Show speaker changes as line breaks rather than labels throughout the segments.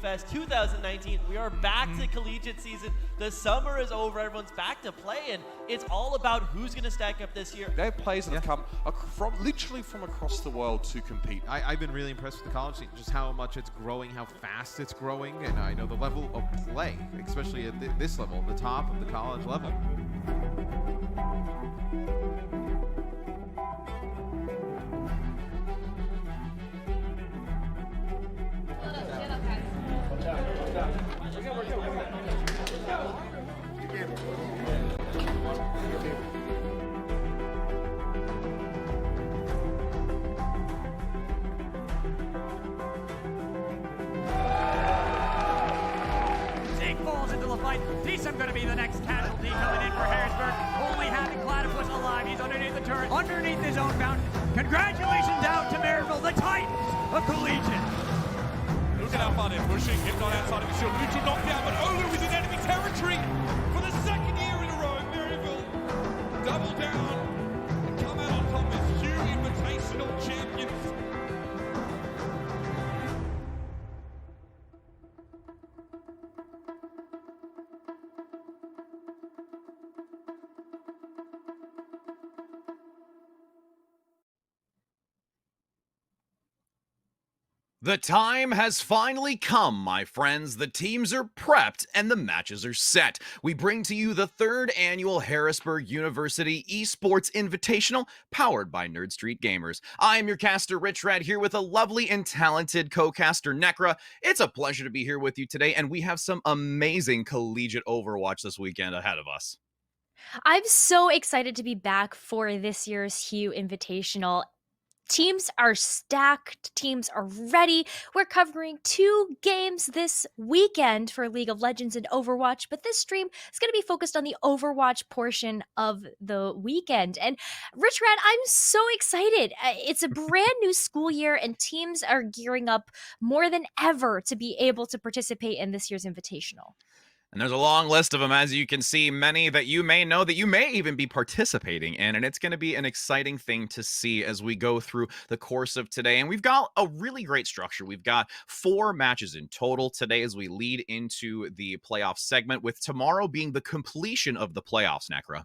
Fest 2019. We are back to collegiate season. The summer is over. Everyone's back to play, and it's all about who's going to stack up this year.
They have players that have come literally from across the world to compete.
I've been really impressed with the college scene, just how much it's growing, how fast it's growing, and I know the level of play, especially at this level, the top of the college level.
I'm going to be the next casualty coming in for Harrisburg. Only having Platypus alive. He's underneath the turret, underneath his own mountain. Congratulations out to Maryville, the Titans of Collegiate.
Look at how far they're pushing. Hypnon outside of the shield. Neutral knockdown, but Olu is in enemy territory for the second year in a row. Maryville double down and come out on top as HUE Invitational champions.
The time has finally come, my friends. The teams are prepped and the matches are set. We bring to you the 3rd annual Harrisburg University Esports Invitational, powered by Nerd Street Gamers. I am your caster, Rich Red, here with a lovely and talented co-caster, Necra. It's a pleasure to be here with you today, and we have some amazing collegiate Overwatch this weekend ahead of us.
I'm so excited to be back for this year's HUE Invitational. Teams are stacked. Teams are ready. We're covering 2 games this weekend for League of Legends and Overwatch, but this stream is going to be focused on the Overwatch portion of the weekend. And Rich Rad, I'm so excited. It's a brand new school year, and teams are gearing up more than ever to be able to participate in this year's Invitational.
And there's a long list of them, as you can see, many that you may know that you may even be participating in. And it's going to be an exciting thing to see as we go through the course of today. And we've got a really great structure. We've got 4 matches in total today as we lead into the playoff segment, with tomorrow being the completion of the playoffs, Necra.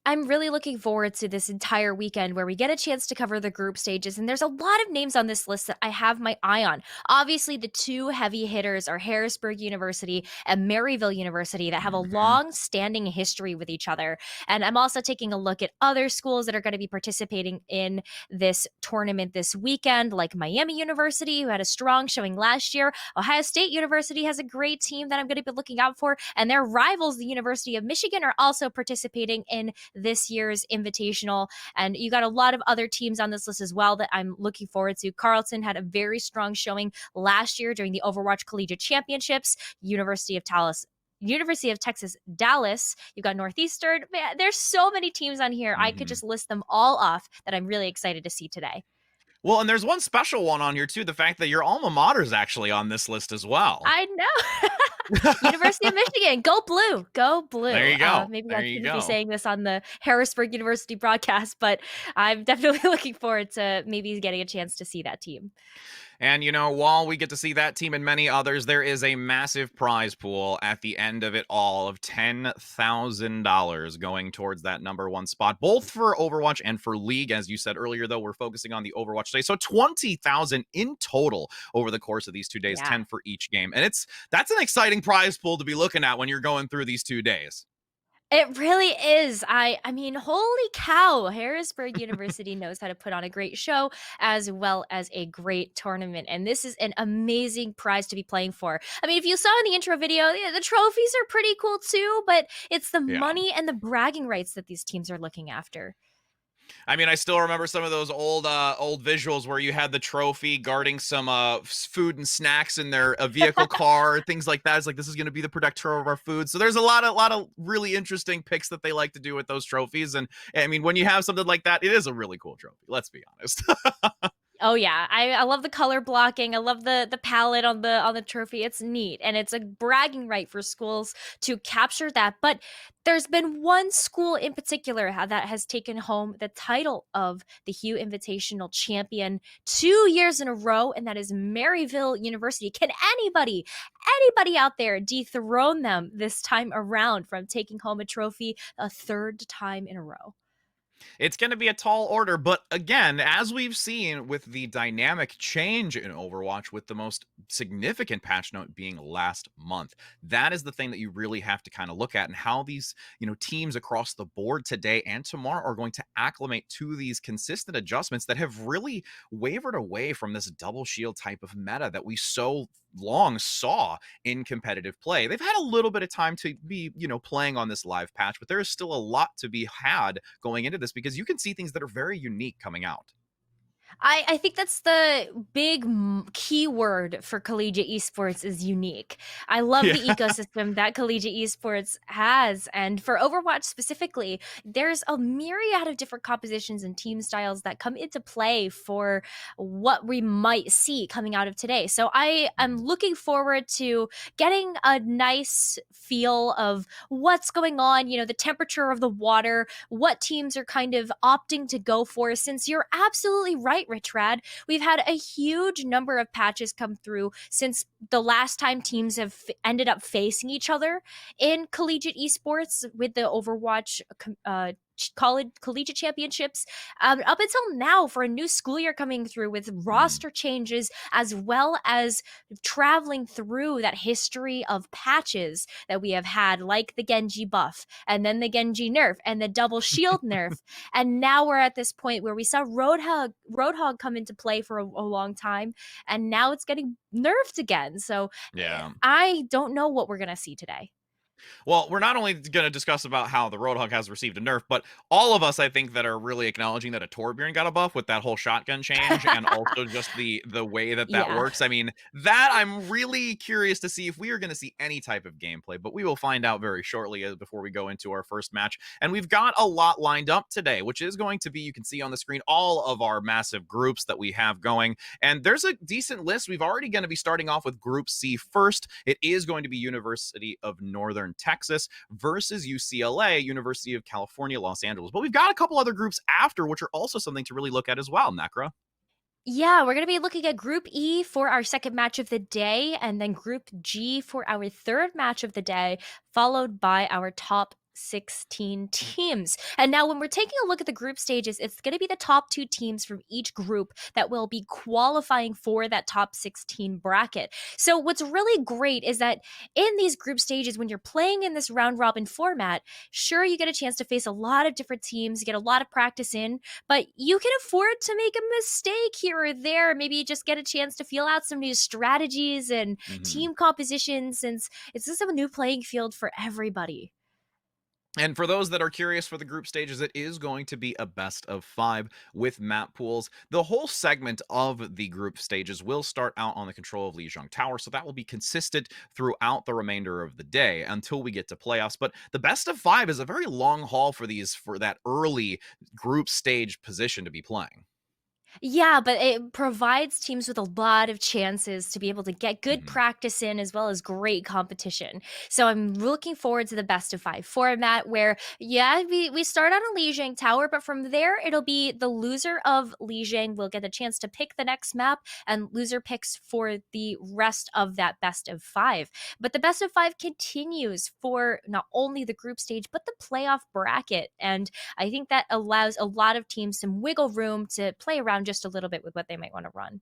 I'm really looking forward to this entire weekend where we get a chance to cover the group stages, and there's a lot of names on this list that I have my eye on. Obviously, the 2 heavy hitters are Harrisburg University and Maryville University that have a long-standing history with each other. And I'm also taking a look at other schools that are going to be participating in this tournament this weekend, like Miami University, who had a strong showing last year. Ohio State University has a great team that I'm going to be looking out for, and their rivals, the University of Michigan, are also participating in this year's Invitational. And you got a lot of other teams on this list as well that I'm looking forward to. Carleton had a very strong showing last year during the Overwatch Collegiate Championships. University of Texas, Dallas. You've got Northeastern. Man, there's so many teams on here. I could just list them all off that I'm really excited to see today.
Well, and there's one special one on here, too. The fact that your alma mater is actually on this list as well.
I know. University of Michigan, go blue, go blue.
There you go.
Maybe I shouldn't be saying this on the Harrisburg University broadcast, but I'm definitely looking forward to maybe getting a chance to see that team.
And, you know, while we get to see that team and many others, there is a massive prize pool at the end of it all of $10,000 going towards that #1 spot, both for Overwatch and for League. As you said earlier, though, we're focusing on the Overwatch today. So 20,000 in total over the course of these 2 days, 10 for each game. And that's an exciting prize pool to be looking at when you're going through these 2 days.
It really is. I mean, holy cow. Harrisburg University knows how to put on a great show as well as a great tournament. And this is an amazing prize to be playing for. I mean, if you saw in the intro video, the trophies are pretty cool too, but it's the money and the bragging rights that these teams are looking after.
I mean, I still remember some of those old visuals where you had the trophy guarding some food and snacks in their vehicle car, things like that. It's like, this is going to be the protector of our food. So there's a lot of really interesting picks that they like to do with those trophies. And I mean, when you have something like that, it is a really cool trophy. Let's be honest.
Oh yeah, I love the color blocking. I love the palette on the trophy. It's neat, and it's a bragging right for schools to capture that. But there's been one school in particular that has taken home the title of the HUE Invitational champion 2 years in a row, and that is Maryville University. Can anybody out there dethrone them this time around from taking home a trophy a third time in a row?
It's going to be a tall order, but again, as we've seen with the dynamic change in Overwatch, with the most significant patch note being last month, that is the thing that you really have to kind of look at, and how these, teams across the board today and tomorrow are going to acclimate to these consistent adjustments that have really wavered away from this double shield type of meta that we so long saw in competitive play. They've had a little bit of time to be, playing on this live patch, but there is still a lot to be had going into this, because you can see things that are very unique coming out.
I think that's the big key word for collegiate esports is unique. I love the ecosystem that collegiate esports has. And for Overwatch specifically, there's a myriad of different compositions and team styles that come into play for what we might see coming out of today. So I am looking forward to getting a nice feel of what's going on, the temperature of the water, what teams are kind of opting to go for, since you're absolutely right, Rich Rad. We've had a huge number of patches come through since the last time teams have ended up facing each other in collegiate esports with the Overwatch collegiate championships, up until now, for a new school year coming through with roster changes, as well as traveling through that history of patches that we have had, like the Genji buff, and then the Genji nerf, and the double shield nerf, and now we're at this point where we saw Roadhog come into play for a long time, and now it's getting nerfed again. So
Yeah.
I don't know what we're gonna see today.
Well, we're not only going to discuss about how the Roadhog has received a nerf, but all of us, I think, that are really acknowledging that a Torbjorn got a buff with that whole shotgun change, and also just the way that
Yeah.
works. I mean, that I'm really curious to see if we are going to see any type of gameplay, but we will find out very shortly before we go into our first match. And we've got a lot lined up today, which is going to be, you can see on the screen, all of our massive groups that we have going. And there's a decent list. We've already going to be starting off with Group C first. It is going to be University of Northern Texas versus UCLA, University of California, Los Angeles. But we've got a couple other groups after, which are also something to really look at as well, Necra.
Yeah, we're going to be looking at Group E for our second match of the day, and then Group G for our third match of the day, followed by our top 16 teams. And now when we're taking a look at the group stages, it's going to be the top 2 teams from each group that will be qualifying for that top 16 bracket. So what's really great is that in these group stages, when you're playing in this round robin format, sure, you get a chance to face a lot of different teams, you get a lot of practice in, but you can afford to make a mistake here or there. Maybe you just get a chance to feel out some new strategies and team compositions, since it's just a new playing field for everybody.
And for those that are curious for the group stages, it is going to be a best of 5 with map pools. The whole segment of the group stages will start out on the control of Lijiang Tower, so that will be consistent throughout the remainder of the day until we get to playoffs. But the best of 5 is a very long haul for that early group stage position to be playing.
Yeah, but it provides teams with a lot of chances to be able to get good practice in, as well as great competition. So I'm looking forward to the best of 5 format where, we start on a Lijiang Tower, but from there it'll be the loser of Lijiang will get a chance to pick the next map, and loser picks for the rest of that best of 5. But the best of 5 continues for not only the group stage, but the playoff bracket. And I think that allows a lot of teams some wiggle room to play around just a little bit with what they might want to run.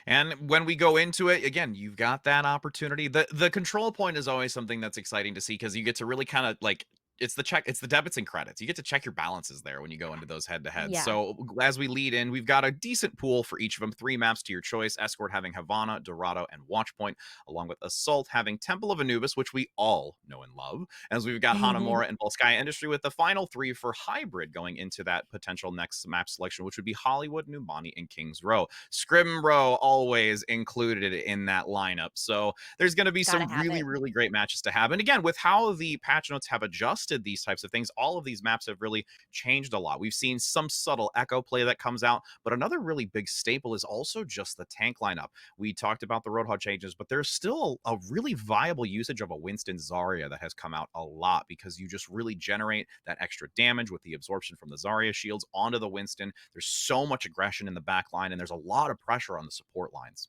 And when we go into it, again, you've got that opportunity. The control point is always something that's exciting to see, because you get to really kind of like, it's the debits and credits. You get to check your balances there when you go into those head-to-heads.
Yeah.
So as we lead in, we've got a decent pool for each of them. 3 maps to your choice. Escort having Havana, Dorado, and Watchpoint, along with Assault having Temple of Anubis, which we all know and love. As we've got Hanamura and Volskaya Industry, with the final 3 for Hybrid going into that potential next map selection, which would be Hollywood, Numani, and Kings Row. Scrim Row always included in that lineup. So there's going to be some really, really great matches to have. And again, with how the patch notes have adjusted adjusted these types of things. All of these maps have really changed a lot. We've seen some subtle echo play that comes out, but another really big staple is also just the tank lineup. We talked about the Roadhog changes, but there's still a really viable usage of a Winston Zarya that has come out a lot, because you just really generate that extra damage with the absorption from the Zarya shields onto the Winston. There's so much aggression in the back line, and there's a lot of pressure on the support lines.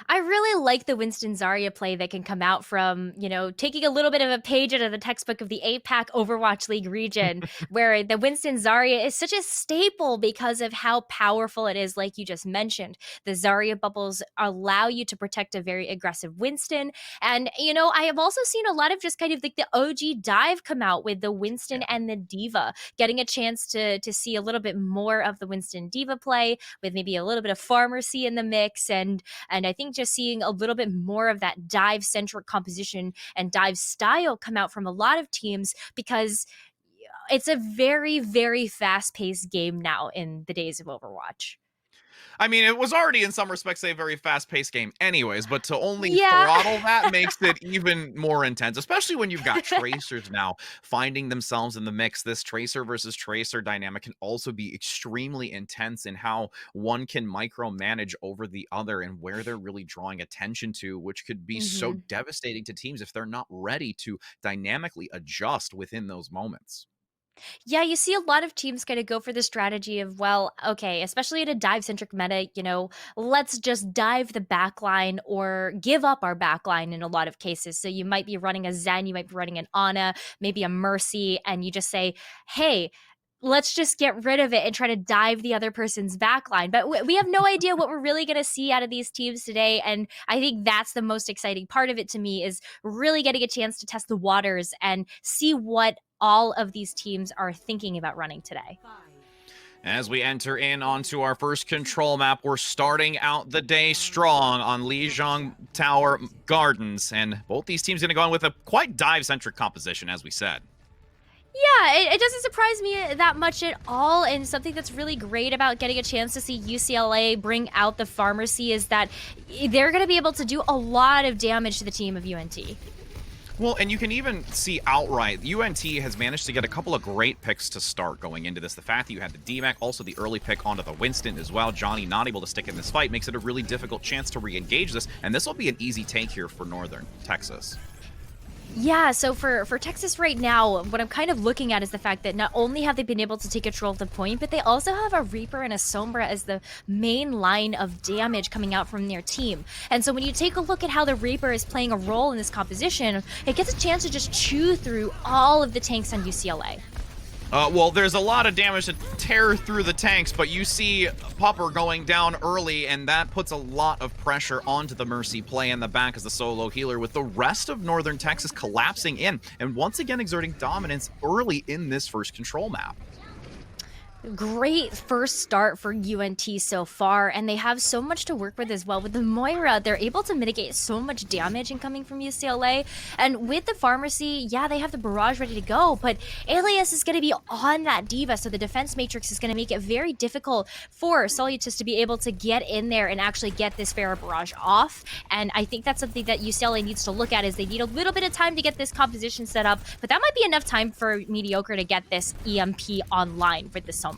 I really like the Winston Zarya play that can come out from, taking a little bit of a page out of the textbook of the APAC Overwatch League region, where the Winston Zarya is such a staple because of how powerful it is, like you just mentioned. The Zarya bubbles allow you to protect a very aggressive Winston. And, I have also seen a lot of just kind of like the OG dive come out with the Winston and the Diva, getting a chance to see a little bit more of the Winston Diva play with maybe a little bit of Pharmacy in the mix. And I think just seeing a little bit more of that dive-centric composition and dive style come out from a lot of teams, because it's a very, very fast-paced game now in the days of Overwatch.
I mean, it was already in some respects a very fast-paced game anyways, but to only throttle that makes it even more intense, especially when you've got Tracers now finding themselves in the mix. This Tracer versus Tracer dynamic can also be extremely intense in how one can micromanage over the other and where they're really drawing attention to, which could be so devastating to teams if they're not ready to dynamically adjust within those moments.
Yeah, you see a lot of teams kind of go for the strategy of, well, okay, especially in a dive-centric meta, let's just dive the backline or give up our backline in a lot of cases. So you might be running a Zen, you might be running an Ana, maybe a Mercy, and you just say, hey, let's just get rid of it and try to dive the other person's backline. But we have no idea what we're really going to see out of these teams today. And I think that's the most exciting part of it to me, is really getting a chance to test the waters and see what all of these teams are thinking about running today.
As we enter in onto our first control map, we're starting out the day strong on Lijiang Tower Gardens. And both these teams going to go in with a quite dive-centric composition, as we said.
Yeah, it doesn't surprise me that much at all, and something that's really great about getting a chance to see UCLA bring out the Pharmacy is that they're going to be able to do a lot of damage to the team of UNT.
Well, and you can even see outright, UNT has managed to get a couple of great picks to start going into this. The fact that you had the DMAC, also the early pick onto the Winston as well. Johnny not able to stick in this fight makes it a really difficult chance to re-engage this, and this will be an easy take here for Northern Texas.
Yeah, so for Texas right now, what I'm kind of looking at is the fact that not only have they been able to take control of the point, but they also have a Reaper and a Sombra as the main line of damage coming out from their team. And so when you take a look at how the Reaper is playing a role in this composition, it gets a chance to just chew through all of the tanks on UCLA.
Well, there's a lot of damage to tear through the tanks, but you see Pupper going down early, and that puts a lot of pressure onto the Mercy play in the back as the solo healer, with the rest of Northern Texas collapsing in, and once again exerting dominance early in this first control map.
Great first start for UNT so far, and they have so much to work with as well. With the Moira, they're able to mitigate so much damage incoming from UCLA, and with the Pharmacy, yeah, they have the barrage ready to go, but Alias is going to be on that Diva, so the defense matrix is going to make it very difficult for Solutus to be able to get in there and actually get this Pharah barrage off, and I think that's something that UCLA needs to look at, is they need a little bit of time to get this composition set up, but that might be enough time for Mediocre to get this EMP online with the Sombra.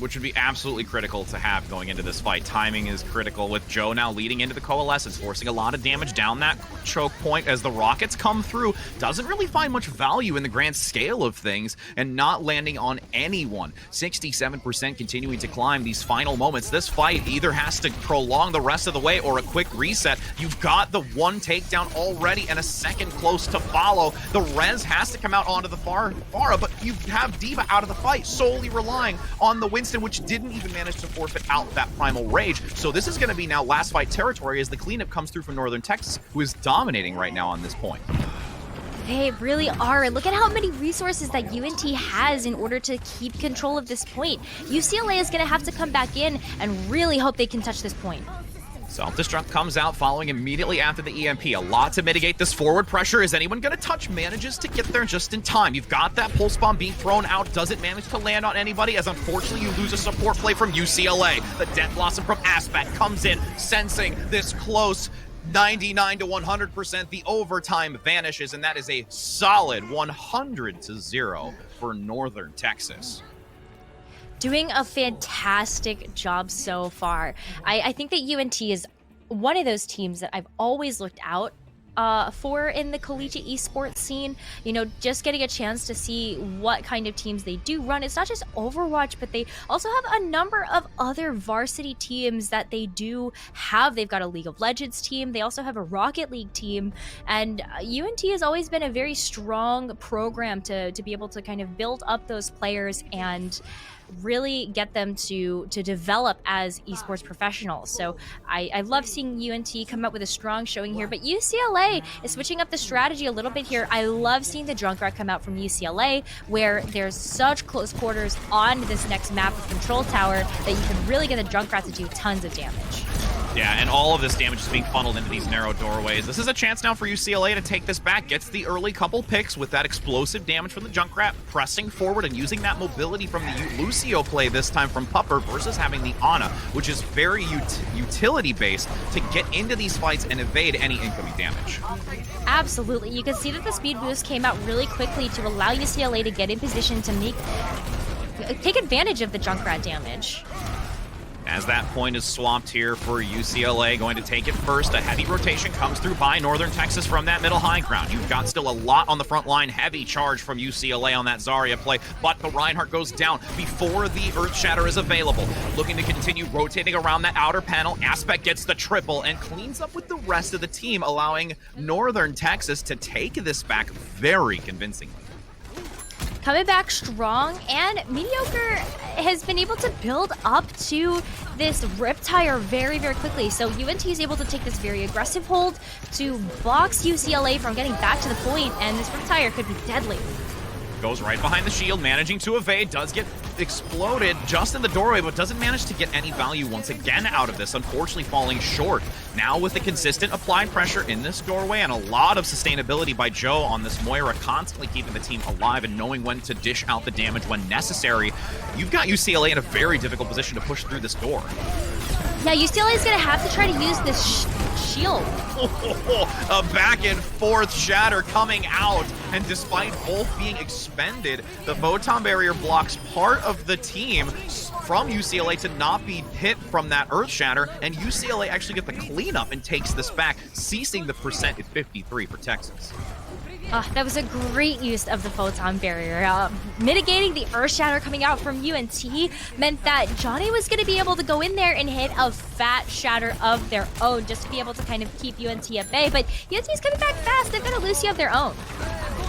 Which would be absolutely critical to have going into this fight. Timing is critical, with Joe now leading into the Coalescence, forcing a lot of damage down that choke point as the rockets come through. Doesn't really find much value in the grand scale of things, and not landing on anyone. 67% continuing to climb these final moments. This fight either has to prolong the rest of the way or a quick reset. You've got the one takedown already and a second close to follow. The res has to come out onto the Pharah, but you have D.Va out of the fight, solely relying on the Winston, which didn't even manage to forfeit out that Primal Rage. So this is going to be now last fight territory as the cleanup comes through from Northern Texas, who is dominating right now on this point.
They really are. Look at how many resources that UNT has in order to keep control of this point. UCLA is going to have to come back in and really hope they can touch this point.
Self-destruct comes out following immediately after the EMP. A lot to mitigate this forward pressure. Is anyone going to touch? Manages to get there just in time. You've got that pulse bomb being thrown out. Doesn't manage to land on anybody, as unfortunately you lose a support play from UCLA. The Death Blossom from Aspect comes in, sensing this close 99 to 100%. The overtime vanishes, and that is a solid 100-0 for Northern Texas.
Doing a fantastic job so far. I think that UNT is one of those teams that I've always looked out for in the collegiate esports scene. You know, just getting a chance to see what kind of teams they do run. It's not just Overwatch, but they also have a number of other varsity teams that they do have. They've got a League of Legends team. They also have a Rocket League team. And UNT has always been a very strong program to be able to kind of build up those players and really get them to develop as esports professionals. So I love seeing UNT come up with a strong showing here, but UCLA is switching up the strategy a little bit here. I love seeing the Junkrat come out from UCLA, where there's such close quarters on this next map of Control Tower that you can really get the Junkrat to do tons of damage.
Yeah, and all of this damage is being funneled into these narrow doorways. This is a chance now for UCLA to take this back. Gets the early couple picks with that explosive damage from the Junkrat, pressing forward and using that mobility from the Lucio play this time from Pupper versus having the Ana, which is very utility-based to get into these fights and evade any incoming damage.
Absolutely. You can see that the speed boost came out really quickly to allow UCLA to get in position to take advantage of the Junkrat damage.
As that point is swamped here for UCLA, going to take it first. A heavy rotation comes through by Northern Texas from that middle high ground. You've got still a lot on the front line. Heavy charge from UCLA on that Zarya play, but the Reinhardt goes down before the Earth Shatter is available. Looking to continue rotating around that outer panel. Aspect gets the triple and cleans up with the rest of the team, allowing Northern Texas to take this back very convincingly.
Coming back strong, and Mediocre has been able to build up to this Riptire very, very quickly. So UNT is able to take this very aggressive hold to box UCLA from getting back to the point, and this Riptire could be deadly.
Goes right behind the shield, managing to evade, does get exploded just in the doorway, but doesn't manage to get any value once again out of this, unfortunately falling short. Now with the consistent applied pressure in this doorway and a lot of sustainability by Joe on this Moira, constantly keeping the team alive and knowing when to dish out the damage when necessary, you've got UCLA in a very difficult position to push through this door.
Yeah, UCLA is going to have to try to use this shield.
A back and forth shatter coming out, and despite both being expended, the photon barrier blocks part of the team from UCLA to not be hit from that earth shatter, and UCLA actually get the cleanup and takes this back, ceasing the percent at 53 for Texas.
That was a great use of the photon barrier. Mitigating the earth shatter coming out from UNT meant that Johnny was going to be able to go in there and hit a fat shatter of their own just to be able to kind of keep UNT at bay. But UNT's coming back fast. They've got a Lucio of their own.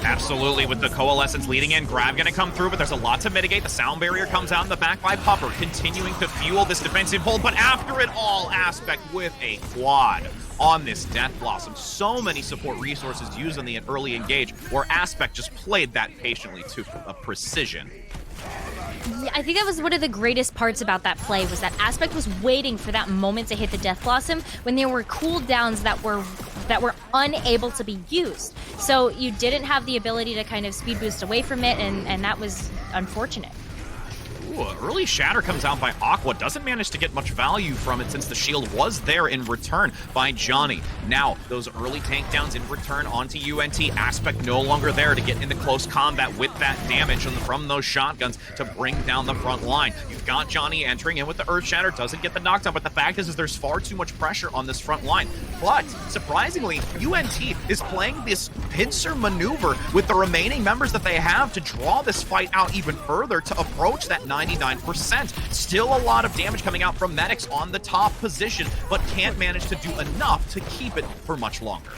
Absolutely, with the Coalescence leading in, Grab gonna come through, but there's a lot to mitigate. The sound barrier comes out in the back by Pupper, continuing to fuel this defensive hold, but after it all, Aspect with a quad on this Death Blossom. So many support resources used on the early engage, where Aspect just played that patiently to a precision.
Yeah, I think that was one of the greatest parts about that play, was that Aspect was waiting for that moment to hit the Death Blossom when there were cooldowns that were unable to be used. So you didn't have the ability to kind of speed boost away from it, and that was unfortunate.
Ooh, early shatter comes out by Aqua. Doesn't manage to get much value from it since the shield was there in return by Johnny. Now, those early tank downs in return onto UNT. Aspect no longer there to get into close combat with that damage from those shotguns to bring down the front line. You've got Johnny entering in with the earth shatter. Doesn't get the knockdown, but the fact is there's far too much pressure on this front line. But, surprisingly, UNT is playing this pincer maneuver with the remaining members that they have to draw this fight out even further to approach that 99%. Still a lot of damage coming out from Medics on the top position, but can't manage to do enough to keep it for much longer.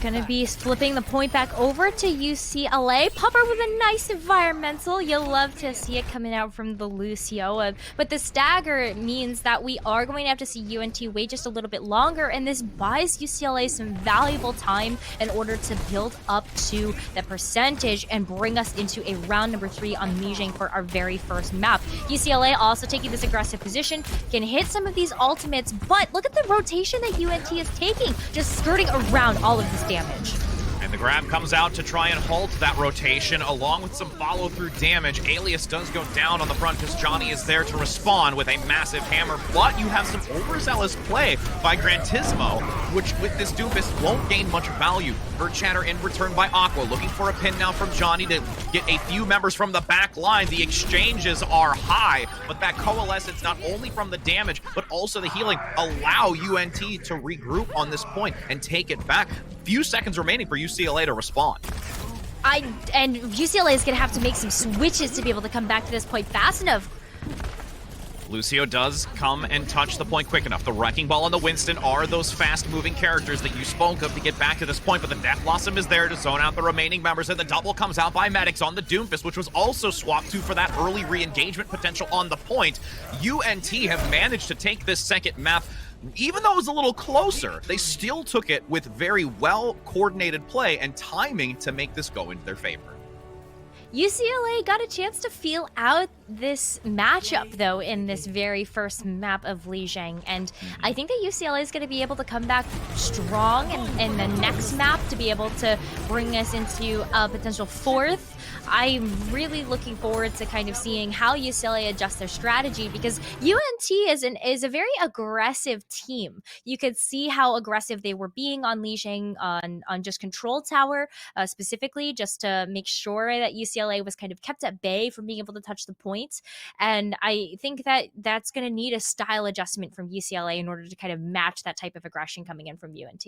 Gonna be flipping the point back over to UCLA. Pupper with a nice environmental. You'll love to see it coming out from the Lucio. But the stagger means that we are going to have to see UNT wait just a little bit longer, and this buys UCLA some valuable time in order to build up to the percentage and bring us into a round number 3 on Mijing for our very first map. UCLA also taking this aggressive position, can hit some of these ultimates, but look at the rotation that UNT is taking, just skirting around all of this damage.
And the grab comes out to try and halt that rotation, along with some follow-through damage. Alias does go down on the front because Johnny is there to respond with a massive hammer, but you have some overzealous play by Grantismo, which with this Doofus won't gain much value. Earth Shatter in return by Aqua, looking for a pin now from Johnny to get a few members from the back line. The exchanges are high, but that Coalescence, not only from the damage, but also the healing, allow UNT to regroup on this point and take it back. Few seconds remaining for UCLA to respond.
And UCLA is going to have to make some switches to be able to come back to this point fast enough.
Lucio does come and touch the point quick enough. The Wrecking Ball and the Winston are those fast-moving characters that you spoke of to get back to this point, but the Death Blossom is there to zone out the remaining members, and the double comes out by Medics on the Doomfist, which was also swapped to for that early re-engagement potential on the point. UNT have managed to take this second map. Even though it was a little closer, they still took it with very well-coordinated play and timing to make this go into their favor.
UCLA got a chance to feel out this matchup, though, in this very first map of Lijiang, and I think that UCLA is going to be able to come back strong in the next map to be able to bring us into a potential fourth. I'm really looking forward to kind of seeing how UCLA adjusts their strategy, because UNT is a very aggressive team. You could see how aggressive they were being on Lijiang on just Control Tower, specifically, just to make sure that UCLA was kind of kept at bay from being able to touch the point. And I think that that's going to need a style adjustment from UCLA in order to kind of match that type of aggression coming in from UNT.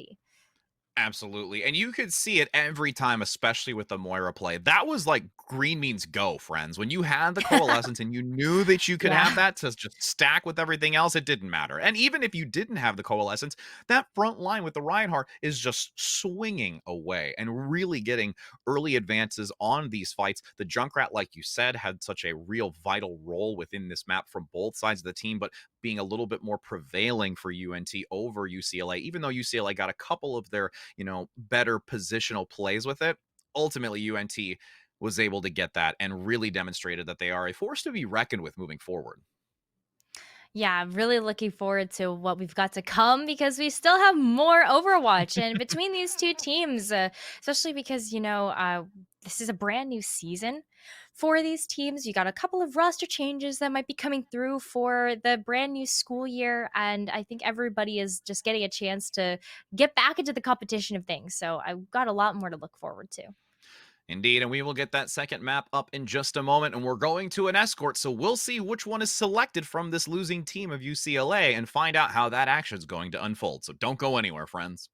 Absolutely. And you could see it every time, especially with the Moira play. That was like green means go, friends. When you had the Coalescence and you knew that you could have that to just stack with everything else, it didn't matter. And even if you didn't have the Coalescence, that front line with the Reinhardt is just swinging away and really getting early advances on these fights. The Junkrat, like you said, had such a real vital role within this map from both sides of the team, but being a little bit more prevailing for UNT over UCLA, even though UCLA got a couple of their, better positional plays with it. Ultimately, UNT was able to get that and really demonstrated that they are a force to be reckoned with moving forward.
Yeah, I'm really looking forward to what we've got to come, because we still have more Overwatch. And between these two teams, especially because, this is a brand new season for these teams. You got a couple of roster changes that might be coming through for the brand new school year. And I think everybody is just getting a chance to get back into the competition of things. So I've got a lot more to look forward to.
Indeed, and we will get that second map up in just a moment, and we're going to an escort, so we'll see which one is selected from this losing team of UCLA and find out how that action is going to unfold. So don't go anywhere, friends.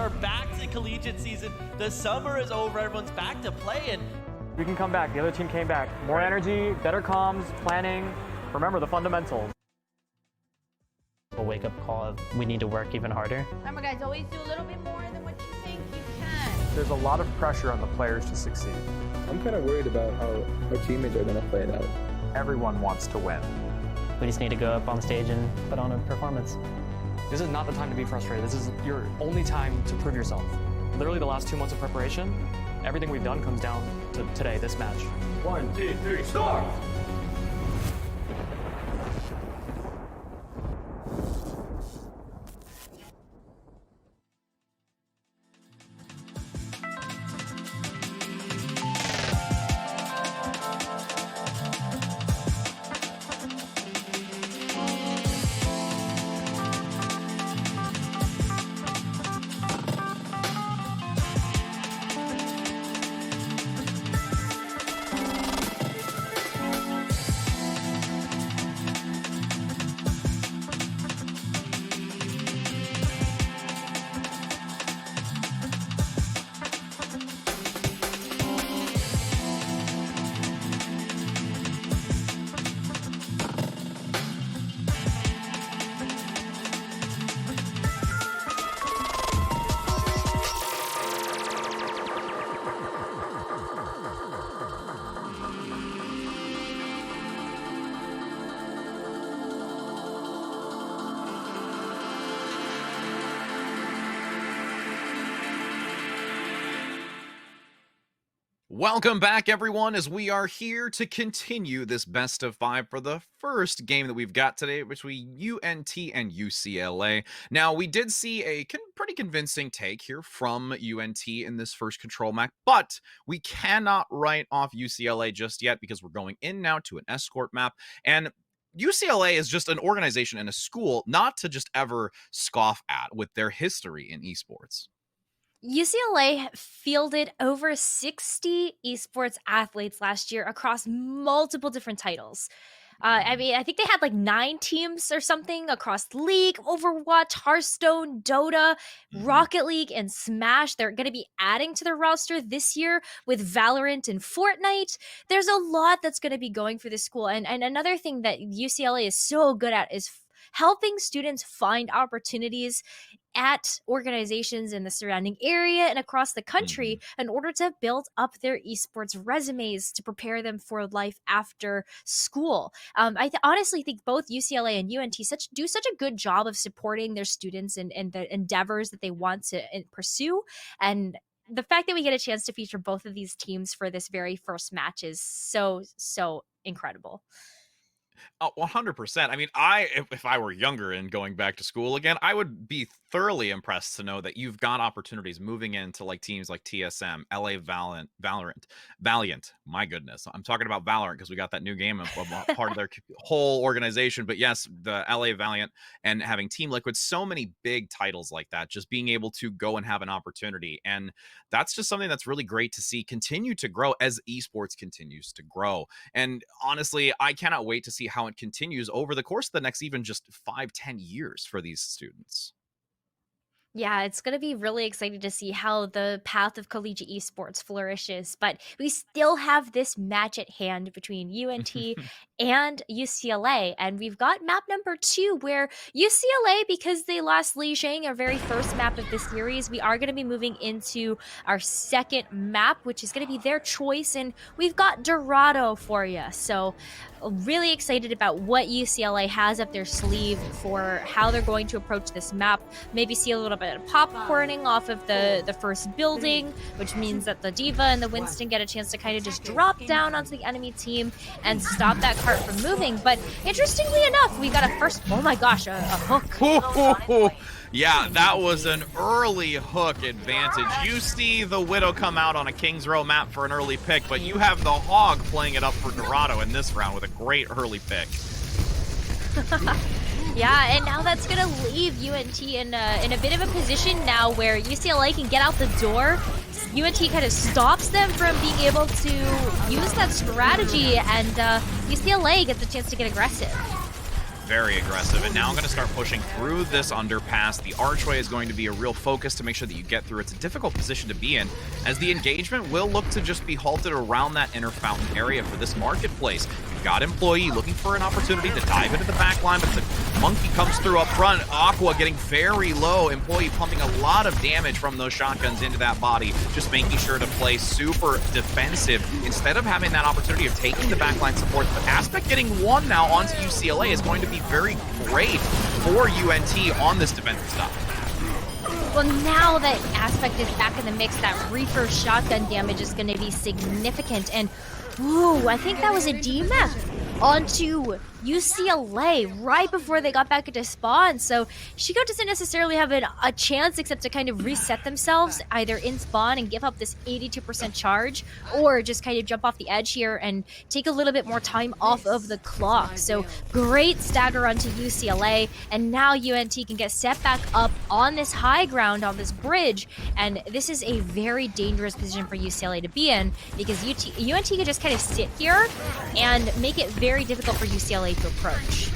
are back to collegiate season. The summer is over. Everyone's back to play, and
We can come back. The other team came back. More energy, better comms, planning. Remember the fundamentals.
A wake-up call of we need to work even harder.
Remember, guys, always do a little bit more than what you think you can.
There's a lot of pressure on the players to succeed.
I'm kind of worried about how our teammates are going to play it out.
Everyone wants to win.
We just need to go up on stage and put on a performance.
This is not the time to be frustrated. This is your only time to prove yourself. Literally the last 2 months of preparation, everything we've done comes down to today, this match.
1, 2, 3, start!
Welcome back, everyone, as we are here to continue this best of 5 for the first game that we've got today between UNT and UCLA. Now, we did see a pretty convincing take here from UNT in this first control map, but we cannot write off UCLA just yet because we're going in now to an escort map, and UCLA is just an organization and a school not to just ever scoff at with their history in esports.
UCLA fielded over 60 esports athletes last year across multiple different titles. I mean, I think they had like 9 teams or something across League, Overwatch, Hearthstone, Dota, Rocket League, and Smash. They're going to be adding to their roster this year with Valorant and Fortnite. There's a lot that's going to be going for this school. And another thing that UCLA is so good at is helping students find opportunities at organizations in the surrounding area and across the country in order to build up their esports resumes to prepare them for life after school. I honestly think both UCLA and UNT do such a good job of supporting their students and the endeavors that they want to pursue. And the fact that we get a chance to feature both of these teams for this very first match is so incredible.
100%. I mean, if I were younger and going back to school again, I would be thoroughly impressed to know that you've got opportunities moving into like teams like TSM, LA Valiant. My goodness, I'm talking about Valorant because we got that new game of part of their whole organization. But yes, the LA Valiant and having Team Liquid, so many big titles like that, just being able to go and have an opportunity. And that's just something that's really great to see continue to grow as esports continues to grow. And honestly, I cannot wait to see how it continues over the course of the next even just 5-10 years for these students.
Yeah, it's going to be really exciting to see how the path of collegiate esports flourishes. But we still have this match at hand between UNT and UCLA. And we've got map number 2, where UCLA, because they lost Li Shang, our very first map of this series, we are going to be moving into our second map, which is going to be their choice. And we've got Dorado for you. So really excited about what UCLA has up their sleeve for how they're going to approach this map. Maybe see a little bit of popcorning off of the first building, which means that the Diva and the Winston get a chance to kind of just drop down onto the enemy team and stop that cart from moving. But interestingly enough, we got a first, oh my gosh, a hook.
Yeah, that was an early hook advantage. You see the Widow come out on a King's Row map for an early pick, but you have the Hog playing it up for Dorado in this round with a great early pick.
Yeah, and now that's going to leave UNT in a bit of a position now where UCLA can get out the door. UNT kind of stops them from being able to use that strategy, and UCLA gets a chance to get aggressive.
very aggressive, and now I'm going to start pushing through this underpass. The archway is going to be a real focus to make sure that you get through. It's a difficult position to be in, as the engagement will look to just be halted around that inner fountain area for this marketplace. You've got Employee looking for an opportunity to dive into the back line, but the Monkey comes through up front. Aqua getting very low. Employee pumping a lot of damage from those shotguns into that body, just making sure to play super defensive instead of having that opportunity of taking the backline support. But Aspect getting one now onto UCLA is going to be very great for UNT on this defensive stuff.
Well, now that Aspect is back in the mix, that Reaper shotgun damage is going to be significant. And, ooh, I think that was a DMF onto UCLA right before they got back into spawn. So Shigo doesn't necessarily have a chance except to kind of reset themselves either in spawn and give up this 82% charge, or just kind of jump off the edge here and take a little bit more time off of the clock. So great stagger onto UCLA, and now UNT can get set back up on this high ground on this bridge, and this is a very dangerous position for UCLA to be in, because UNT can just kind of sit here and make it very difficult for UCLA to approach.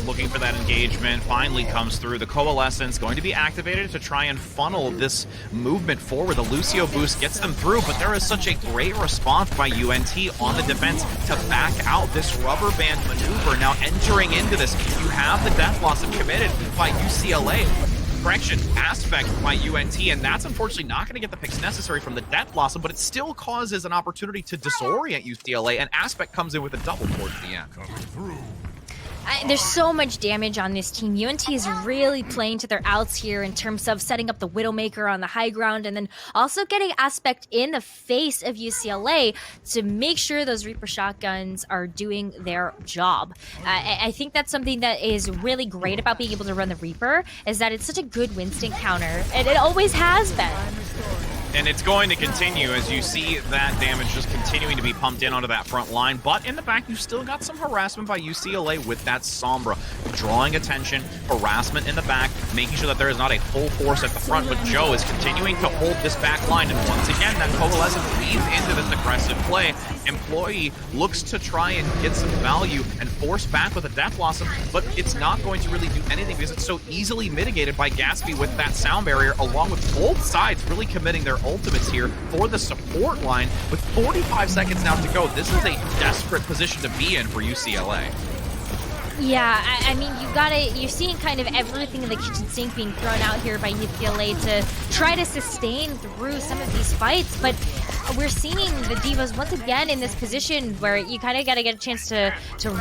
Looking for that engagement, finally comes through. The Coalescence going to be activated to try and funnel this movement forward. The Lucio boost gets them through, but there is such a great response by UNT on the defense to back out this rubber band maneuver. Now entering into this, you have the death loss committed by UCLA. Correction, Aspect by UNT, and that's unfortunately not going to get the picks necessary from the Death Blossom, but it still causes an opportunity to disorient UCLA, and Aspect comes in with a double towards the end.
There's so much damage on this team. UNT is really playing to their outs here in terms of setting up the Widowmaker on the high ground, and then also getting Aspect in the face of UCLA to make sure those Reaper shotguns are doing their job. I think that's something that is really great about being able to run the Reaper, is that it's such a good Winston counter, and it always has been.
And it's going to continue as you see that damage just continuing to be pumped in onto that front line. But in the back, you've still got some harassment by UCLA with that Sombra. Drawing attention, harassment in the back, making sure that there is not a full force at the front. But Joe is continuing to hold this back line. And once again, that Coalescence leads into this aggressive play. Employee looks to try and get some value and force back with a Death Blossom, but it's not going to really do anything because it's so easily mitigated by Gatsby with that sound barrier, along with both sides really committing their ultimates here for the support line. With 45 seconds now to go, this is a desperate position to be in for UCLA.
Yeah, I mean, you're seeing kind of everything in the kitchen sink being thrown out here by UCLA to try to sustain through some of these fights, but we're seeing the Divas once again in this position where you kind of got to get a chance to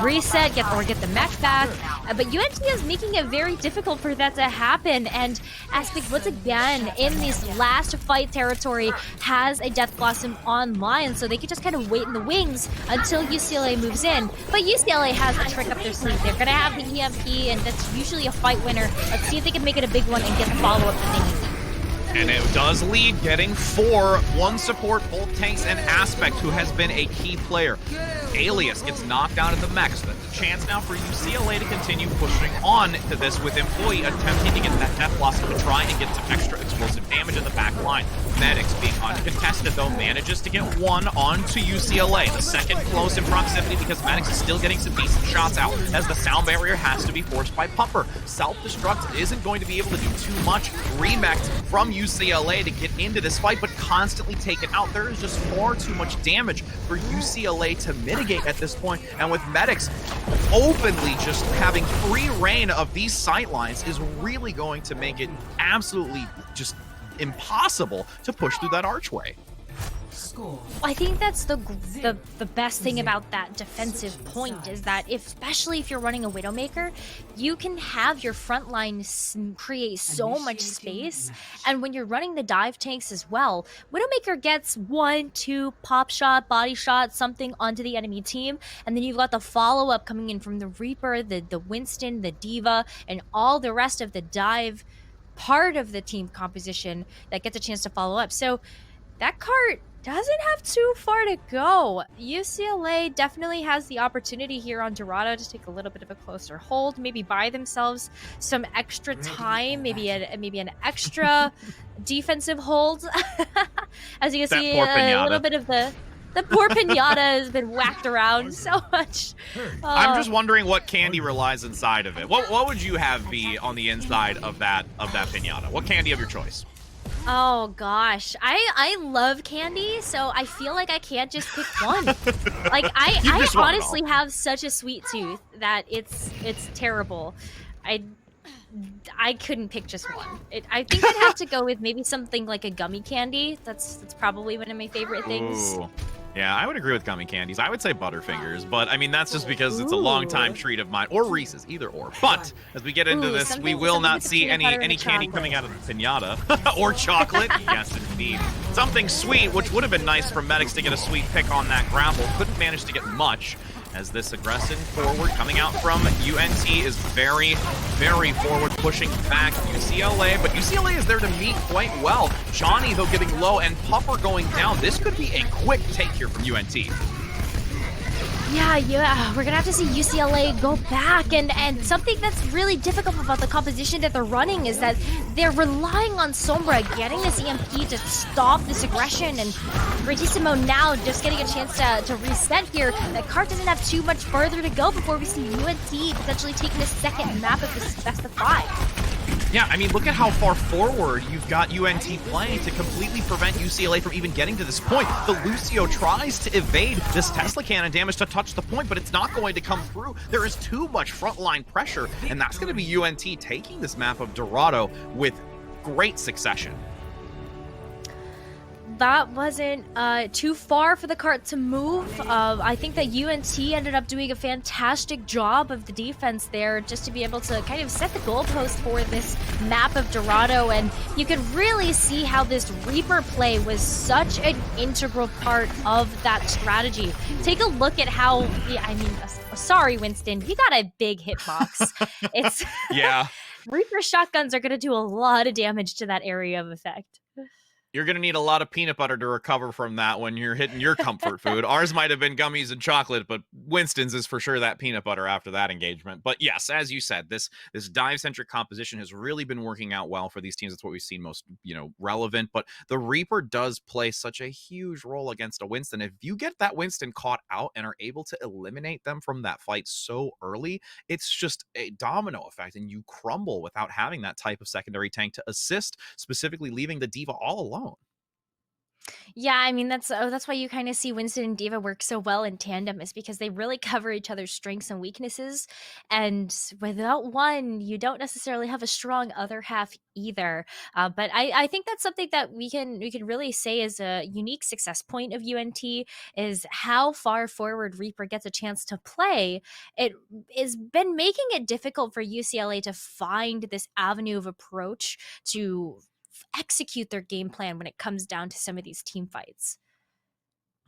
reset, get the mech back, but UNT is making it very difficult for that to happen, and Aspect once again in this last fight territory has a Death Blossom online, so they can just kind of wait in the wings until UCLA moves in, but UCLA has a trick up their sleeve. They're going to have the EMP, and that's usually a fight winner. Let's see if they can make it a big one and get the follow-up that they need.
And it does lead, getting 4, 1 support, both tanks, and Aspect, who has been a key player. Alias gets knocked out of the mech, so that's a chance now for UCLA to continue pushing on to this, with Employee attempting to get that Death Blossom to try and get some extra explosive damage in the back line. Medics being uncontested, though, manages to get 1 onto UCLA. The second close in proximity because Medics is still getting some decent shots out, as the sound barrier has to be forced by Pumper. Self-destruct isn't going to be able to do too much. Remech from UCLA to get into this fight, but constantly taken out. There is just far too much damage for UCLA to mitigate at this point, and with Medics openly just having free reign of these sight lines is really going to make it absolutely just impossible to push through that archway.
I think that's the best thing about that defensive point, is that especially if you're running a Widowmaker, you can have your front line create so much space, and when you're running the dive tanks as well, Widowmaker gets 1, 2 pop shot, body shot, something onto the enemy team, and then you've got the follow-up coming in from the Reaper, the Winston, the Diva, and all the rest of the dive part of the team composition that gets a chance to follow up. So that cart doesn't have too far to go. UCLA definitely has the opportunity here on Dorado to take a little bit of a closer hold, maybe buy themselves some extra time, maybe an extra defensive hold. As you can see, a little bit of the The poor pinata has been whacked around so much.
I'm just wondering what candy relies inside of it. What would you have be on the inside of that pinata? What candy of your choice?
Oh gosh, I love candy, so I feel like I can't just pick one. Like I honestly have such a sweet tooth that it's terrible. I couldn't pick just one. I think I'd have to go with maybe something like a gummy candy. That's probably one of my favorite things.
Ooh. Yeah, I would agree with gummy candies. I would say Butterfingers, but I mean, that's just because it's a long-time treat of mine. Or Reese's, either or. But as we get into this, we will not see any candy coming out of the pinata. Or chocolate. Yes, indeed. Something sweet, which would have been nice for Medics to get a sweet pick on that grapple. Couldn't manage to get much, as this aggressive forward coming out from UNT is very, very forward, pushing back UCLA, but UCLA is there to meet quite well. Johnny, though, getting low, and Puffer going down. This could be a quick take here from UNT.
Yeah, we're gonna have to see UCLA go back, and something that's really difficult about the composition that they're running is that they're relying on Sombra getting this EMP to stop this aggression, and Bravissimo now just getting a chance to reset here. That card doesn't have too much further to go before we see UNT potentially taking the second map of this best of 5.
Yeah, I mean, look at how far forward you've got UNT playing to completely prevent UCLA from even getting to this point. The Lucio tries to evade this Tesla cannon damage to touch the point, but it's not going to come through. There is too much frontline pressure, and that's going to be UNT taking this map of Dorado with great succession.
That wasn't too far for the cart to move. I think that UNT ended up doing a fantastic job of the defense there just to be able to kind of set the goalpost for this map of Dorado, and you could really see how this Reaper play was such an integral part of that strategy. Take a look at how, sorry Winston, you got a big hitbox. It's
yeah.
Reaper shotguns are going to do a lot of damage to that area of effect.
You're going to need a lot of peanut butter to recover from that when you're hitting your comfort food. Ours might have been gummies and chocolate, but Winston's is for sure that peanut butter after that engagement. But yes, as you said, this dive-centric composition has really been working out well for these teams. That's what we've seen most, relevant. But the Reaper does play such a huge role against a Winston. If you get that Winston caught out and are able to eliminate them from that fight so early, it's just a domino effect, and you crumble without having that type of secondary tank to assist, specifically leaving the Diva all alone.
Yeah, I mean, that's why you kind of see Winston and Diva work so well in tandem, is because they really cover each other's strengths and weaknesses. And without one, you don't necessarily have a strong other half either. But I think that's something that we can really say is a unique success point of UNT, is how far forward Reaper gets a chance to play. It has been making it difficult for UCLA to find this avenue of approach to execute their game plan when it comes down to some of these team fights.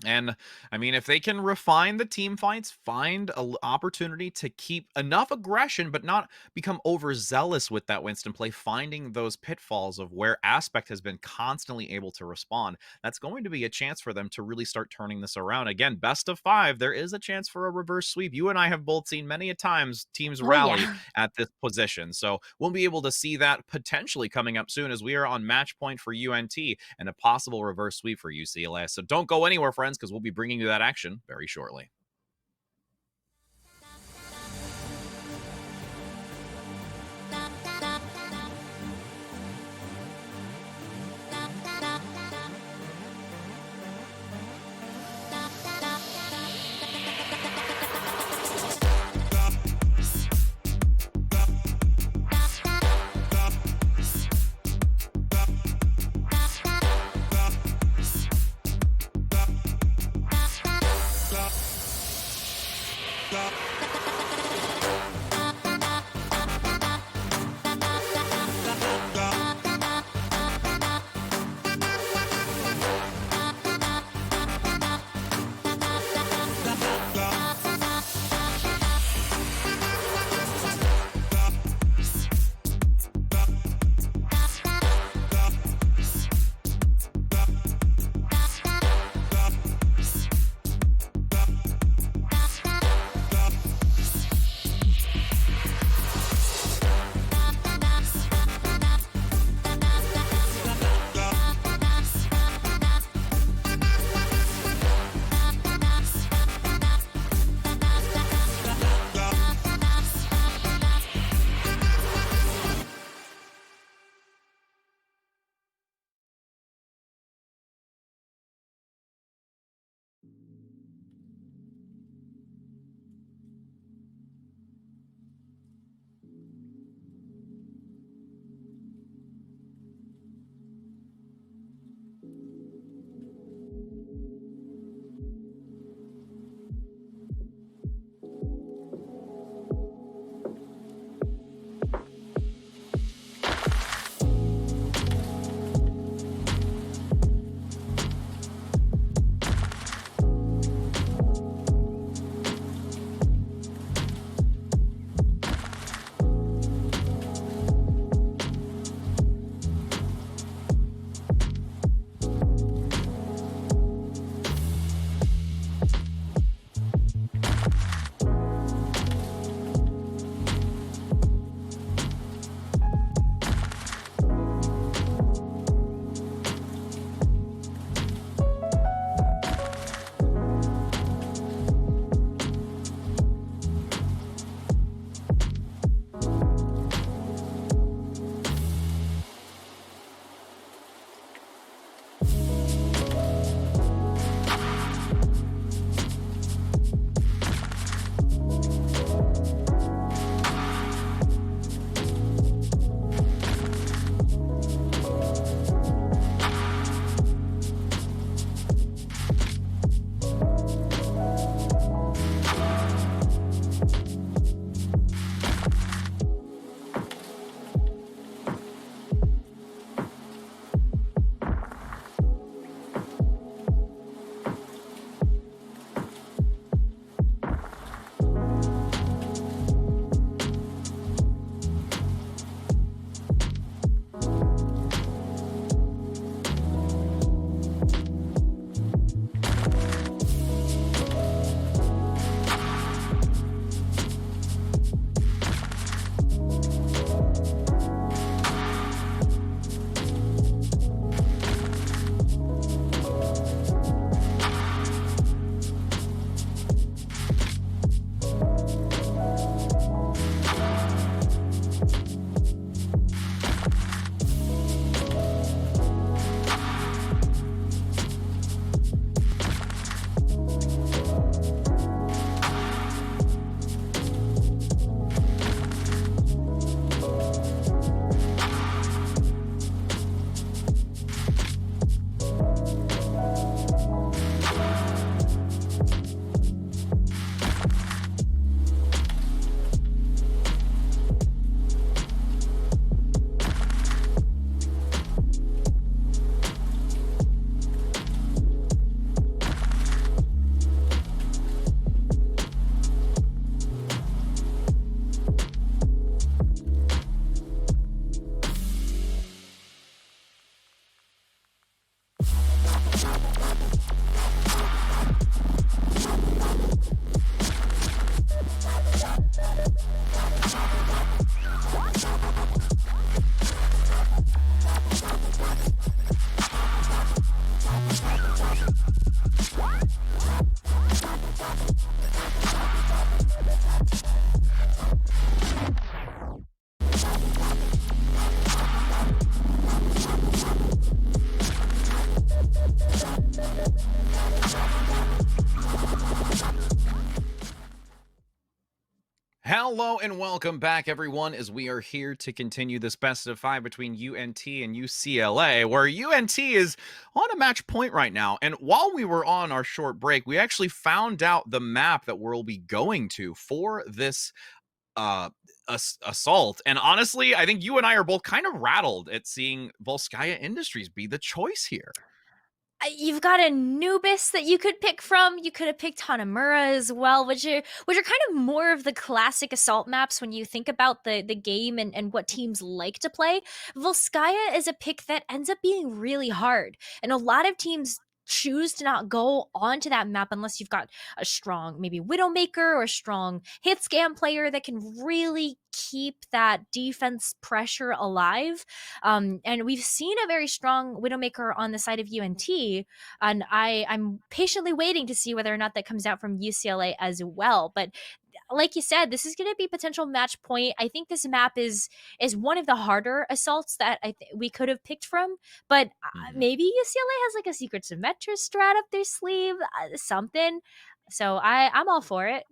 And I mean, if they can refine the team fights, find an opportunity to keep enough aggression, but not become overzealous with that Winston play, finding those pitfalls of where Aspect has been constantly able to respond, that's going to be a chance for them to really start turning this around. Again, best of 5, there is a chance for a reverse sweep. You and I have both seen many a times teams rally at this position. So we'll be able to see that potentially coming up soon, as we are on match point for UNT and a possible reverse sweep for UCLA. So don't go anywhere, friends, because we'll be bringing you that action very shortly. Hello and welcome back, everyone, as we are here to continue this best of 5 between UNT and UCLA, where UNT is on a match point right now. And while we were on our short break, we actually found out the map that we'll be going to for this assault. And honestly, I think you and I are both kind of rattled at seeing Volskaya Industries be the choice here.
You've got Anubis that you could pick from. You could have picked Hanamura as well, which are kind of more of the classic assault maps when you think about the game and what teams like to play. Volskaya is a pick that ends up being really hard, and a lot of teams choose to not go onto that map unless you've got a strong maybe Widowmaker or a strong hit scam player that can really keep that defense pressure alive. And we've seen a very strong Widowmaker on the side of UNT, and I'm patiently waiting to see whether or not that comes out from UCLA as well. But like you said, this is going to be potential match point. I think this map is one of the harder assaults that we could have picked from, but maybe UCLA has like a secret Symmetra strat up their sleeve, something. So I'm all for it.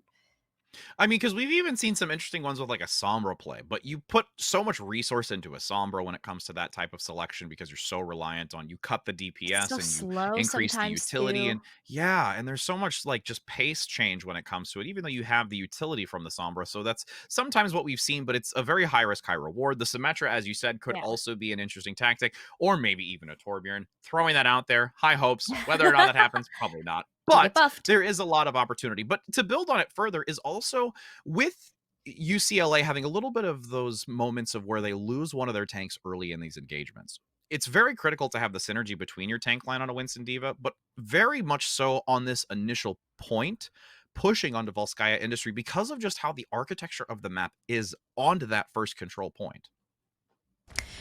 I mean, because we've even seen some interesting ones with like a Sombra play, but you put so much resource into a Sombra when it comes to that type of selection because you're so reliant on you cut the DPS and you increase the utility. And yeah, and there's so much like just pace change when it comes to it, even though you have the utility from the Sombra. So that's sometimes what we've seen, but it's a very high risk, high reward. The Symmetra, as you said, could also be an interesting tactic, or maybe even a Torbjorn. Throwing that out there, high hopes. Whether or not that happens, probably not. But there is a lot of opportunity. But to build on it further is also with UCLA having a little bit of those moments of where they lose one of their tanks early in these engagements. It's very critical to have the synergy between your tank line on a Winston Diva, but very much so on this initial point, pushing onto Volskaya Industry because of just how the architecture of the map is onto that first control point.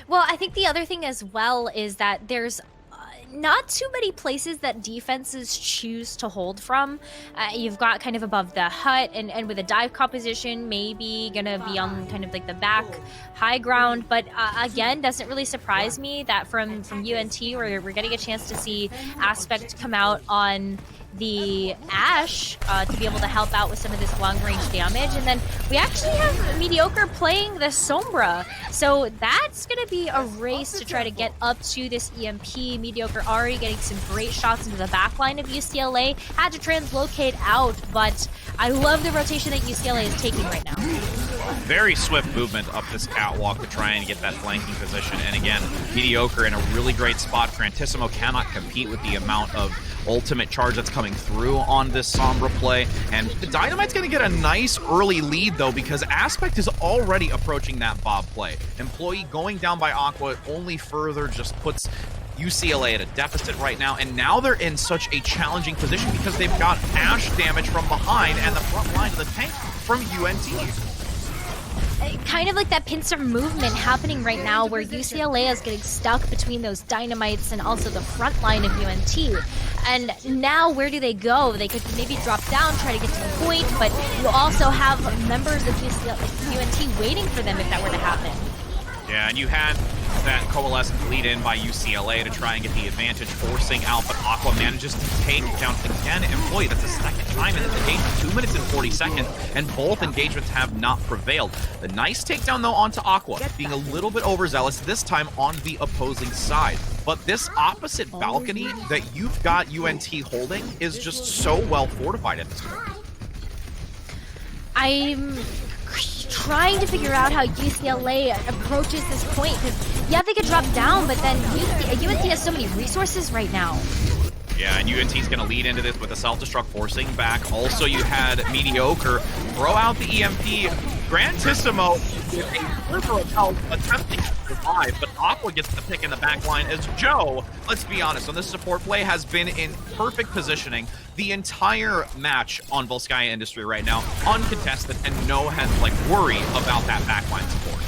Well, I think the other thing as well is that there's not too many places that defenses choose to hold from. You've got kind of above the hut and with a dive composition, maybe gonna be on kind of like the back high ground. But again, doesn't really surprise me that from UNT we're getting a chance to see Aspect come out on the Ashe to be able to help out with some of this long-range damage. And then we actually have Mediocre playing the Sombra. So that's going to be a race to try to get up to this EMP. Mediocre already getting some great shots into the back line of UCLA. Had to translocate out, but I love the rotation that UCLA is taking right now.
Very swift movement up this catwalk to try and get that flanking position. And again, Mediocre in a really great spot. Grantissimo cannot compete with the amount of ultimate charge that's coming through on this Sombra play. And the Dynamite's going to get a nice early lead, though, because Aspect is already approaching that Bob play. Employee going down by Aqua only further just puts UCLA at a deficit right now, and now they're in such a challenging position because they've got Ashe damage from behind and the front line of the tank from UNT.
Kind of like that pincer movement happening right now where UCLA is getting stuck between those Dynamites and also the front line of UNT. And now where do they go? They could maybe drop down, try to get to the point, but you also have members of UNT waiting for them if that were to happen.
Yeah, and you had that coalescence lead in by UCLA to try and get the advantage, forcing out, but Aqua manages to take down again Employee. That's the second time in this engagement, 2 minutes and 40 seconds, and both engagements have not prevailed. The nice takedown, though, onto Aqua, being a little bit overzealous, this time on the opposing side. But this opposite balcony that you've got UNT holding is just so well fortified at this point.
I'm trying to figure out how UCLA approaches this point, because yeah, they could drop down, but then UNT has so many resources right now.
Yeah, and UNT's going to lead into this with a self-destruct forcing back. Also, you had Mediocre throw out the EMP. Grantissimo attempting to survive, but Aqua gets the pick in the back line as Joe, let's be honest, on this support play has been in perfect positioning the entire match on Volskaya Industry right now, uncontested, and no worry about that backline support.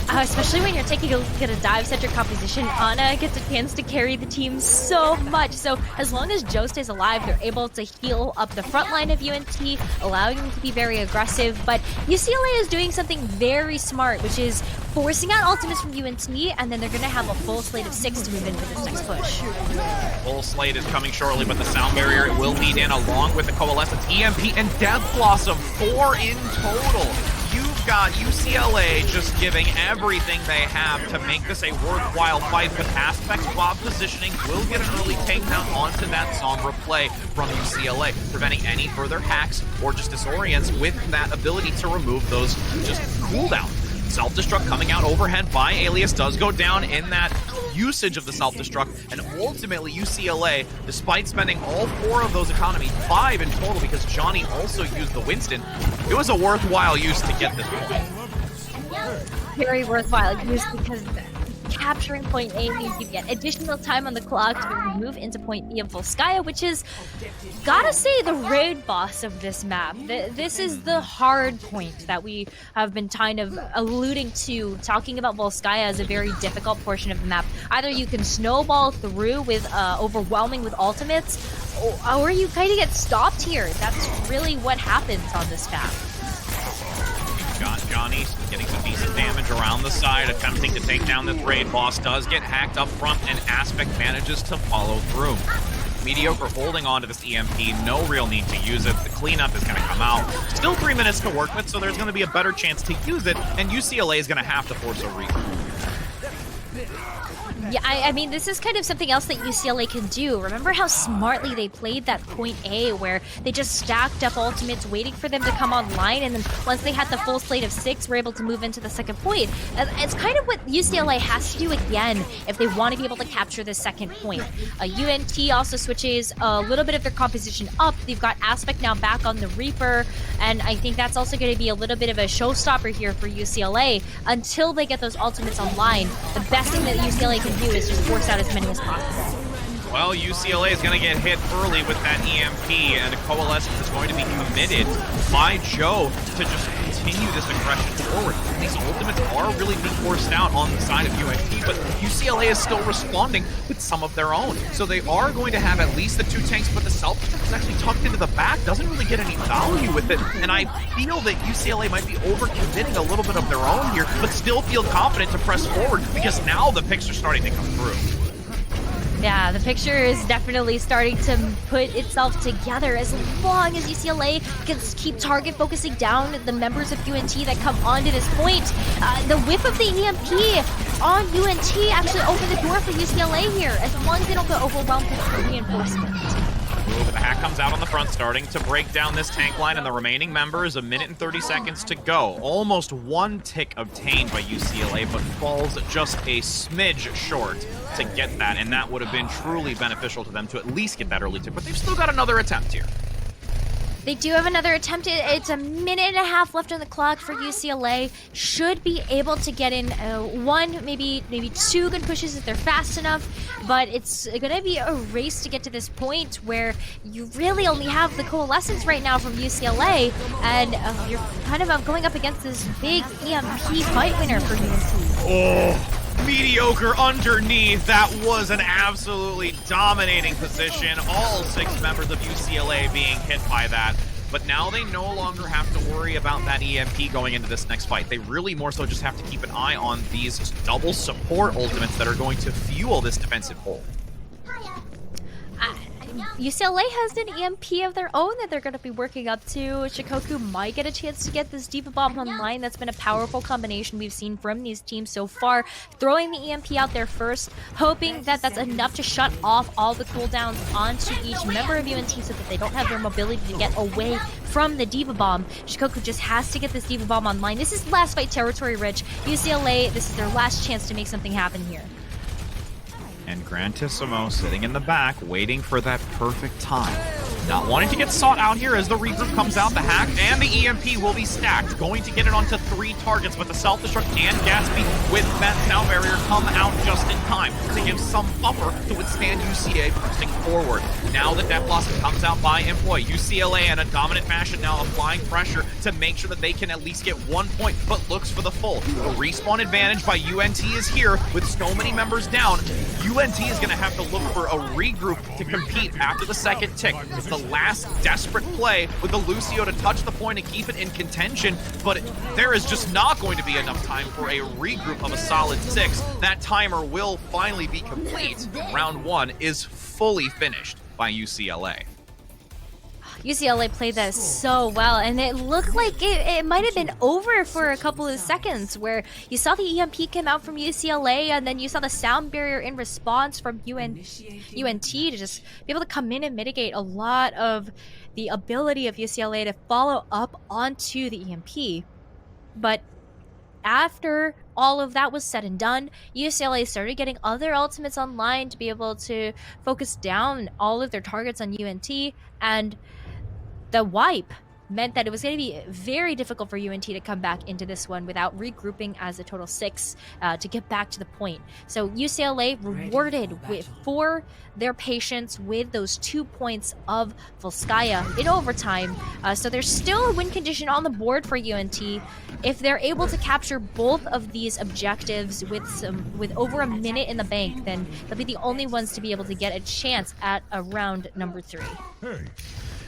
Especially when you're taking a look at a dive-centric composition, Ana gets a chance to carry the team so much. So as long as Joe stays alive, they're able to heal up the front line of UNT, allowing them to be very aggressive. But UCLA is doing something very smart, which is forcing out ultimates from UNT, and then they're going to have a full slate of 6 to move in for this next push.
Full slate is coming shortly, but the sound barrier will lead in along with the Coalescence, EMP, and Death Blossom. 4 in total. you've got UCLA just giving everything they have to make this a worthwhile fight, but Aspect's Bob positioning will get an early takedown onto that Sombra play from UCLA, preventing any further hacks or just disorients with that ability to remove those just cooldowns. Self-destruct coming out overhead by Alias does go down in that usage of the self-destruct, and ultimately UCLA, despite spending all 4 of those economy, 5 in total because Johnny also used the Winston, it was a worthwhile use to get this point.
Very worthwhile use because capturing point A means you get additional time on the clock to move into point B of Volskaya, which is, gotta say, the raid boss of this map. This is the hard point that we have been kind of alluding to, talking about Volskaya as a very difficult portion of the map. Either you can snowball through with overwhelming with ultimates, or you kind of get stopped here. That's really what happens on this map.
Got Johnny getting some decent damage around the side, attempting to take down this raid boss. Does get hacked up front, and Aspect manages to follow through. Mediocre holding on to this EMP, no real need to use it. The cleanup is going to come out. Still 3 minutes to work with, so there's going to be a better chance to use it, and UCLA is going to have to force a regroup.
Yeah, I mean, this is kind of something else that UCLA can do. Remember how smartly they played that point A, where they just stacked up ultimates waiting for them to come online, and then once they had the full slate of 6, were able to move into the second point. It's kind of what UCLA has to do again if they want to be able to capture this second point. UNT also switches a little bit of their composition up. They've got Aspect now back on the Reaper, and I think that's also going to be a little bit of a showstopper here for UCLA. Until they get those ultimates online, the best thing that UCLA can do is just force out as many as possible.
Well, UCLA is going to get hit early with that EMP, and Coalescence is going to be committed by Joe to just continue this aggression forward. These ultimates are really being forced out on the side of UNT, but UCLA is still responding with some of their own. So they are going to have at least the 2 tanks, but the self-destruct is actually tucked into the back, doesn't really get any value with it, and I feel that UCLA might be over-committing a little bit of their own here, but still feel confident to press forward, because now the picks are starting to come through.
Yeah, the picture is definitely starting to put itself together as long as UCLA can keep target focusing down the members of UNT that come onto this point. The whiff of the EMP on UNT actually opened the door for UCLA here, as long as they don't get overwhelmed with the reinforcement.
Move, the hack comes out on the front, starting to break down this tank line, and the remaining members, 1 minute and 30 seconds to go. Almost 1 tick obtained by UCLA, but falls just a smidge short to get that, and that would have been truly beneficial to them to at least get that early tick, but they've still got another attempt here.
They do have another attempt. It's 1.5 minutes left on the clock for UCLA. Should be able to get in 1, maybe 2 good pushes if they're fast enough. But it's going to be a race to get to this point where you really only have the Coalescence right now from UCLA. And you're kind of going up against this big EMP fight winner for UNT.
Oh! Mediocre underneath. That was an absolutely dominating position. All 6 members of UCLA being hit by that. But now they no longer have to worry about that EMP going into this next fight. They really more so just have to keep an eye on these double support ultimates that are going to fuel this defensive hold.
UCLA has an EMP of their own that they're going to be working up to. Shikoku might get a chance to get this Diva Bomb online. That's been a powerful combination we've seen from these teams so far. Throwing the EMP out there first, hoping that that's enough to shut off all the cooldowns onto each member of UNT so that they don't have their mobility to get away from the Diva Bomb. Shikoku just has to get this Diva Bomb online. This is last fight territory, Rich. UCLA, this is their last chance to make something happen here.
And Grantissimo sitting in the back, waiting for that perfect time. Not wanting to get sought out here as the regroup comes out. The hack and the EMP will be stacked. Going to get it onto 3 targets, but the self-destruct and Gatsby with that sound barrier come out just in time to give some buffer to withstand UCA pressing forward. Now the Death Blossom comes out by Employ. UCLA in a dominant fashion now applying pressure to make sure that they can at least get 1 point, but looks for the full. The respawn advantage by UNT is here with so many members down. UNT is going to have to look for a regroup to compete after the second tick. It's the last desperate play with the Lucio to touch the point and keep it in contention, but there is just not going to be enough time for a regroup of a solid 6. That timer will finally be complete. Round 1 is fully finished by UCLA.
UCLA played that so well, and it looked like it might have been over for a couple of seconds, where you saw the EMP come out from UCLA, and then you saw the sound barrier in response from UNT to just be able to come in and mitigate a lot of the ability of UCLA to follow up onto the EMP. But after all of that was said and done, UCLA started getting other ultimates online to be able to focus down all of their targets on UNT, and the wipe meant that it was going to be very difficult for UNT to come back into this one without regrouping as a total 6 to get back to the point. So UCLA rewarded for their patience with those 2 points of Volskaya in overtime. So there's still a win condition on the board for UNT. If they're able to capture both of these objectives with over a minute in the bank, then they'll be the only ones to be able to get a chance at a round number 3.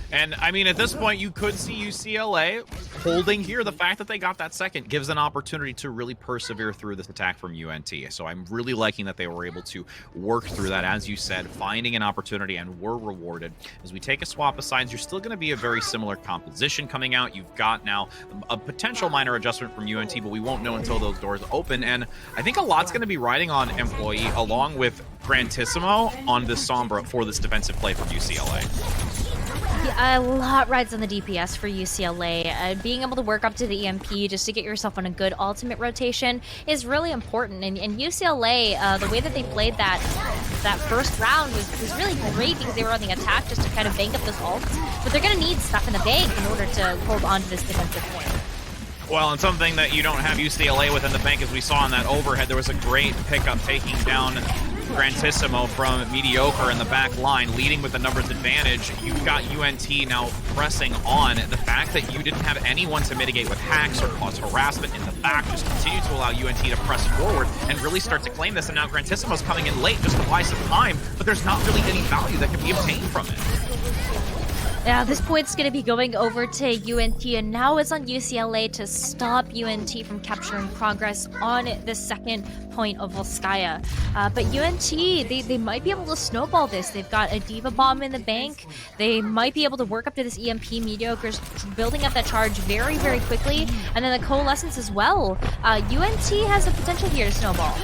And, I mean, at this point, you could see UCLA holding here. The fact that they got that second gives an opportunity to really persevere through this attack from UNT. So I'm really liking that they were able to work through that, as you said, finding an opportunity, and were rewarded. As we take a swap of sides, you're still going to be a very similar composition coming out. You've got now a potential minor adjustment from UNT, but we won't know until those doors open. And I think a lot's going to be riding on Employee, along with Grantissimo, on this Sombra for this defensive play from UCLA.
Yeah, a lot rides on the DPS for UCLA. Being able to work up to the EMP just to get yourself on a good ultimate rotation is really important. And UCLA, the way that they played that first round was really great, because they were on the attack just to kind of bank up those ults. But they're going to need stuff in the bank in order to hold on to this defensive point.
Well, and something that you don't have UCLA with in the bank, as we saw in that overhead, there was a great pickup taking down Grantissimo from Mediocre in the back line, leading with the numbers advantage. You've got UNT now pressing on. The fact that you didn't have anyone to mitigate with hacks or cause harassment in the back just continued to allow UNT to press forward and really start to claim this. And now Grantissimo's coming in late just to buy some time, but there's not really any value that can be obtained from it.
Now this point's going to be going over to UNT, and now it's on UCLA to stop UNT from capturing progress on the second point of Volskaya. But UNT, they might be able to snowball this. They've got a Diva Bomb in the bank. They might be able to work up to this EMP. Mediocre's building up that charge very, very quickly. And then the Coalescence as well. UNT has the potential here to snowball.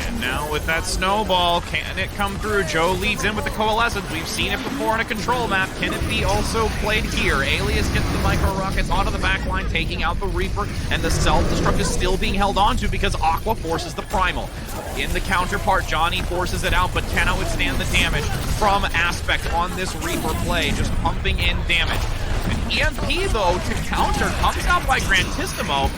And now with that snowball, can it come through? Joe leads in with the Coalescence. We've seen it before on a control map. Can it be also played here? Alias gets the micro rockets onto the back line, taking out the Reaper, and the self-destruct is still being held onto because Aqua forces the Primal. In the counterpart, Johnny forces it out, but cannot withstand the damage from Aspect on this Reaper play, just pumping in damage. An EMP, though, to counter, comes out by Grantissimo,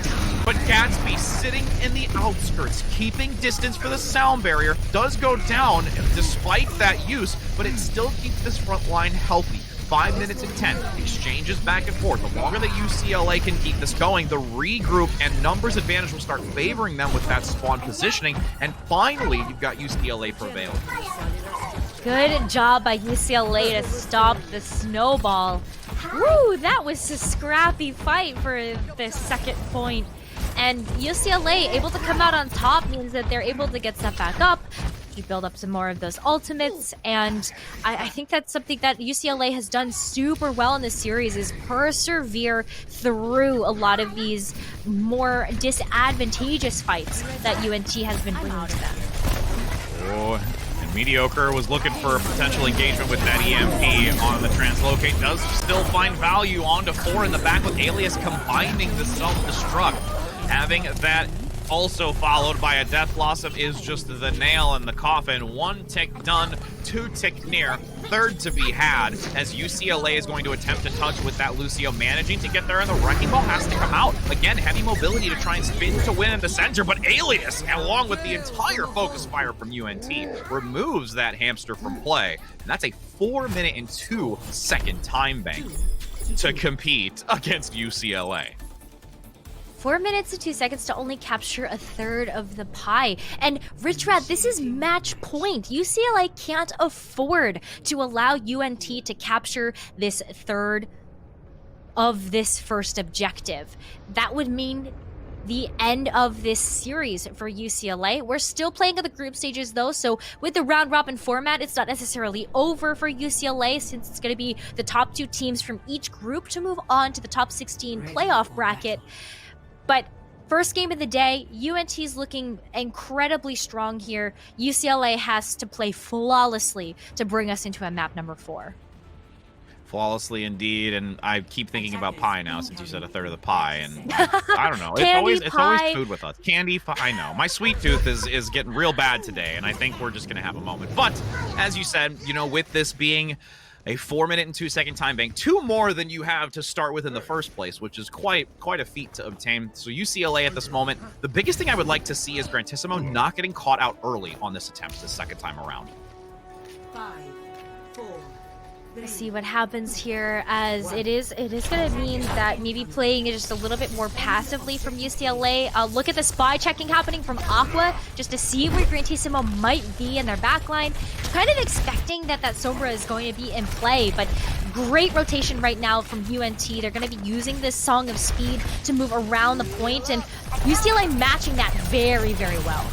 but Gatsby sitting in the outskirts, keeping distance for the sound barrier, does go down despite that use, but it still keeps this front line healthy. 5 minutes and 10, exchanges back and forth. The longer that UCLA can keep this going, the regroup and numbers advantage will start favoring them with that spawn positioning, and finally, you've got UCLA prevailing.
Good job by UCLA to stop the snowball. Woo, that was a scrappy fight for the second point. And UCLA able to come out on top means that they're able to get stuff back up, to build up some more of those ultimates, and I think that's something that UCLA has done super well in this series, is persevere through a lot of these more disadvantageous fights that UNT has been bringing to them.
Oh, and Mediocre was looking for a potential engagement with that EMP on the translocate. Does still find value onto 4 in the back with Alias combining the self-destruct. Having that also followed by a Death Blossom is just the nail in the coffin. 1 tick done, 2 tick near, 3rd to be had, as UCLA is going to attempt to touch with that Lucio, managing to get there, and the Wrecking Ball has to come out. Again, heavy mobility to try and spin to win in the center, but Alias, along with the entire focus fire from UNT, removes that hamster from play. And that's a 4-minute and 2-second time bank to compete against UCLA.
4 minutes and 2 seconds to only capture a third of the pie. And Rich Rat, this is match point. UCLA can't afford to allow UNT to capture this third of this first objective. That would mean the end of this series for UCLA. We're still playing at the group stages though, so with the round robin format, it's not necessarily over for UCLA since it's going to be the top 2 teams from each group to move on to the top 16 playoff bracket. But first game of the day, UNT's looking incredibly strong here. UCLA has to play flawlessly to bring us into a map number 4.
Flawlessly indeed, and I keep thinking about pie now since you said a third of the pie, and I don't know. It's always food with us. Candy pie. I know my sweet tooth is getting real bad today, and I think we're just gonna have a moment. But as you said, you know, with this being a 4-minute and 2-second time bank, 2 more than you have to start with in the first place, which is quite a feat to obtain. So UCLA at this moment, the biggest thing I would like to see is Grantissimo not getting caught out early on this attempt the second time around.
5, 4.
Let's see what happens here, as it is going to mean that maybe playing just a little bit more passively from UCLA. Look at the spy checking happening from Aqua just to see where Grantissimo might be in their backline. Kind of expecting that Sombra is going to be in play, but great rotation right now from UNT. They're going to be using this Song of Speed to move around the point, and UCLA matching that very, very well.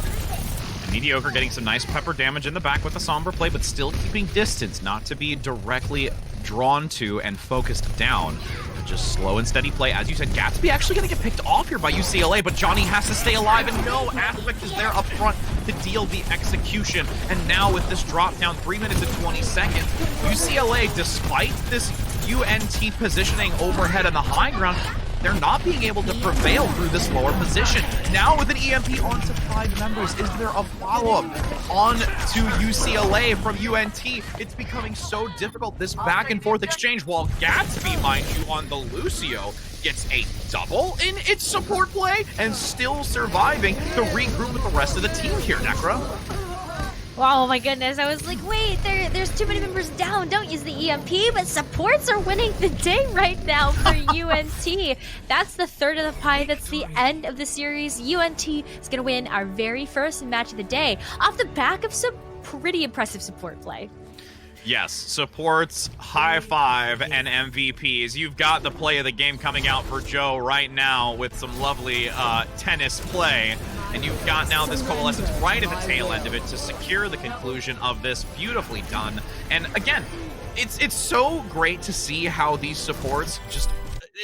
Mediocre getting some nice pepper damage in the back with the Sombra play, but still keeping distance, not to be directly drawn to and focused down. Just slow and steady play. As you said, Gatsby actually going to get picked off here by UCLA, but Johnny has to stay alive, and no Aspect is there up front to deal the execution. And now with this drop down 3 minutes and 20 seconds, UCLA, despite this UNT positioning overhead on the high ground, they're not being able to prevail through this lower position. Now with an EMP onto 5 members, is there a follow-up on to UCLA from UNT? It's becoming so difficult, this back and forth exchange, while Gatsby, mind you, on the Lucio gets a double in its support play and still surviving to regroup with the rest of the team here, Necro.
Oh my goodness, I was like, wait, there's too many members down. Don't use the EMP, but supports are winning the day right now for UNT. That's the third of the pie. That's the end of the series. UNT is going to win our very first match of the day off the back of some pretty impressive support play.
Yes, supports, high five, and MVPs. You've got the play of the game coming out for Joe right now with some lovely tennis play. And you've got now this Coalescence right at the tail end of it to secure the conclusion of this. Beautifully done. And again, it's so great to see how these supports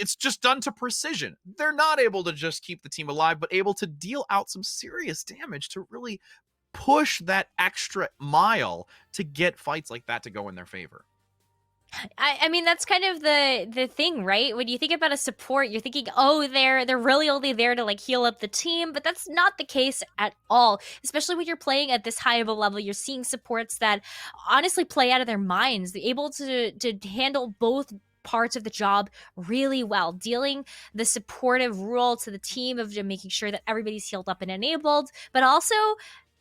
it's just done to precision. They're not able to just keep the team alive, but able to deal out some serious damage to really push that extra mile to get fights like that to go in their favor.
I mean, that's kind of the thing, right? When you think about a support, you're thinking, oh, they're really only there to like heal up the team, but that's not the case at all. Especially when you're playing at this high of a level, you're seeing supports that honestly play out of their minds. They're able to handle both parts of the job really well, dealing the supportive role to the team of making sure that everybody's healed up and enabled, but also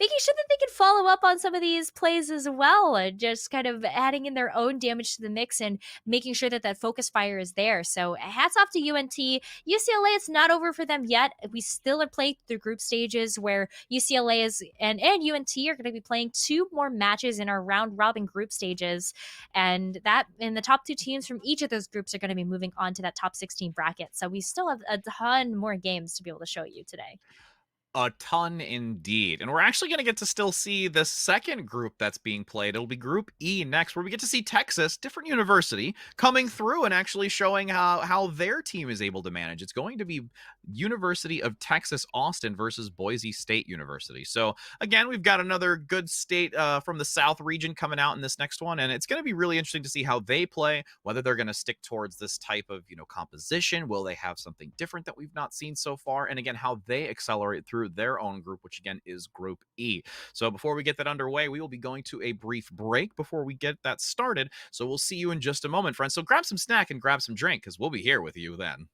making sure that they can follow up on some of these plays as well, and just kind of adding in their own damage to the mix and making sure that focus fire is there. So hats off to UNT. UCLA, it's not over for them yet. We still are playing through group stages where UCLA is and UNT are going to be playing 2 more matches in our round robin group stages. And the top 2 teams from each of those groups are going to be moving on to that top 16 bracket. So we still have a ton more games to be able to show you today.
A ton indeed. And we're actually going to get to still see the second group that's being played. It'll be Group E next, where we get to see Texas, different university, coming through and actually showing how their team is able to manage. It's going to be University of Texas Austin versus Boise State University. So again, we've got another good state from the South region coming out in this next one, and it's going to be really interesting to see how they play, whether they're going to stick towards this type of, composition. Will they have something different that we've not seen so far? And again, how they accelerate through their own group, which again is Group E. So before we get that underway, we will be going to a brief break before we get that started. So we'll see you in just a moment, friends. So grab some snack and grab some drink, because we'll be here with you then.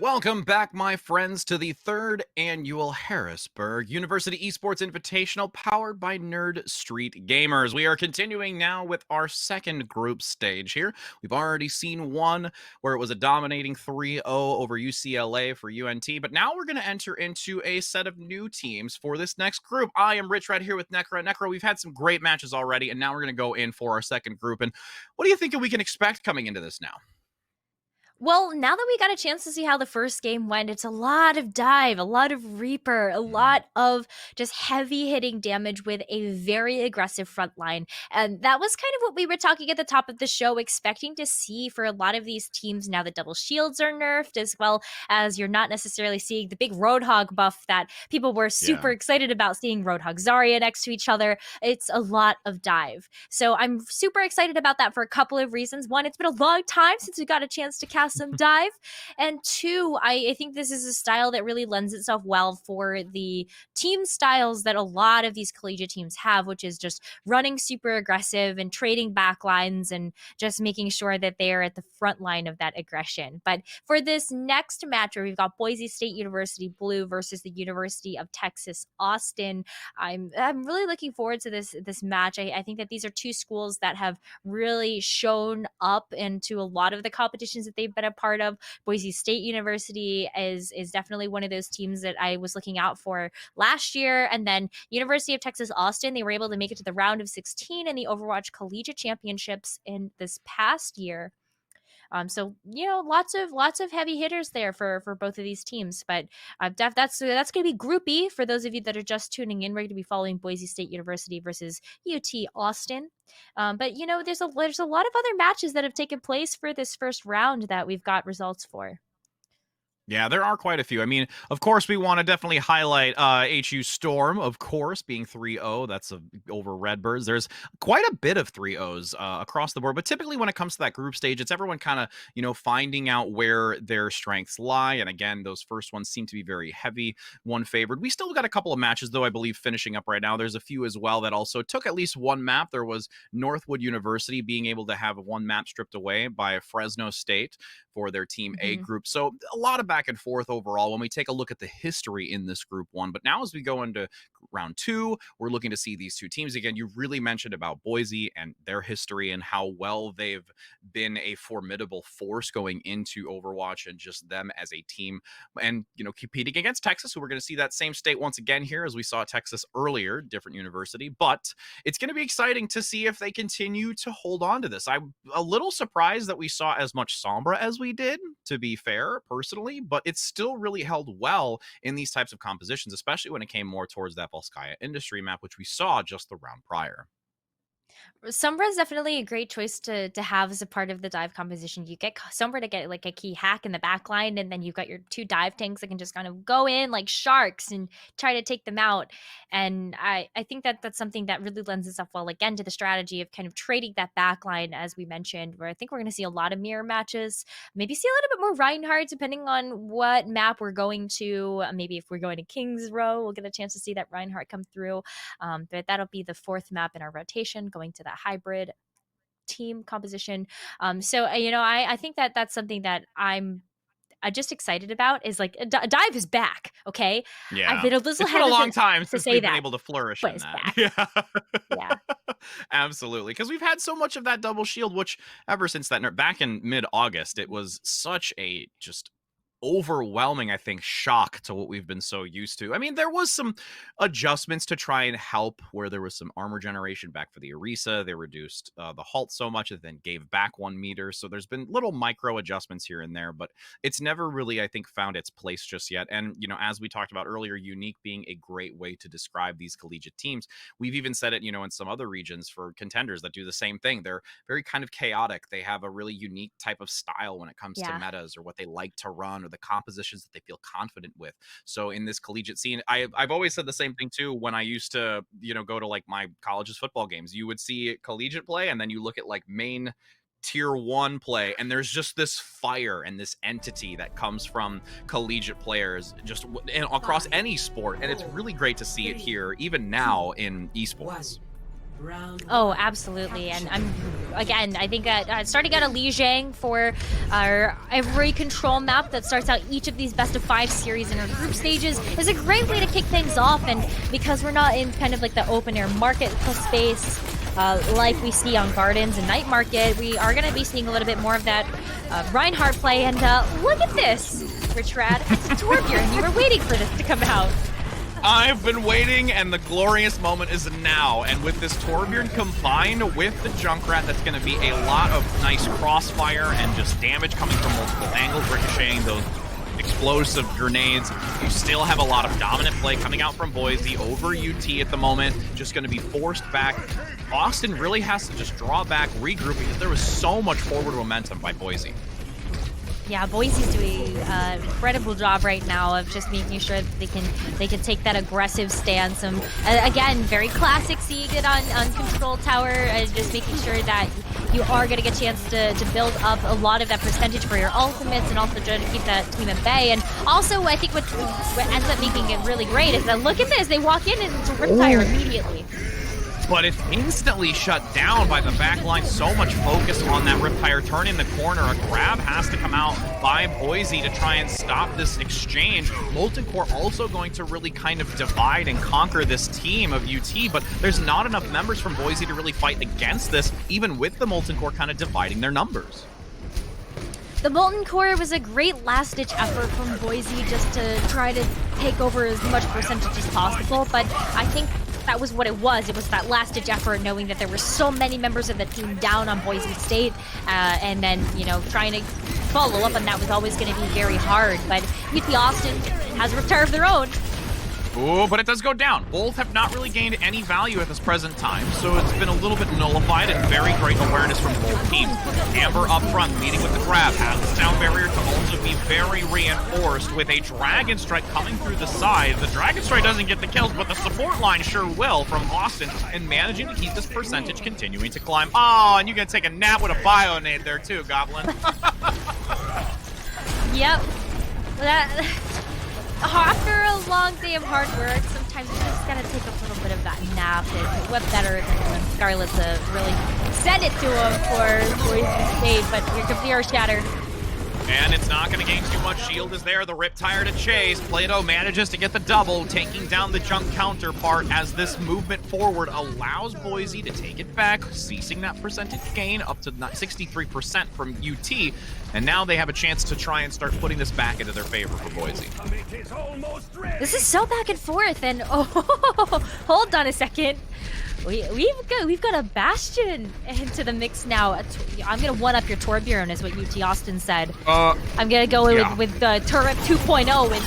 Welcome back, my friends, to the third annual Harrisburg University Esports Invitational powered by Nerd Street Gamers. We are continuing now with our second group stage here. We've already seen one where it was a dominating 3-0 over UCLA for UNT, but now we're going to enter into a set of new teams for this next group. I am Rich right here with Necro. Necro, we've had some great matches already, and now we're going to go in for our second group. And what do you think we can expect coming into this now?
Well, now that we got a chance to see how the first game went, it's a lot of dive, a lot of Reaper, a lot of just heavy hitting damage with a very aggressive front line. And that was kind of what we were talking at the top of the show, expecting to see for a lot of these teams now that double shields are nerfed, as well as you're not necessarily seeing the big Roadhog buff that people were super excited about, seeing Roadhog Zarya next to each other. It's a lot of dive. So I'm super excited about that for a couple of reasons. One, it's been a long time since we got a chance to cast some dive, and two, I think this is a style that really lends itself well for the team styles that a lot of these collegiate teams have, which is just running super aggressive and trading backlines and just making sure that they're at the front line of that aggression. But for this next match where we've got Boise State University Blue versus the University of Texas Austin, I'm really looking forward to this match. I think that these are two schools that have really shown up into a lot of the competitions that they've been a part of. Boise State University is definitely one of those teams that I was looking out for last year. And then University of Texas Austin, they were able to make it to the round of 16 in the Overwatch Collegiate Championships in this past year. So lots of heavy hitters there for both of these teams. But that's going to be Group E for those of you that are just tuning in. We're going to be following Boise State University versus UT Austin. But there's a lot of other matches that have taken place for this first round that we've got results for.
Yeah, there are quite a few. I mean, of course, we want to definitely highlight HU Storm, of course, being 3-0. That's over Redbirds. There's quite a bit of 3-0s across the board. But typically when it comes to that group stage, it's everyone kind of, finding out where their strengths lie. And again, those first ones seem to be very heavy, one favored. We still got a couple of matches, though, I believe, finishing up right now. There's a few as well that also took at least one map. There was Northwood University being able to have one map stripped away by Fresno State for their Team A group. So a lot of back and forth overall when we take a look at the history in this group one. But now as we go into round two, we're looking to see these two teams again. You really mentioned about Boise and their history and how well they've been a formidable force going into Overwatch and just them as a team, and competing against Texas, who we're going to see that same state once again here as we saw Texas earlier, different university. But it's going to be exciting to see if they continue to hold on to this. I'm a little surprised that we saw as much Sombra as we did, to be fair, personally, but it's still really held well in these types of compositions, especially when it came more towards that Volskaya industry map, which we saw just the round prior.
Sombra is definitely a great choice to have as a part of the dive composition. You get Sombra to get like a key hack in the back line, and then you've got your two dive tanks that can just kind of go in like sharks and try to take them out. And I think that that's something that really lends itself well, again, to the strategy of kind of trading that back line, as we mentioned, where I think we're going to see a lot of mirror matches, maybe see a little bit more Reinhardt, depending on what map we're going to. Maybe if we're going to King's Row, we'll get a chance to see that Reinhardt come through. But that'll be the fourth map in our rotation, going to that hybrid team composition. I think that that's something that I'm just excited about, is like dive is back. Okay.
Yeah.
I've been a little
it's been a long time since we've been
that,
able to flourish
but
in
it's
that.
back. Yeah.
Absolutely. Because we've had so much of that double shield, which ever since that back in mid-August, it was such a just overwhelming, I think, shock to what we've been so used to. I mean, there was some adjustments to try and help, where there was some armor generation back for the Orisa. They reduced the halt so much and then gave back 1 meter. So there's been little micro adjustments here and there, but it's never really, I think, found its place just yet. And, as we talked about earlier, unique being a great way to describe these collegiate teams. We've even said it, in some other regions for contenders that do the same thing. They're very kind of chaotic. They have a really unique type of style when it comes to metas, or what they like to run, or the compositions that they feel confident with. So in this collegiate scene, I've always said the same thing too. When I used to, go to like my college's football games, you would see collegiate play, and then you look at like main tier 1 play, and there's just this fire and this entity that comes from collegiate players just across any sport. And it's really great to see it here, even now in esports.
Oh, absolutely. And I think that starting out a Li Zhang for our every control map that starts out each of these best of 5 series in our group stages is a great way to kick things off. And because we're not in kind of like the open air market space like we see on Gardens and Night Market, we are going to be seeing a little bit more of that Reinhardt play. And look at this, Richrad. It's Torbjorn. You were waiting for this to come out.
I've been waiting, and the glorious moment is now. And with this Torbjorn combined with the Junkrat, that's going to be a lot of nice crossfire and just damage coming from multiple angles, ricocheting those explosive grenades. You still have a lot of dominant play coming out from Boise over UT at the moment. Just going to be forced back. Austin really has to just draw back, regroup, because there was so much forward momentum by Boise.
Yeah, Boise's doing an incredible job right now of just making sure that they can take that aggressive stance. Again, very classic seeing it on Control Tower, just making sure that you are going to get a chance to build up a lot of that percentage for your ultimates and also try to keep that team at bay. And also, I think what ends up making it really great is that, look at this, they walk in and it's a Riptire immediately.
But it's instantly shut down by the backline. So much focus on that Riptire turn in the corner. A grab has to come out by Boise to try and stop this exchange. Molten Core also going to really kind of divide and conquer this team of UT, but there's not enough members from Boise to really fight against this, even with the Molten Core kind of dividing their numbers.
The Molten Core was a great last-ditch effort from Boise just to try to take over as much percentage as possible, but I think that was what it was. It was that last-ditch effort, knowing that there were so many members of the team down on Boise State, and then, you know, trying to follow up on that was always going to be very hard. But UT Austin has a Riptire of their own.
Ooh, but it does go down. Both have not really gained any value at this present time, so it's been a little bit nullified, and very great awareness from both teams. Amber up front, leading with the grab, has the sound barrier to also be very reinforced with a Dragon Strike coming through the side. The Dragon Strike doesn't get the kills, but the support line sure will from Austin, and managing to keep this percentage continuing to climb. Oh, and you can take a nap with a Bionade there too, Goblin.
Yep. After a long day of hard work, sometimes you just gotta take a little bit of that nap. And what better than when Scarlett's really send it to him for Boise State, but here comes the Earth Shatter.
And it's not going to gain too much. Shield is there. The Riptire to chase. Plato manages to get the double, taking down the junk counterpart as this movement forward allows Boise to take it back, ceasing that percentage gain up to 63% from UT. And now they have a chance to try and start putting this back into their favor for Boise.
This is so back and forth, and hold on a second. We've got a Bastion into the mix now. I'm gonna one-up your Torbjorn, is what UT Austin said. I'm gonna go with the Turret 2.0 and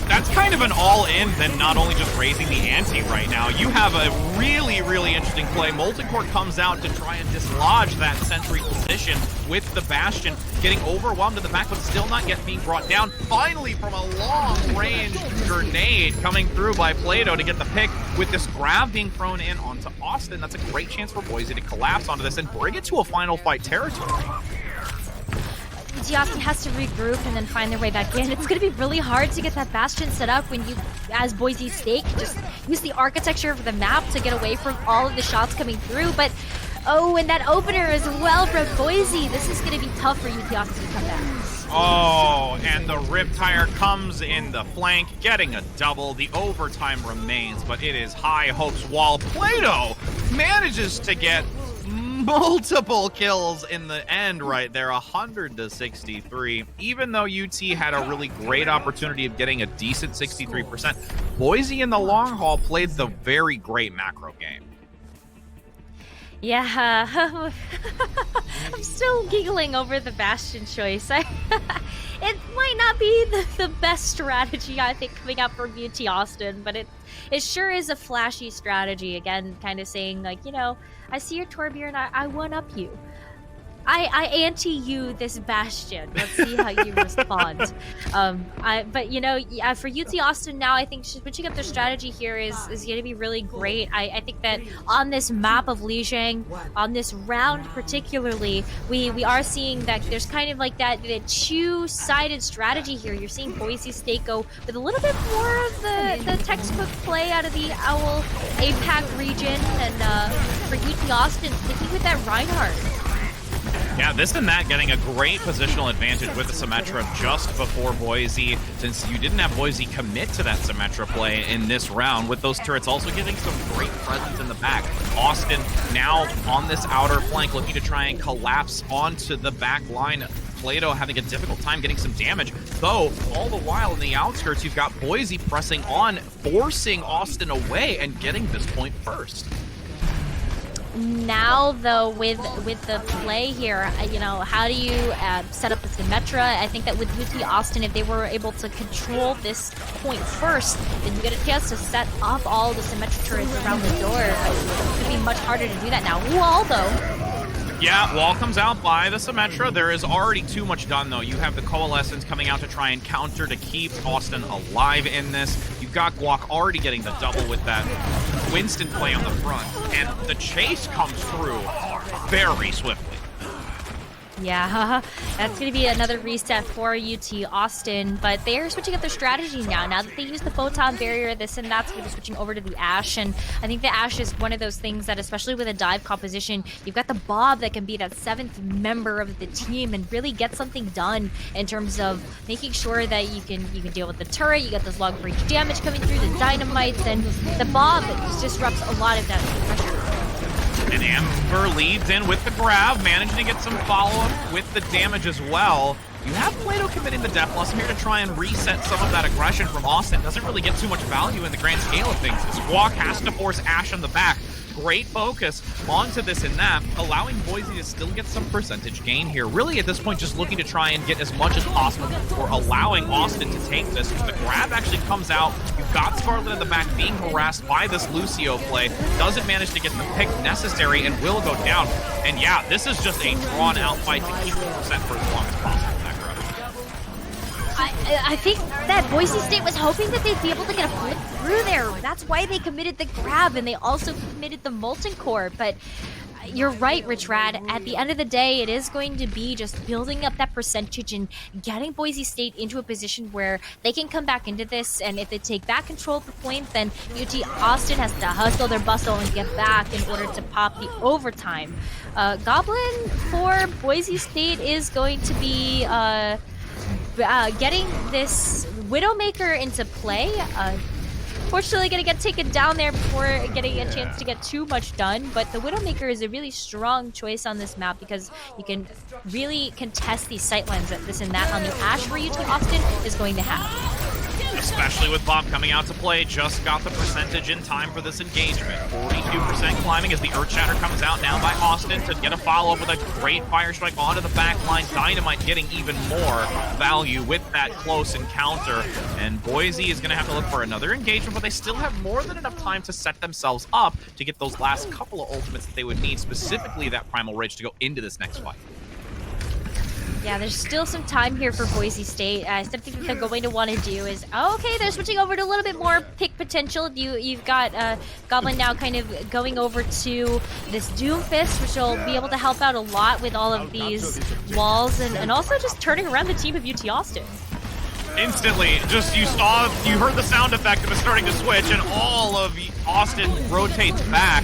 that's kind of an all-in, then not only just raising the ante right now. You have a really, really interesting play. Molten Core comes out to try and dislodge that sentry position with the Bastion, getting overwhelmed in the back, but still not yet being brought down. Finally, from a long-range grenade coming through by Plato to get the pick, with this grab being thrown in onto Austin. That's a great chance for Boise to collapse onto this and bring it to a final fight territory.
Austin has to regroup and then find their way back in. It's going to be really hard to get that Bastion set up when you, as Boise State, just use the architecture of the map to get away from all of the shots coming through. But, and that opener as well from Boise. This is going to be tough for UT Austin to come back.
Oh, and the Riptire comes in the flank, getting a double. The overtime remains, but it is high hopes while Plato manages to get multiple kills in the end right there, 100-63. Even though UT had a really great opportunity of getting a decent 63%, Boise in the long haul played the very great macro game.
Yeah, I'm still giggling over the Bastion choice. It might not be the best strategy, I think, coming out from UT Austin, but it sure is a flashy strategy. Again, kind of saying, like, you know, I see your Torbjorn, I one-up you. I anti-you this Bastion. Let's see how you respond. But you know, for UT Austin now, I think switching up their strategy here is going to be really great. I think that on this map of Lijiang, on this round particularly, we are seeing that there's kind of like that two-sided strategy here. You're seeing Boise State go with a little bit more of the textbook play out of the Owl APAC region, and for UT Austin, sticking with that Reinhardt.
Yeah, this and that getting a great positional advantage with the Symmetra just before Boise, since you didn't have Boise commit to that Symmetra play in this round, with those turrets also giving some great presence in the back. Austin now on this outer flank looking to try and collapse onto the back line. Plato having a difficult time getting some damage, though all the while in the outskirts you've got Boise pressing on, forcing Austin away and getting this point first.
Now, though, with the play here, you know, how do you set up the Symmetra? I think that with UT Austin, if they were able to control this point first, then you get a chance to set up all the Symmetra turrets around the door. It's going to be much harder to do that now. Wall, though.
Yeah, wall comes out by the Symmetra. There is already too much done, though. You have the Coalescence coming out to try and counter to keep Austin alive in this. You've got Guac already getting the double with that Winston play on the front, and the chase comes through very swiftly.
Yeah, that's going to be another reset for UT Austin, but they're switching up their strategy now. Now that they use the Photon Barrier, this and that's, they're switching over to the Ashe, and I think the Ashe is one of those things that, especially with a dive composition, you've got the Bob that can be that 7th member of the team and really get something done in terms of making sure that you can deal with the turret, you get those long range damage coming through, the dynamites, and the Bob disrupts a lot of that pressure.
And Amber leads in with the grab, managing to get some follow-up with the damage as well. You have Plato committing the Death Blossom here to try and reset some of that aggression from Austin. Doesn't really get too much value in the grand scale of things. Squawk has to force Ashe on the back. Great focus onto this and that, allowing Boise to still get some percentage gain here. Really, at this point, just looking to try and get as much as possible for allowing Austin to take this. The grab actually comes out. You've got Scarlet in the back being harassed by this Lucio play. Doesn't manage to get the pick necessary and will go down. And yeah, this is just a drawn-out fight to keep the percent for as long as possible.
I think that Boise State was hoping that they'd be able to get a flip through there. That's why they committed the grab, and they also committed the Molten Core. But you're right, Rich Rad. At the end of the day, it is going to be just building up that percentage and getting Boise State into a position where they can come back into this. And if they take back control of the point, then UT Austin has to hustle their bustle and get back in order to pop the overtime. Goblin for Boise State is going to be getting this Widowmaker into play. Fortunately, gonna get taken down there before getting a chance to get too much done, but the Widowmaker is a really strong choice on this map because you can really contest these sightlines that this and that on the Ashe where UT Austin is going to have.
Especially with Bob coming out to play, just got the percentage in time for this engagement. 42% climbing as the Earthshatter comes out now by Austin to get a follow-up with a great fire strike onto the back line. Dynamite getting even more value with that close encounter. And Boise is going to have to look for another engagement, but they still have more than enough time to set themselves up to get those last couple of ultimates that they would need, specifically that Primal Rage, to go into this next fight.
Yeah, there's still some time here for Boise State. Something that they're going to want to do is, okay, they're switching over to a little bit more pick potential. You've got Goblin now kind of going over to this Doomfist, which will be able to help out a lot with all of these walls and also just turning around the team of UT Austin.
Instantly, just you heard the sound effect of it starting to switch, and all of Austin rotates back.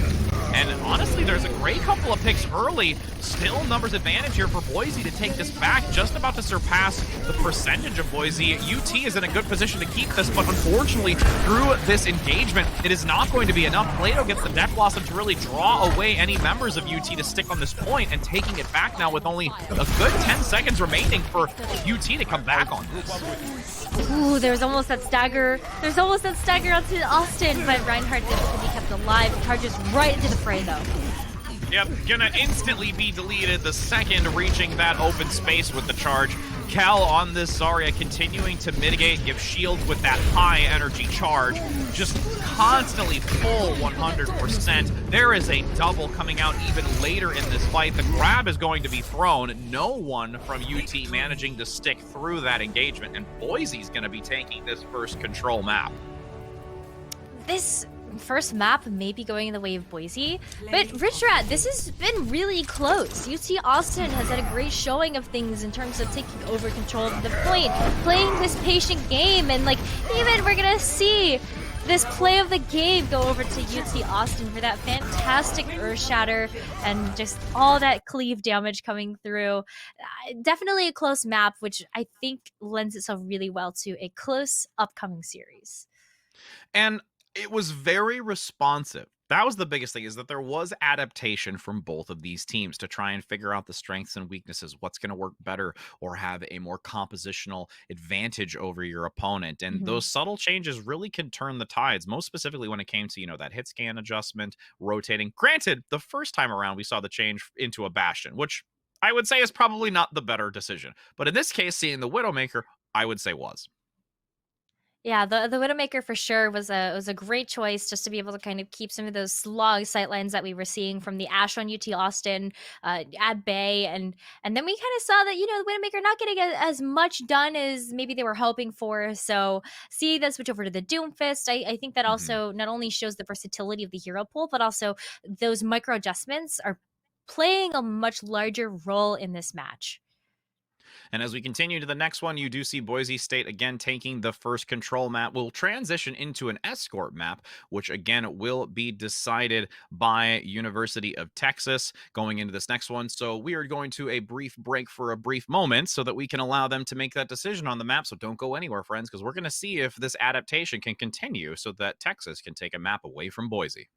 And honestly, there's a great couple of picks early. Still numbers advantage here for Boise to take this back. Just about to surpass the percentage of Boise. UT is in a good position to keep this, but unfortunately, through this engagement, it is not going to be enough. Plato gets the Death Blossom to really draw away any members of UT to stick on this point, and taking it back now with only a good 10 seconds remaining for UT to come back on this.
Ooh, there's almost that stagger. There's almost that stagger onto Austin, but Reinhardt gets to be kept alive. Charges right into the fray, though.
Yep, gonna instantly be deleted the second reaching that open space with the charge. Cal on this Zarya continuing to mitigate, give shields with that high energy charge, just constantly full 100%. There is a double coming out even later in this fight. The grab is going to be thrown. No one from UT managing to stick through that engagement, and Boise's gonna be taking this first control map.
This first map may be going in the way of Boise, but Rich Rat, this has been really close. UT Austin has had a great showing of things in terms of taking over control of the point, playing this patient game, and like even we're gonna see this play of the game go over to UT Austin for that fantastic Earth Shatter and just all that cleave damage coming through. Definitely a close map, which I think lends itself really well to a close upcoming series.
And it was very responsive. That was the biggest thing, is that there was adaptation from both of these teams to try and figure out the strengths and weaknesses, what's going to work better or have a more compositional advantage over your opponent. And those subtle changes really can turn the tides, most specifically when it came to, that hit scan adjustment, rotating. Granted, the first time around, we saw the change into a Bastion, which I would say is probably not the better decision. But in this case, seeing the Widowmaker, I would say was.
Yeah, the Widowmaker for sure was a great choice, just to be able to kind of keep some of those slog sightlines that we were seeing from the Ashe on UT Austin at bay, and then we kind of saw that the Widowmaker not getting as much done as maybe they were hoping for. So see that switch over to the Doomfist, I think that also not only shows the versatility of the hero pool, but also those micro adjustments are playing a much larger role in this match.
And as we continue to the next one, you do see Boise State again taking the first control map. We'll transition into an escort map, which again will be decided by University of Texas going into this next one. So we are going to a brief break for a brief moment so that we can allow them to make that decision on the map. So don't go anywhere, friends, because we're going to see if this adaptation can continue so that Texas can take a map away from Boise.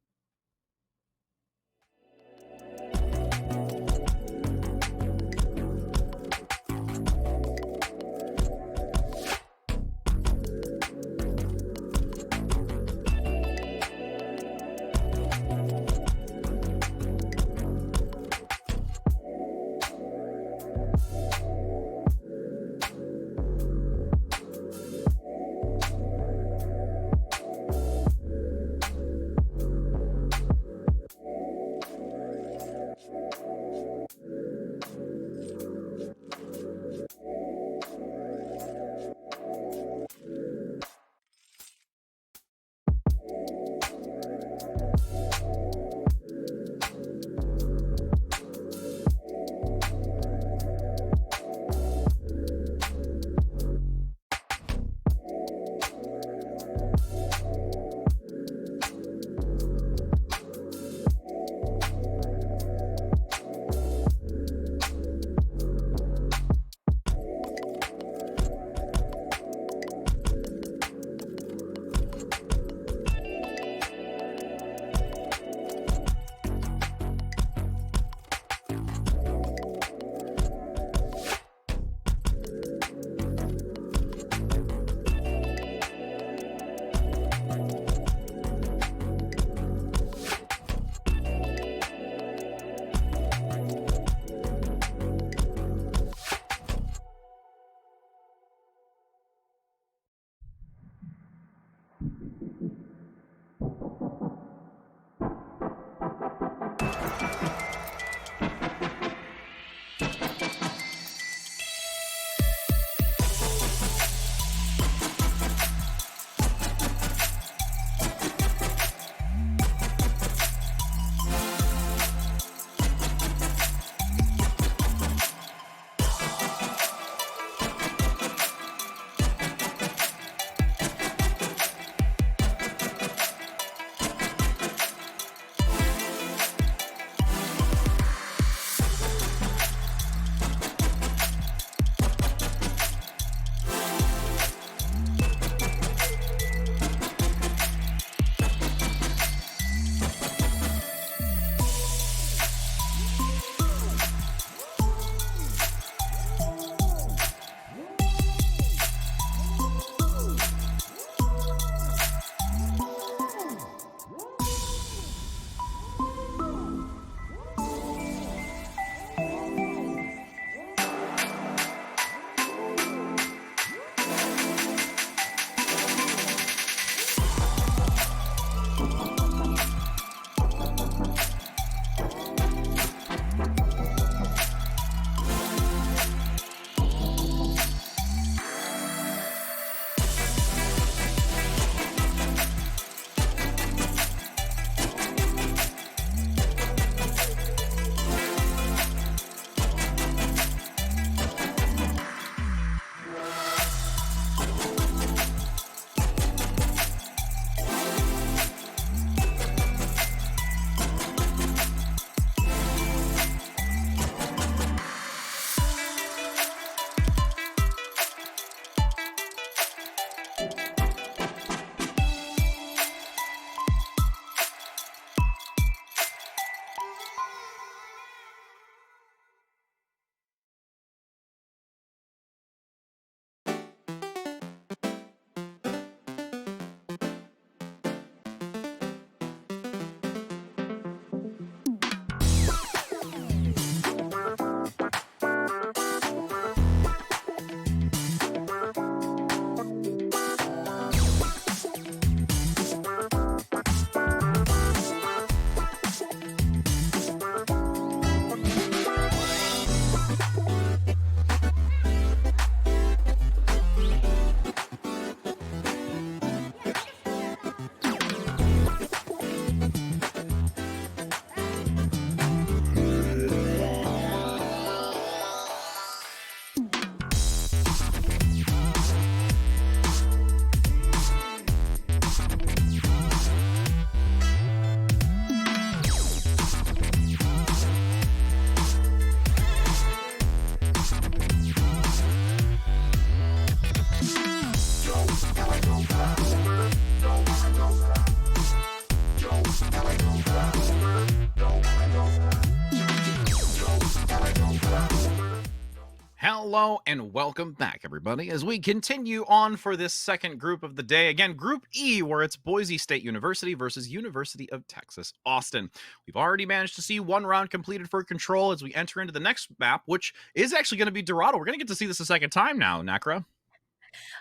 Hello and welcome back, everybody, as we continue on for this second group of the day. Again, Group E, where it's Boise State University versus University of Texas, Austin. We've already managed to see one round completed for Control as we enter into the next map, which is actually going to be Dorado. We're going to get to see this a second time now, Nakra.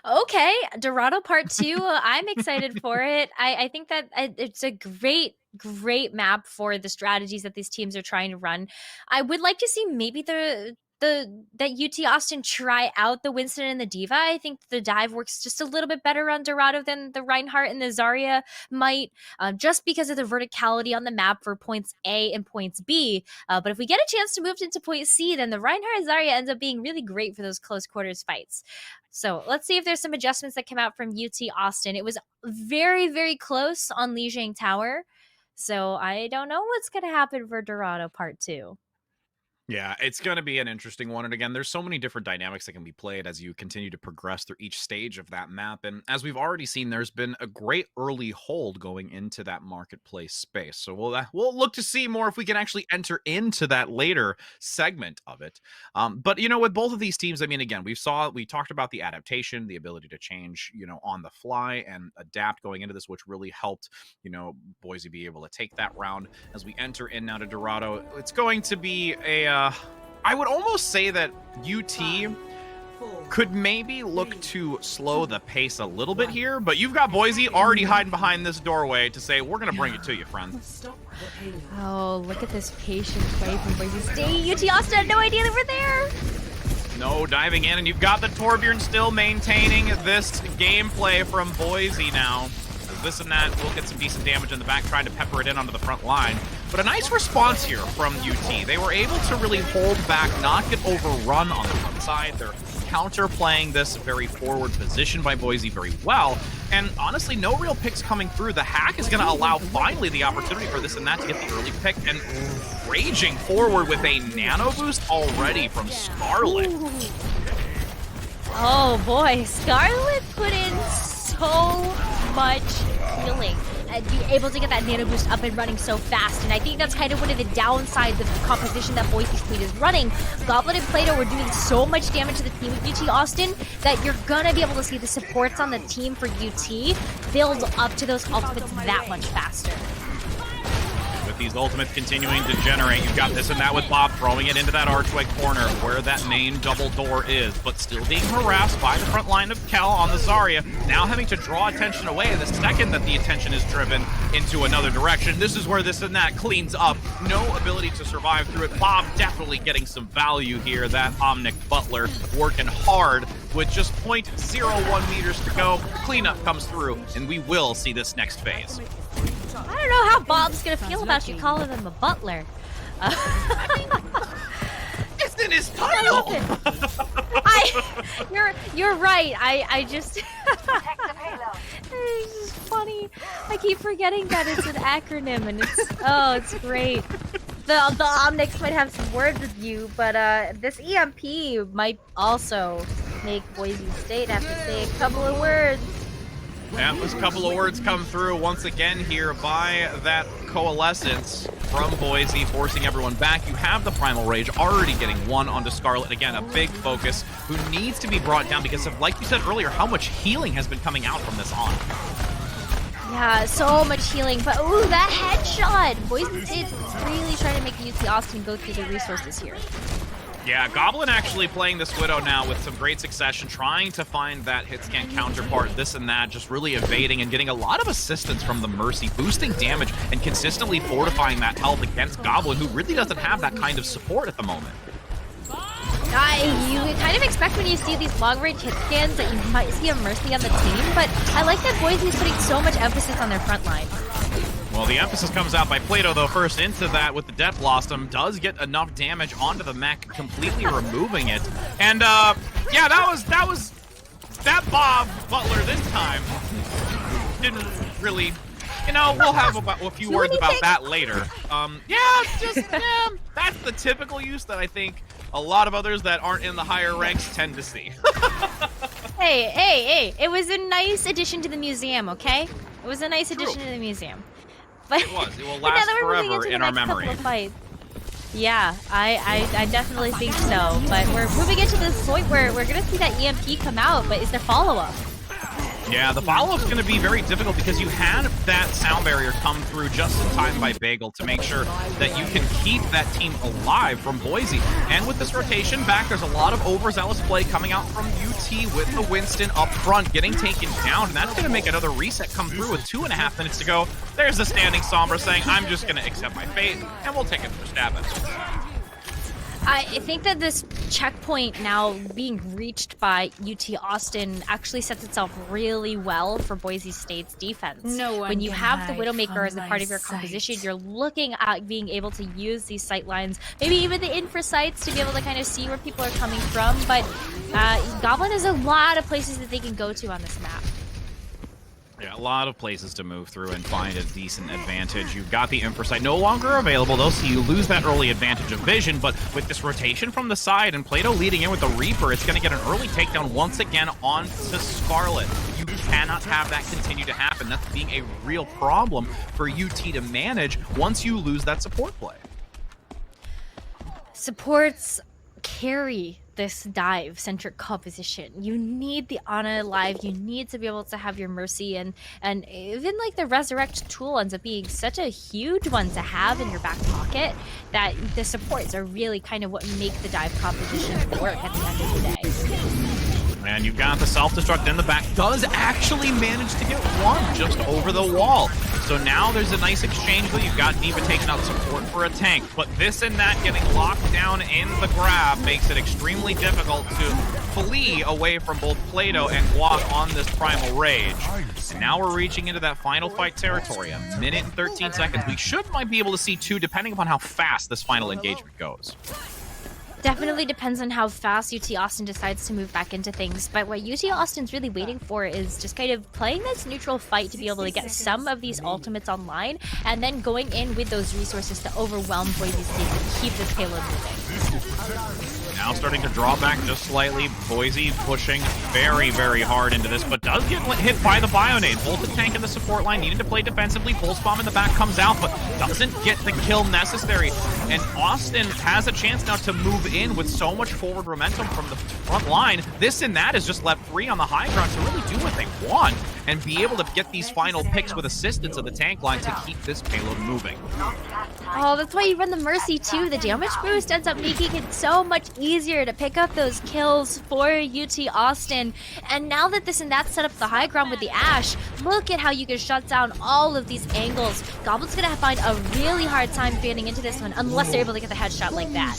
Okay, Dorado Part 2. I'm excited for it. I think that it's a great map for the strategies that these teams are trying to run. I would like to see maybe that UT Austin try out the Winston and the Diva. I think the dive works just a little bit better on Dorado than the Reinhardt and the Zarya might, just because of the verticality on the map for points A and points B. But if we get a chance to move into point C, then the Reinhardt and Zarya ends up being really great for those close quarters fights. So let's see if there's some adjustments that come out from UT Austin. It was very, very close on Lijiang Tower. So I don't know what's going to happen for Dorado Part 2.
Yeah, it's going to be an interesting one. And again, there's so many different dynamics that can be played as you continue to progress through each stage of that map. And as we've already seen, there's been a great early hold going into that marketplace space. So we'll look to see more if we can actually enter into that later segment of it. But, you know, with both of these teams, I mean, again, we talked about the adaptation, the ability to change, you know, on the fly and adapt going into this, which really helped, you know, Boise be able to take that round. As we enter in now to Dorado, it's going to be I would almost say that UT could maybe look to slow the pace a little bit here, but you've got Boise already hiding behind this doorway to say, we're going to bring it to you, friends.
Oh, look at this patient play from Boise State. UT Austin had no idea they were there.
No diving in, and you've got the Torbjorn still maintaining this gameplay from Boise now. This and that will get some decent damage in the back, trying to pepper it in onto the front line. But a nice response here from UT. They were able to really hold back, not get overrun on the front side. They're counter-playing this very forward position by Boise very well. And honestly, no real picks coming through. The hack is going to allow finally the opportunity for this and that to get the early pick. And raging forward with a nano boost already from Scarlet.
Oh boy, Scarlet put in so much healing and be able to get that nano boost up and running so fast. And I think that's kind of one of the downsides of the composition that Boise State is running. Goblin and Plato were doing so much damage to the team of UT Austin that you're gonna be able to see the supports on the team for UT build up to those ultimates that much faster.
With these ultimates continuing to generate, you've got this and that with Bob throwing it into that archway corner where that main double door is, but still being harassed by the front line of Kel on the Zarya, now having to draw attention away the second that the attention is driven into another direction. This is where this and that cleans up. No ability to survive through it. Bob definitely getting some value here. That Omnic Butler working hard with just 0.01 meters to go. The cleanup comes through, and we will see this next phase.
I don't know how Bob's gonna feel about you calling him a butler.
It's in his title.
You're right. I just it's just funny. I keep forgetting that it's an acronym, and it's great. The Omnics might have some words with you, but this EMP might also make Boise State have to say a couple of words.
And this couple of words come through once again here by that Coalescence from Boise, forcing everyone back. You have the Primal Rage already getting one onto Scarlet. Again, a big focus who needs to be brought down because of, like you said earlier, how much healing has been coming out from this on.
Yeah, so much healing, but ooh, that headshot! Boise State's really trying to make UT Austin go through the resources here.
Yeah, Goblin actually playing this Widow now with some great succession, trying to find that hit scan counterpart, this and that, just really evading and getting a lot of assistance from the Mercy, boosting damage and consistently fortifying that health against Goblin, who really doesn't have that kind of support at the moment.
You kind of expect when you see these long-range hit scans that you might see a Mercy on the team, but I like that Boise is putting so much emphasis on their front line.
Well, the emphasis comes out by Plato, though, first into that with the Death Blossom. Does get enough damage onto the mech, completely removing it. And, yeah, that Bob Butler this time didn't really, you know, we'll have a few words about that later. That's the typical use that I think a lot of others that aren't in the higher ranks tend to see.
Hey, it was a nice addition to the museum, okay? It was a nice addition to the museum. But
it was. It will last forever in our memory.
Yeah, I definitely think so. But we're moving into this point where we're going to see that EMP come out, but is there follow-up?
Yeah, the follow-up's going to be very difficult because you had that sound barrier come through just in time by Bagel to make sure that you can keep that team alive from Boise. And with this rotation back, there's a lot of overzealous play coming out from UT with the Winston up front, getting taken down, and that's going to make another reset come through with 2.5 minutes to go. There's the standing Sombra saying, I'm just going to accept my fate, and we'll take another stab at it.
I think that this checkpoint now being reached by UT Austin actually sets itself really well for Boise State's defense. When you have the Widowmaker as a part of your composition, you're looking at being able to use these sight lines, maybe even the infra sights to be able to kind of see where people are coming from. But Goblin has a lot of places that they can go to on this map.
Yeah, a lot of places to move through and find a decent advantage. You've got the Infrasight no longer available, though, so you lose that early advantage of vision, but with this rotation from the side and Plato leading in with the Reaper, it's going to get an early takedown once again onto Scarlet. You cannot have that continue to happen. That's being a real problem for UT to manage once you lose that support play.
Supports carry this dive-centric composition. You need the Ana alive, you need to be able to have your Mercy, and even like the Resurrect tool ends up being such a huge one to have in your back pocket that the supports are really kind of what make the dive composition work at the end of the day.
And you've got the self-destruct in the back. Does actually manage to get one just over the wall. So now there's a nice exchange where you've got D.Va taking out support for a tank. But this and that getting locked down in the grab makes it extremely difficult to flee away from both Plato and Guac on this Primal Rage. And now we're reaching into that final fight territory. 1 minute and 13 seconds. We might be able to see 2 depending upon how fast this final engagement goes.
Definitely depends on how fast UT Austin decides to move back into things, but what UT Austin's really waiting for is just kind of playing this neutral fight to be able to get some of these ultimates online, and then going in with those resources to overwhelm Boise State and keep this payload moving.
Now starting to draw back just slightly. Boise pushing very, very hard into this, but does get hit by the Bionade. Bolted tank in the support line, needed to play defensively. Pulse bomb in the back comes out, but doesn't get the kill necessary. And Austin has a chance now to move in with so much forward momentum from the front line. This and that has just left 3 on the high ground to really do what they want and be able to get these final picks with assistance of the tank line to keep this payload moving.
Oh, that's why you run the Mercy too. The damage boost ends up making it so much easier to pick up those kills for UT Austin. And now that this and that set up the high ground with the Ashe, look at how you can shut down all of these angles. Goblin's gonna find a really hard time fanning into this one unless they're able to get the headshot like that.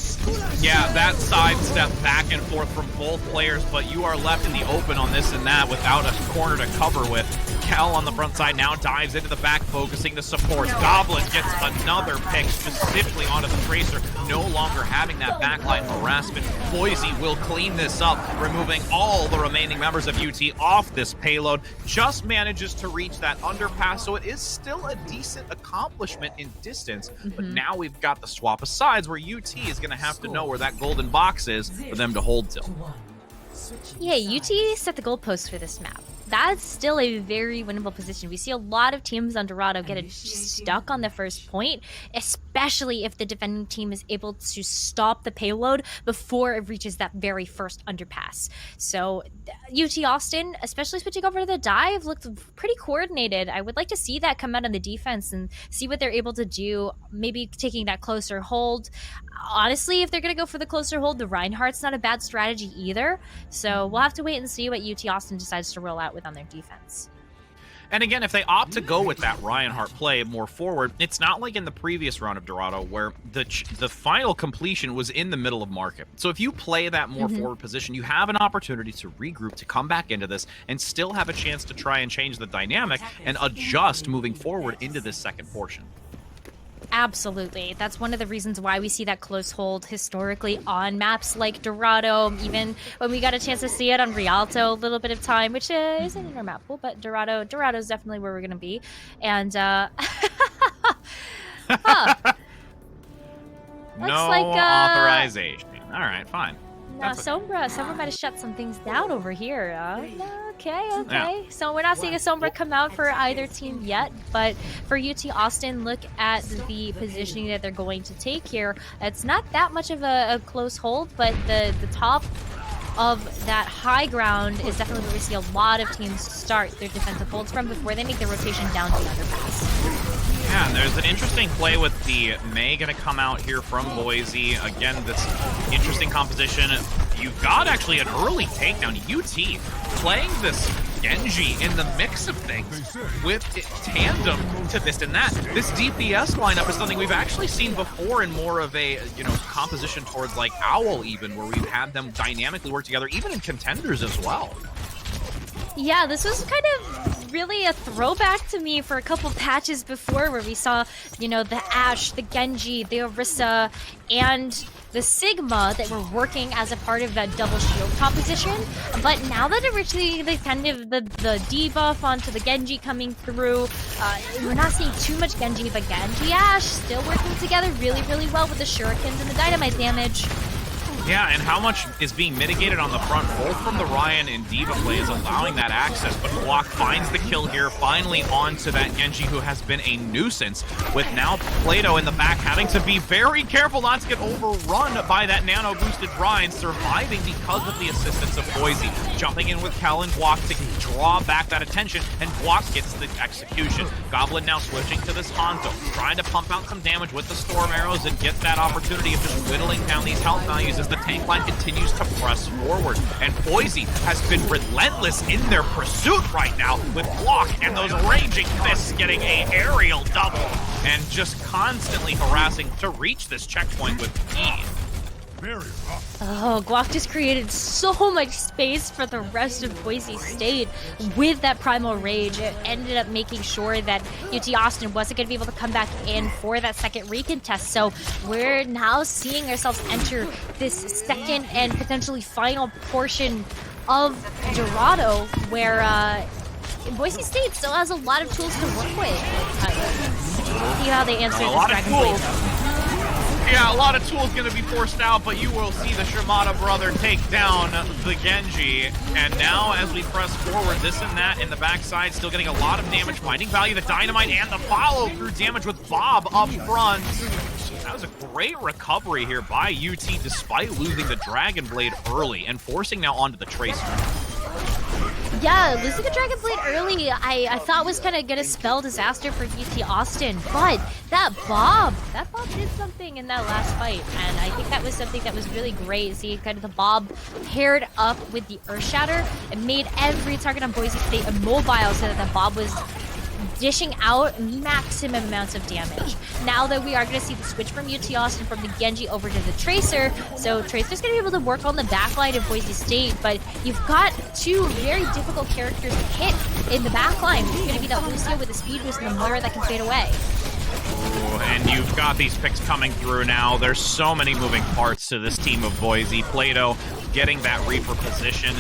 Yeah, that sidestep back and forth from both players, but you are left in the open on this and that without a corner to cover with. Kel on the front side now dives into the back, focusing the support. Goblin gets another pick specifically onto the Tracer, no longer having that backline harassment. Boise will clean this up, removing all the remaining members of UT off this payload. Just manages to reach that underpass, so it is still a decent accomplishment in distance. But now we've got the swap of sides where UT is going to have to know where that golden box is for them to hold till.
Yeah, UT set the goalpost for this map. That's still a very winnable position. We see a lot of teams on Dorado get stuck on the first point, especially if the defending team is able to stop the payload before it reaches that very first underpass. So UT Austin, especially switching over to the dive, looked pretty coordinated. I would like to see that come out on the defense and see what they're able to do, maybe taking that closer hold. Honestly, if they're going to go for the closer hold, the Reinhardt's not a bad strategy either. So we'll have to wait and see what UT Austin decides to roll out with on their defense.
And again, if they opt to go with that Reinhardt play more forward, it's not like in the previous round of Dorado where the final completion was in the middle of market. So if you play that more forward position, you have an opportunity to regroup, to come back into this, and still have a chance to try and change the dynamic and adjust moving forward into this second portion.
Absolutely. That's one of the reasons why we see that close hold historically on maps like Dorado, even when we got a chance to see it on Rialto a little bit of time, which isn't in our map pool, but Dorado's definitely where we're going to be. And,
No authorization. All right, fine.
No, Sombra might have shut some things down over here. Okay. So we're not seeing a Sombra come out for either team yet, but for UT Austin, look at the positioning that they're going to take here. It's not that much of a close hold, but the top of that high ground is definitely where we see a lot of teams start their defensive holds from before they make their rotation down to the underpass.
Yeah, and there's an interesting play with the Mei going to come out here from Boise. Again, this interesting composition. You've got actually an early takedown. UT playing this Genji in the mix of things with tandem to this and that. This DPS lineup is something we've actually seen before in more of a, composition towards like Owl even, where we've had them dynamically work together, even in contenders as well.
Yeah, this was kind of really a throwback to me for a couple patches before where we saw, the Ashe, the Genji, the Orisa, and the Sigma that were working as a part of that double shield composition. But now that originally the kind of the debuff onto the Genji coming through, we're not seeing too much Genji, but Genji Ashe still working together really, really well with the shurikens and the dynamite damage.
Yeah, and how much is being mitigated on the front, both from the Ryan and D.Va plays, allowing that access, but Block finds the kill here, finally onto that Genji, who has been a nuisance, with now Plato in the back having to be very careful not to get overrun by that nano-boosted Ryan, surviving because of the assistance of Boise, jumping in with Cal and Block to draw back that attention, and Block gets the execution. Goblin now switching to this Hanzo, trying to pump out some damage with the Storm Arrows and get that opportunity of just whittling down these health values as the tank line continues to press forward. And Boise has been relentless in their pursuit right now with Block and those raging fists getting a aerial double and just constantly harassing to reach this checkpoint with ease.
Oh, Guac just created so much space for the rest of Boise State with that Primal Rage. It ended up making sure that UT Austin wasn't going to be able to come back in for that second recontest. So we're now seeing ourselves enter this second and potentially final portion of Dorado, where Boise State still has a lot of tools to work with. See how they answer this Dragon Blade, though.
Yeah, a lot of tools going to be forced out, but you will see the Shimada brother take down the Genji. And now, as we press forward, this and that in the backside, still getting a lot of damage, finding value, the Dynamite, and the follow-through damage with Bob up front. That was a great recovery here by UT, despite losing the Dragon Blade early and forcing now onto the Tracer.
Yeah, losing the Dragon Blade early, I thought was kind of going to spell disaster for UT Austin, but that Bob did something in that last fight, and I think that was something that was really great. See, kind of the Bob paired up with the Earthshatter and made every target on Boise State immobile so that the Bob was dishing out maximum amounts of damage. Now that we are going to see the switch from UT Austin from the Genji over to the Tracer, so Tracer's going to be able to work on the backline of Boise State, but you've got two very difficult characters to hit in the backline. It's going to be that Lucio with the speed boost and the Moira that can fade away.
Ooh, and you've got these picks coming through now. There's so many moving parts to this team of Boise. Plato getting that Reaper position.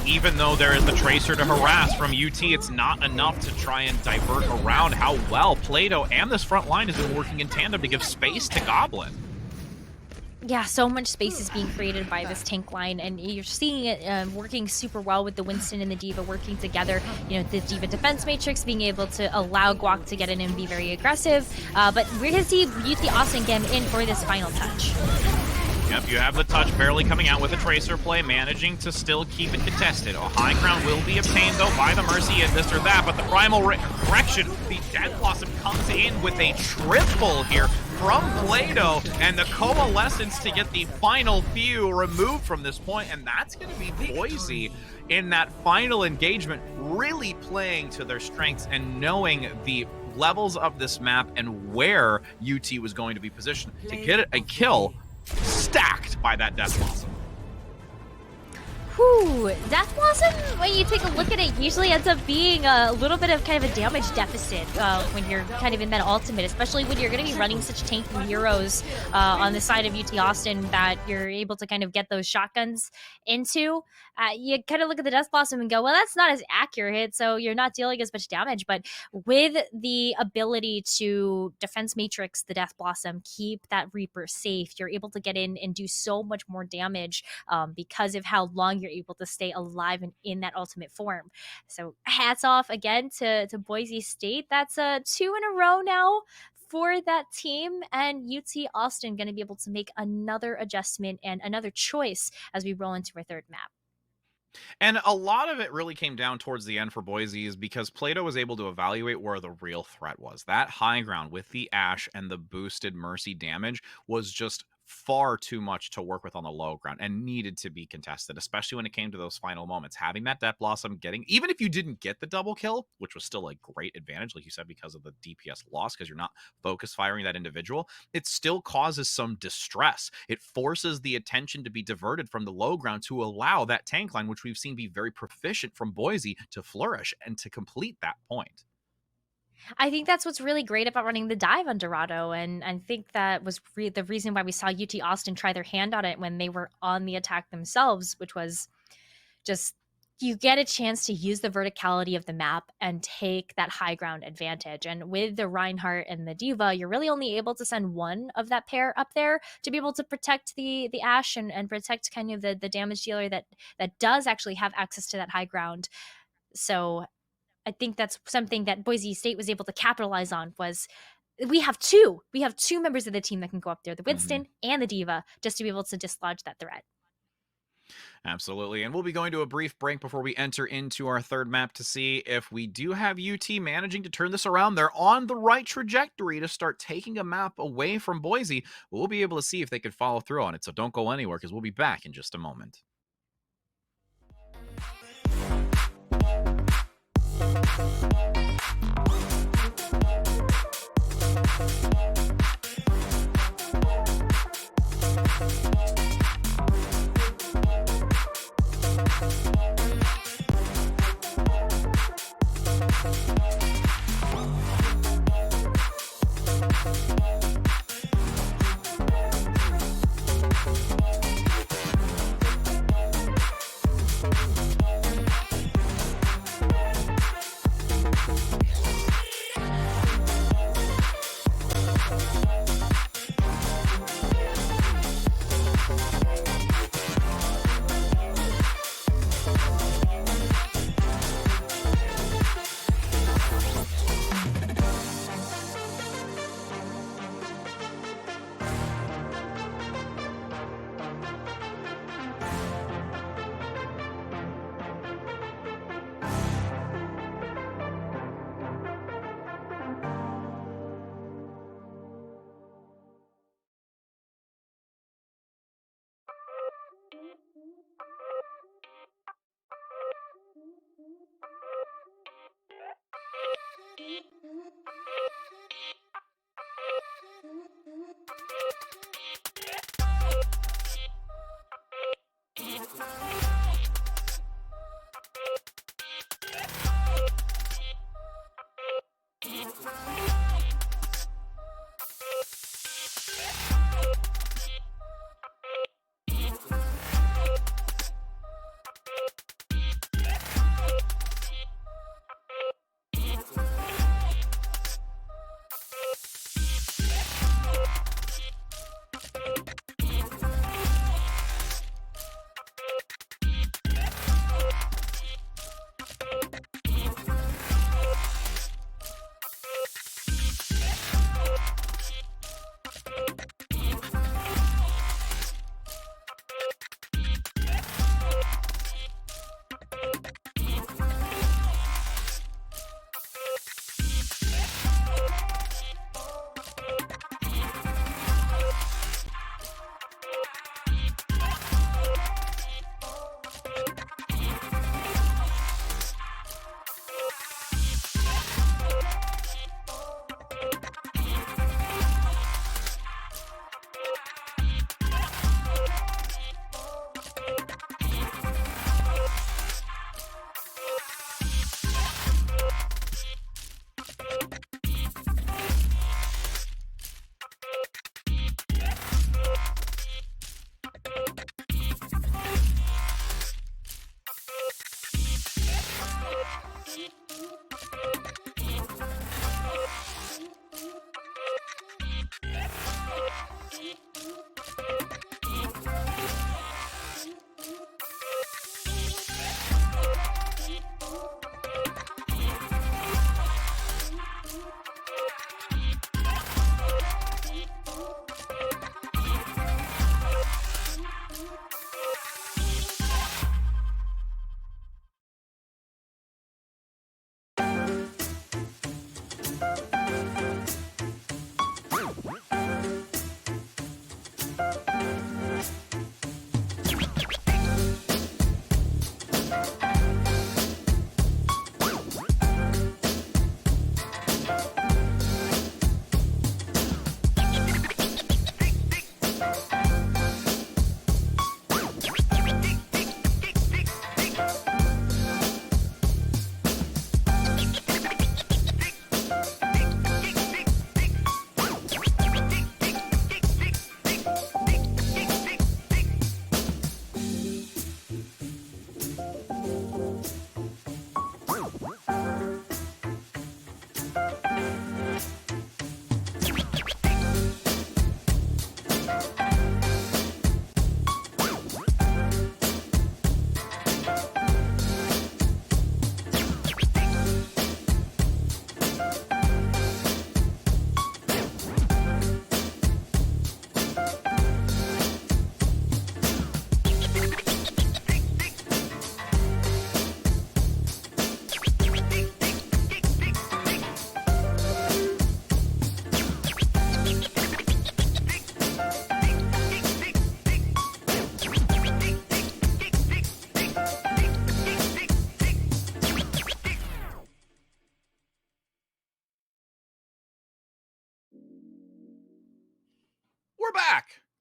Even though there is the Tracer to harass from UT, it's not enough to try and divert around how well Plato and this front line has been working in tandem to give space to Goblin.
Yeah, so much space is being created by this tank line, and you're seeing it working super well with the Winston and the D.Va working together. The D.Va defense matrix being able to allow Guac to get in and be very aggressive. But we're going to see UT Austin get in for this final touch.
Yep, you have the touch barely coming out with a Tracer play, managing to still keep it contested. A high ground will be obtained, though, by the Mercy and this or that, but the Primal Correction, the Dead Blossom comes in with a triple here from Plato, and the Coalescence to get the final few removed from this point, and that's going to be Boise in that final engagement, really playing to their strengths and knowing the levels of this map and where UT was going to be positioned to get a kill stacked by that Death Blossom.
Whew, Death Blossom, when you take a look at it, usually ends up being a little bit of kind of a damage deficit when you're kind of in that ultimate, especially when you're going to be running such tanky heroes on the side of UT Austin that you're able to kind of get those shotguns into. You kind of look at the Death Blossom and go, well, that's not as accurate, so you're not dealing as much damage. But with the ability to Defense Matrix the Death Blossom, keep that Reaper safe, you're able to get in and do so much more damage because of how long you're able to stay alive and in that ultimate form. So hats off again to Boise State. That's 2 in a row now for that team, and UT Austin going to be able to make another adjustment and another choice as we roll into our third map.
And a lot of it really came down towards the end for Boise is because Plato was able to evaluate where the real threat was. That high ground with the Ashe and the boosted Mercy damage was just far too much to work with on the low ground and needed to be contested, especially when it came to those final moments. Having that Death Blossom getting, even if you didn't get the double kill, which was still a great advantage, like you said, because of the DPS loss, because you're not focus firing that individual, it still causes some distress. It forces the attention to be diverted from the low ground to allow that tank line, which we've seen be very proficient from Boise, to flourish and to complete that point.
I think that's what's really great about running the dive on Dorado, and I think that was the reason why we saw UT Austin try their hand on it when they were on the attack themselves, which was just you get a chance to use the verticality of the map and take that high ground advantage. And with the Reinhardt and the Diva, you're really only able to send one of that pair up there to be able to protect the Ashe and protect kind of the damage dealer that does actually have access to that high ground. So I think that's something that Boise State was able to capitalize on. Was we have two members of the team that can go up there, the Winston and the Diva, just to be able to dislodge that threat.
Absolutely. And we'll be going to a brief break before we enter into our third map to see if we do have UT managing to turn this around. They're on the right trajectory to start taking a map away from Boise. We'll be able to see if they can follow through on it. So don't go anywhere, because we'll be back in just a moment.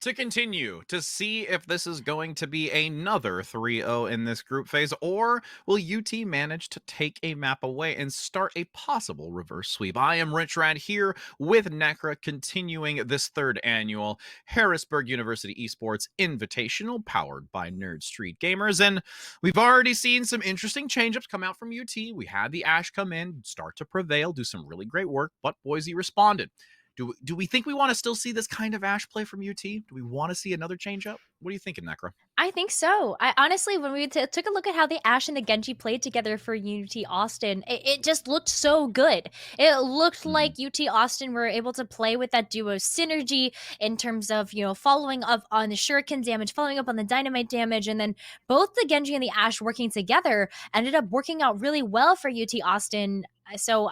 To continue to see if this is going to be another 3-0 in this group phase, or will UT manage to take a map away and start a possible reverse sweep? I am Rich Rad here with Necra, continuing this third annual Harrisburg University Esports Invitational, powered by Nerd Street Gamers. And we've already seen some interesting change-ups come out from UT. We had the Ashe come in, start to prevail, do some really great work, but Boise responded. Do we think we want to still see this kind of Ashe play from UT? Do we want to see another change up? What are you thinking, Necra?
I think so. I honestly, when we took a look at how the Ashe and the Genji played together for UT Austin, it just looked so good. It looked like UT Austin were able to play with that duo synergy in terms of, you know, following up on the shuriken damage, following up on the dynamite damage, and then both the Genji and the Ashe working together ended up working out really well for UT Austin. So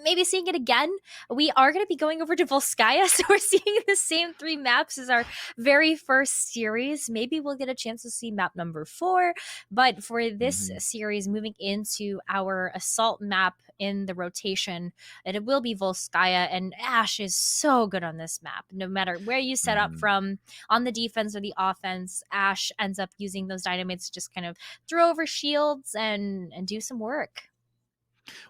maybe seeing it again. We are going to be going over to Volskaya, so we're seeing the same 3 maps as our very first series. Maybe we'll get a chance to see map number 4, but for this series, moving into our assault map in the rotation, it will be Volskaya, and Ashe is so good on this map. No matter where you set up from, on the defense or the offense, Ashe ends up using those dynamites to just kind of throw over shields and do some work.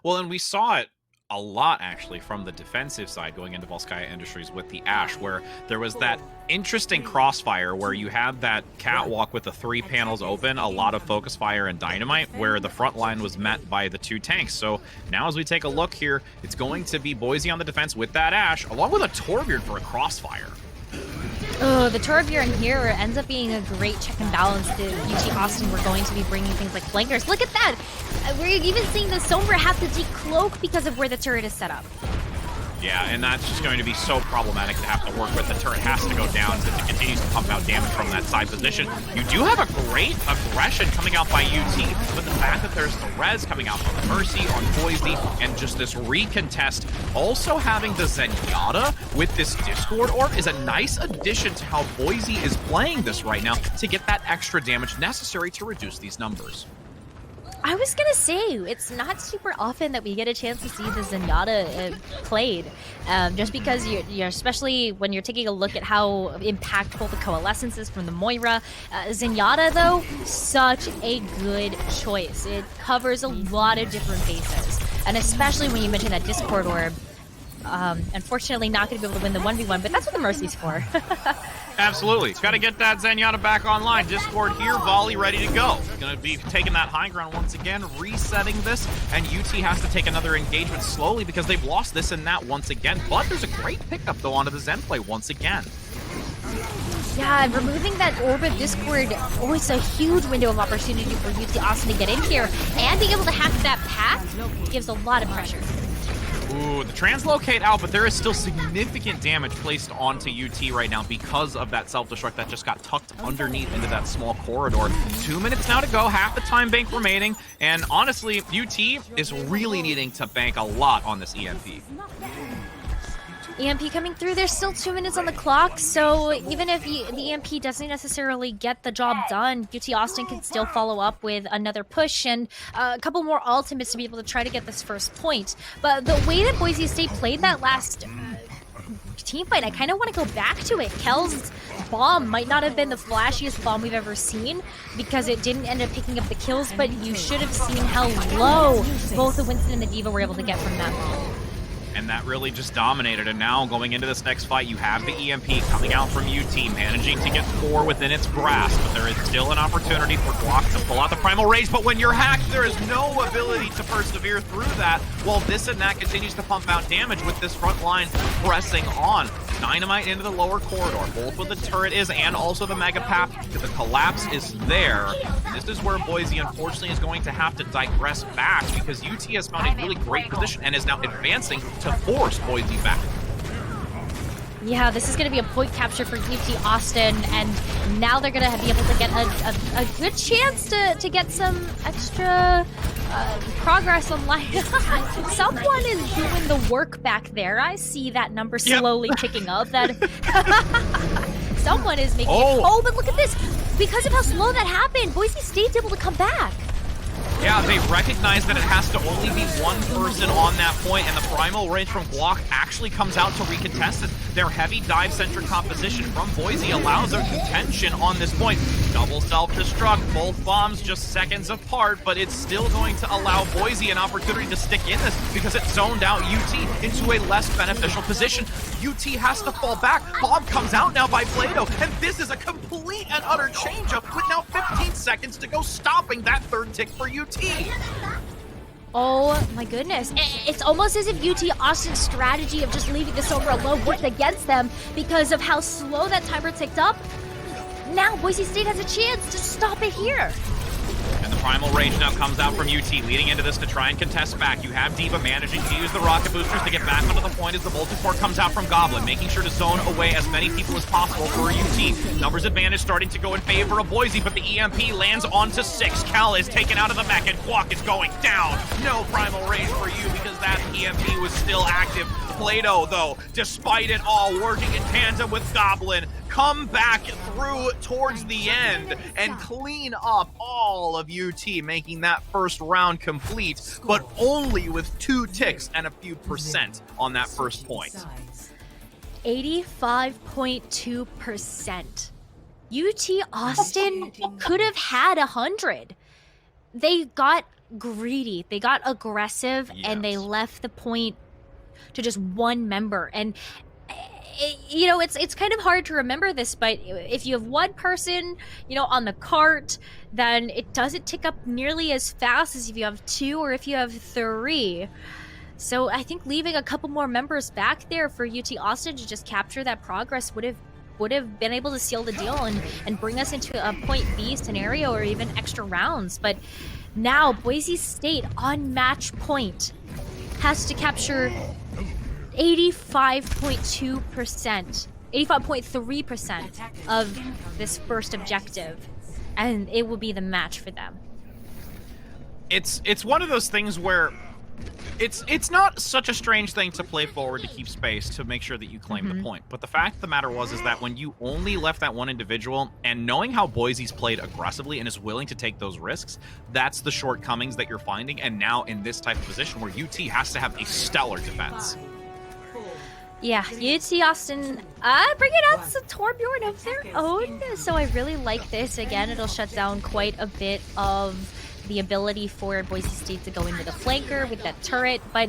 Well, and we saw it a lot, actually, from the defensive side going into Volskaya Industries with the Ashe, where there was that interesting crossfire where you had that catwalk with the 3 panels open, a lot of focus fire and dynamite, where the front line was met by the 2 tanks. So now as we take a look here, it's going to be Boise on the defense with that Ashe, along with a Torbjorn for a crossfire.
Oh, the Torbjorn here ends up being a great check and balance to UT Austin. We're going to be bringing things like flankers. Look at that! We're even seeing the Sombra have to decloak because of where the turret is set up.
Yeah, and that's just going to be so problematic to have to work with. The turret has to go down since it continues to pump out damage from that side position. You do have a great aggression coming out by UT, but the fact that there's the res coming out from the Mercy on Boise and just this recontest, also having the Zenyatta with this Discord orb is a nice addition to how Boise is playing this right now to get that extra damage necessary to reduce these numbers.
I was gonna say, it's not super often that we get a chance to see the Zenyatta played, just because you're especially when you're taking a look at how impactful the coalescence is from the Moira. Zenyatta, though, such a good choice. It covers a lot of different bases, and especially when you mention that Discord orb. Unfortunately, not going to be able to win the 1v1, but that's what the Mercy's for.
Absolutely. Got to get that Zenyatta back online. Discord here, volley ready to go. Going to be taking that high ground once again, resetting this, and UT has to take another engagement slowly because they've lost this and that once again. But there's a great pickup, though, onto the Zen play once again.
Yeah, removing that orb of Discord, it's a huge window of opportunity for UT Austin to get in here, and being able to hack that path gives a lot of pressure.
Ooh, the translocate out, but there is still significant damage placed onto UT right now because of that self-destruct that just got tucked underneath into that small corridor. 2 minutes now to go, half the time bank remaining, and honestly, UT is really needing to bank a lot on this EMP.
EMP coming through. There's still 2 minutes on the clock, so even if the EMP doesn't necessarily get the job done, UT Austin can still follow up with another push and a couple more ultimates to be able to try to get this first point. But the way that Boise State played that last team fight, I kind of want to go back to it. Kel's bomb might not have been the flashiest bomb we've ever seen because it didn't end up picking up the kills, but you should have seen how low both the Winston and the D.Va were able to get from that bomb.
And that really just dominated. And now going into this next fight, you have the EMP coming out from UT, managing to get 4 within its grasp. But there is still an opportunity for Glock to pull out the Primal Rage. But when you're hacked, there is no ability to persevere through that. While this and that continues to pump out damage with this front line pressing on. Dynamite into the lower corridor, both where the turret is and also the Mega Path. The collapse is there. And this is where Boise, unfortunately, is going to have to digress back because UT has found a really great position and is now advancing to force Boise back.
Yeah, this is going to be a point capture for UT Austin, and now they're going to be able to get a good chance to get some extra progress on life. Someone is doing the work back there. I see that number slowly ticking up. That someone is making it. Oh, but look at this. Because of how slow that happened, Boise State's able to come back.
Yeah, Yeah, they recognize that it has to only be one person on that point, and the primal range from Guac actually comes out to recontest it. Their heavy dive-centric composition from Boise allows their contention on this point. Double self-destruct, both bombs just seconds apart, but it's still going to allow Boise an opportunity to stick in this because it zoned out UT into a less beneficial position. UT has to fall back. Bomb comes out now by Play-Doh, and this is a complete and utter change-up with now 15 seconds to go, stopping that third tick for UT.
Oh my goodness. It's almost as if UT Austin's strategy of just leaving the Sombra alone worked against them because of how slow that timer ticked up. Now Boise State has a chance to stop it here.
And the primal rage now comes out from UT, leading into this to try and contest back. You have D.Va managing to use the rocket boosters to get back onto the point as the multi-port comes out from Goblin, making sure to zone away as many people as possible for UT. Numbers advantage starting to go in favor of Boise, but the EMP lands onto 6. Cal is taken out of the mech, and Guac is going down. No primal rage for you because that EMP was still active. Play-Doh, though, despite it all, working in tandem with Goblin, come back through towards the end and clean up all of UT, making that first round complete, but only with 2 ticks and a few percent on that first point.
85.2%. UT Austin could have had 100. They got greedy, they got aggressive, and they left the point to just one member. And you know, it's kind of hard to remember this, but if you have one person, you know, on the cart, then it doesn't tick up nearly as fast as if you have 2 or if you have 3. So I think leaving a couple more members back there for UT Austin to just capture that progress would have been able to seal the deal and bring us into a point B scenario or even extra rounds. But now Boise State on match point has to capture 85.2%, 85.3% of this first objective, and it will be the match for them.
It's one of those things where it's not such a strange thing to play forward to keep space to make sure that you claim the point. But the fact of the matter is that when you only left that one individual, and knowing how Boise's played aggressively and is willing to take those risks, that's the shortcomings that you're finding. And now in this type of position where UT has to have a stellar defense.
Yeah, UT Austin bringing out some Torbjorn of their own. So I really like this. Again, it'll shut down quite a bit of the ability for Boise State to go into the flanker with that turret, but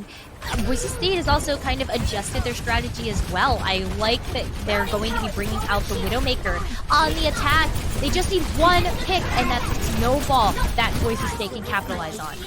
Boise State has also kind of adjusted their strategy as well. I like that they're going to be bringing out the Widowmaker on the attack. They just need one pick, and that's a snowball that Boise State can capitalize on.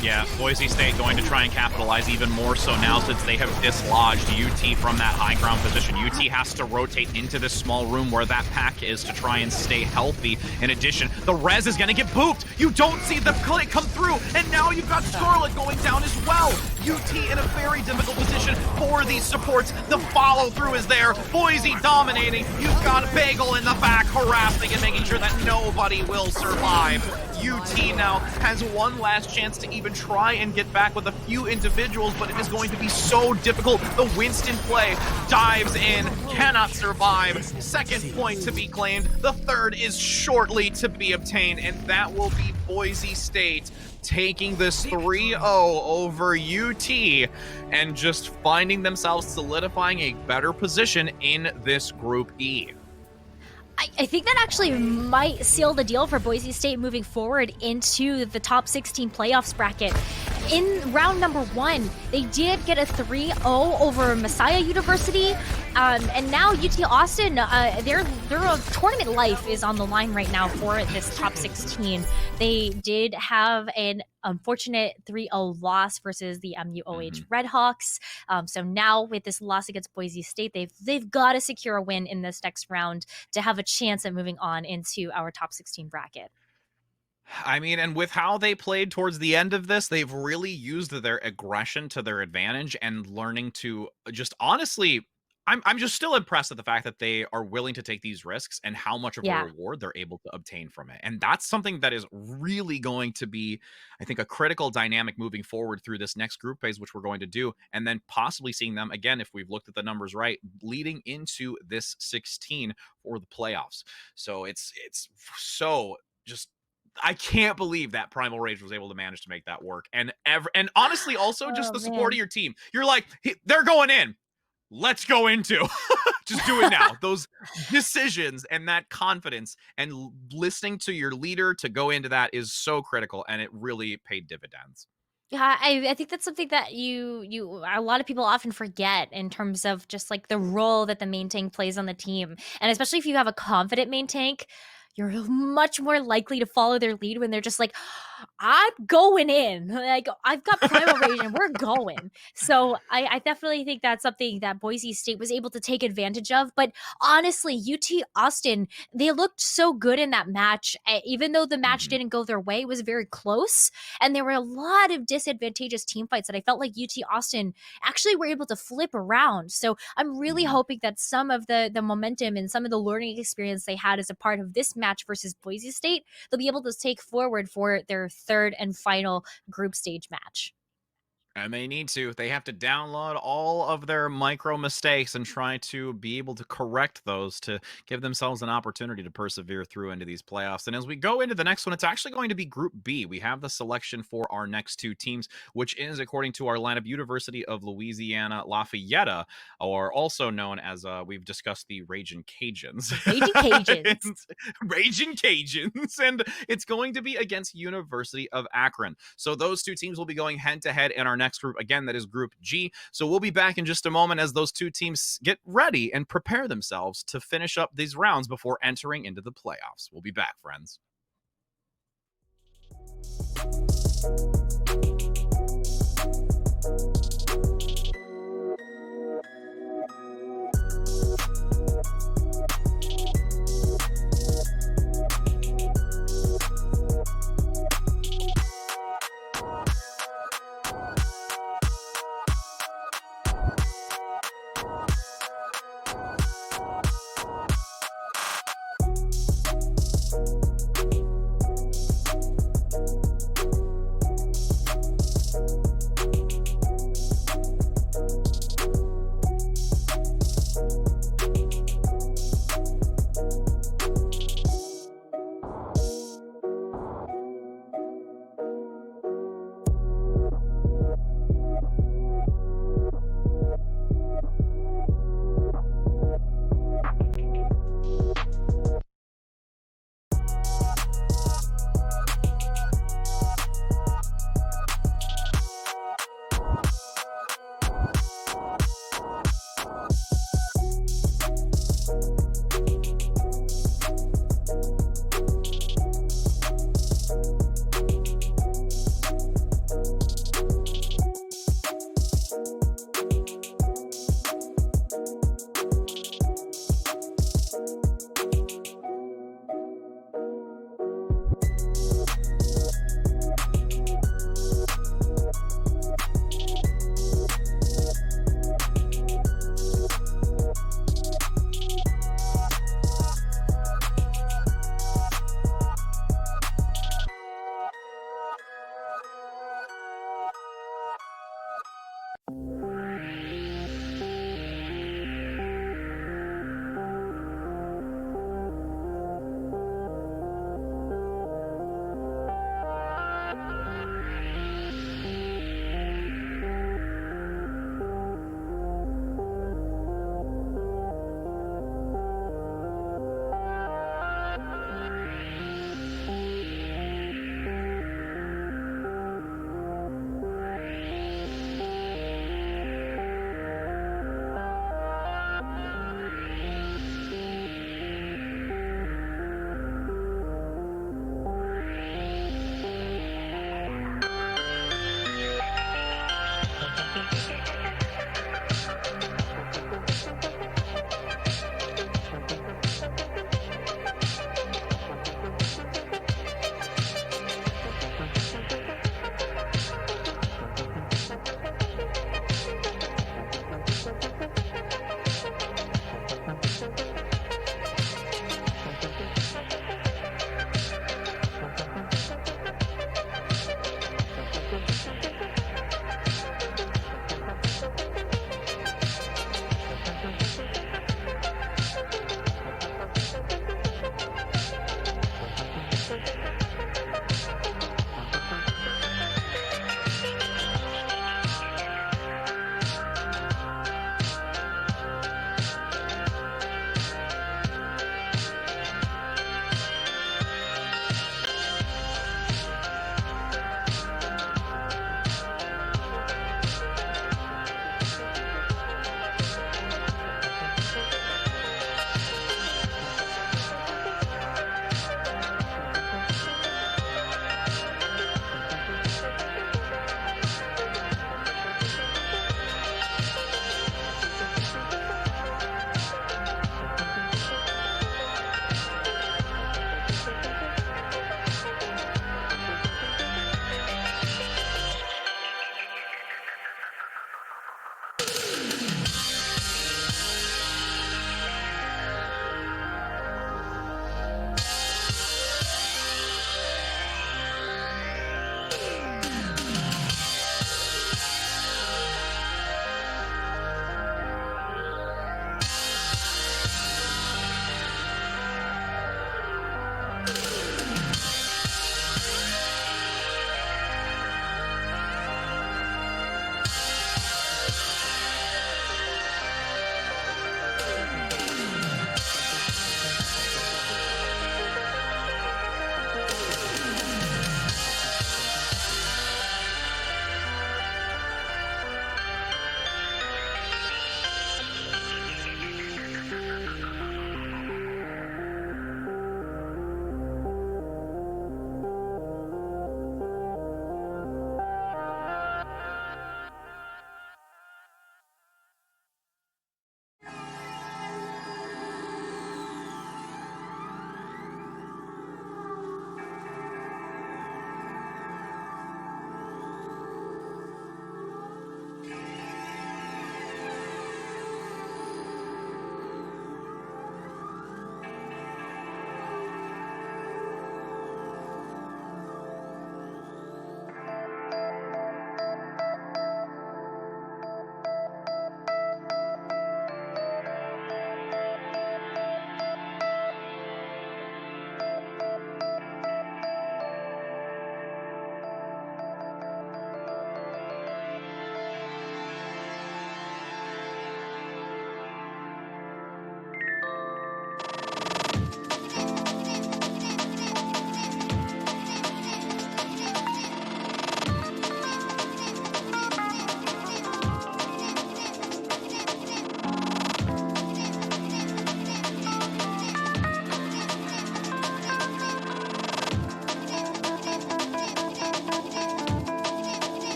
Yeah, Boise State going to try and capitalize even more so now since they have dislodged UT from that high ground position. UT has to rotate into this small room where that pack is to try and stay healthy. In addition, the res is going to get booped. You don't see the click come through, and now you've got Scarlet going down as well. UT in a very difficult position for these supports. The follow-through is there. Boise dominating. You've got Bagel in the back harassing and making sure that nobody will survive. UT now has one last chance to even try and get back with a few individuals, but it is going to be so difficult. The Winston play dives in, cannot survive. Second point to be claimed. The third is shortly to be obtained, and that will be Boise State taking this 3-0 over UT and just finding themselves solidifying a better position in this Group E.
I think that actually might seal the deal for Boise State moving forward into the top 16 playoffs bracket. In round number 1, they did get a 3-0 over Messiah University, and now UT Austin, their tournament life is on the line right now for this top 16. They did have an unfortunate 3-0 loss versus the MUOH Redhawks. So now with this loss against Boise State, they've got to secure a win in this next round to have a chance at moving on into our top 16 bracket.
I mean, and with how they played towards the end of this, they've really used their aggression to their advantage and learning to just honestly, I'm just still impressed at the fact that they are willing to take these risks and how much of a reward they're able to obtain from it. And that's something that is really going to be, I think, a critical dynamic moving forward through this next group phase, which we're going to do, and then possibly seeing them, again, if we've looked at the numbers right, leading into this 16 for the playoffs. So it's so just I can't believe that Primal Rage was able to manage to make that work. And honestly, also just the support of your team. You're like, they're going in. Let's go into. Just do it now. Those decisions and that confidence and listening to your leader to go into that is so critical, and it really paid dividends.
Yeah, I think that's something that a lot of people often forget in terms of just like the role that the main tank plays on the team. And especially if you have a confident main tank, you're much more likely to follow their lead when they're just like, I'm going in. Like, I've got Primal Rage and we're going. So I definitely think that's something that Boise State was able to take advantage of. But honestly, UT Austin, they looked so good in that match. Even though the match didn't go their way, it was very close. And there were a lot of disadvantageous team fights that I felt like UT Austin actually were able to flip around. So I'm really hoping that some of the momentum and some of the learning experience they had as a part of this match versus Boise State, they'll be able to take forward for their third and final group stage match.
And they need to. They have to download all of their micro mistakes and try to be able to correct those to give themselves an opportunity to persevere through into these playoffs. And as we go into the next one, it's actually going to be Group B. We have the selection for our next two teams, which is, according to our lineup, University of Louisiana Lafayette, or also known as, we've discussed, the Ragin' Cajuns.
Ragin' Cajuns.
Ragin' Cajuns. And it's going to be against University of Akron. So those two teams will be going head-to-head in our next group. Again, that is Group G. So we'll be back in just a moment as those two teams get ready and prepare themselves to finish up these rounds before entering into the playoffs. We'll be back, friends.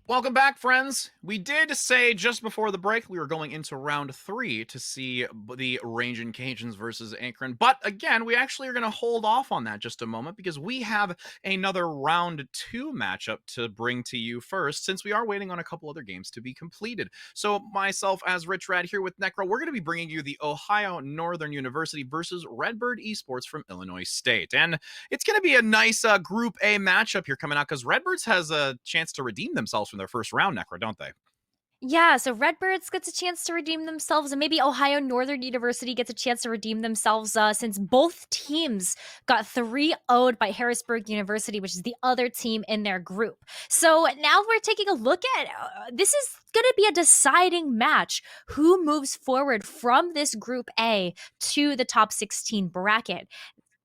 Welcome back, friends. We did say just before the break we were going into round 3 to see the Rangin' Cajuns versus Akron. But again, we actually are going to hold off on that just a moment because we have another round 2 matchup to bring to you first, since we are waiting on a couple other games to be completed. So myself as Rich Rad here with Necro, we're going to be bringing you the Ohio Northern University versus Redbird Esports from Illinois State. And it's going to be a nice Group A matchup here coming out because Redbirds has a chance to redeem themselves from their first round, Necro, don't they?
Yeah, so Redbirds gets a chance to redeem themselves, and maybe Ohio Northern University gets a chance to redeem themselves since both teams got 3-0'd by Harrisburg University, which is the other team in their group. So now we're taking a look at this is going to be a deciding match. Who moves forward from this Group A to the top 16 bracket?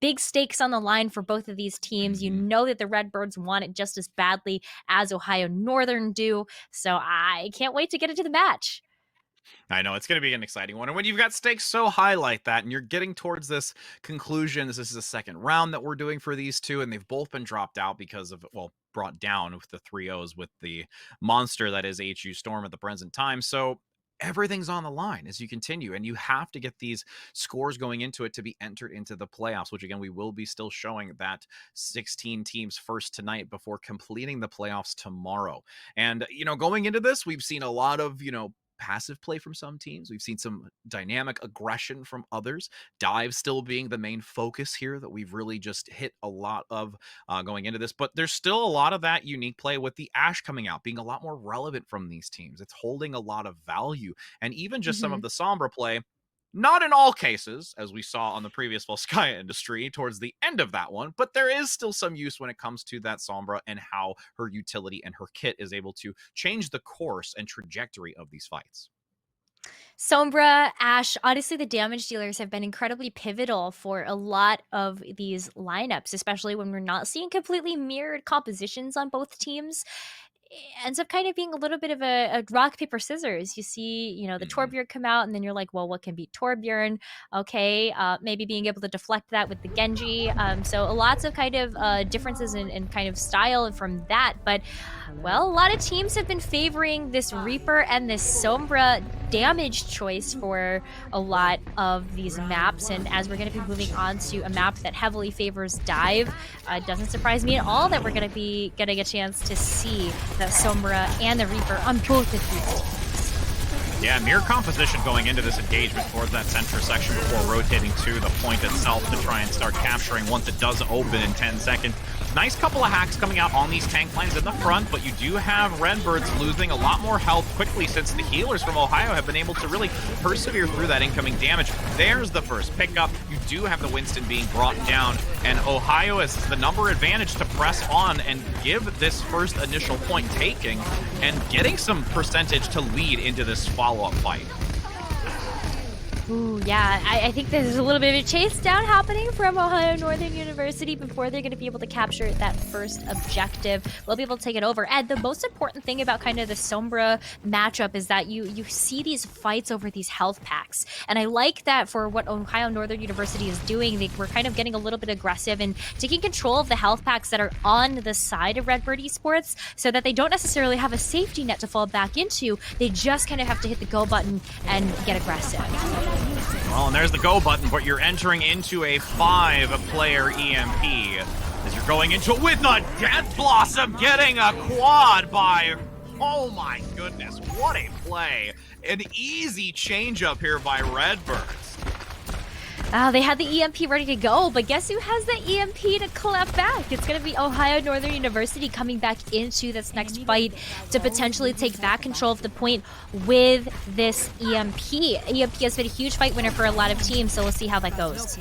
Big stakes on the line for both of these teams. You know that the Redbirds want it just as badly as Ohio Northern do. So I can't wait to get into the match.
I know, it's going to be an exciting one. And when you've got stakes so high like that and you're getting towards this conclusion, this is the second round that we're doing for these two, and they've both been dropped out because of, well, brought down with the 3-0s with the monster that is HU Storm at the present time. So everything's on the line as you continue, and you have to get these scores going into it to be entered into the playoffs, which again, we will be still showing that 16 teams first tonight before completing the playoffs tomorrow. And, you know, going into this, we've seen a lot of, you know, passive play from some teams. We've seen some dynamic aggression from others. Dive still being the main focus here that we've really just hit a lot of going into this. But there's still a lot of that unique play with the Ashe coming out, being a lot more relevant from these teams. It's holding a lot of value. And even just some of the Sombra play, not in all cases, as we saw on the previous Volskaya Industry towards the end of that one, but there is still some use when it comes to that Sombra and how her utility and her kit is able to change the course and trajectory of these fights.
Sombra, Ashe, honestly, the damage dealers have been incredibly pivotal for a lot of these lineups, especially when we're not seeing completely mirrored compositions on both teams. Ends up kind of being a little bit of a rock, paper, scissors. You see, you know, the Torbjorn come out, and then you're like, well, what can beat Torbjorn? Okay, maybe being able to deflect that with the Genji. So lots of kind of differences in kind of style from that. But, well, a lot of teams have been favoring this Reaper and this Sombra damage choice for a lot of these maps. And as we're going to be moving on to a map that heavily favors Dive, it doesn't surprise me at all that we're going to be getting a chance to see the Sombra and the Reaper on both of these teams.
Yeah, mirror composition going into this engagement towards that center section before rotating to the point itself to try and start capturing once it does open in 10 seconds. Nice couple of hacks coming out on these tank lines in the front, but you do have Redbirds losing a lot more health quickly since the healers from Ohio have been able to really persevere through that incoming damage. There's the first pickup. You do have the Winston being brought down, and Ohio has the number advantage to press on and give this first initial point taking and getting some percentage to lead into this follow-up fight.
Ooh, yeah, I think there's a little bit of a chase down happening from Ohio Northern University before they're going to be able to capture that first objective. We'll be able to take it over. And the most important thing about kind of the Sombra matchup is that you see these fights over these health packs. And I like that for what Ohio Northern University is doing. We're kind of getting a little bit aggressive and taking control of the health packs that are on the side of Redbird Esports so that they don't necessarily have a safety net to fall back into. They just kind of have to hit the go button and get aggressive.
Well, and there's the go button, but you're entering into a 5-player EMP as you're going into it with the Death Blossom getting a quad by... Oh my goodness, what a play. An easy change up here by Redbirds.
Oh, they had the EMP ready to go, but guess who has the EMP to clap back? It's going to be Ohio Northern University coming back into this next fight to potentially take back control of the point with this EMP. EMP has been a huge fight winner for a lot of teams, so we'll see how that goes.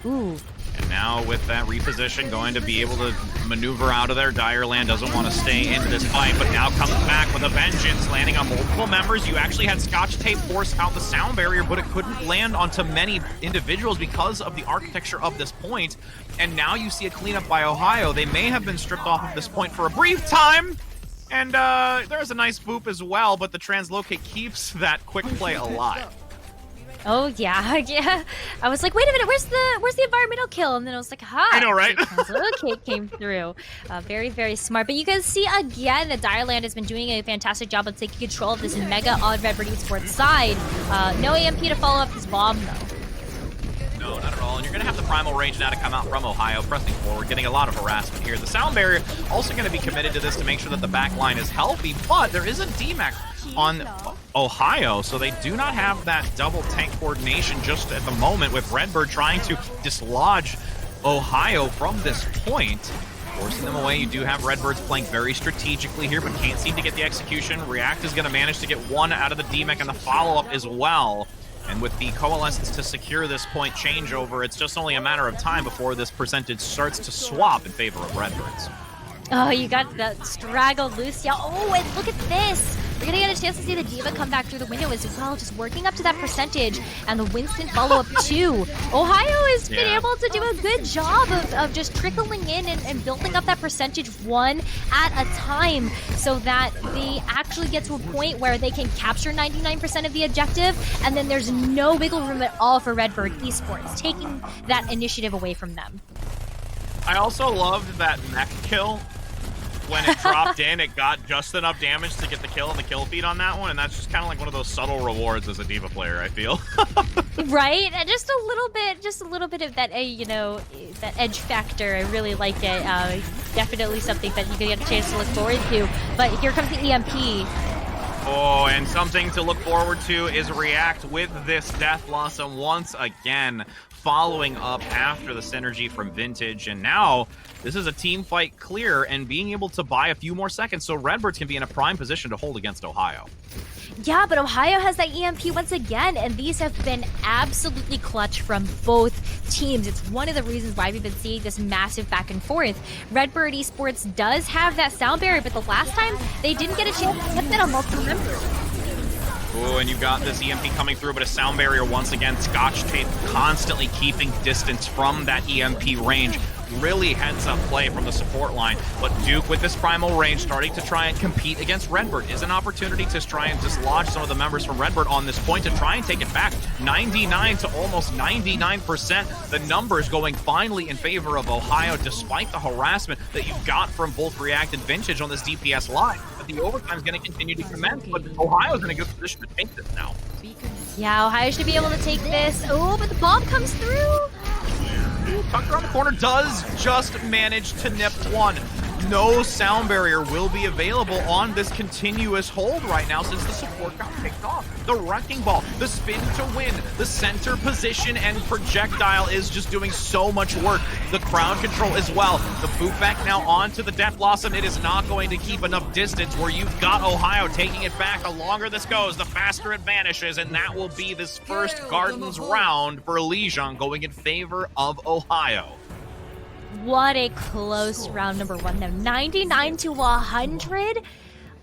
Ooh.
And now with that reposition, going to be able to maneuver out of there. Direland doesn't want to stay into this fight, but now comes back with a vengeance, landing on multiple members. You actually had Scotch Tape force out the sound barrier, but it couldn't land onto many individuals because of the architecture of this point. And now you see a cleanup by Ohio. They may have been stripped off of this point for a brief time. And there's a nice boop as well, but the translocate keeps that quick play alive.
Oh yeah, yeah. I was like, wait a minute, where's the environmental kill? And then I was like, ha!
I know, right?
Okay, came through. Very, very smart. But you can see again that Direland has been doing a fantastic job of taking control of this mega on Redbird Esports side. No EMP to follow up his bomb though.
No, not at all. And you're going to have the primal range now to come out from Ohio, pressing forward, getting a lot of harassment here. The sound barrier also going to be committed to this to make sure that the back line is healthy, but there is a DMAC on Ohio, so they do not have that double tank coordination just at the moment, with Redbird trying to dislodge Ohio from this point. Forcing them away. You do have Redbirds playing very strategically here, but can't seem to get the execution. React is going to manage to get one out of the DMAC and the follow-up as well. And with the Coalescence to secure this point changeover, it's just only a matter of time before this percentage starts to swap in favor of Redbirds.
Oh, you got that straggled Lucia. Oh, and look at this. We're going to get a chance to see the Diva come back through the window as well, just working up to that percentage, and the Winston follow-up too. Ohio has been able to do a good job of just trickling in and building up that percentage one at a time so that they actually get to a point where they can capture 99% of the objective, and then there's no wiggle room at all for Redbird Esports, taking that initiative away from them.
I also loved that mech kill. When it dropped in, it got just enough damage to get the kill and the kill feed on that one, and that's just kind of like one of those subtle rewards as a Diva player, I feel.
Right? And just a little bit of that, that edge factor. I really like it. Definitely something that you can get a chance to look forward to. But here comes the EMP.
Oh, and something to look forward to is React with this Death Blossom once again, following up after the synergy from Vintage, and now this is a team fight clear and being able to buy a few more seconds so Redbirds can be in a prime position to hold against Ohio.
Yeah, but Ohio has that EMP once again, and these have been absolutely clutch from both teams. It's one of the reasons why we've been seeing this massive back and forth. Redbird Esports does have that sound barrier, but the last time they didn't get a chance to get that on multiple members.
Oh, and you got this EMP coming through, but a sound barrier once again. Scotch Tape constantly keeping distance from that EMP range. Really heads-up play from the support line. But Duke, with this primal range, starting to try and compete against Redbird, is an opportunity to try and dislodge some of the members from Redbird on this point to try and take it back. 99 to almost 99%. The numbers going finally in favor of Ohio, despite the harassment that you've got from both React and Vintage on this DPS line. But the overtime is going to continue to commence, but Ohio's in a good position to take this now.
Yeah, Ohio should be able to take this. Oh, but the bomb comes through.
Tucker on the corner does just manage to nip one. No sound barrier will be available on this continuous hold right now since the support got picked off. The wrecking ball, the spin to win, the center position and projectile is just doing so much work. The crowd control as well. The boot back now onto the Death Blossom. It is not going to keep enough distance where you've got Ohio taking it back. The longer this goes, the faster it vanishes, and that will be this first Gardens round for Legion going in favor of Ohio.
What a close round number one, though. 99 to 100.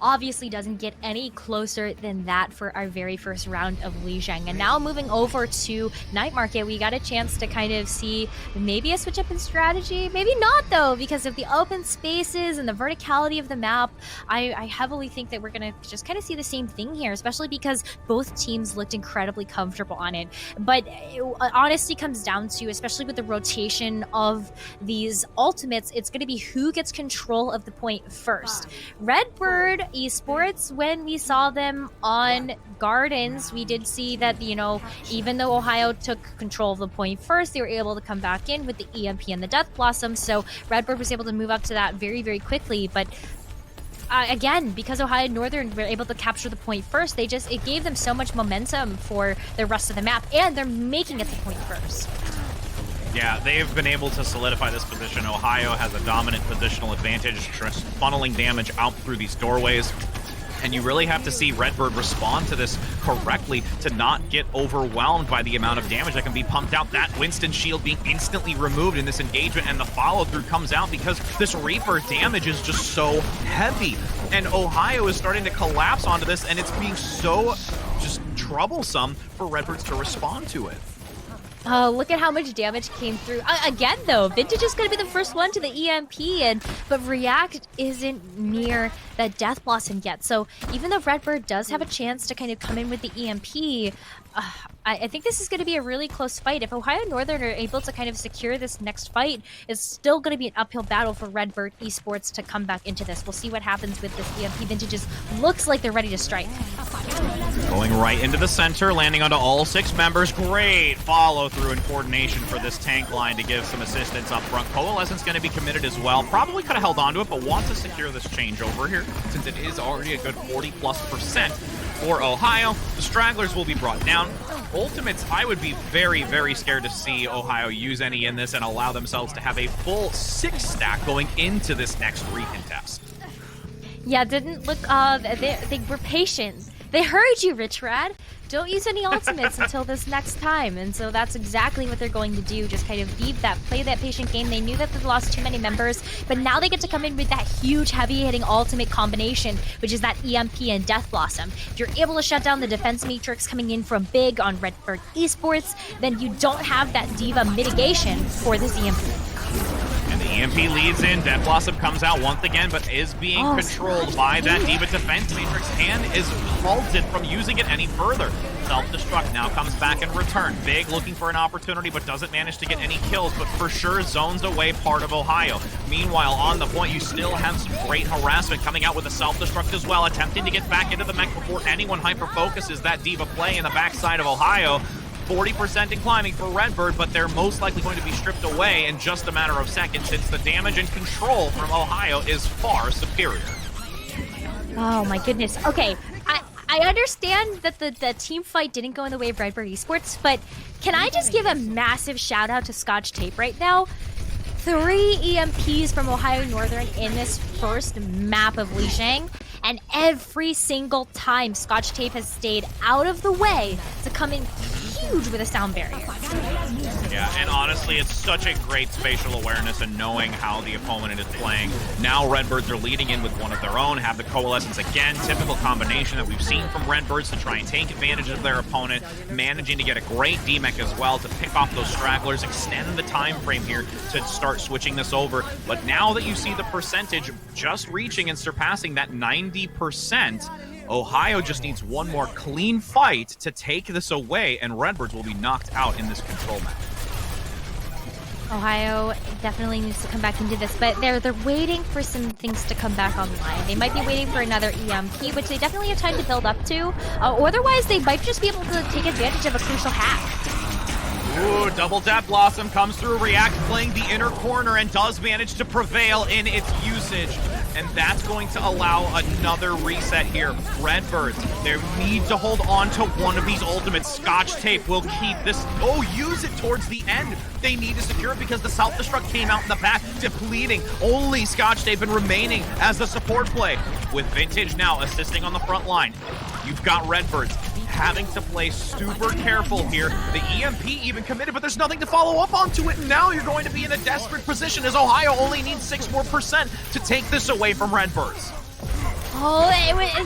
obviously doesn't get any closer than that for our very first round of Lijiang. And now moving over to Night Market, we got a chance to kind of see maybe a switch up in strategy, maybe not though, because of the open spaces and the verticality of the map. I heavily think that we're gonna just kind of see the same thing here, especially because both teams looked incredibly comfortable on it. But it honestly comes down to, especially with the rotation of these ultimates, it's going to be who gets control of the point first. Redbird Esports, when we saw them on Gardens, we did see that, you know, even though Ohio took control of the point first, they were able to come back in with the EMP and the Death Blossom, so Redbird was able to move up to that very, very quickly. But again, because Ohio Northern were able to capture the point first, it gave them so much momentum for the rest of the map, and they're making it the point first.
Yeah, they've been able to solidify this position. Ohio has a dominant positional advantage, funneling damage out through these doorways. And you really have to see Redbird respond to this correctly to not get overwhelmed by the amount of damage that can be pumped out. That Winston shield being instantly removed in this engagement, and the follow-through comes out because this Reaper damage is just so heavy. And Ohio is starting to collapse onto this, and it's being so just troublesome for Redbirds to respond to it.
Look at how much damage came through. Again, though, Vintage is going to be the first one to the EMP, but React isn't near that Death Blossom yet. So even though Redbird does have a chance to kind of come in with the EMP, I think this is going to be a really close fight. If Ohio Northern are able to kind of secure this next fight, it's still going to be an uphill battle for Redbird Esports to come back into this. We'll see what happens with this EMP. Vintages looks like they're ready to strike.
Going right into the center, landing onto all 6 members. Great follow-through and coordination for this tank line to give some assistance up front. Coalescence going to be committed as well. Probably could have held on to it, but wants to secure this changeover here, since it is already a good 40+% for Ohio. The stragglers will be brought down. Ultimates, I would be very, very scared to see Ohio use any in this and allow themselves to have a full 6 stack going into this next recontest.
Yeah, didn't look, they were patient. They heard you, Rich Rad. Don't use any ultimates until this next time. And so that's exactly what they're going to do. Just kind of play that patient game. They knew that they lost too many members, but now they get to come in with that huge heavy-hitting ultimate combination, which is that EMP and Death Blossom. If you're able to shut down the defense matrix coming in from Big on Redbird Esports, then you don't have that Diva mitigation for this EMP.
And the EMP leads in. Death Blossom comes out once again, but is being controlled by that Diva defense matrix and is halted from using it any further. Self-destruct now comes back in return. Big looking for an opportunity, but doesn't manage to get any kills, but for sure zones away part of Ohio. Meanwhile, on the point, you still have some great harassment coming out with a self-destruct as well, attempting to get back into the mech before anyone hyper-focuses that Diva play in the backside of Ohio. 40% in climbing for Redbird, but they're most likely going to be stripped away in just a matter of seconds since the damage and control from Ohio is far superior.
Oh my goodness. Okay, I understand that the team fight didn't go in the way of Redbird Esports, but can I just give a massive shout out to Scotch Tape right now? 3 EMPs from Ohio Northern in this first map of Lijiang, and every single time Scotch Tape has stayed out of the way to come in huge with a sound barrier.
Yeah, and honestly, it's such a great spatial awareness and knowing how the opponent is playing. Now Redbirds are leading in with one of their own, have the Coalescence again, typical combination that we've seen from Redbirds to try and take advantage of their opponent, managing to get a great DMEC as well to pick off those stragglers, extend the time frame here to start switching this over. But now that you see the percentage just reaching and surpassing that 90%, Ohio just needs one more clean fight to take this away, and Redbirds will be knocked out in this control map.
Ohio definitely needs to come back into this, but they're waiting for some things to come back online. They might be waiting for another EMP, which they definitely have time to build up to. Otherwise, they might just be able to take advantage of a crucial hack.
Ooh, double Death Blossom comes through. React playing the inner corner and does manage to prevail in its usage. And that's going to allow another reset here. Redbirds, they need to hold on to one of these ultimates. Scotch Tape will keep this. Oh, use it towards the end. They need to secure it because the self-destruct came out in the back, depleting only Scotch Tape and remaining as the support play. With Vintage now assisting on the front line. You've got Redbirds having to play super careful here. The EMP even committed, but there's nothing to follow up onto it. And now you're going to be in a desperate position as Ohio only needs 6% more to take this away from Redbirds.
Oh,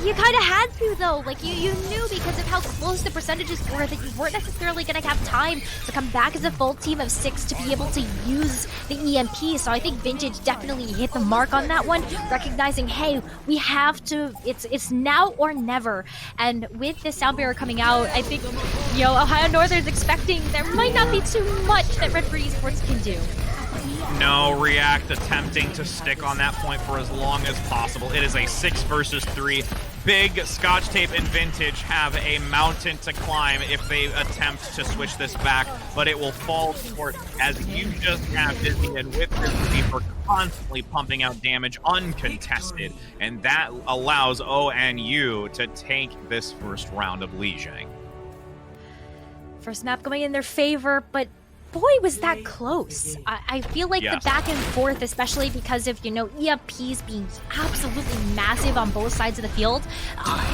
you kind of had to, though. Like, you knew because of how close the percentages were that you weren't necessarily going to have time to come back as a full team of 6 to be able to use the EMP. So I think Vintage definitely hit the mark on that one, recognizing, hey, we have to, it's now or never. And with this sound barrier coming out, I think, Ohio Northern's expecting there might not be too much that Red Bird Esports can do.
No, React attempting to stick on that point for as long as possible. It is a 6 versus 3. Big Scotch Tape and Vintage have a mountain to climb if they attempt to switch this back, but it will fall short as you just have Dizzy and with this Reaper constantly pumping out damage uncontested, and that allows ONU to take this first round of Lijiang.
First map going in their favor, but boy, was that close. I feel like the back and forth, especially because of, EMPs being absolutely massive on both sides of the field,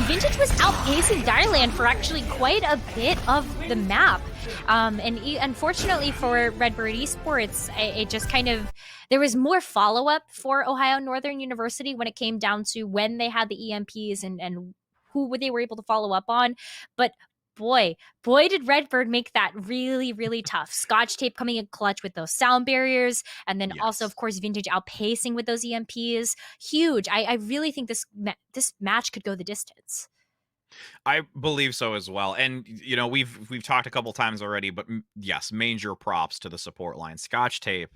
Vintage was outpacing Direland for actually quite a bit of the map. And unfortunately for Redbird Esports, it just kind of, there was more follow-up for Ohio Northern University when it came down to when they had the EMPs and who they were able to follow up on. But boy, did Redbird make that really, really tough. Scotch Tape coming in clutch with those sound barriers, and then also, of course, Vintage outpacing with those EMPs. Huge. I really think this match could go the distance.
I believe so as well. And, we've talked a couple times already, but yes, major props to the support line. Scotch Tape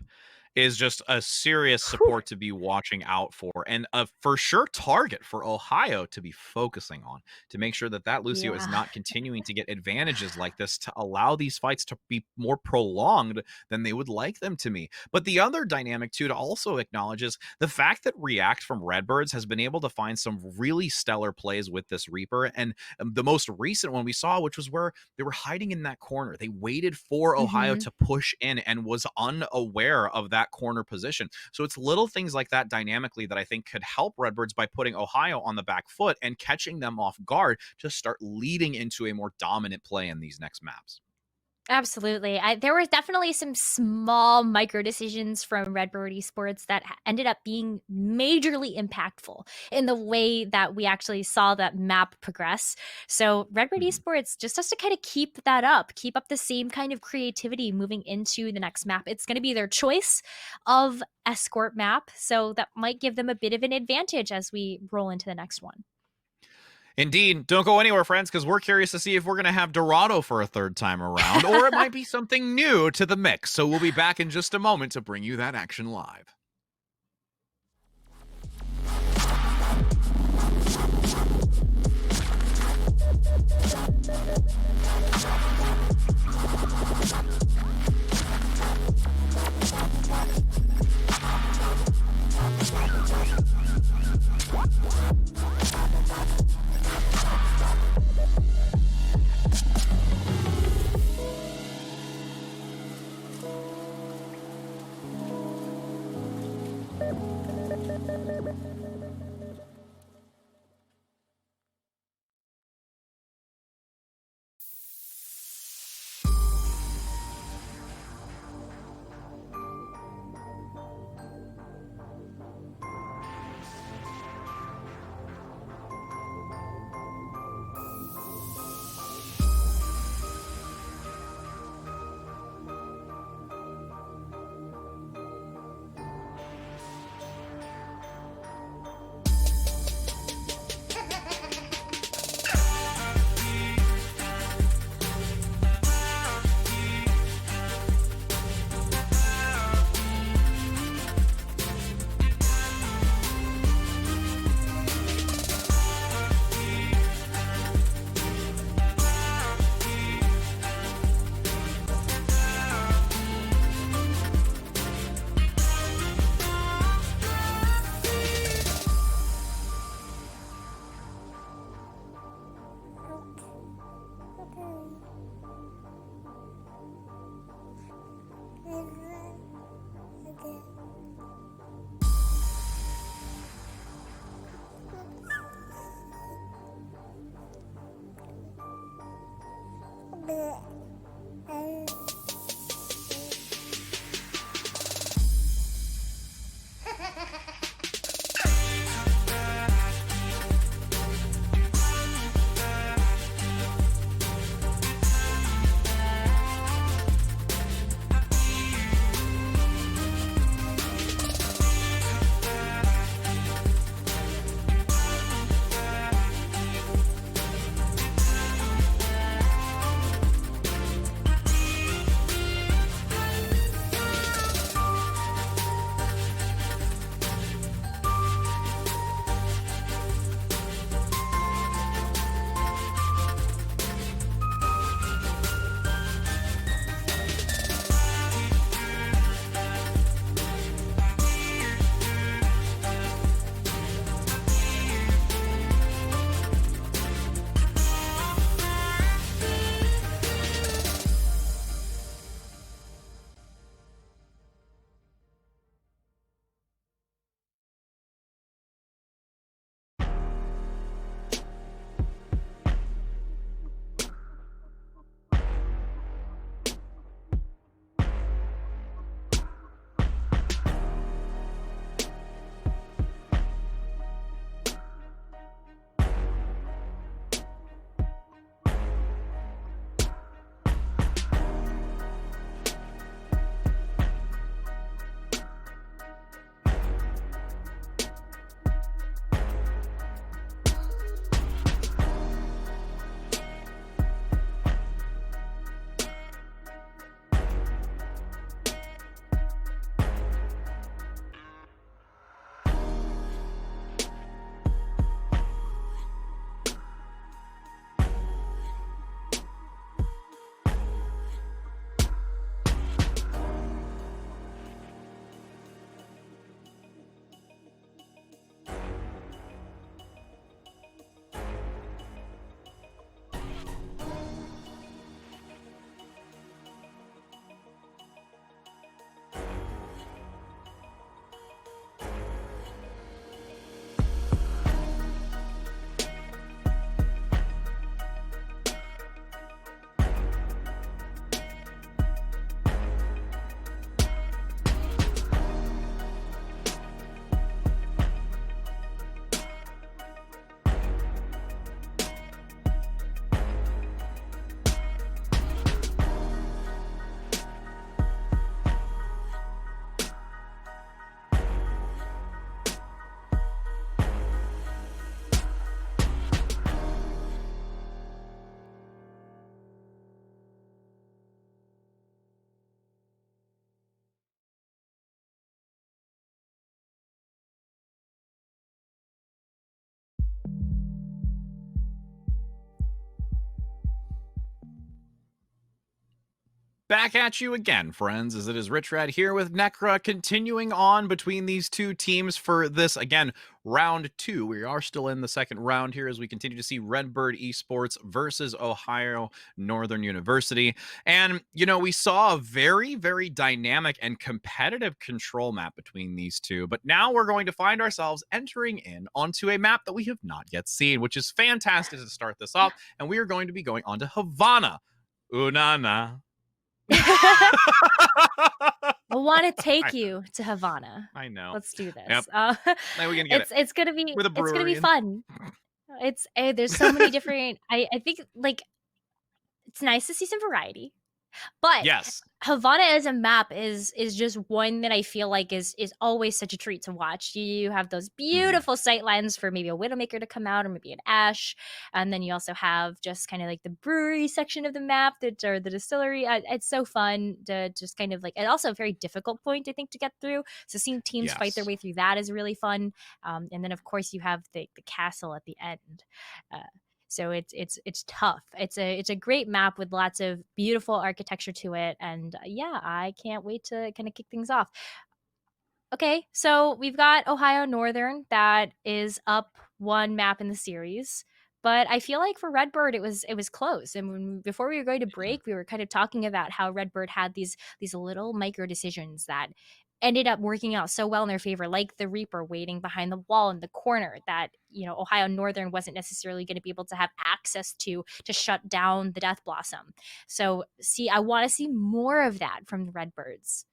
is just a serious support to be watching out for, and a for sure target for Ohio to be focusing on, to make sure that Lucio is not continuing to get advantages like this, to allow these fights to be more prolonged than they would like them to be. But the other dynamic too to also acknowledge is the fact that React from Redbirds has been able to find some really stellar plays with this Reaper, and the most recent one we saw, which was where they were hiding in that corner. They waited for Ohio to push in and was unaware of that corner position. So it's little things like that dynamically that I think could help Redbirds by putting Ohio on the back foot and catching them off guard to start leading into a more dominant play in these next maps.
Absolutely. There were definitely some small micro decisions from Redbird Esports that ended up being majorly impactful in the way that we actually saw that map progress. So Redbird Esports just has to kind of keep up the same kind of creativity moving into the next map. It's going to be their choice of escort map, so that might give them a bit of an advantage as we roll into the next one.
Indeed. Don't go anywhere, friends, because we're curious to see if we're going to have Dorado for a third time around, or it might be something new to the mix. So we'll be back in just a moment to bring you that action live. Back at you again, friends, as it is Rich Red here with Necra, continuing on between these two teams for this, again, round 2. We are still in the second round here as we continue to see Redbird Esports versus Ohio Northern University. And, you know, we saw a very, very dynamic and competitive control map between these two, but now we're going to find ourselves entering in onto a map that we have not yet seen, which is fantastic to start this off, and we are going to be going on to Havana. Unana.
I want to take you to Havana.
I know.
Let's do this.
Yep. Now we can get
it's gonna be
with a
it's gonna be
brewery
fun. It's there's so many different. I think like it's nice to see some variety, but
yes,
Havana as a map is just one that I feel like is always such a treat to watch. You have those beautiful sight lines for maybe a Widowmaker to come out or maybe an Ash, and then you also have just kind of like the brewery section of the map or the distillery. It's so fun to just kind of like, and also a very difficult point I think to get through. So seeing teams fight their way through that is really fun. And then of course you have the castle at the end. So it's tough. It's a great map with lots of beautiful architecture to it, and yeah, I can't wait to kind of kick things off. Okay, so we've got Ohio Northern that is up one map in the series, but I feel like for Redbird it was close. And before we were going to break, we were kind of talking about how Redbird had these little micro decisions that ended up working out so well in their favor, like the Reaper waiting behind the wall in the corner that, you know, Ohio Northern wasn't necessarily going to be able to have access to shut down the Death Blossom. So I want to see more of that from the Redbirds.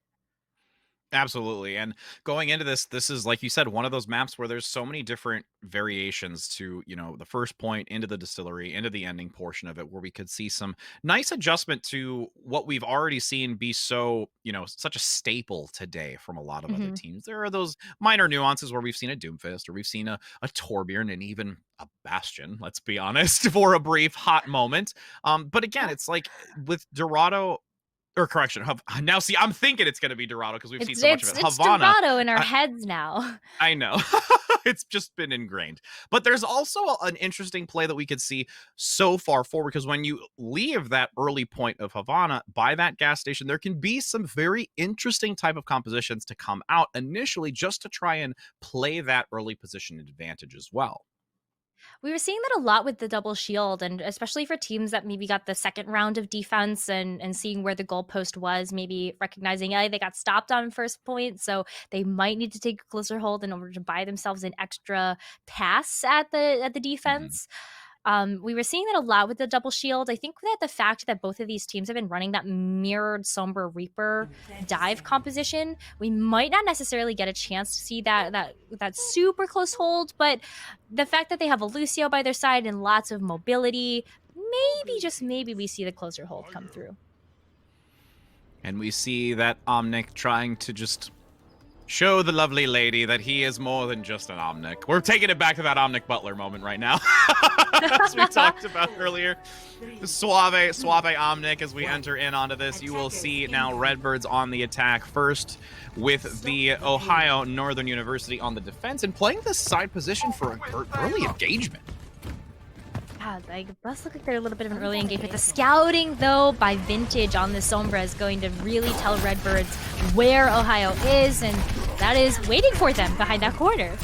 Absolutely. And going into this is, like you said, one of those maps where there's so many different variations to, you know, the first point into the distillery, into the ending portion of it, where we could see some nice adjustment to what we've already seen be so, you know, such a staple today from a lot of other teams. There are those minor nuances where we've seen a Doomfist or we've seen a Torbjorn and even a Bastion, let's be honest, for a brief hot moment. But again, it's like with Dorado, or correction, now see, I'm thinking it's going to be Dorado because we've seen so much of it.
It's
Havana,
Dorado in our heads now.
I know. It's just been ingrained. But there's also an interesting play that we could see so far forward, because when you leave that early point of Havana by that gas station, there can be some very interesting type of compositions to come out initially just to try and play that early position advantage as well.
We were seeing that a lot with the double shield, and especially for teams that maybe got the second round of defense and seeing where the goalpost was, maybe recognizing they got stopped on first point, so they might need to take a closer hold in order to buy themselves an extra pass at the defense. We were seeing that a lot with the double shield. I think that the fact that both of these teams have been running that mirrored Sombra Reaper dive composition, we might not necessarily get a chance to see that super close hold, but the fact that they have a Lucio by their side and lots of mobility, maybe, just maybe, we see the closer hold come through.
And we see that Omnic trying to just show the lovely lady that he is more than just an Omnic. We're taking it back to that Omnic Butler moment right now. As we talked about earlier. Suave Omnic as we enter in onto this. You will see now Redbirds on the attack first with the Ohio Northern University on the defense and playing this side position for an early engagement.
Yeah, like, it does look like they're a little bit of an early engagement. The scouting, though, by Vintage on the Sombra is going to really tell Redbirds where Ohio is, and that is waiting for them behind that corner.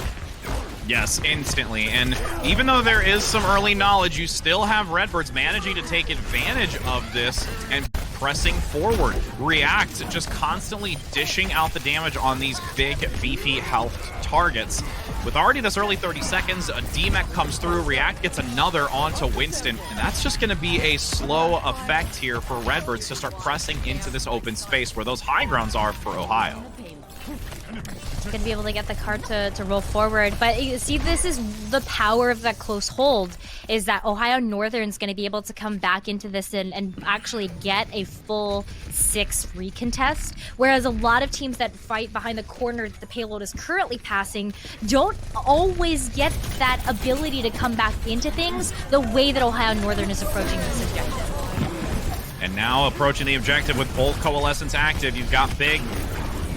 Yes, instantly. And even though there is some early knowledge, you still have Redbirds managing to take advantage of this and pressing forward. React just constantly dishing out the damage on these big, beefy health targets. With already this early 30 seconds, a DMEC comes through, React gets another onto Winston, and that's just going to be a slow effect here for Redbirds to start pressing into this open space where those high grounds are for Ohio.
Going to be able to get the card to roll forward. But you see, this is the power of that close hold, is that Ohio Northern's going to be able to come back into this and actually get a full 6 recontest, whereas a lot of teams that fight behind the corner that the payload is currently passing don't always get that ability to come back into things the way that Ohio Northern is approaching this objective.
And now approaching the objective with both Coalescence active, you've got Big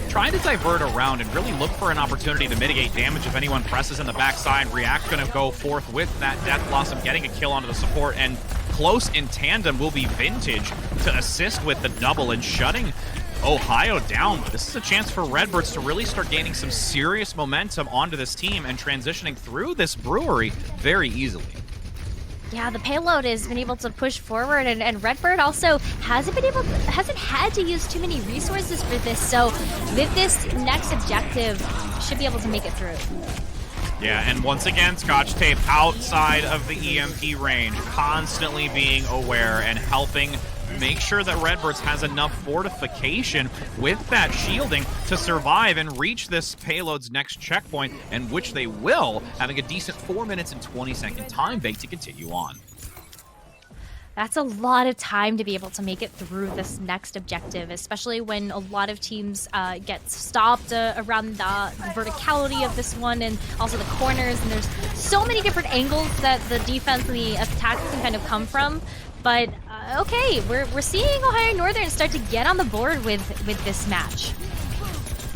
trying to divert around and really look for an opportunity to mitigate damage if anyone presses in the backside. React going to go forth with that Death Blossom, getting a kill onto the support, and
close in tandem will be Vintage to assist with the double and shutting Ohio down. But this is a chance for Redbirds to really start gaining some serious momentum onto this team and transitioning through this brewery very easily.
Yeah, the payload has been able to push forward, and Redbird also hasn't had to use too many resources for this. So with this next objective, should be able to make it through.
Yeah, and once again, Scotch Tape outside of the EMP range, constantly being aware and helping make sure that Redbirds has enough fortification with that shielding to survive and reach this payload's next checkpoint, and which they will, having a decent 4 minutes and 20-second time bank to continue on.
That's a lot of time to be able to make it through this next objective, especially when a lot of teams get stopped around the verticality of this one and also the corners, and there's so many different angles that the defense and the attacks can kind of come from. But okay, we're seeing Ohio Northern start to get on the board with this match.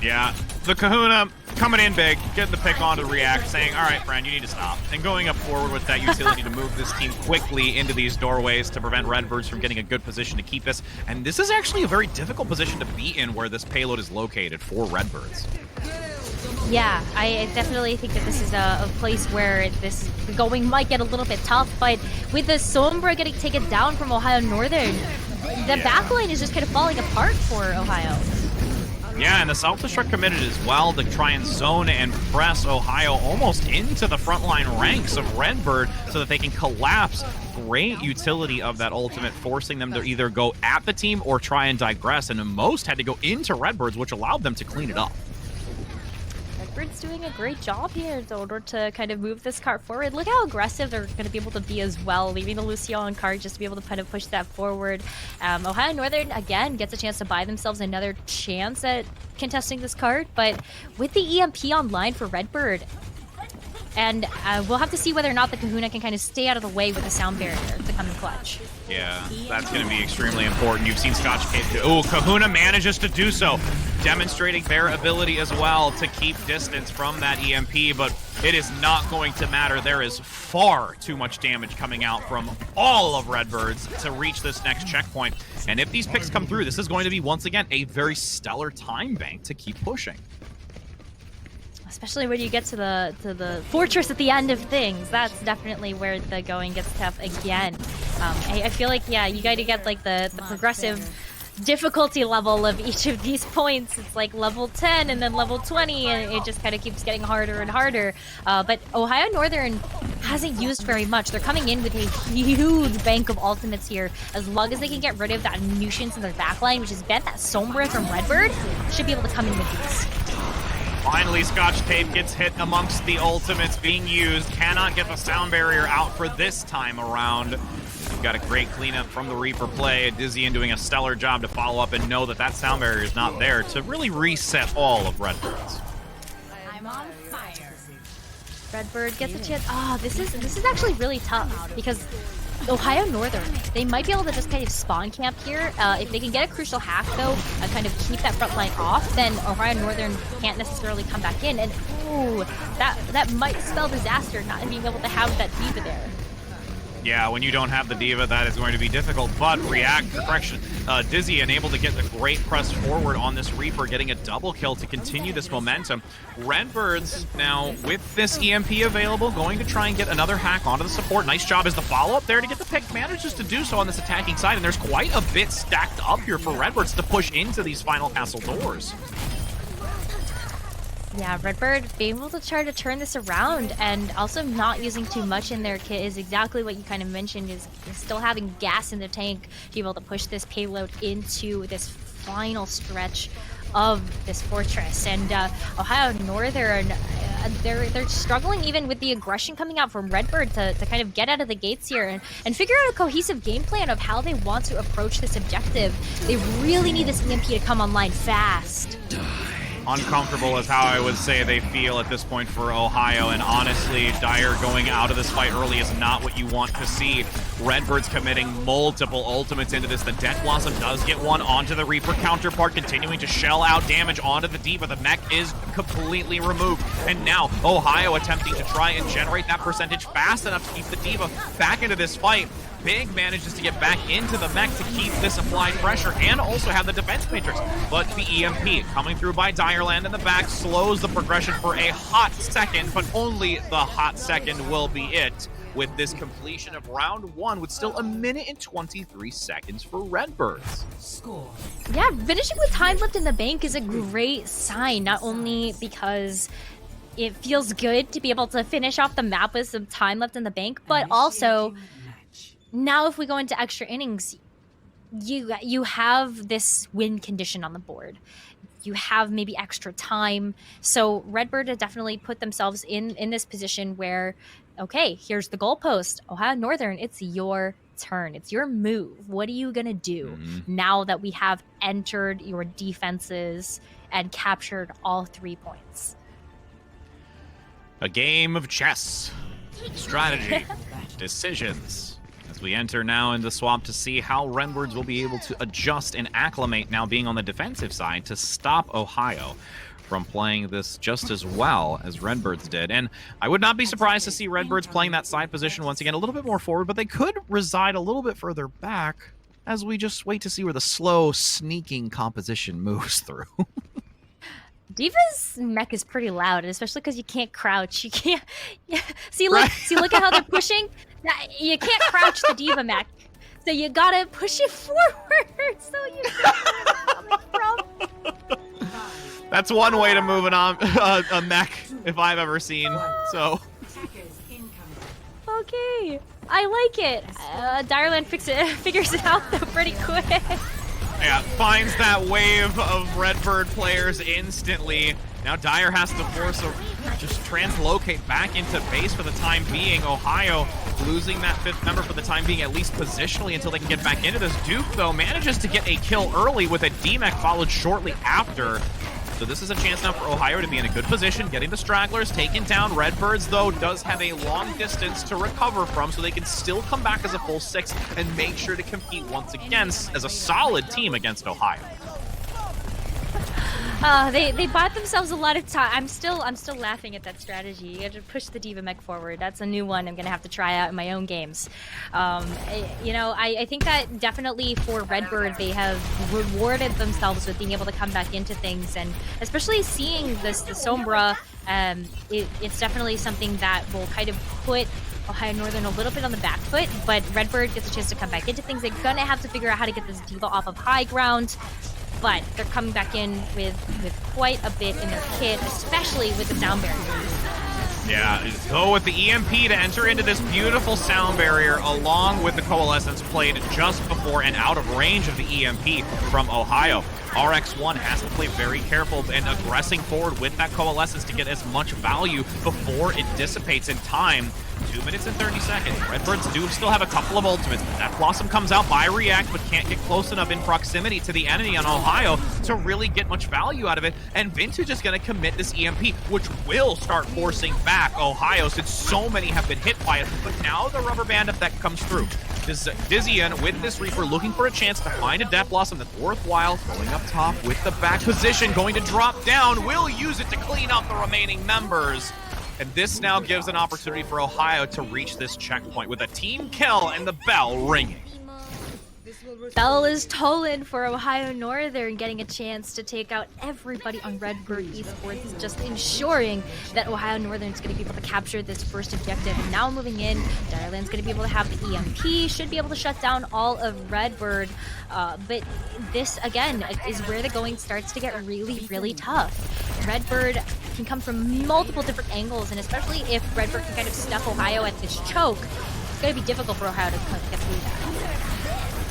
Yeah, the Kahuna coming in big, getting the pick onto React, saying, all right, friend, you need to stop. And going up forward with that utility to move this team quickly into these doorways to prevent Redbirds from getting a good position to keep this. And this is actually a very difficult position to be in where this payload is located for Redbirds.
Yeah, I definitely think that this is a place where this going might get a little bit tough, but with the Sombra getting taken down from Ohio Northern, the backline is just kind of falling apart for Ohio.
Yeah, and the self-destruct committed as well to try and zone and press Ohio almost into the frontline ranks of Redbird so that they can collapse. Great utility of that ultimate, forcing them to either go at the team or try and digress, and most had to go into Redbirds, which allowed them to clean it up.
Redbird's doing a great job here in order to kind of move this cart forward. Look how aggressive they're going to be able to be as well, leaving the Lucian cart just to be able to kind of push that forward. Ohio Northern, again, gets a chance to buy themselves another chance at contesting this cart, but with the EMP online for Redbird, and we'll have to see whether or not the Kahuna can kind of stay out of the way with the sound barrier to come in clutch.
Yeah, that's going to be extremely important. You've seen Scotch Tape do. Oh, Kahuna manages to do so, demonstrating their ability as well to keep distance from that EMP, but it is not going to matter. There is far too much damage coming out from all of Redbirds to reach this next checkpoint. And if these picks come through, this is going to be, once again, a very stellar time bank to keep pushing.
Especially when you get to the fortress at the end of things. That's definitely where the going gets tough again. I feel like, yeah, you got to get like the progressive difficulty level of each of these points. It's like level 10 and then level 20, and it just kind of keeps getting harder and harder. But Ohio Northern hasn't used very much. They're coming in with a huge bank of ultimates here. As long as they can get rid of that nuisance in their backline, which is bent that Sombra from Redbird, should be able to come in with these.
Finally, Scotch Tape gets hit amongst the ultimates being used. Cannot get the sound barrier out for this time around. We've got a great cleanup from the Reaper play. Dizzy doing a stellar job to follow up and know that that sound barrier is not there to really reset all of Redbirds.
I'm on fire.
Redbird gets a chance. Oh, this is actually really tough because Ohio Northern, they might be able to just kind of spawn camp here. If they can get a crucial hack, though, and kind of keep that front line off, then Ohio Northern can't necessarily come back in. And, ooh, that might spell disaster, not being able to have that diva there.
Yeah, when you don't have the diva, that is going to be difficult. But Dizzy unable to get the great press forward on this Reaper, getting a double kill to continue this momentum. Redbirds now with this EMP available, going to try and get another hack onto the support. Nice job as the follow-up there to get the pick. Manages to do so on this attacking side, and there's quite a bit stacked up here for Redbirds to push into these final castle doors.
Yeah, Redbird being able to try to turn this around and also not using too much in their kit is exactly what you kind of mentioned, is still having gas in the tank to be able to push this payload into this final stretch of this fortress. And Ohio Northern, they're struggling even with the aggression coming out from Redbird to kind of get out of the gates here and figure out a cohesive game plan of how they want to approach this objective. They really need this EMP to come online fast.
uncomfortable is how I would say they feel at this point for Ohio, and honestly, Dire going out of this fight early is not what you want to see. Redbirds committing multiple ultimates into this. The Death Blossom does get one onto the Reaper counterpart, continuing to shell out damage onto the D, but the mech is completely removed. And now Ohio attempting to try and generate that percentage fast enough to keep the D.Va back into this fight. Big manages to get back into the mech to keep this applied pressure and also have the defense matrix. But the EMP coming through by Direland in the back slows the progression for a hot second, but only the hot second will be it, with this completion of round 1 with still 1 minute and 23 seconds for Redbirds.
Yeah, finishing with time left in the bank is a great sign, not only because it feels good to be able to finish off the map with some time left in the bank, but also now if we go into extra innings, you have this win condition on the board. You have maybe extra time. So Redbird have definitely put themselves in this position where, okay, here's the goalpost. Ohio Northern, it's your turn. It's your move. What are you going to do now that we have entered your defenses and captured all 3 points?
A game of chess, strategy, decisions. As we enter now into swap to see how Redbirds will be able to adjust and acclimate, now being on the defensive side, to stop Ohio from playing this just as well as Redbirds did. And I would not be surprised to see Redbirds playing that side position once again a little bit more forward, but they could reside a little bit further back as we just wait to see where the slow, sneaking composition moves through.
D.Va's mech is pretty loud, especially because you can't crouch. You can't. See, look at how they're pushing. You can't crouch the D.Va mech, so you gotta push it forward. So you know where they're coming from.
That's one way to move a mech if I've ever seen. So.
Okay, I like it. Direland figures it out though pretty quick.
Yeah, finds that wave of Redbird players instantly. Now Dire has to force just translocate back into base for the time being. Ohio losing that 5th member for the time being, at least positionally, until they can get back into this. Duke, though, manages to get a kill early with a D-Mech followed shortly after. So this is a chance now for Ohio to be in a good position, getting the stragglers taken down. Redbirds, though, does have a long distance to recover from, so they can still come back as a full 6 and make sure to compete once again as a solid team against Ohio.
They bought themselves a lot of time. I'm still laughing at that strategy. You have to push the D.Va mech forward. That's a new one I'm gonna have to try out in my own games. I think that definitely for Redbird, they have rewarded themselves with being able to come back into things, and especially seeing the Sombra, it's definitely something that will kind of put Ohio Northern a little bit on the back foot, but Redbird gets a chance to come back into things. They're gonna have to figure out how to get this D.Va off of high ground. But they're coming back in with quite a bit in their kit, especially with the sound barrier.
Yeah, go with the EMP to enter into this beautiful sound barrier, along with the Coalescence played just before and out of range of the EMP from Ohio. RX1 has to play very careful and aggressing forward with that Coalescence to get as much value before it dissipates in time. 2 minutes and 30 seconds. Redbirds do still have a couple of ultimates, but that Blossom comes out by React, but can't get close enough in proximity to the enemy on Ohio to really get much value out of it. And Vintage is going to commit this EMP, which will start forcing back Ohio since so many have been hit by it. But now the rubber band effect comes through. Dizian with this Reaper looking for a chance to find a Death Blossom that's worthwhile. Going up top with the back position, going to drop down, will use it to clean up the remaining members. And this now gives an opportunity for Ohio to reach this checkpoint with a team kill and the bell ringing.
Bell is tolling for Ohio Northern, getting a chance to take out everybody on Redbird Esports, just ensuring that Ohio Northern is going to be able to capture this first objective. And now moving in, Direland's going to be able to have the EMP, should be able to shut down all of Redbird. But this, again, is where the going starts to get really, really tough. Redbird can come from multiple different angles, and especially if Redbird can kind of stuff Ohio at this choke, it's going to be difficult for Ohio to get through that.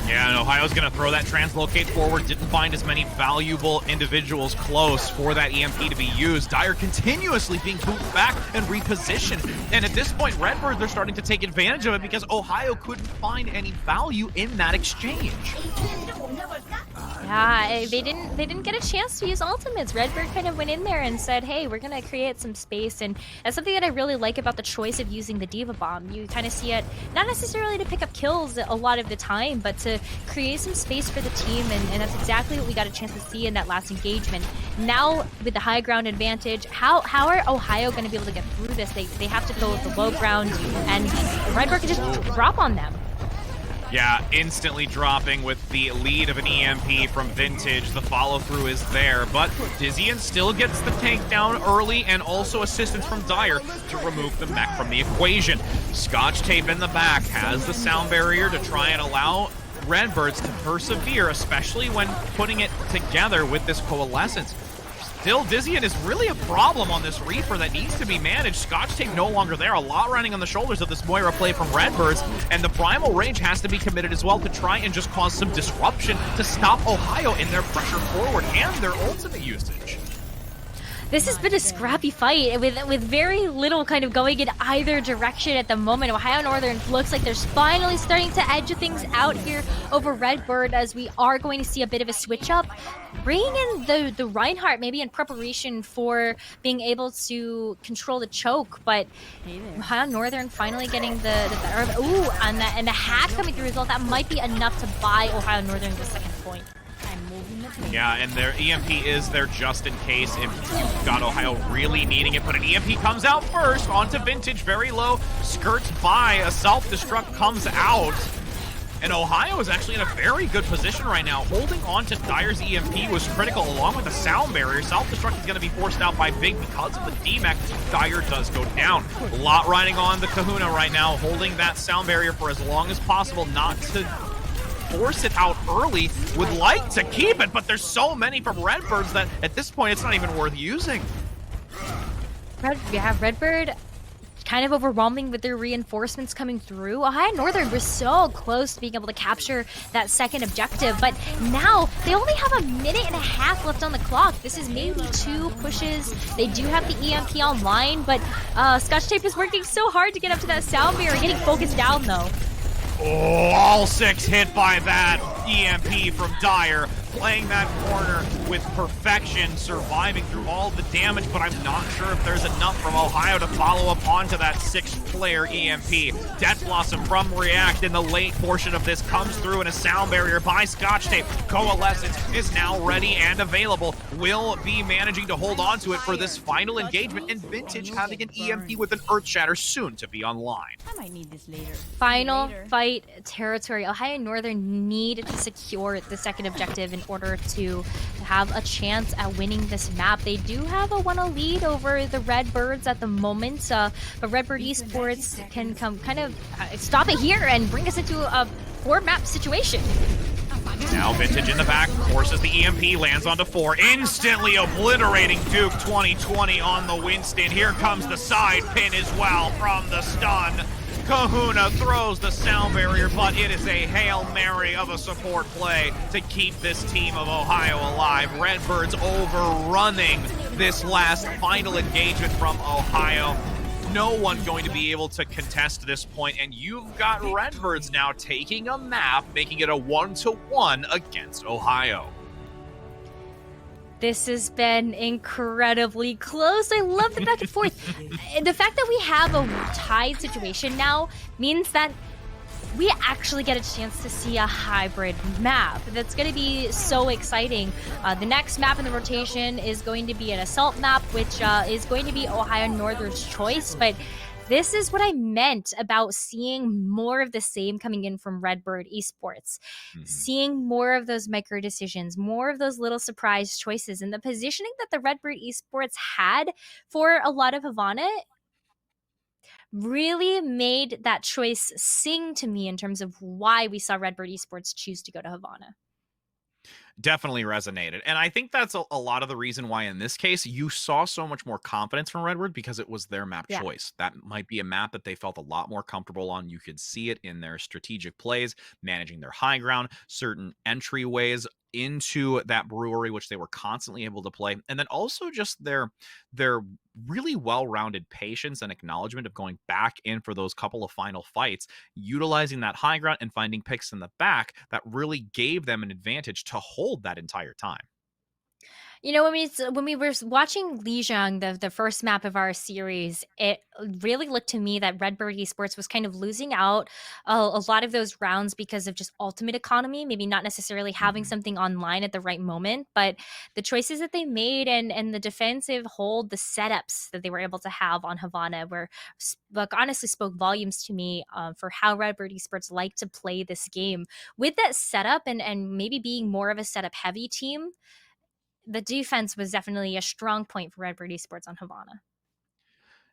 Yeah, and Ohio's going to throw that translocate forward. Didn't find as many valuable individuals close for that EMP to be used. Dire continuously being moved back and repositioned. And at this point, Redbird, they're starting to take advantage of it because Ohio couldn't find any value in that exchange.
Yeah, they didn't get a chance to use ultimates. Redbird kind of went in there and said, hey, we're gonna create some space, and that's something that I really like about the choice of using the Diva Bomb. You kind of see it not necessarily to pick up kills a lot of the time, but to create some space for the team, and that's exactly what we got a chance to see in that last engagement. Now, with the high ground advantage, how are Ohio going to be able to get through this? They have to go with the low ground, and Redbird can just drop on them.
Yeah, instantly dropping with the lead of an EMP from Vintage. The follow-through is there, but Dizzy still gets the takedown early and also assistance from Dire to remove the mech from the equation. Scotch Tape in the back has the sound barrier to try and allow Redbirds to persevere, especially when putting it together with this Coalescence. Still, Dizzian is really a problem on this Reaper that needs to be managed. Scotch Tape no longer there. A lot running on the shoulders of this Moira play from Redbirds, and the Primal Rage has to be committed as well to try and just cause some disruption to stop Ohio in their pressure forward and their ultimate usage.
This has been a scrappy fight with very little kind of going in either direction at the moment. Ohio Northern looks like they're finally starting to edge things out here over Redbird, as we are going to see a bit of a switch up. Bringing in the Reinhardt maybe in preparation for being able to control the choke, but Ohio Northern finally getting the better of it. Ooh, and the hack coming through as well. That might be enough to buy Ohio Northern the second point.
Yeah, and their EMP is there just in case if you've got Ohio really needing it. But an EMP comes out first onto Vintage, very low, skirts by, a self-destruct comes out. And Ohio is actually in a very good position right now. Holding on to Dire's EMP was critical along with the sound barrier. Self-destruct is going to be forced out by Big because of the D-Mech. Dire does go down. A lot riding on the Kahuna right now, holding that sound barrier for as long as possible, not to force it out early. Would like to keep it, but there's so many from Redbirds that at this point it's not even worth using.
Redbird kind of overwhelming with their reinforcements coming through. Ohio Northern was so close to being able to capture that second objective, but now they only have a minute and a half left on the clock. This is maybe 2 pushes. They do have the EMP online, but Scotch Tape is working so hard to get up to that sound barrier, getting focused down though.
Oh, all 6 hit by that EMP from Dire. Playing that corner with perfection, surviving through all the damage, but I'm not sure if there's enough from Ohio to follow up onto that 6-player EMP. Death Blossom from React in the late portion of this comes through in a sound barrier by Scotch Tape. Coalescence is now ready and available. Will be managing to hold on to it for this final engagement, and Vintage having an EMP with an Earth Shatter soon to be online.
I might need this later.
Final fight territory. Ohio Northern need to secure the second objective in order to have a chance at winning this map. They do have a 1-0 lead over the Redbirds at the moment, but Redbird Esports can come kind of stop it here and bring us into a 4-map situation.
Now Vintage in the back, forces the EMP, lands onto 4, instantly obliterating Duke 2020 on the Winston. Here comes the side pin as well from the stun. Kahuna throws the sound barrier, but it is a Hail Mary of a support play to keep this team of Ohio alive. Redbirds overrunning this last final engagement from Ohio. No one going to be able to contest this point, and you've got Redbirds now taking a map, making it a 1-1 against Ohio.
This has been incredibly close. I love the back and forth. The fact that we have a tied situation now means that we actually get a chance to see a hybrid map. That's going to be so exciting. The next map in the rotation is going to be an assault map, which is going to be Ohio Northern's choice, but this is what I meant about seeing more of the same coming in from Redbird Esports. Seeing more of those micro decisions, more of those little surprise choices, and the positioning that the Redbird Esports had for a lot of Havana really made that choice sing to me in terms of why we saw Redbird Esports choose to go to Havana.
Definitely resonated. And I think that's a lot of the reason why in this case you saw so much more confidence from Redbird, because it was their map choice. That might be a map that they felt a lot more comfortable on. You could see it in their strategic plays, managing their high ground, certain entryways into that brewery, which they were constantly able to play, and then also just their really well-rounded patience and acknowledgement of going back in for those couple of final fights, utilizing that high ground and finding picks in the back that really gave them an advantage to hold that entire time.
You know, when we were watching Lijiang, the first map of our series, it really looked to me that Redbird Esports was kind of losing out a lot of those rounds because of just ultimate economy, maybe not necessarily having something online at the right moment, but the choices that they made and the defensive hold, the setups that they were able to have on Havana honestly spoke volumes to me for how Redbird Esports like to play this game. With that setup and maybe being more of a setup heavy team, the defense was definitely a strong point for Redbird Esports on Havana.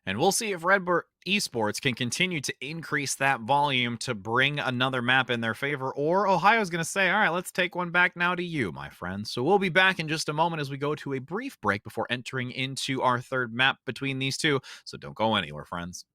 And we'll see if Redbird Esports can continue to increase that volume to bring another map in their favor, or Ohio's going to say, all right, let's take one back now to you, my friends. So we'll be back in just a moment as we go to a brief break before entering into our third map between these two. So don't go anywhere, friends.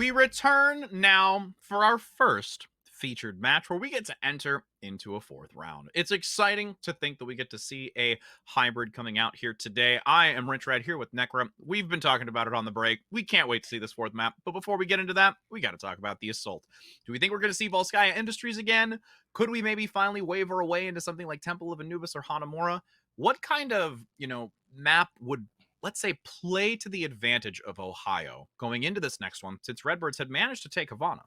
We return now for our first featured match where we get to enter into a 4th round. It's exciting to think that we get to see a hybrid coming out here today. I am Rich Red here with Necra. We've been talking about it on the break. We can't wait to see this 4th map. But before we get into that, we got to talk about the Assault. Do we think we're going to see Volskaya Industries again? Could we maybe finally waver away into something like Temple of Anubis or Hanamura? What kind of, map would, let's say, play to the advantage of Ohio going into this next one, since Redbirds had managed to take Havana?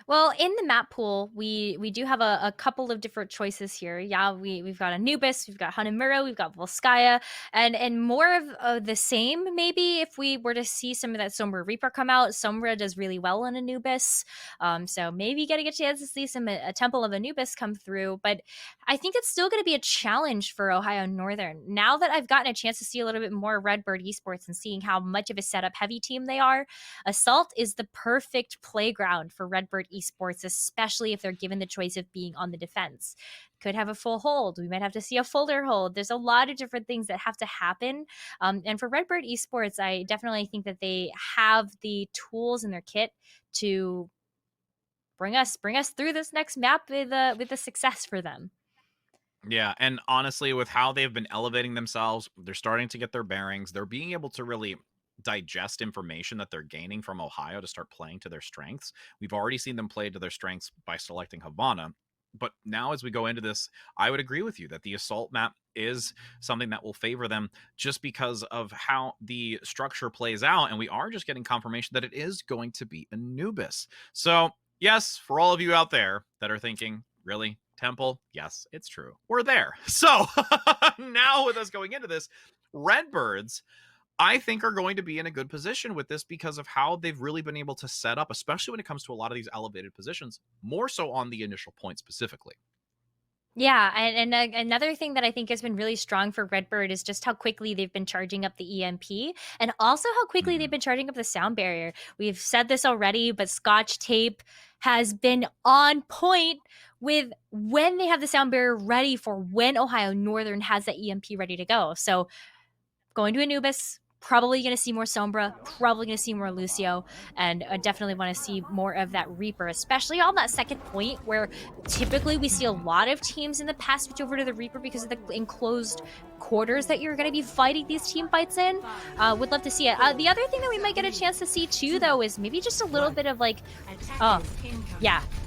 Well, in the map pool, we do have a couple of different choices here. Yeah, we've got Anubis, we've got Hanamura, we've got Volskaya, and more of the same, maybe, if we were to see some of that Sombra Reaper come out. Sombra does really well on Anubis, so maybe getting a chance to see a Temple of Anubis come through, but I think it's still going to be a challenge for Ohio Northern. Now that I've gotten a chance to see a little bit more Redbird Esports and seeing how much of a setup-heavy team they are, Assault is the perfect playground for Redbird Esports, especially if they're given the choice of being on the defense. Could have a full hold. We might have to see a fuller hold. There's a lot of different things that have to happen. And for Redbird Esports, I definitely think that they have the tools in their kit to bring us through this next map with a success for them.
Yeah, and honestly, with how they've been elevating themselves, they're starting to get their bearings. They're being able to really digest information that they're gaining from Ohio to start playing to their strengths. We've already seen them play to their strengths by selecting Havana, but now as we go into this, I would agree with you that the Assault map is something that will favor them just because of how the structure plays out, and we are just getting confirmation that it is going to be Anubis. So yes, for all of you out there that are thinking, really, Temple? Yes, it's true. We're there. So now with us going into this, Redbirds, I think, are going to be in a good position with this because of how they've really been able to set up, especially when it comes to a lot of these elevated positions, more so on the initial point specifically.
Yeah, and another thing that I think has been really strong for Redbird is just how quickly they've been charging up the EMP, and also how quickly they've been charging up the sound barrier. We've said this already, but Scotch Tape has been on point with when they have the sound barrier ready for when Ohio Northern has that EMP ready to go. So going to Anubis, probably going to see more Sombra, probably going to see more Lucio, and I definitely want to see more of that Reaper, especially on that second point where typically we see a lot of teams in the past switch over to the Reaper because of the enclosed quarters that you're going to be fighting these team fights in. Would love to see it. The other thing that we might get a chance to see too, though, is maybe just a little bit of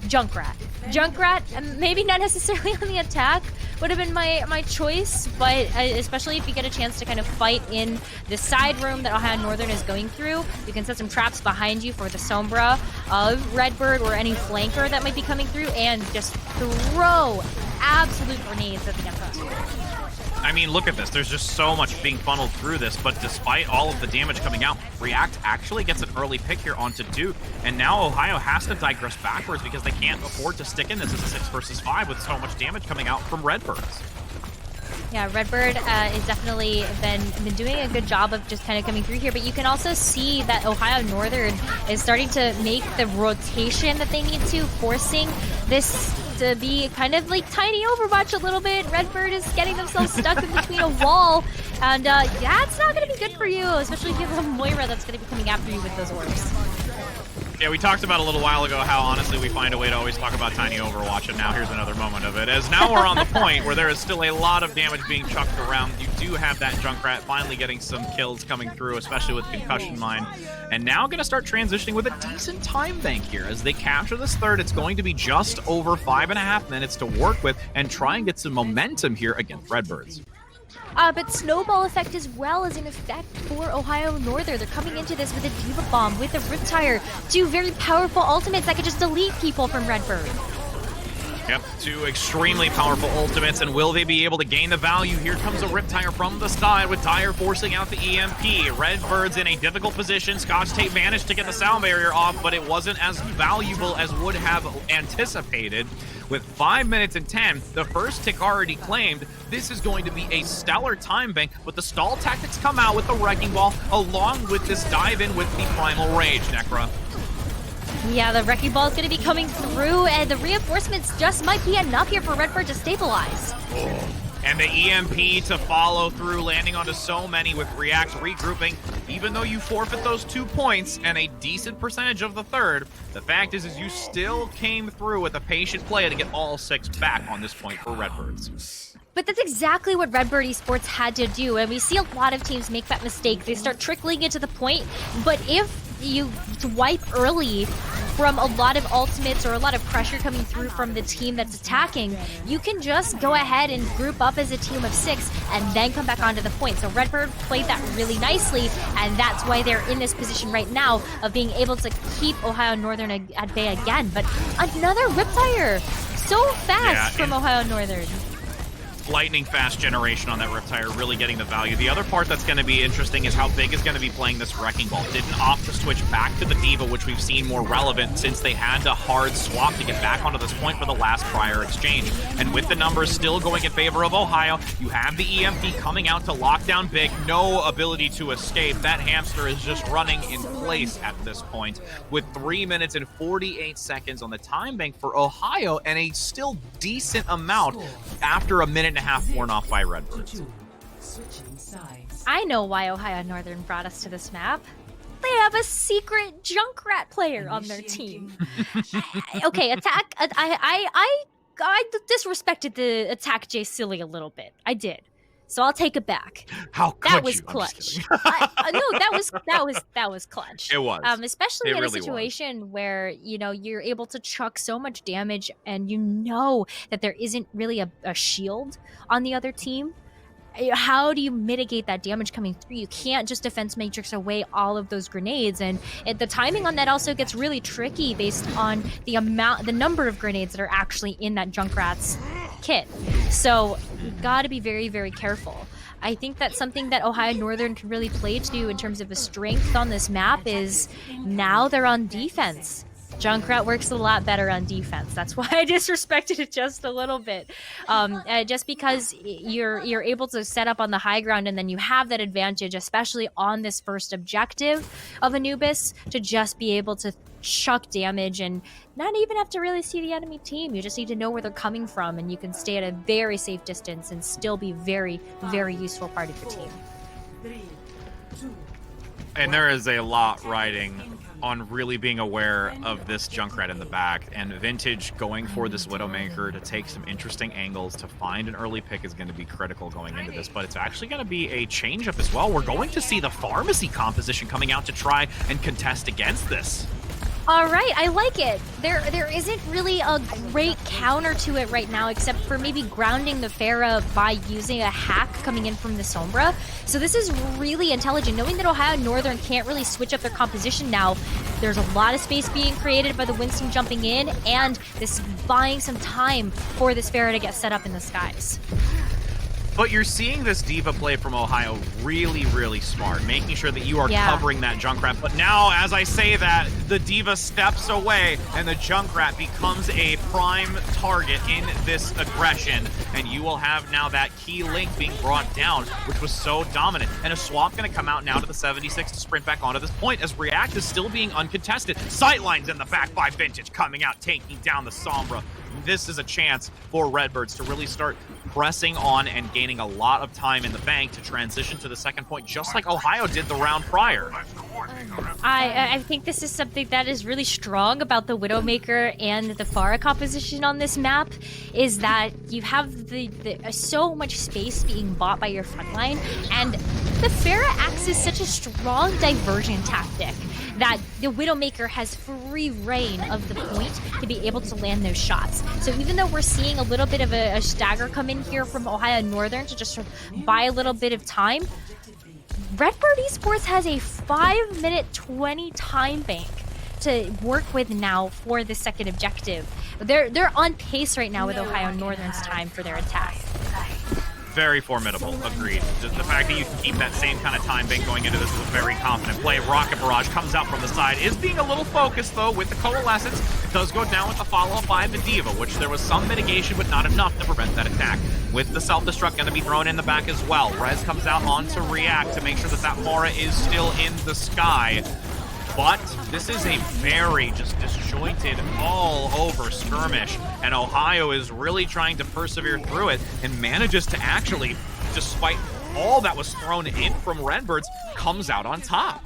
Junkrat, maybe not necessarily on the attack would have been my choice, but especially if you get a chance to kind of fight in the side room that Ohio Northern is going through, you can set some traps behind you for the Sombra of Redbird or any flanker that might be coming through, and just throw absolute grenades at the front.
I mean, look at this. There's just so much being funneled through this, but despite all of the damage coming out, React actually gets an early pick here onto Duke, and now Ohio has to digress backwards because they can't afford to stick in this as a 6 versus 5 with so much damage coming out from Redbirds.
Yeah, Redbird is definitely been doing a good job of just kind of coming through here, but you can also see that Ohio Northern is starting to make the rotation that they need to, forcing this to be kind of like tiny Overwatch a little bit. Redbird is getting themselves stuck in between a wall, and that's not going to be good for you, especially if you have a Moira that's going to be coming after you with those orbs.
Yeah, we talked about a little while ago how, honestly, we find a way to always talk about tiny Overwatch, and now here's another moment of it. As now we're on the point where there is still a lot of damage being chucked around. You do have that Junkrat finally getting some kills coming through, especially with Concussion Mine. And now going to start transitioning with a decent time bank here. As they capture this third, it's going to be just over 5.5 minutes to work with and try and get some momentum here against Redbirds.
But Snowball Effect as well is in effect for Ohio Northern. They're coming into this with a Diva Bomb, with a Riptire, two very powerful ultimates that could just delete people from Redbird.
Yep, two extremely powerful ultimates, and will they be able to gain the value? Here comes a Riptire from the side with Tire forcing out the EMP. Redbird's in a difficult position. Scotch Tape managed to get the sound barrier off, but it wasn't as valuable as would have anticipated. With 5 minutes and 10, the first tick already claimed. This is going to be a stellar time bank, but the stall tactics come out with the Wrecking Ball, along with this dive in with the Primal Rage, Necra.
Yeah, the Wrecking Ball is going to be coming through, and the reinforcements just might be enough here for Redbird to stabilize.
And the EMP to follow through, landing onto so many with React regrouping. Even though you forfeit those 2 points and a decent percentage of the third, the fact is you still came through with a patient play to get all 6 back on this point for Redbirds.
But that's exactly what Redbird Esports had to do, and we see a lot of teams make that mistake. They start trickling it to the point, but if you wipe early from a lot of ultimates or a lot of pressure coming through from the team that's attacking, you can just go ahead and group up as a team of 6 and then come back onto the point. So Redbird played that really nicely, and that's why they're in this position right now of being able to keep Ohio Northern at bay again. But another Riptire, so fast from Ohio Northern.
Lightning fast generation on that Riptire, really getting the value. The other part that's going to be interesting is how big is going to be playing this Wrecking Ball. Didn't opt to switch back to the D.Va, which we've seen more relevant since they had to hard swap to get back onto this point for the last prior exchange. And with the numbers still going in favor of Ohio, you have the EMP coming out to lock down big. No ability to escape. That hamster is just running in place at this point with 3 minutes and 48 seconds on the time bank for Ohio and a still decent amount after a minute and a half worn off by Redbirds.
I know why Ohio Northern brought us to this map. They have a secret Junkrat player on their team. Okay, attack. I disrespected the attack J Silly a little bit. I did. So I'll take it back.
How could
that was
you?
clutch. No, that was clutch.
It was.
Especially in
really
a situation where you're able to chuck so much damage, and you know that there isn't really a shield on the other team. How do you mitigate that damage coming through? You can't just defense matrix away all of those grenades, and the timing on that also gets really tricky based on the number of grenades that are actually in that Junkrat's kit. So you've got to be very, very careful. I think that's something that Ohio Northern can really play to in terms of a strength on this map is now they're on defense. Junkrat works a lot better on defense. That's why I disrespected it just a little bit. Just because you're able to set up on the high ground, and then you have that advantage, especially on this first objective of Anubis, to just be able to chuck damage and not even have to really see the enemy team. You just need to know where they're coming from, and you can stay at a very safe distance and still be very, very useful part of your team.
And there is a lot riding on really being aware of this Junkrat in the back, and Vintage going for this Widowmaker to take some interesting angles to find an early pick is going to be critical going into this, but it's actually going to be a change-up as well. We're going to see the Pharmacy composition coming out to try and contest against this.
All right, I like it. There isn't really a great counter to it right now, except for maybe grounding the Pharah by using a hack coming in from the Sombra. So this is really intelligent. Knowing that Ohio Northern can't really switch up their composition now, there's a lot of space being created by the Winston jumping in, and this is buying some time for this Pharah to get set up in the skies.
But you're seeing this D.Va play from Ohio really, really smart, making sure that you are covering that Junkrat. But now, as I say that, the D.Va steps away, and the Junkrat becomes a prime target in this aggression. And you will have now that key link being brought down, which was so dominant. And a swap going to come out now to the 76 to sprint back onto this point, as React is still being uncontested. Sightlines in the back by Vintage coming out, taking down the Sombra. This is a chance for Redbirds to really start pressing on and gaining a lot of time in the bank to transition to the second point, just like Ohio did the round prior.
I think this is something that is really strong about the Widowmaker and the Pharah composition on this map, is that you have the so much space being bought by your frontline, and the Pharah acts as such a strong diversion tactic that the Widowmaker has free reign of the point to be able to land those shots. So even though we're seeing a little bit of a stagger come in here from Ohio Northern to just buy a little bit of time, Redbird Esports has a 5-minute 20 time bank to work with now for the second objective. They're on pace right now with Ohio Northern's time for their attack.
Very formidable, agreed. Just the fact that you can keep that same kind of time bank going into this is a very confident play. Rocket Barrage comes out from the side, is being a little focused though with the Coalescence. It does go down with the follow-up by the D.Va, which there was some mitigation but not enough to prevent that attack. With the self-destruct going to be thrown in the back as well. Rez comes out onto React to make sure that that Mora is still in the sky. But this is a very just disjointed all over skirmish, and Ohio is really trying to persevere through it and manages to actually, despite all that was thrown in from Redbirds, comes out on top.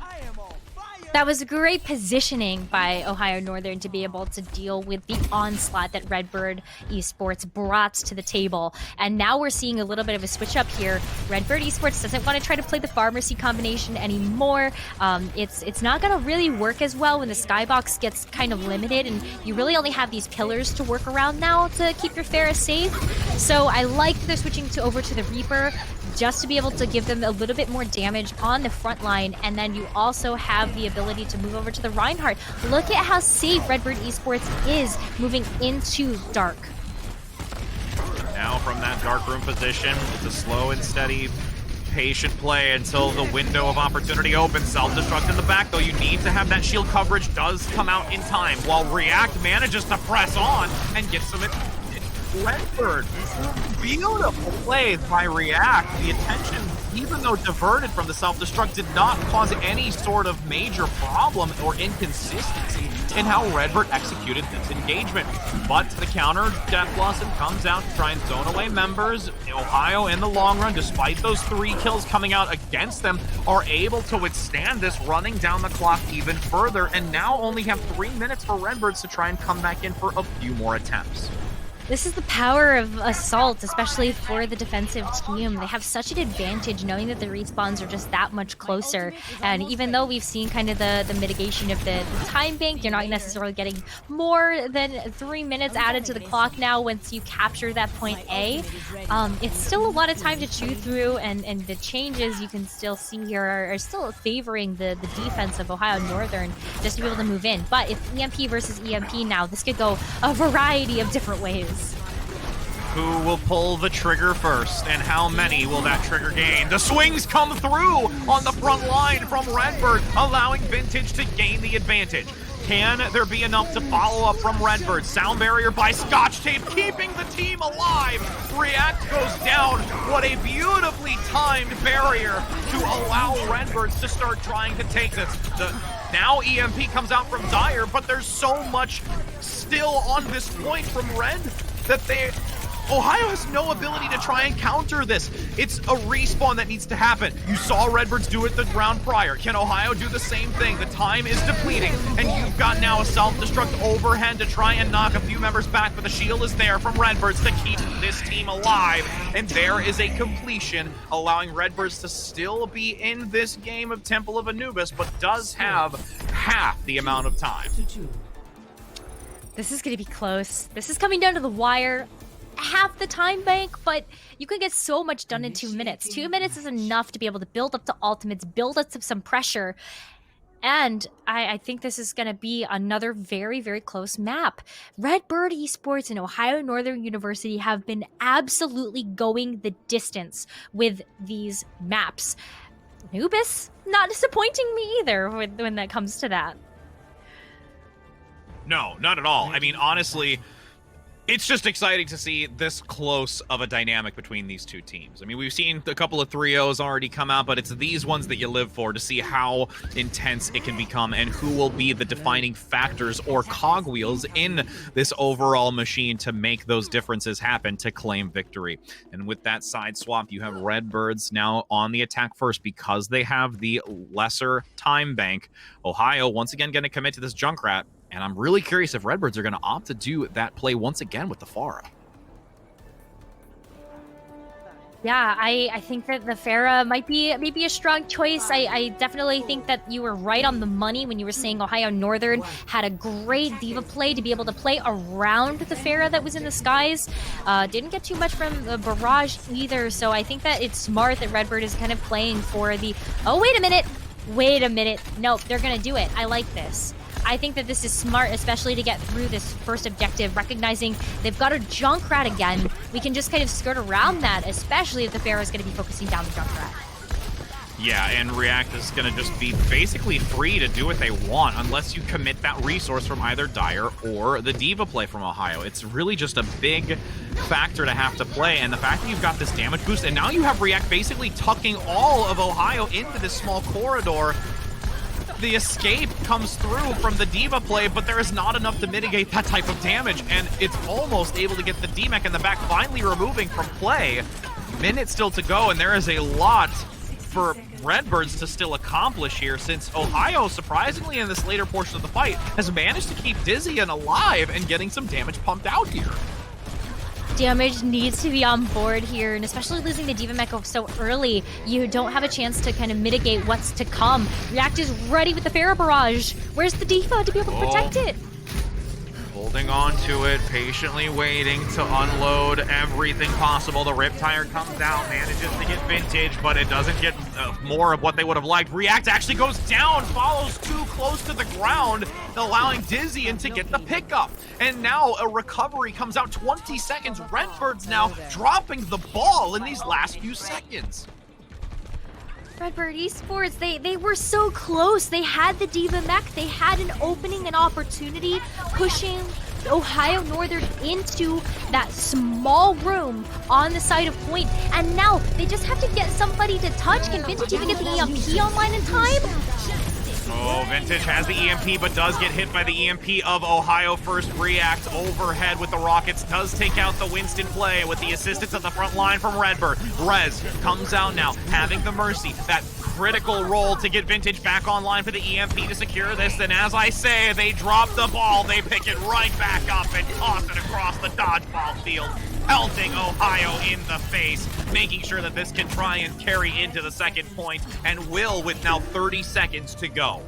That was great positioning by Ohio Northern to be able to deal with the onslaught that Redbird Esports brought to the table. And now we're seeing a little bit of a switch up here. Redbird Esports doesn't want to try to play the pharmacy combination anymore. It's not going to really work as well when the skybox gets kind of limited, and you really only have these pillars to work around now to keep your Pharah safe. So I like that they're switching over to the Reaper, just to be able to give them a little bit more damage on the front line, and then you also have the ability to move over to the Reinhardt. Look at how safe Redbird Esports is moving into Dark.
Now from that dark room position, it's a slow and steady, patient play until the window of opportunity opens. Self-destruct in the back, though. You need to have that shield coverage does come out in time, while React manages to press on and gets some Redbird. Beautiful plays by React. The attention, even though diverted from the self-destruct, did not cause any sort of major problem or inconsistency in how Redbird executed this engagement. But the counter, Death Blossom comes out to try and zone away members. Ohio, in the long run, despite those 3 kills coming out against them, are able to withstand this, running down the clock even further, and now only have 3 minutes for Redbirds to try and come back in for a few more attempts.
This is the power of Assault, especially for the defensive team. They have such an advantage knowing that the respawns are just that much closer. And even though we've seen kind of the mitigation of the time bank, you're not necessarily getting more than 3 minutes added to the clock now once you capture that point A. It's still a lot of time to chew through, and the changes you can still see here are still favoring the defense of Ohio Northern just to be able to move in. But if EMP versus EMP now, this could go a variety of different ways.
Who will pull the trigger first, and how many will that trigger gain? The swings come through on the front line from Redbird, allowing Vintage to gain the advantage. Can there be enough to follow up from Redbird? Sound barrier by Scotch Tape, keeping the team alive. React goes down. What a beautifully timed barrier to allow Redbirds to start trying to take this. Now EMP comes out from Dire, but there's so much still on this point from Red that Ohio has no ability to try and counter this. It's a respawn that needs to happen. You saw Redbirds do it the round prior. Can Ohio do the same thing? The time is depleting, and you've got now a self-destruct overhead to try and knock a few members back, but the shield is there from Redbirds to keep this team alive, and there is a completion, allowing Redbirds to still be in this game of Temple of Anubis, but does have half the amount of time.
This is going to be close. This is coming down to the wire. Half the time bank, but you could get so much done in 2 minutes. 2 minutes is enough to be able to build up the ultimates, build up some pressure. And I think this is going to be another very, very close map. Redbird Esports and Ohio Northern University have been absolutely going the distance with these maps. Anubis, not disappointing me either when that comes to that.
No, not at all. I mean, honestly, it's just exciting to see this close of a dynamic between these two teams. I mean, we've seen a couple of 3-0s already come out, but it's these ones that you live for to see how intense it can become and who will be the defining factors or cogwheels in this overall machine to make those differences happen to claim victory. And with that side swap, you have Redbirds now on the attack first because they have the lesser time bank. Ohio, once again, going to commit to this Junkrat. And I'm really curious if Redbirds are going to opt to do that play once again with the Pharah.
Yeah, I think that the Pharah might be maybe a strong choice. I definitely think that you were right on the money when you were saying Ohio Northern had a great diva play to be able to play around the Pharah that was in the skies. Didn't get too much from the barrage either, so I think that it's smart that Redbird is kind of playing for the... Oh, wait a minute. Nope, they're going to do it. I like this. I think that this is smart, especially to get through this first objective, recognizing they've got a Junkrat again. We can just kind of skirt around that, especially if the Pharah is going to be focusing down the Junkrat.
Yeah, and React is going to just be basically free to do what they want unless you commit that resource from either Dire or the Diva play from Ohio. It's really just a big factor to have to play, and the fact that you've got this damage boost, and now you have React basically tucking all of Ohio into this small corridor. The escape comes through from the D.Va play, but there is not enough to mitigate that type of damage, and it's almost able to get the D-Mech in the back, finally removing from play. Minute still to go, and there is a lot for Redbirds to still accomplish here, since Ohio, surprisingly in this later portion of the fight, has managed to keep Dizzy and alive and getting some damage pumped out here.
Damage needs to be on board here, and especially losing the D.Va Mech so early, you don't have a chance to kind of mitigate what's to come. React is ready with the Pharaoh Barrage. Where's the D.Va to be able to protect it?
Holding on to it, patiently waiting to unload everything possible. The Riptire comes out, manages to get Vintage, but it doesn't get more of what they would have liked. React actually goes down, follows too close to the ground, allowing Dizzy to get the pickup. And now a recovery comes out 20 seconds. Redbirds now dropping the ball in these last few seconds.
Redbird Esports, they were so close. They had the D.Va Mech. They had an opening, an opportunity, pushing Ohio Northern into that small room on the side of point. And now they just have to get somebody to touch. Can Vintage even get the EMP online in time?
Oh, Vintage has the EMP, but does get hit by the EMP of Ohio first. React overhead with the Rockets, does take out the Winston play with the assistance of the front line from Redbird. Rez comes out now, having the Mercy, that critical role to get Vintage back online for the EMP to secure this. And as I say, they drop the ball, they pick it right back up and toss it across the dodgeball field, pelting Ohio in the face, making sure that this can try and carry into the second point, and will with now 30 seconds to go.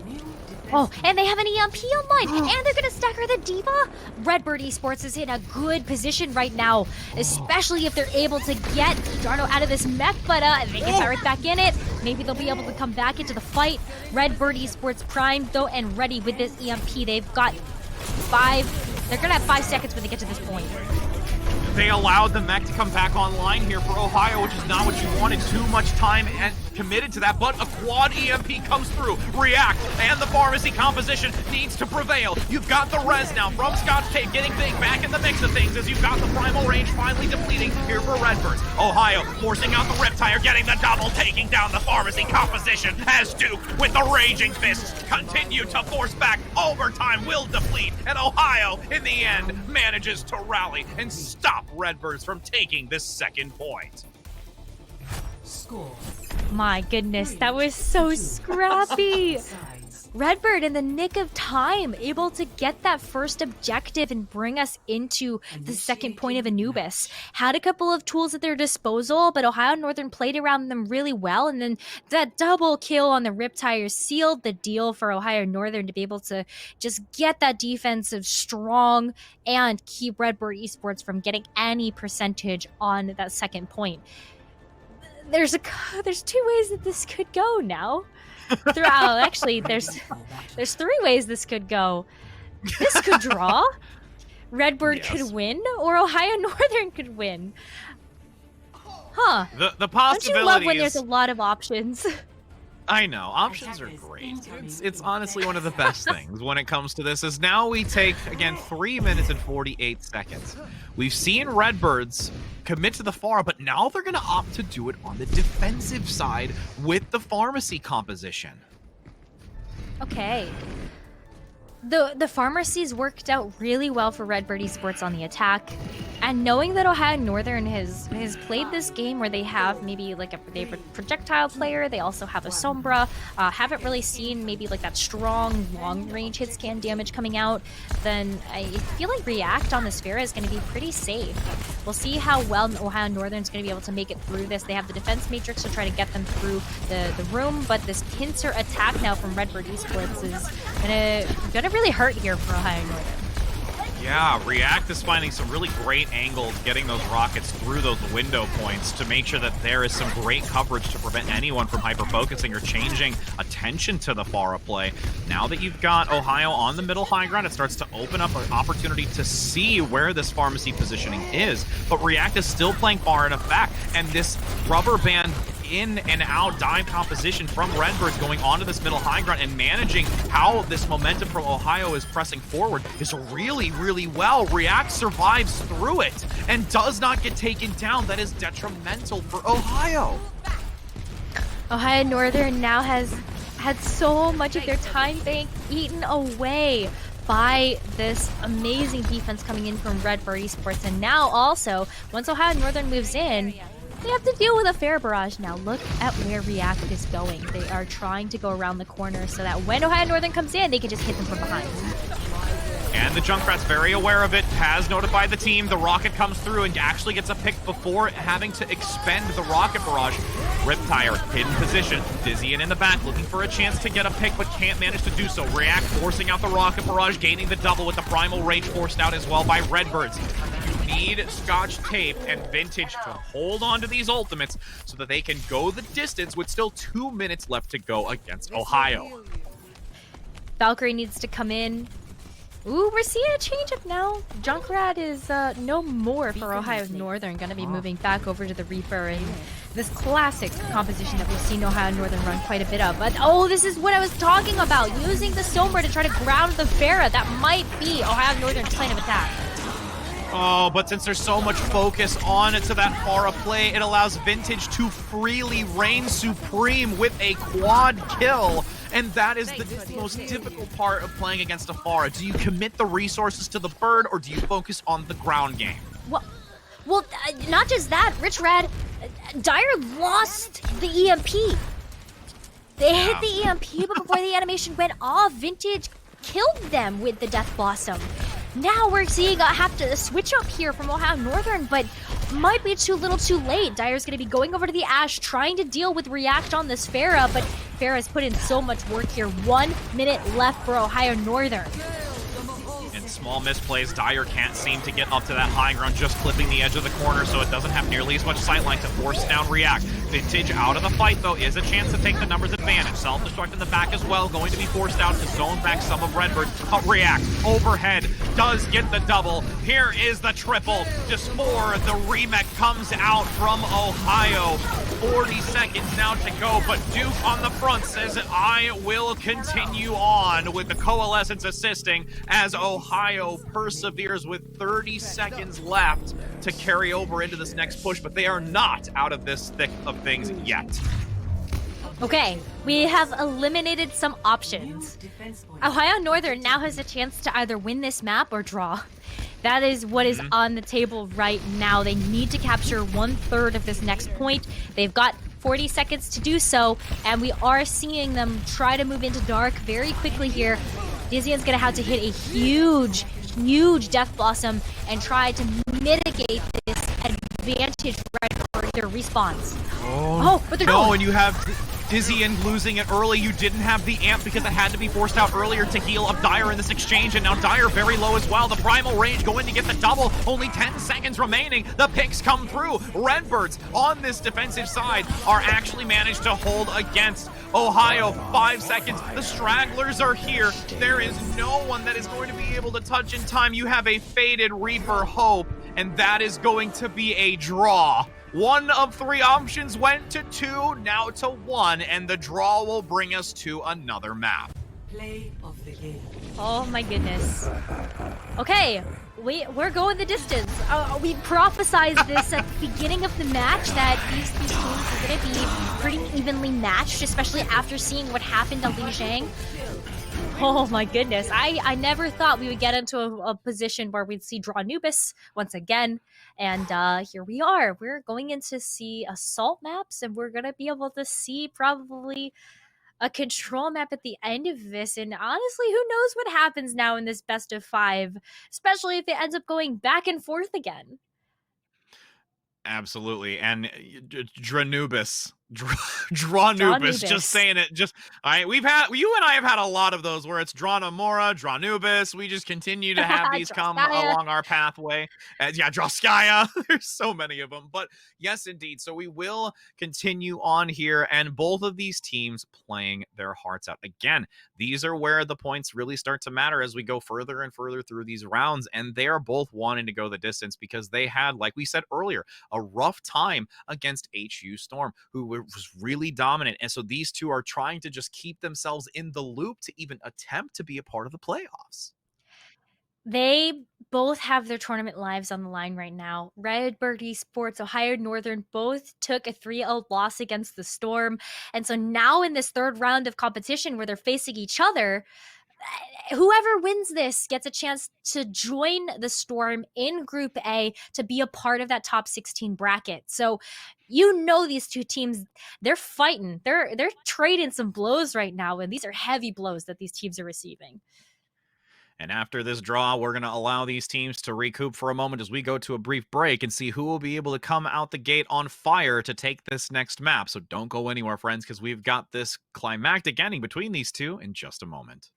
Oh, and they have an EMP online, and they're gonna stagger the D.Va. Redbird Esports is in a good position right now, especially if they're able to get Darno out of this mech, but they can fire it back in it. Maybe they'll be able to come back into the fight. Redbird Esports primed, though, and ready with this EMP. They've got they're gonna have 5 seconds when they get to this point.
They allowed the mech to come back online here for Ohio, which is not what you wanted. Too much time and committed to that, but a quad EMP comes through. React and the pharmacy composition needs to prevail. You've got the res now from Scotch Tape getting big back in the mix of things as you've got the primal range finally depleting here for Redbirds. Ohio forcing out the Riptire, getting the double, taking down the pharmacy composition as Duke with the raging fists continue to force back. Overtime will deplete, and Ohio in the end manages to rally and stop Redbirds from taking this second point.
Score.
My goodness, that was so scrappy. Redbird in the nick of time, able to get that first objective and bring us into the second point of Anubis. Had a couple of tools at their disposal, but Ohio Northern played around them really well, and then that double kill on the Riptire sealed the deal for Ohio Northern to be able to just get that defensive strong and keep Redbird Esports from getting any percentage on that second point. There's 2 ways that this could go now. Actually, there's 3 ways this could go. This could draw. Redbird could win, or Ohio Northern could win. Huh.
The possibilities.
Don't you love when there's a lot of options?
I know, options are great. It's honestly one of the best things when it comes to this, is now we take, again, 3 minutes and 48 seconds. We've seen Redbirds commit to the Pharah, but now they're going to opt to do it on the defensive side with the pharmacy composition.
Okay. The pharmacies worked out really well for Redbird Esports on the attack, and knowing that Ohio Northern has played this game where they have maybe like they have a projectile player, they also have a Sombra, haven't really seen maybe like that strong long-range hit scan damage coming out, then I feel like React on this Pharah is going to be pretty safe. We'll see how well Ohio Northern's going to be able to make it through this. They have the defense matrix to try to get them through the room, but this pincer attack now from Redbird Esports is gonna really hurt here for Ohio Northern.
Yeah, React is finding some really great angles, getting those rockets through those window points to make sure that there is some great coverage to prevent anyone from hyper-focusing or changing attention to the Pharah play. Now that you've got Ohio on the middle high ground, it starts to open up an opportunity to see where this pharmacy positioning is. But React is still playing far enough back, and this rubber band in and out dive composition from Redbirds going onto this middle high ground and managing how this momentum from Ohio is pressing forward is really, really well. React survives through it and does not get taken down. That is detrimental for Ohio.
Ohio Northern now has had so much of their time bank eaten away by this amazing defense coming in from Red Bird Esports. And now also, once Ohio Northern moves in, they have to deal with a fair barrage now. Look at where React is going. They are trying to go around the corner so that when Ohio Northern comes in, they can just hit them from behind.
And the Junkrat's very aware of it, has notified the team. The rocket comes through and actually gets a pick before having to expend the rocket barrage. Riptire, hidden position. Dizzy in the back, looking for a chance to get a pick, but can't manage to do so. React forcing out the rocket barrage, gaining the double with the Primal Rage forced out as well by Redbirds. You need Scotch Tape and Vintage to hold on to these ultimates so that they can go the distance with still 2 minutes left to go against Ohio.
Valkyrie needs to come in. Ooh, we're seeing a change-up now. Junkrat is no more for Ohio Northern. Going to be moving back over to the Reaper and this classic composition that we've seen Ohio Northern run quite a bit of. But, oh, this is what I was talking about. Using the Sombra to try to ground the Pharah. That might be Ohio Northern's plan of attack.
Oh, but since there's so much focus on it to that Pharah play, it allows Vintage to freely reign supreme with a quad kill. And that is the most difficult part of playing against a Pharah. Do you commit the resources to the bird, or do you focus on the ground game?
Well, not just that. Rich Red, Dire lost the EMP. They hit the EMP, but before the animation went off, Vintage killed them with the Death Blossom. Now we're seeing have to switch up here from Ohio Northern, but might be too little too late. Dire's going to be going over to the Ash, trying to deal with React on this Pharah, but Pharah's put in so much work here. 1 minute left for Ohio Northern.
In small misplays, Dire can't seem to get up to that high ground, just clipping the edge of the corner, so it doesn't have nearly as much sightline to force down React. Vintage out of the fight, though, is a chance to take the numbers advantage. Self-destruct in the back as well, going to be forced out to zone back some of Redbird. React, overhead, does get the double. Here is the triple. Dyspore, the remake comes out from Ohio. 40 seconds now to go, but Duke on the front says that I will continue on with the Coalescence assisting as Ohio perseveres with 30 seconds left to carry over into this next push, but they are not out of this thick of things yet.
Okay, we have eliminated some options. Ohio Northern now has a chance to either win this map or draw. That is what is on the table right now. They need to capture 1/3 of this next point. They've got 40 seconds to do so, and we are seeing them try to move into dark very quickly here. Dizzy's gonna have to hit a huge Death Blossom and try to mitigate this advantage right for their respawns. Oh, but they're
no, and you have Dizzy and losing it early. You didn't have the amp because it had to be forced out earlier to heal up Dire in this exchange, and now Dire very low as well. The Primal Rage going to get the double. Only 10 seconds remaining. The picks come through. Redbirds on this defensive side are actually managed to hold against Ohio. 5 seconds. The Stragglers are here. There is no one that is going to be able to touch in time. You have a faded Reaper Hope, and that is going to be a draw. 1 of 3 options went to 2, now to 1, and the draw will bring us to another map.
Play of the game.
Oh my goodness. Okay, we're going the distance. We prophesized this at the beginning of the match that these teams are going to be pretty evenly matched, especially after seeing what happened to Li Zhang. Oh my goodness. I never thought we would get into a position where we'd see Draw Anubis once again. And here we are. We're going in to see assault maps, and we're going to be able to see probably a control map at the end of this. And honestly, who knows what happens now in this best of 5, especially if it ends up going back and forth again.
Absolutely. And Dranubis. Dranubis, just saying it. Just you and I have had a lot of those where it's Dranamora, Dranubis. We just continue to have these come along our pathway. Droskaya. There's so many of them. But yes, indeed. So we will continue on here, and both of these teams playing their hearts out. Again, these are where the points really start to matter as we go further and further through these rounds, and they are both wanting to go the distance because they had, like we said earlier, a rough time against HU Storm, who was really dominant. And so these two are trying to just keep themselves in the loop to even attempt to be a part of the playoffs.
They both have their tournament lives on the line right now. Redbird Esports, Ohio Northern both took a 3-0 loss against the Storm. And so now in this third round of competition where they're facing each other, whoever wins this gets a chance to join the Storm in Group A to be a part of that top 16 bracket. So these two teams, they're fighting. They're trading some blows right now, and these are heavy blows that these teams are receiving.
And after this draw, we're going to allow these teams to recoup for a moment as we go to a brief break and see who will be able to come out the gate on fire to take this next map. So don't go anywhere, friends, because we've got this climactic ending between these two in just a moment.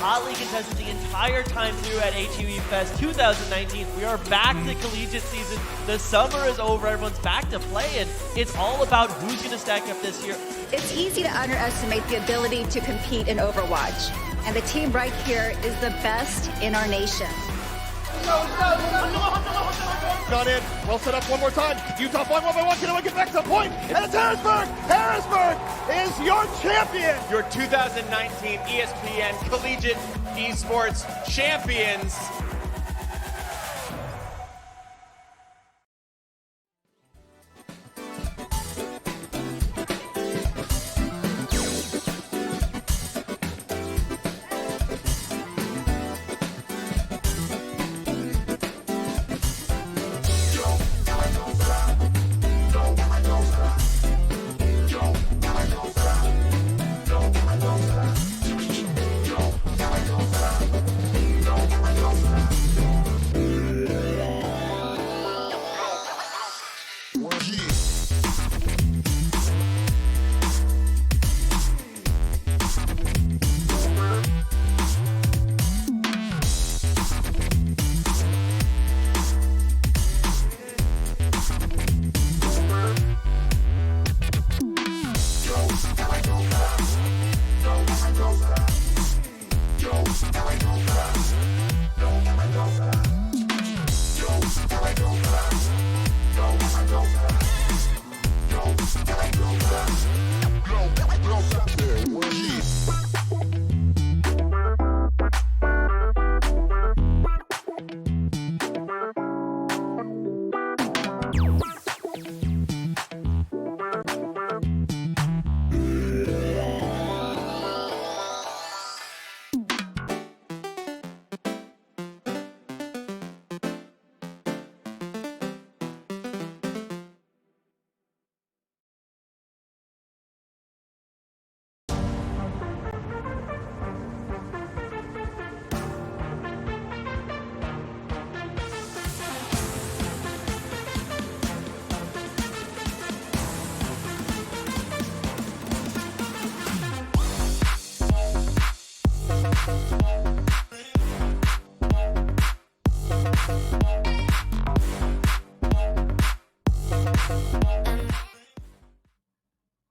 hotly contested the entire time through at HUE Fest 2019. We are back to collegiate season. The summer is over. Everyone's back to play, and it's all about who's going to stack up this year.
It's easy to underestimate the ability to compete in Overwatch, and the team right here is the best in our nation.
Got in. Well set up one more time. Utah point 1-by-1. Can anyone get back to the point? And it's Harrisburg. Harrisburg is your champion.
Your 2019 ESPN Collegiate Esports Champions.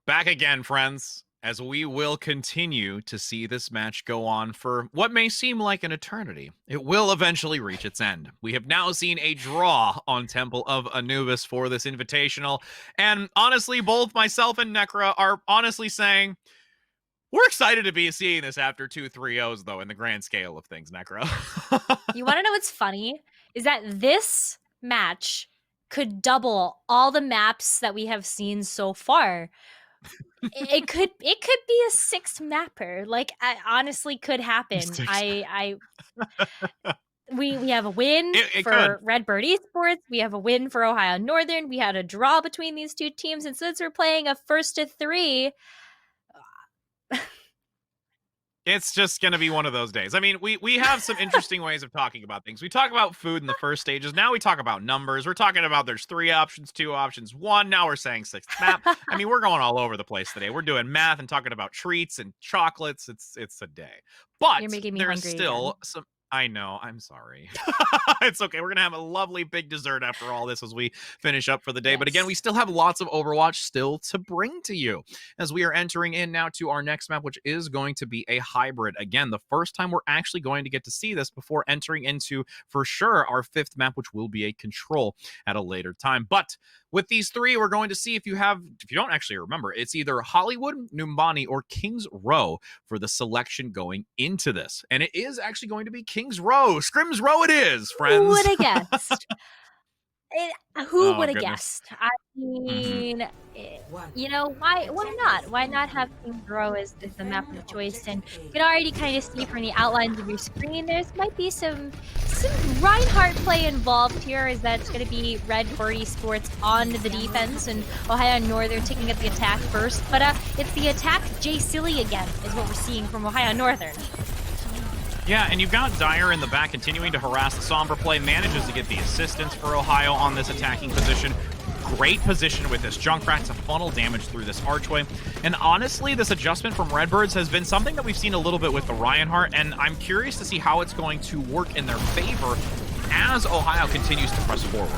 Back again, friends, as we will continue to see this match go on for what may seem like an eternity. It will eventually reach its end. We have now seen a draw on Temple of Anubis for this invitational, and honestly, both myself and Necra are honestly saying, we're excited to be seeing this after 2 3-0s, though, in the grand scale of things, Necra.
You want to know what's funny? Is that this match could double all the maps that we have seen so far. It could be a 6th mapper. Like, I honestly could happen. We have a win for Redbird Esports. We have a win for Ohio Northern. We had a draw between these two teams, and since we're playing a 1st to 3,
it's just going to be one of those days. I mean, we have some interesting ways of talking about things. We talk about food in the first stages. Now we talk about numbers. We're talking about there's 3 options, 2 options, 1. Now we're saying 6th map. I mean, we're going all over the place today. We're doing math and talking about treats and chocolates. It's a day. But
you're making me
there's
hungry
still
again.
some... I know. I'm sorry. It's okay. We're going to have a lovely big dessert after all this as we finish up for the day. Yes. But again, we still have lots of Overwatch still to bring to you as we are entering in now to our next map, which is going to be a hybrid. Again, the first time we're actually going to get to see this before entering into, for sure, our 5th map, which will be a control at a later time. But with these 3, we're going to see if you don't actually remember, it's either Hollywood, Numbani, or Kings Row for the selection going into this. And it is actually going to be Kings Row. Scrims Row it is, friends.
Who would have guessed? Who would have guessed? I mean, you know, why not? Why not have Kings Row as the map of choice? And you can already kind of see from the outlines of your screen, there's might be some Reinhardt play involved here, is that it's going to be Redbird Esports on the defense and Ohio Northern taking up the attack first. But it's the attack Jay Silly again is what we're seeing from Ohio Northern.
Yeah, and you've got Dyer in the back continuing to harass the Sombra play, manages to get the assistance for Ohio on this attacking position. Great position with this Junkrat to funnel damage through this archway. And honestly, this adjustment from Redbirds has been something that we've seen a little bit with the Reinhardt, and I'm curious to see how it's going to work in their favor as Ohio continues to press forward.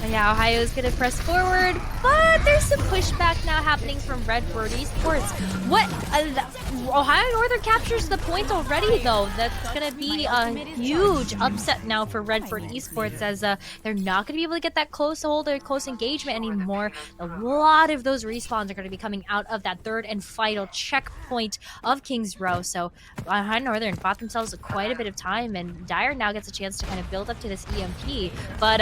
Yeah, Ohio's gonna press forward, but there's some pushback now happening from Redbird Esports. What? Ohio Northern captures the point already, though. That's gonna be a huge upset now for Redbird Esports, as they're not gonna be able to get that close hold or close engagement anymore. A lot of those respawns are gonna be coming out of that 3rd and final checkpoint of Kings Row. So Ohio Northern bought themselves quite a bit of time, and Dyer now gets a chance to kind of build up to this EMP. But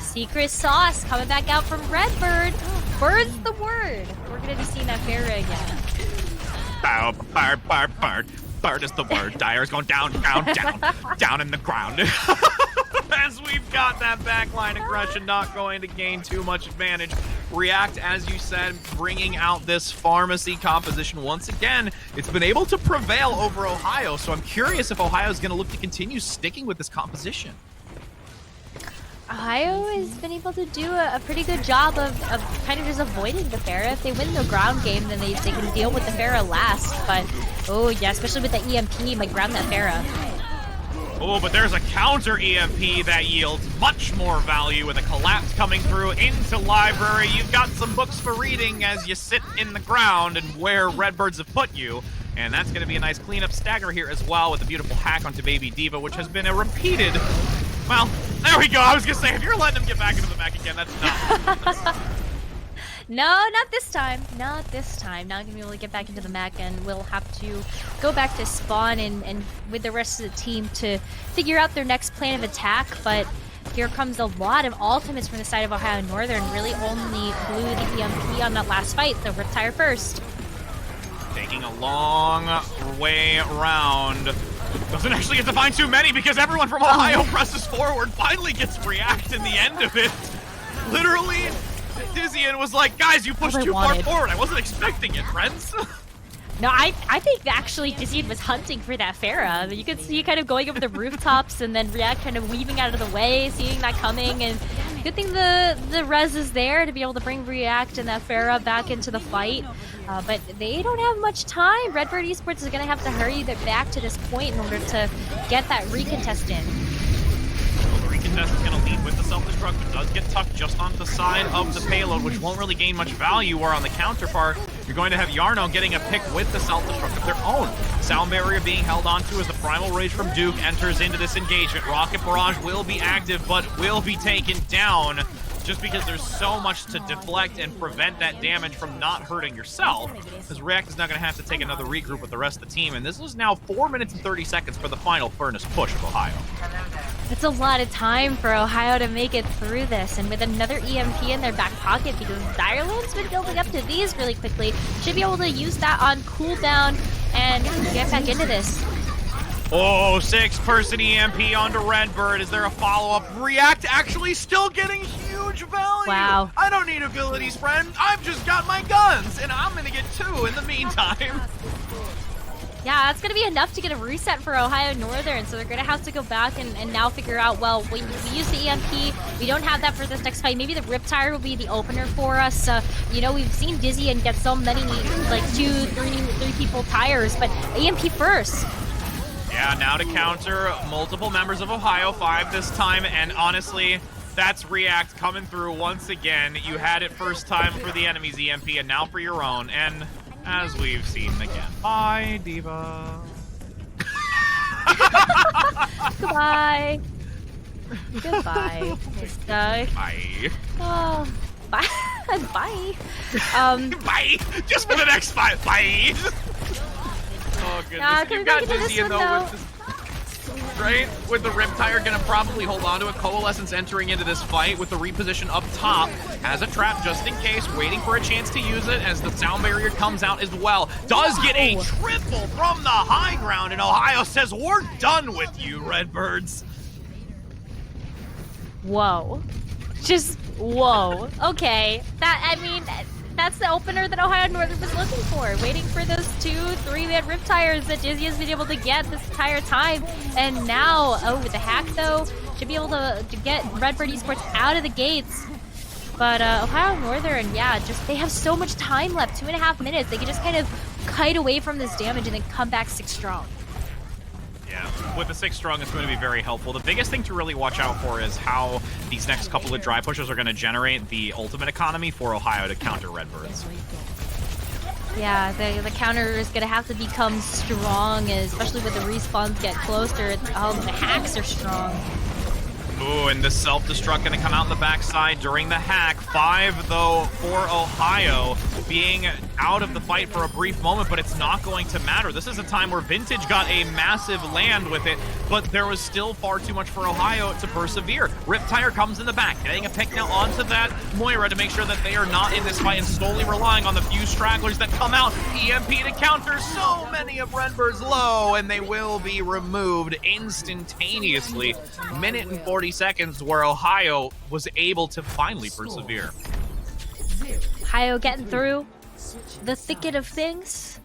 secret sauce coming back out from Redbird. Bird's the word. We're gonna be seeing that Pharah again.
Bird is the word. Dyer's going down in the ground. As we've got that backline aggression not going to gain too much advantage. React, as you said, bringing out this pharmacy composition once again. It's been able to prevail over Ohio, so I'm curious if Ohio is going to look to continue sticking with this composition.
Ohio has been able to do a pretty good job of kind of just avoiding the Pharah. If they win the ground game, then they can deal with the Pharah last. But, oh yeah, especially with the EMP, might ground that Pharah.
Oh, but there's a counter EMP that yields much more value with a collapse coming through into library. You've got some books for reading as you sit in the ground and where Redbirds have put you. And that's going to be a nice cleanup stagger here as well with a beautiful hack onto Baby Diva, which has been a repeated... Well, there we go. I was going to say, if you're letting him get back into the mech again, that's not...
No, not this time. Not this time. Not gonna be able to get back into the mech, and we'll have to go back to spawn and with the rest of the team to figure out their next plan of attack. But here comes a lot of ultimates from the side of Ohio Northern. Really only blew the EMP on that last fight, so Riptire first.
Taking a long way around. Doesn't actually get to find too many because everyone from Ohio presses forward, finally gets React in the end of it. Literally, Dizian was like, guys, you pushed too far forward. I wasn't expecting it, friends.
No, I think actually Dizian was hunting for that Pharah. You could see kind of going over the rooftops and then React kind of weaving out of the way, seeing that coming, and Good thing the res is there to be able to bring React and that Pharah back into the fight. But they don't have much time. Redbird Esports is going to have to hurry back to this point in order to get that recontest in.
Well, the recontest is going to lead with the self-destruct, but does get tucked just on the side of the payload, which won't really gain much value, or on the counterpart, you're going to have Yarno getting a pick with the self-destruct of their own. Sound barrier being held onto as the Primal Rage from Duke enters into this engagement. Rocket Barrage will be active, but will be taken down just because there's so much to deflect and prevent that damage from not hurting yourself, as React is now going to have to take another regroup with the rest of the team, and this is now 4 minutes and 30 seconds for the final Furnace push of Ohio.
It's a lot of time for Ohio to make it through this, and with another EMP in their back pocket, because Direland's been building up to these really quickly, should be able to use that on cooldown and get back into this.
Oh, 6-person EMP onto Redbird. Is there a follow-up? React actually still getting huge value.
Wow.
I don't need abilities, friend. I've just got my guns, and I'm going to get 2 in the meantime.
Yeah, that's going to be enough to get a reset for Ohio Northern, so they're going to have to go back and now figure out, well, we use the EMP, we don't have that for this next fight. Maybe the Riptire will be the opener for us. You know, we've seen Dizzy and get so many, like 2, 3 people tires, but EMP first.
Yeah, now to counter multiple members of Ohio 5 this time, and honestly, that's React coming through once again. You had it first time for the enemy's EMP, and now for your own, and as we've seen again. Bye, Diva.
Goodbye. Goodbye.
Bye.
Oh, bye. Bye.
Bye. Just for the next fight. Bye. Oh goodness, you've got Dizzy in though with this, right? With the Riptire gonna probably hold on to it. Coalescence entering into this fight with the reposition up top. Has a trap just in case, waiting for a chance to use it as the sound barrier comes out as well. Does get a triple from the high ground, and Ohio says, we're done with you, Redbirds.
Whoa. Just, whoa. Okay. That's the opener that Ohio Northern was looking for. Waiting for those 2, 3-man Riptires that Dizzy has been able to get this entire time. And now, with the hack though, should be able to get Redbird Esports out of the gates. But Ohio Northern, yeah, just they have so much time left, 2.5 minutes. They can just kind of kite away from this damage and then come back 6 strong.
Yeah, with the 6 strong, it's going to be very helpful. The biggest thing to really watch out for is how these next couple of dry pushes are going to generate the ultimate economy for Ohio to counter Redbirds.
Yeah, the counter is going to have to become strong, especially with the respawns get closer. Oh, the hacks are strong.
Ooh, and the self-destruct going to come out in the backside during the hack. 5, though, for Ohio, being out of the fight for a brief moment, but it's not going to matter. This is a time where Vintage got a massive land with it, but there was still far too much for Ohio to persevere. Riptire comes in the back, getting a pick now onto that Moira to make sure that they are not in this fight and solely relying on the few stragglers that come out. EMP to counter so many of Redbird's low, and they will be removed instantaneously. Minute and 40 seconds where Ohio was able to finally persevere.
Ohio getting through the thicket of things.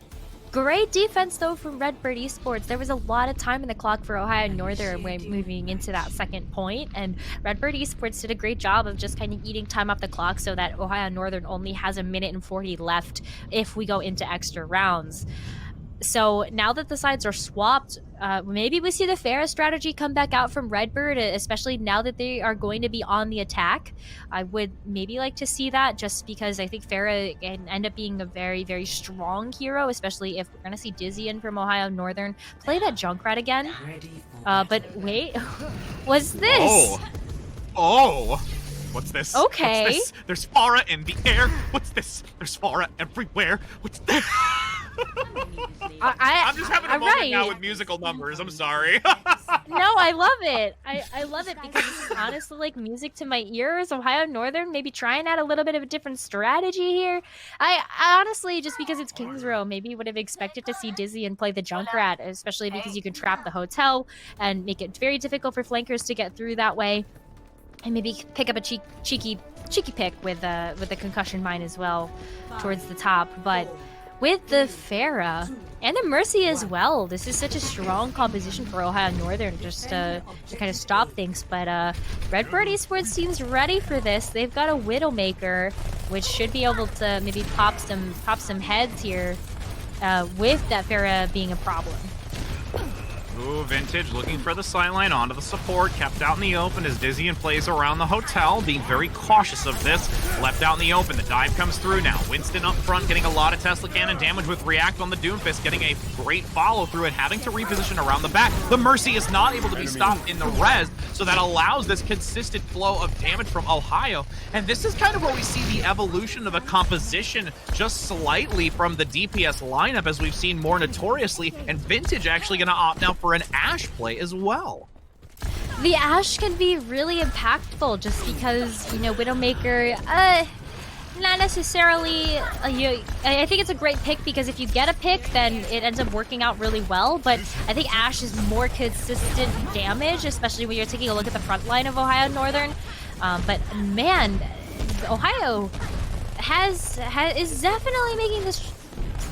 Great defense though from Redbird Esports. There was a lot of time in the clock for Ohio Northern when moving into that second point, and Redbird Esports did a great job of just kind of eating time off the clock so that Ohio Northern only has 1 minute and 40 left if we go into extra rounds. So now that the sides are swapped, maybe we see the Pharah strategy come back out from Redbird, especially now that they are going to be on the attack. I would maybe like to see that just because I think Pharah can end up being a very, very strong hero, especially if we're going to see Dizzy in from Ohio Northern play that Junkrat again. But wait, what's this?
Oh! What's this?
Okay.
What's this? There's Pharah in the air. What's this? There's Pharah everywhere. What's this? I'm just having a moment now with musical numbers. I'm sorry.
No, I love it. I love it because it's honestly like music to my ears. Ohio Northern maybe trying out a little bit of a different strategy here. I honestly, just because it's Kings Row, maybe would have expected to see Dizzy and play the Junkrat, especially because you can trap the hotel and make it very difficult for flankers to get through that way. And maybe pick up a cheeky pick with the concussion mine as well towards the top. But with the Pharah and the Mercy as well. This is such a strong composition for Ohio Northern just to kind of stop things. But Redbird Esports seems ready for this. They've got a Widowmaker, which should be able to maybe pop some heads here with that Pharah being a problem.
Ooh, Vintage looking for the sideline onto the support, kept out in the open as Dizzy and plays around the hotel, being very cautious of this. Left out in the open, the dive comes through now. Winston up front getting a lot of Tesla Cannon damage with React on the Doomfist, getting a great follow through and having to reposition around the back. The Mercy is not able to be stopped in the res, so that allows this consistent flow of damage from Ohio. And this is kind of where we see the evolution of a composition just slightly from the DPS lineup, as we've seen more notoriously, and Vintage actually going to opt now for an Ashe play as well.
The Ashe can be really impactful just because, you know, Widowmaker, not necessarily, I think it's a great pick because if you get a pick, then it ends up working out really well, but I think Ashe is more consistent damage, especially when you're taking a look at the front line of Ohio Northern. But man, Ohio is definitely making this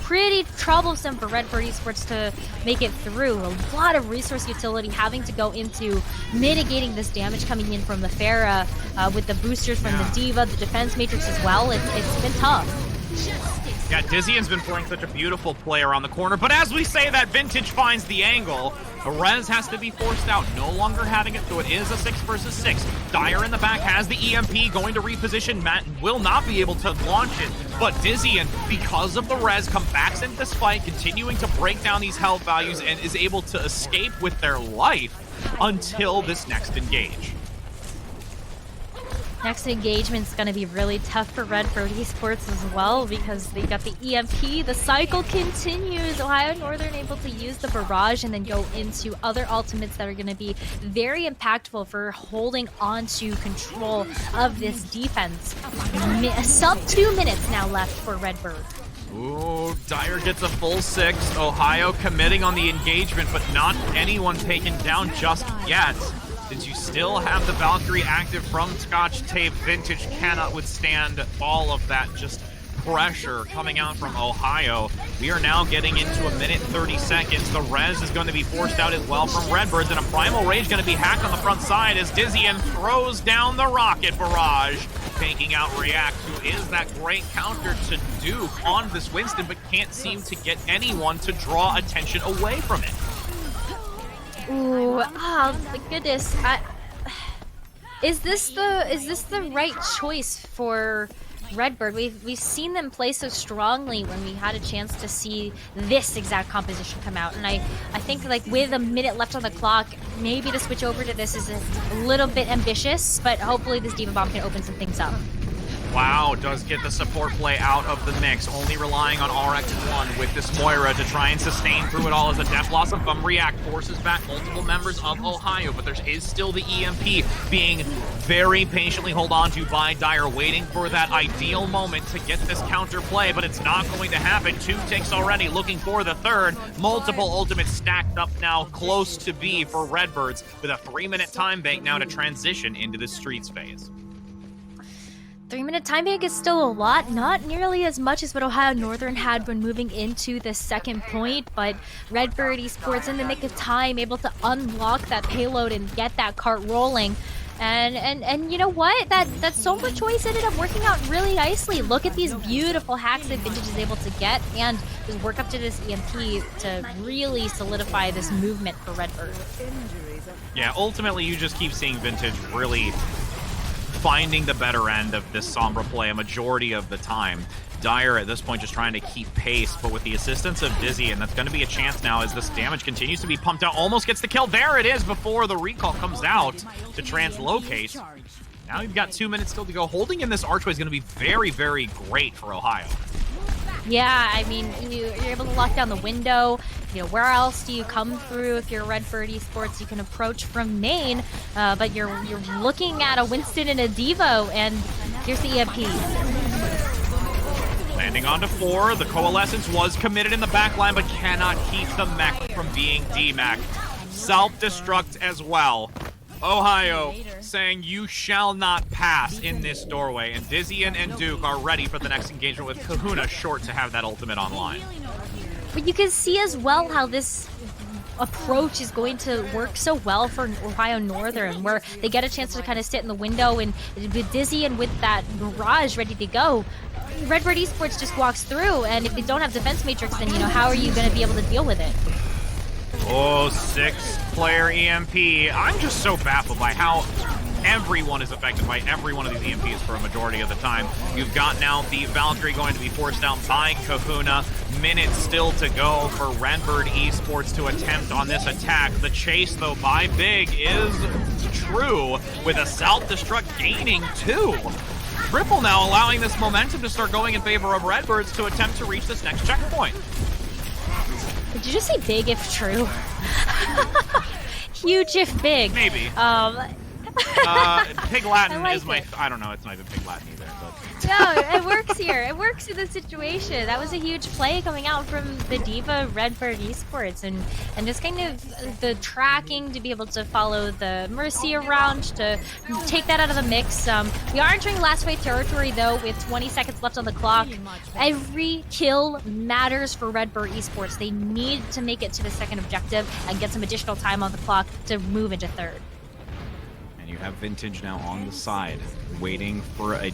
pretty troublesome for Redbird Esports to make it through. A lot of resource utility having to go into mitigating this damage coming in from the Pharah with the boosters from the D.Va, the defense matrix as well. It's been tough.
Yeah, Dizzian's been playing such a beautiful play around the corner, but as we say that, Vintage finds the angle. The res has to be forced out, no longer having it, so it is a 6 versus 6. Dire in the back has the EMP, going to reposition. Matt will not be able to launch it, but Dizzian, because of the res, comes back into this fight, continuing to break down these health values, and is able to escape with their life until this next engage.
Next engagement's going to be really tough for Redbird Esports as well because they've got the EMP. The cycle continues. Ohio Northern able to use the barrage and then go into other ultimates that are going to be very impactful for holding on to control of this defense. Sub 2 minutes now left for Redbird.
Ooh, Dire gets a full 6. Ohio committing on the engagement, but not anyone taken down just yet. Since you still have the Valkyrie active from Scotch Tape, Vintage cannot withstand all of that just pressure coming out from Ohio. We are now getting into 1 minute 30 seconds. The res is going to be forced out as well from Redbirds, and a Primal Rage going to be hacked on the front side as Dizzian throws down the rocket barrage, taking out React, who is that great counter to Duke on this Winston, but can't seem to get anyone to draw attention away from it.
Ooh, my goodness. Is this the right choice for Redbird? We've seen them play so strongly when we had a chance to see this exact composition come out, and I think like with a minute left on the clock, maybe to switch over to this is a little bit ambitious, but hopefully this D.Va Bomb can open some things up.
Wow, does get the support play out of the mix, only relying on RX1 with this Moira to try and sustain through it all as a Death Blossom from React forces back multiple members of Ohio, but there is still the EMP being very patiently held on to by Dire, waiting for that ideal moment to get this counter play, but it's not going to happen. 2 ticks already, looking for the third. Multiple ultimates stacked up now, close to be for Redbirds, with a 3-minute time bank now to transition into the Streets phase.
3-minute time bank is still a lot, not nearly as much as what Ohio Northern had when moving into the second point, but Redbird Esports in the nick of time, able to unlock that payload and get that cart rolling. And you know what? That Sombra choice ended up working out really nicely. Look at these beautiful hacks that Vintage is able to get, and just work up to this EMP to really solidify this movement for Redbird.
Yeah, ultimately you just keep seeing Vintage really finding the better end of this Sombra play a majority of the time. Dire at this point just trying to keep pace, but with the assistance of Dizzy, and that's going to be a chance now as this damage continues to be pumped out. Almost gets the kill. There it is before the recall comes out to translocate. Now you've got 2 minutes still to go. Holding in this archway is going to be very, very great for Ohio.
Yeah, I mean, you're able to lock down the window. You know, where else do you come through if you're Redbird Esports? You can approach from main, but you're looking at a Winston and a D.Va, and here's the EMP.
Landing onto 4, the Coalescence was committed in the backline, but cannot keep the mech from being D-mech. Self-destruct as well. Ohio saying you shall not pass in this doorway, and Dizzy and Duke are ready for the next engagement with Kahuna short to have that ultimate online.
But you can see as well how this approach is going to work so well for Ohio Northern, where they get a chance to kind of sit in the window and with Dizzy and with that barrage ready to go, Redbird Esports just walks through, and if they don't have defense matrix, then, you know, how are you going to be able to deal with it?
Oh, 6-player EMP. I'm just so baffled by how everyone is affected by every one of these EMPs for a majority of the time. You've got now the Valkyrie going to be forced out by Kahuna. Minutes still to go for Redbird Esports to attempt on this attack. The chase, though, by Big is true, with a self-destruct gaining 2. Triple now allowing this momentum to start going in favor of Redbirds to attempt to reach this next checkpoint.
Did you just say big if true? Huge if big.
Maybe. Pig Latin is my... I don't know, it's not even Pig Latin either. But.
No, it works here. It works in this situation. That was a huge play coming out from the Diva Redbird Esports, and just kind of the tracking to be able to follow the Mercy around to take that out of the mix. We are entering last fight territory though, with 20 seconds left on the clock. Every kill matters for Redbird Esports. They need to make it to the second objective and get some additional time on the clock to move into third.
And you have Vintage now on the side, waiting for a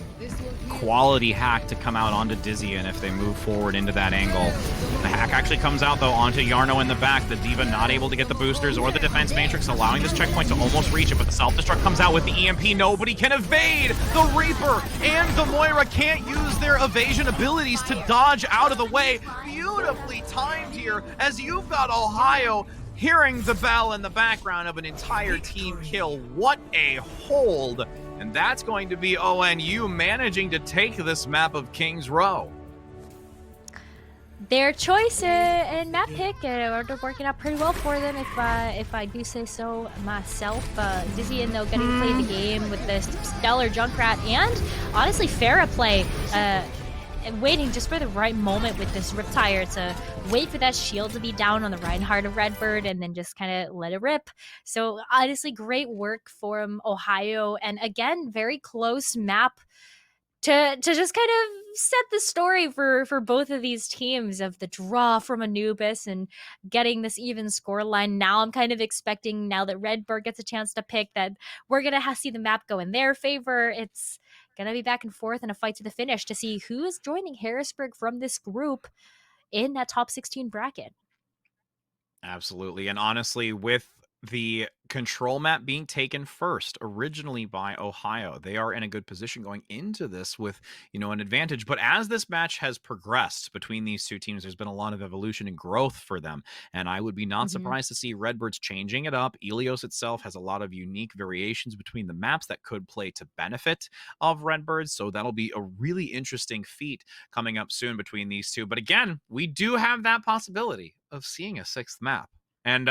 quality hack to come out onto Dizzy, and if they move forward into that angle. The hack actually comes out, though, onto Yarno in the back. The Diva not able to get the boosters or the defense matrix, allowing this checkpoint to almost reach it, but the self-destruct comes out with the EMP. Nobody can evade! The Reaper and the Moira can't use their evasion abilities to dodge out of the way. Beautifully timed here, as you've got Ohio hearing the bell in the background of an entire team kill. What a hold! And that's going to be ONU managing to take this map of Kings Row.
Their choice and map pick are working out pretty well for them, if I do say so myself. Dizzy and though getting to play the game with this stellar Junkrat and honestly Farah play. And waiting just for the right moment with this Riptire to wait for that shield to be down on the Reinhardt of Redbird and then just kind of let it rip. So honestly, great work from Ohio, and again, very close map to just kind of set the story for both of these teams of the draw from Anubis and getting this even scoreline. Now I'm kind of expecting, now that Redbird gets a chance to pick, that we're gonna see the map go in their favor. It's gonna be back and forth in a fight to the finish to see who is joining Harrisburg from this group in that top 16 bracket.
Absolutely, and honestly, with the control map being taken first originally by Ohio, they are in a good position going into this with, you know, an advantage. But as this match has progressed between these two teams, there's been a lot of evolution and growth for them, and I would be not surprised to see Redbirds changing it up. Ilios itself has a lot of unique variations between the maps that could play to benefit of Redbirds, so that'll be a really interesting feat coming up soon between these two. But again, we do have that possibility of seeing a sixth map, and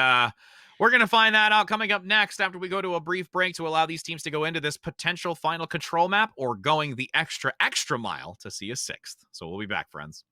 we're going to find that out coming up next after we go to a brief break to allow these teams to go into this potential final control map or going the extra mile to see a sixth. So we'll be back, friends.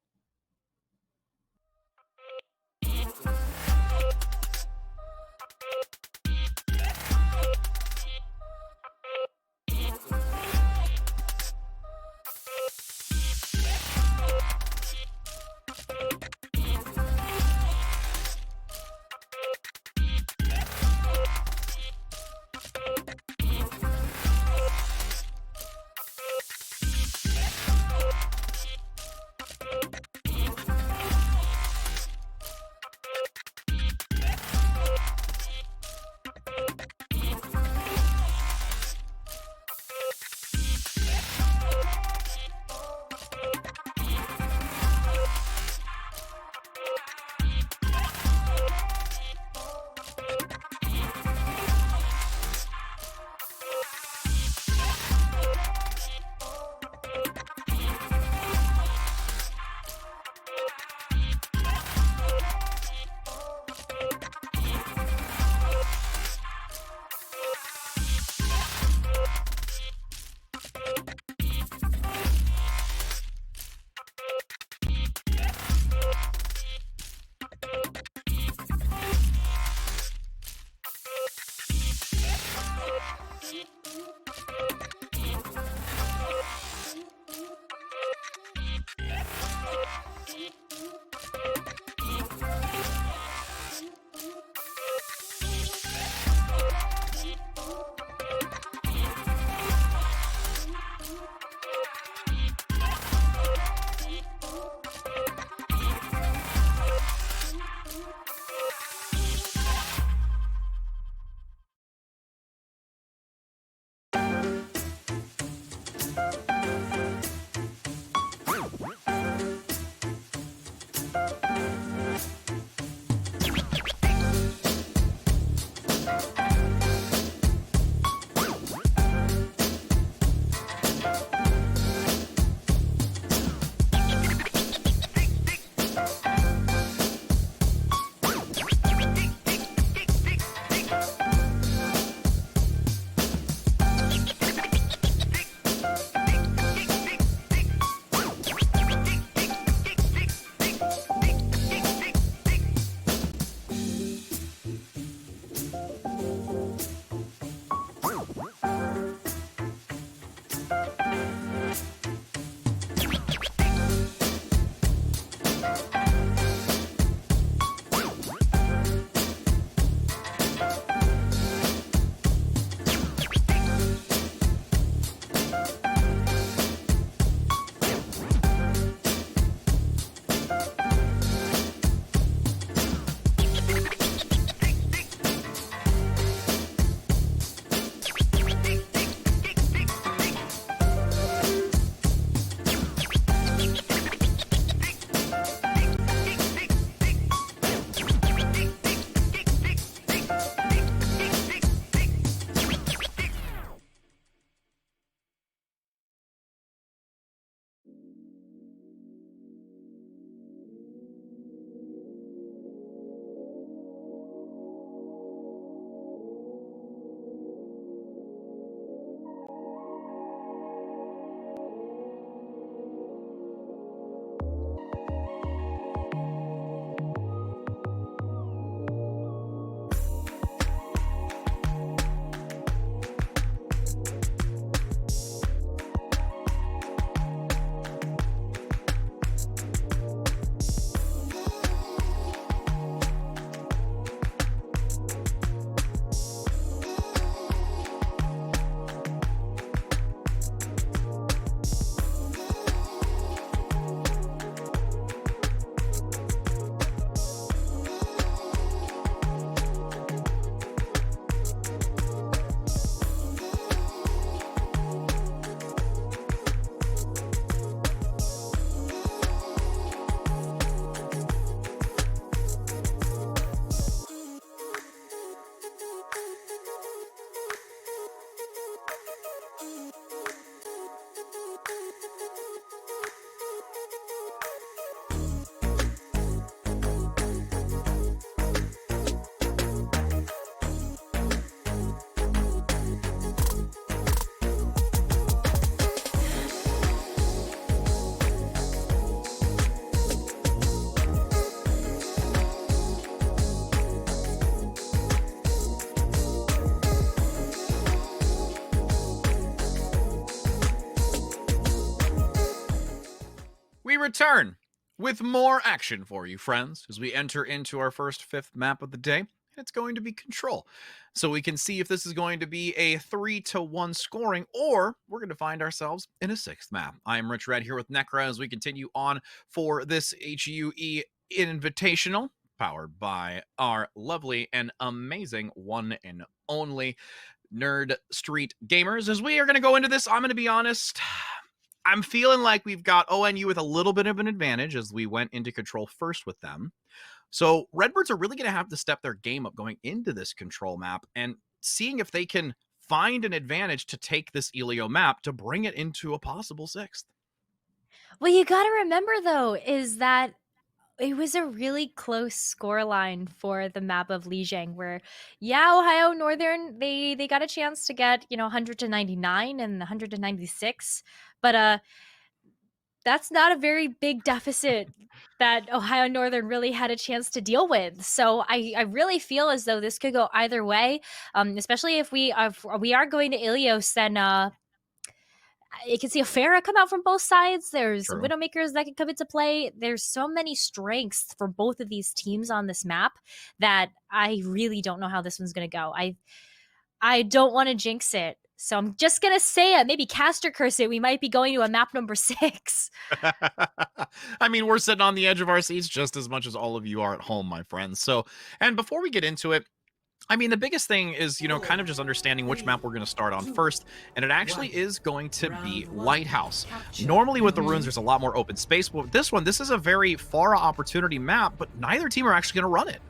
return with more action for you, friends, as we enter into our first fifth map of the day. It's going to be Control. So we can see if this is going to be a 3-1 scoring, or we're going to find ourselves in a sixth map. I am Rich Red here with Necra as we continue on for this HUE Invitational, powered by our lovely and amazing one and only Nerd Street Gamers. As we are going to go into this, I'm going to be honest, I'm feeling like we've got ONU with a little bit of an advantage as we went into Control first with them. So Redbirds are really going to have to step their game up going into this Control map and seeing if they can find an advantage to take this Elio map to bring it into a possible sixth.
Well, you got to remember, though, is that it was a really close scoreline for the map of Lijiang, where, yeah, Ohio Northern, they got a chance to get, 100 to 99 and 100 to 96, but that's not a very big deficit that Ohio Northern really had a chance to deal with. So I really feel as though this could go either way, especially if we are going to Ilios, then you can see a Pharah come out from both sides. There's
True.
Widowmakers that can come into play. There's so many strengths for both of these teams on this map that I really don't know how this one's going to go. I don't want to jinx it. So I'm just going to say it. Maybe caster curse it. We might be going to a map number 6.
I mean, we're sitting on the edge of our seats just as much as all of you are at home, my friends. So, and before we get into it, I mean, the biggest thing is, kind of just understanding which map we're going to start on first, and it actually is going to be Lighthouse. Normally with the runes, there's a lot more open space, but with this is a very far opportunity map, but neither team are actually going to run it.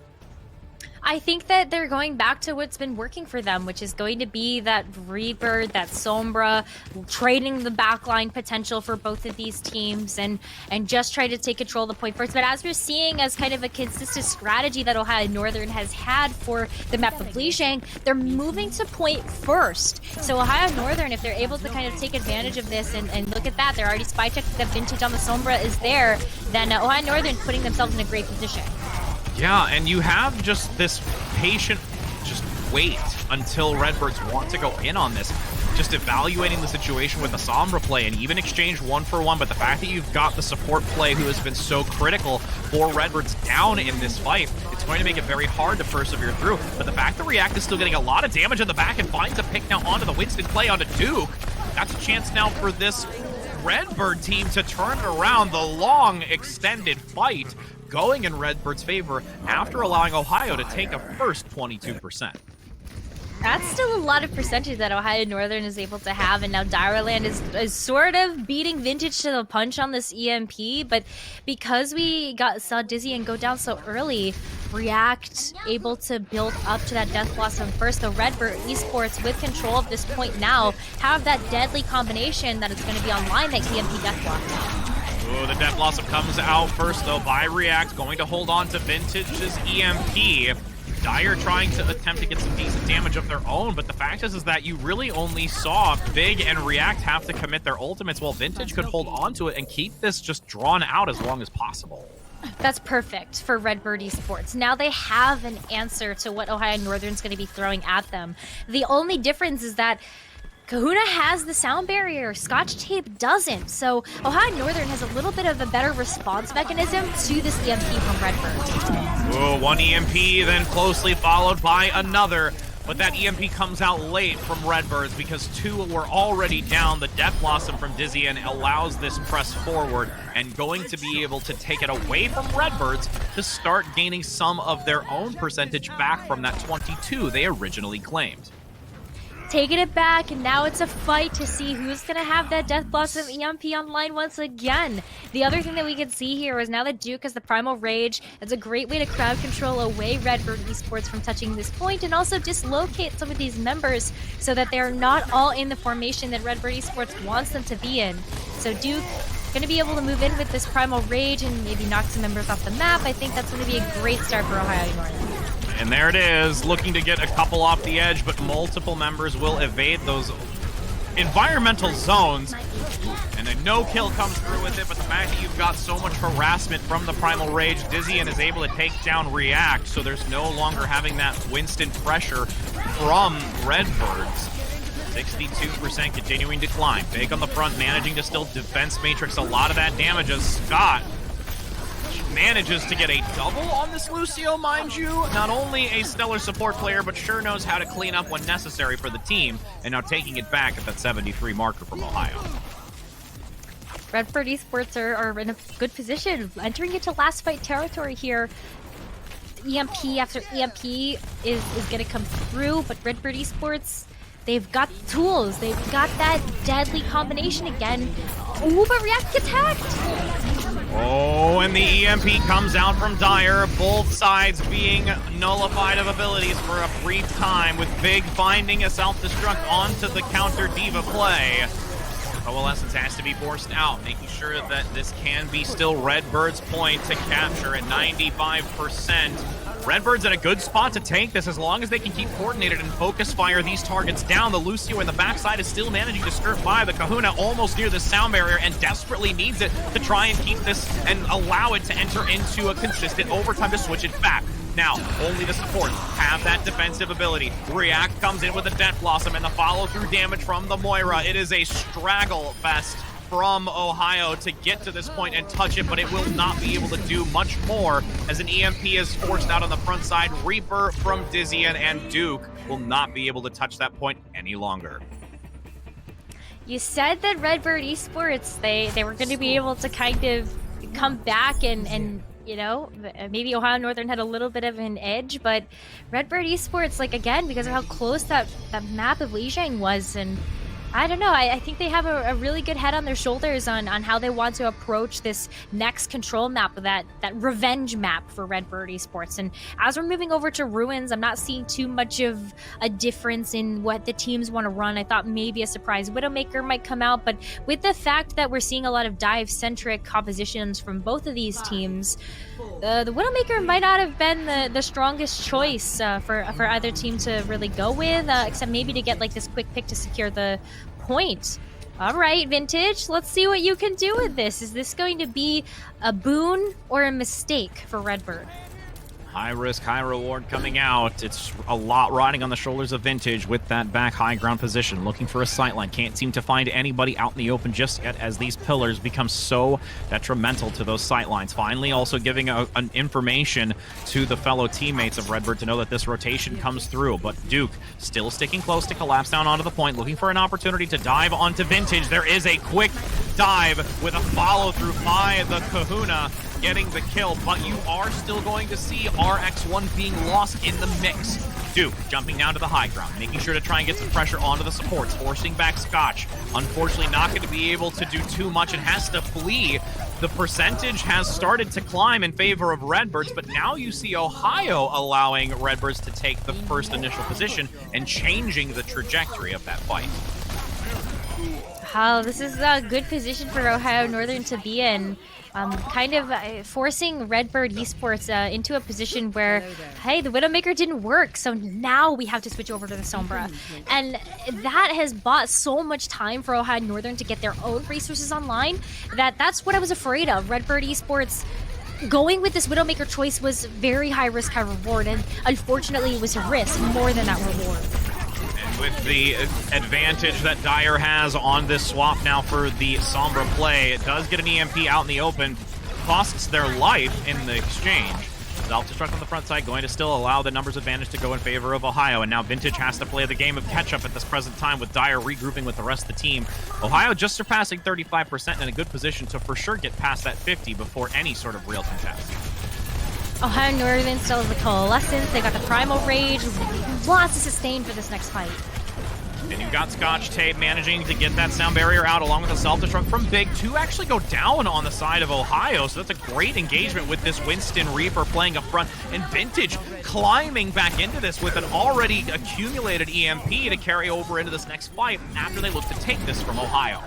I think that they're going back to what's been working for them, which is going to be that Reaper, that Sombra, trading the backline potential for both of these teams and just try to take control of the point first. But as we're seeing as kind of a consistent strategy that Ohio Northern has had for the map of Lijiang, they're moving to point first. So Ohio Northern, if they're able to kind of take advantage of this and look at that, they're already spy checked that Vintage on the Sombra is there, then Ohio Northern putting themselves in a great position.
Yeah, and you have just this patient wait until Redbirds want to go in on this. Just evaluating the situation with the Sombra play and even exchange 1-for-1, but the fact that you've got the support play who has been so critical for Redbirds down in this fight, it's going to make it very hard to persevere through. But the fact that React is still getting a lot of damage in the back and finds a pick now onto the Winston play onto Duke, that's a chance now for this Redbird team to turn around the long extended fight going in Redbird's favor after allowing Ohio to take a first 22%.
That's still a lot of percentage that Ohio Northern is able to have, and now Direland is sort of beating Vintage to the punch on this EMP, but because we saw Dizzy and go down so early, React able to build up to that Death Blossom first. The Redbird Esports with control of this point now have that deadly combination that is going to be online, that EMP Death Blossom.
Ooh, the Death Blossom comes out first, though, by React, going to hold on to Vintage's EMP. Dire trying to attempt to get some decent damage of their own, but the fact is that you really only saw Big and React have to commit their ultimates while Vintage could hold on to it and keep this just drawn out as long as possible.
That's perfect for Redbird Esports. Now they have an answer to what Ohio Northern's going to be throwing at them. The only difference is that Kahuna has the sound barrier, Scotch Tape doesn't, so Ohio Northern has a little bit of a better response mechanism to this EMP from Redbird.
Ooh, one EMP, then closely followed by another, but that EMP comes out late from Redbirds because 2 were already down. The Death Blossom from Dizzy allows this press forward and going to be able to take it away from Redbirds to start gaining some of their own percentage back from that 22 they originally claimed.
Taking it back, and now it's a fight to see who's going to have that Death Blossom EMP online once again. The other thing that we can see here is now that Duke has the Primal Rage, it's a great way to crowd control away Redbird Esports from touching this point and also dislocate some of these members so that they're not all in the formation that Redbird Esports wants them to be in. So Duke going to be able to move in with this Primal Rage and maybe knock some members off the map. I think that's going to be a great start for Ohio Northern.
And there it is, looking to get a couple off the edge, but multiple members will evade those environmental zones. And a no-kill comes through with it, but the fact that you've got so much harassment from the Primal Rage, Dizzy is able to take down React, so there's no longer having that Winston pressure from Redbirds. 62% continuing to climb. Big on the front, managing to still defense matrix a lot of that damage as Scott manages to get a double on this Lucio, mind you. Not only a stellar support player, but sure knows how to clean up when necessary for the team, and now taking it back at that 73 marker from Ohio.
Redbird Esports are in a good position, entering into last fight territory here. EMP after EMP is going to come through, but Redbird Esports, they've got tools. They've got that deadly combination again. Ooh, but React gets hacked!
Oh, and the EMP comes out from Dire, both sides being nullified of abilities for a brief time, with Big finding a self-destruct onto the counter Diva play. Coalescence has to be forced out, making sure that this can be still Redbird's point to capture at 95%. Redbird's in a good spot to take this as long as they can keep coordinated and focus fire these targets down. The Lucio in the backside is still managing to skirt by. The Kahuna almost near the sound barrier and desperately needs it to try and keep this and allow it to enter into a consistent overtime to switch it back. Now, only the supports have that defensive ability. React comes in with a Death Blossom and the follow-through damage from the Moira. It is a straggle fest from Ohio to get to this point and touch it, but it will not be able to do much more as an EMP is forced out on the front side. Reaper from Dizzy and Duke will not be able to touch that point any longer.
You said that Redbird Esports, they were going to be able to kind of come back and you know, maybe Ohio Northern had a little bit of an edge, but Redbird Esports, like, again, because of how close that map of Lijiang was, and I don't know, I think they have a really good head on their shoulders on how they want to approach this next control map, that revenge map for Redbird Esports. And as we're moving over to Ruins, I'm not seeing too much of a difference in what the teams want to run. I thought maybe a surprise Widowmaker might come out, but with the fact that we're seeing a lot of dive-centric compositions from both of these teams, the Widowmaker might not have been the strongest choice for either team to really go with, except maybe to get like this quick pick to secure the point. All right, Vintage, let's see what you can do with this. Is this going to be a boon or a mistake for Redbird?
High risk, high reward coming out. It's a lot riding on the shoulders of Vintage with that back high ground position, looking for a sightline. Can't seem to find anybody out in the open just yet as these pillars become so detrimental to those sightlines. Finally, also giving an information to the fellow teammates of Redbird to know that this rotation comes through. But Duke still sticking close to collapse down onto the point, looking for an opportunity to dive onto Vintage. There is a quick dive with a follow-through by the Kahuna, getting the kill, but you are still going to see RX1 being lost in the mix. Duke jumping down to the high ground, making sure to try and get some pressure onto the supports, forcing back Scotch. Unfortunately, not going to be able to do too much and has to flee. The percentage has started to climb in favor of Redbirds, but now you see Ohio allowing Redbirds to take the first initial position and changing the trajectory of that fight.
Oh, this is a good position for Ohio Northern to be in. Kind of forcing Redbird Esports into a position where, hey, the Widowmaker didn't work, so now we have to switch over to the Sombra. And that has bought so much time for Ohio Northern to get their own resources online that's what I was afraid of. Redbird Esports going with this Widowmaker choice was very high risk, high reward, and unfortunately it was a risk more than that reward.
With the advantage that Dire has on this swap now for the Sombra play, it does get an EMP out in the open, costs their life in the exchange. Self-destruct on the front side, going to still allow the numbers advantage to go in favor of Ohio, and now Vintage has to play the game of catch-up at this present time with Dire regrouping with the rest of the team. Ohio just surpassing 35% and in a good position to for sure get past that 50 before any sort of real contest.
Ohio Northern still has the Coalescence, they got the Primal Rage, lots of sustain for this next fight.
And you've got Scotch Tape managing to get that sound barrier out along with a self-destruct from Big to actually go down on the side of Ohio. So that's a great engagement with this Winston Reaper playing up front, and Vintage climbing back into this with an already accumulated EMP to carry over into this next fight after they look to take this from Ohio.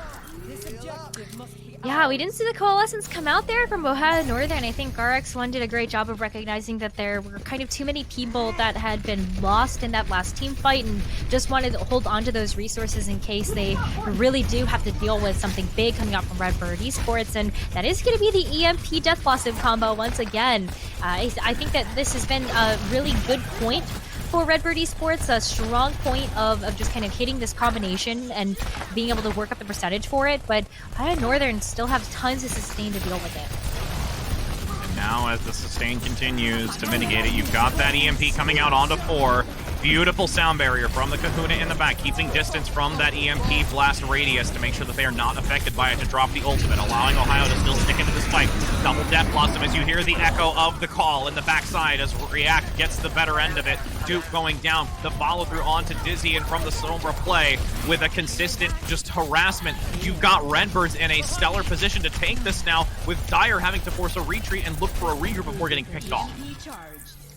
Yeah, we didn't see the Coalescence come out there from Ohio Northern. I think RX1 did a great job of recognizing that there were kind of too many people that had been lost in that last team fight and just wanted to hold on to those resources in case they really do have to deal with something big coming out from Redbird Esports, and that is going to be the EMP Death Blossom combo once again. I think that this has been a really good point for Redbird Esports, a strong point of just kind of hitting this combination and being able to work up the percentage for it, but Ohio Northern still have tons of sustain to deal with it.
And now as the sustain continues to mitigate it, you've got that EMP coming out onto 4. Beautiful sound barrier from the Kahuna in the back, keeping distance from that EMP blast radius to make sure that they are not affected by it to drop the ultimate, allowing Ohio to still stick into this fight. Double Death Blossom as you hear the echo of the call in the backside as React gets the better end of it. Duke going down, the follow through onto Dizzy, and from the Sombra play with a consistent just harassment. You've got Redbirds in a stellar position to take this now, with Dire having to force a retreat and look for a regroup before getting picked off.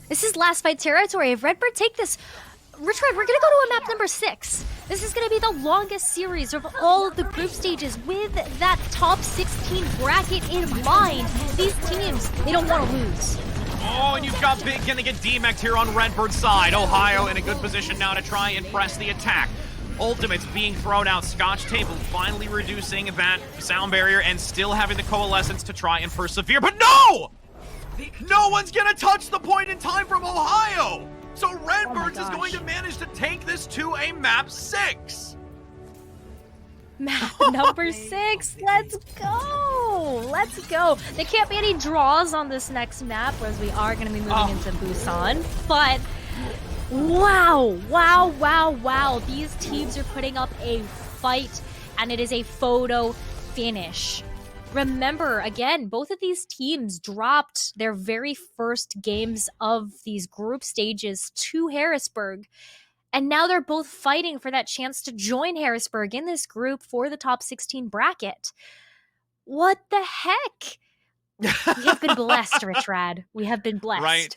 This is last fight territory. If Redbird take this, Richard, we're gonna go to a map number 6. This is gonna be the longest series of all of the group stages with that top 16 bracket in mind. These teams, they don't want to lose.
Oh, and you've got Big gonna get demeched here on Redbird's side. Ohio in a good position now to try and press the attack. Ultimates being thrown out. Scotch Table finally reducing that sound barrier and still having the coalescence to try and persevere. But no! No one's gonna touch the point in time from Ohio! So Redbirds is going to manage to take this to a map 6!
Map number 6, let's go! Let's go! There can't be any draws on this next map, whereas we are gonna be moving into Busan, but wow, wow, wow, wow. These teams are putting up a fight, and it is a photo finish. Remember, again, both of these teams dropped their very first games of these group stages to Harrisburg, and now they're both fighting for that chance to join Harrisburg in this group for the top 16 bracket. What the heck? We have been blessed, Rich Rad. We have been blessed.
Right.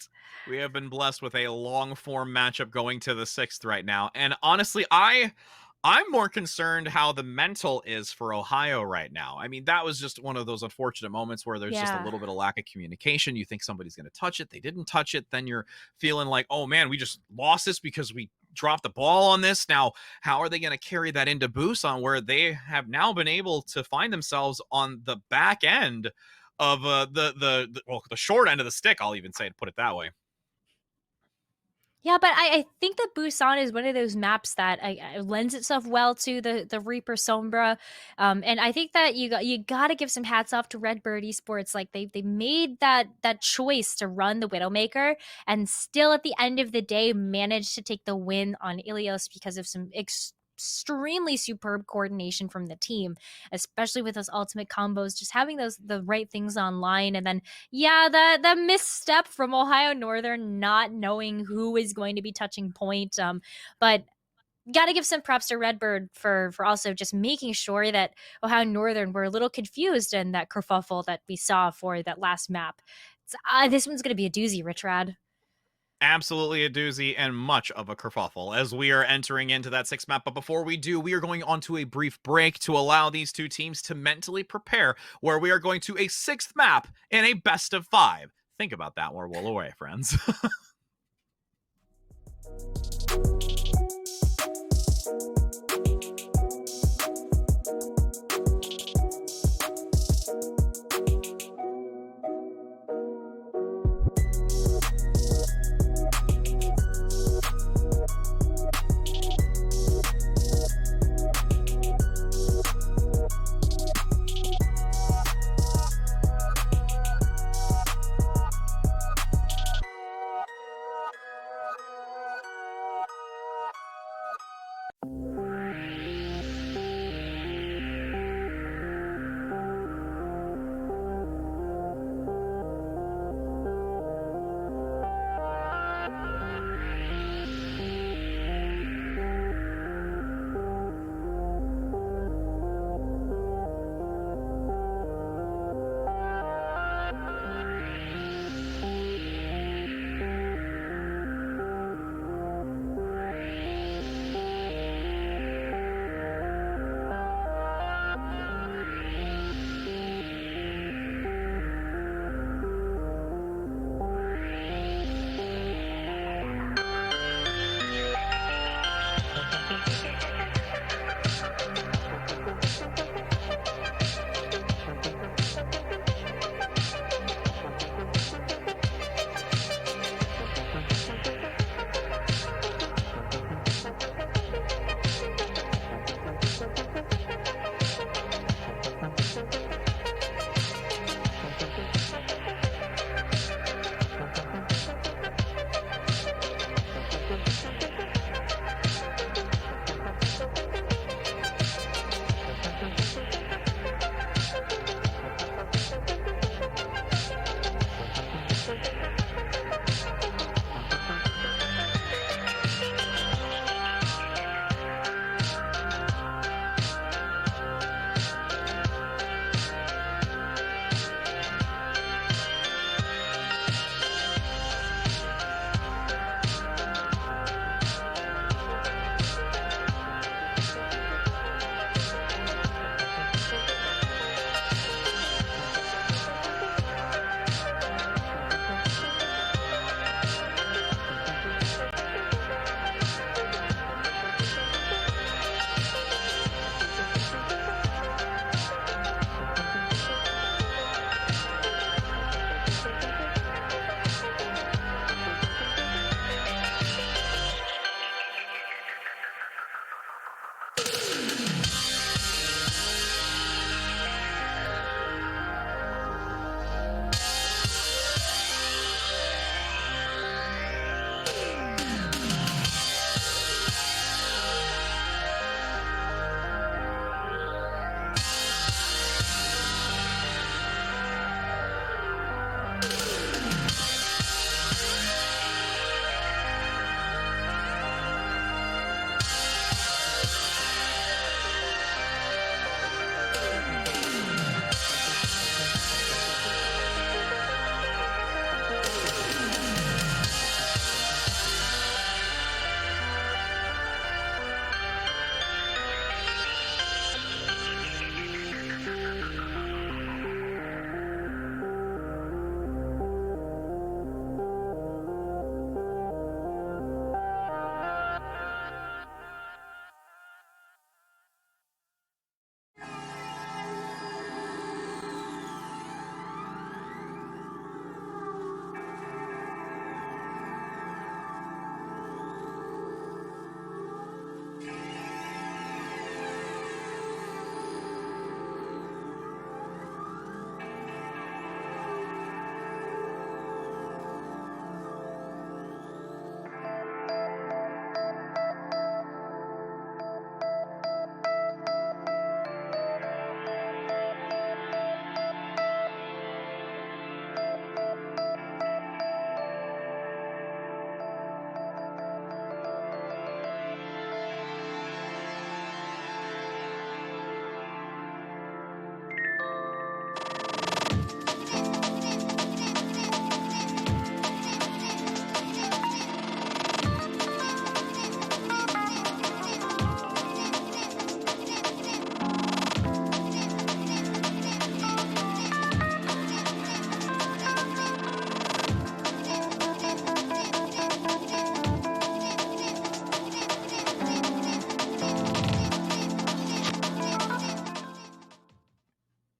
We have been blessed with a long-form matchup going to the 6th right now. And honestly, I'm more concerned how the mental is for Ohio right now. I mean, that was just one of those unfortunate moments where there's just a little bit of lack of communication. You think somebody's going to touch it. They didn't touch it. Then you're feeling like, oh, man, we just lost this because we dropped the ball on this. Now, how are they going to carry that into Busan, where they have now been able to find themselves on the back end of the short end of the stick, I'll even say, to put it that way.
Yeah, but I think that Busan is one of those maps that lends itself well to the Reaper Sombra, and I think that you got to give some hats off to Redbird Esports. Like they made that choice to run the Widowmaker, and still at the end of the day managed to take the win on Ilios because of some extremely superb coordination from the team, especially with those ultimate combos, just having the right things online. And then the misstep from Ohio Northern, not knowing who is going to be touching point, but gotta give some props to Redbird for also just making sure that Ohio Northern were a little confused in that kerfuffle that we saw for that last map. This one's gonna be a doozy, Rich Rad.
Absolutely a doozy and much of a kerfuffle as we are entering into that 6th map. But before we do, we are going on to a brief break to allow these two teams to mentally prepare, where we are going to a 6th map in a best of 5. Think about that. We're well away, friends.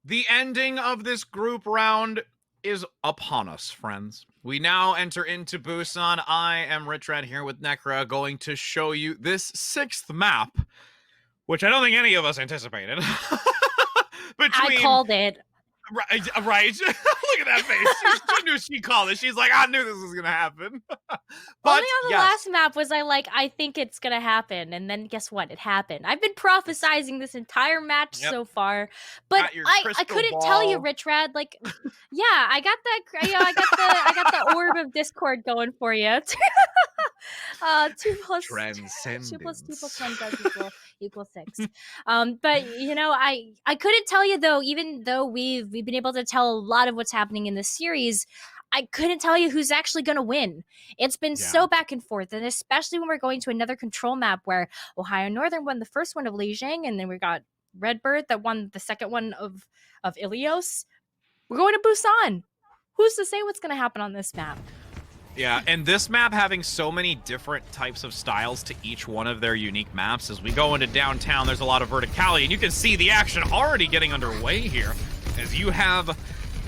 The ending of this group round is upon us, friends. We now enter into Busan. I am Rich Red here with Necra, going to show you this 6th map, which I don't think any of us anticipated.
I called it.
Right. Look at that face. She knew she called it. She's like, I knew this was going to happen. But
only on the last map was I think it's going to happen. And then guess what? It happened. I've been prophesizing this entire match so far. But I couldn't tell you, Rich Rad. Yeah, I got that. I got the orb of Discord going for you. 2 plus 2 plus 2 plus 1 does equal 6. But I couldn't tell you though, even though we've been able to tell a lot of what's happening in this series, I couldn't tell you who's actually going to win. It's been so back and forth, and especially when we're going to another control map where Ohio Northern won the first one of Lijiang, and then we got Redbird that won the second one of Ilios. We're going to Busan. Who's to say what's going to happen on this map?
Yeah, and this map having so many different types of styles to each one of their unique maps. As we go into downtown, there's a lot of verticality, and you can see the action already getting underway here. As you have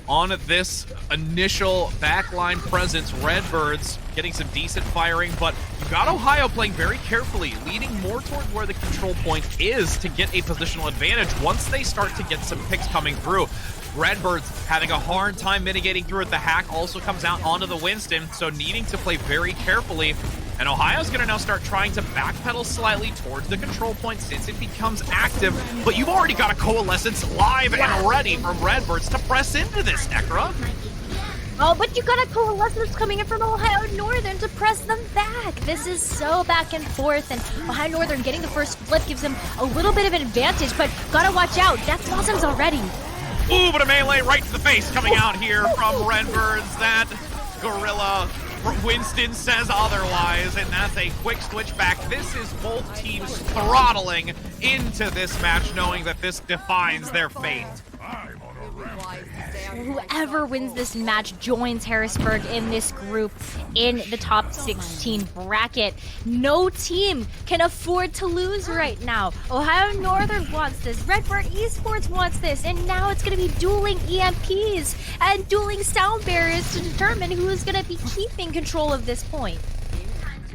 on this initial backline presence, Redbirds getting some decent firing, but you got Ohio playing very carefully, leading more towards where the control point is to get a positional advantage once they start to get some picks coming through. Redbirds having a hard time mitigating through it. The hack also comes out onto the Winston, so needing to play very carefully. And Ohio's going to now start trying to backpedal slightly towards the control point since it becomes active. But you've already got a Coalescence live and ready from Redbirds to press into this, Necra.
Oh, but you got a Coalescence coming in from Ohio Northern to press them back. This is so back and forth, and Ohio Northern getting the first flip gives him a little bit of an advantage, but gotta watch out. Death Blossoms already.
Ooh, but a melee right to the face coming out here from Redbirds. That Gorilla Winston says otherwise, and that's a quick switch back. This is both teams throttling into this match, knowing that this defines their fate.
Whoever wins this match joins Harrisburg in this group in the top 16 bracket. No team can afford to lose right now. Ohio Northern wants this, Redbird Esports wants this, and now it's going to be dueling EMPs and dueling sound barriers to determine who is going to be keeping control of this point.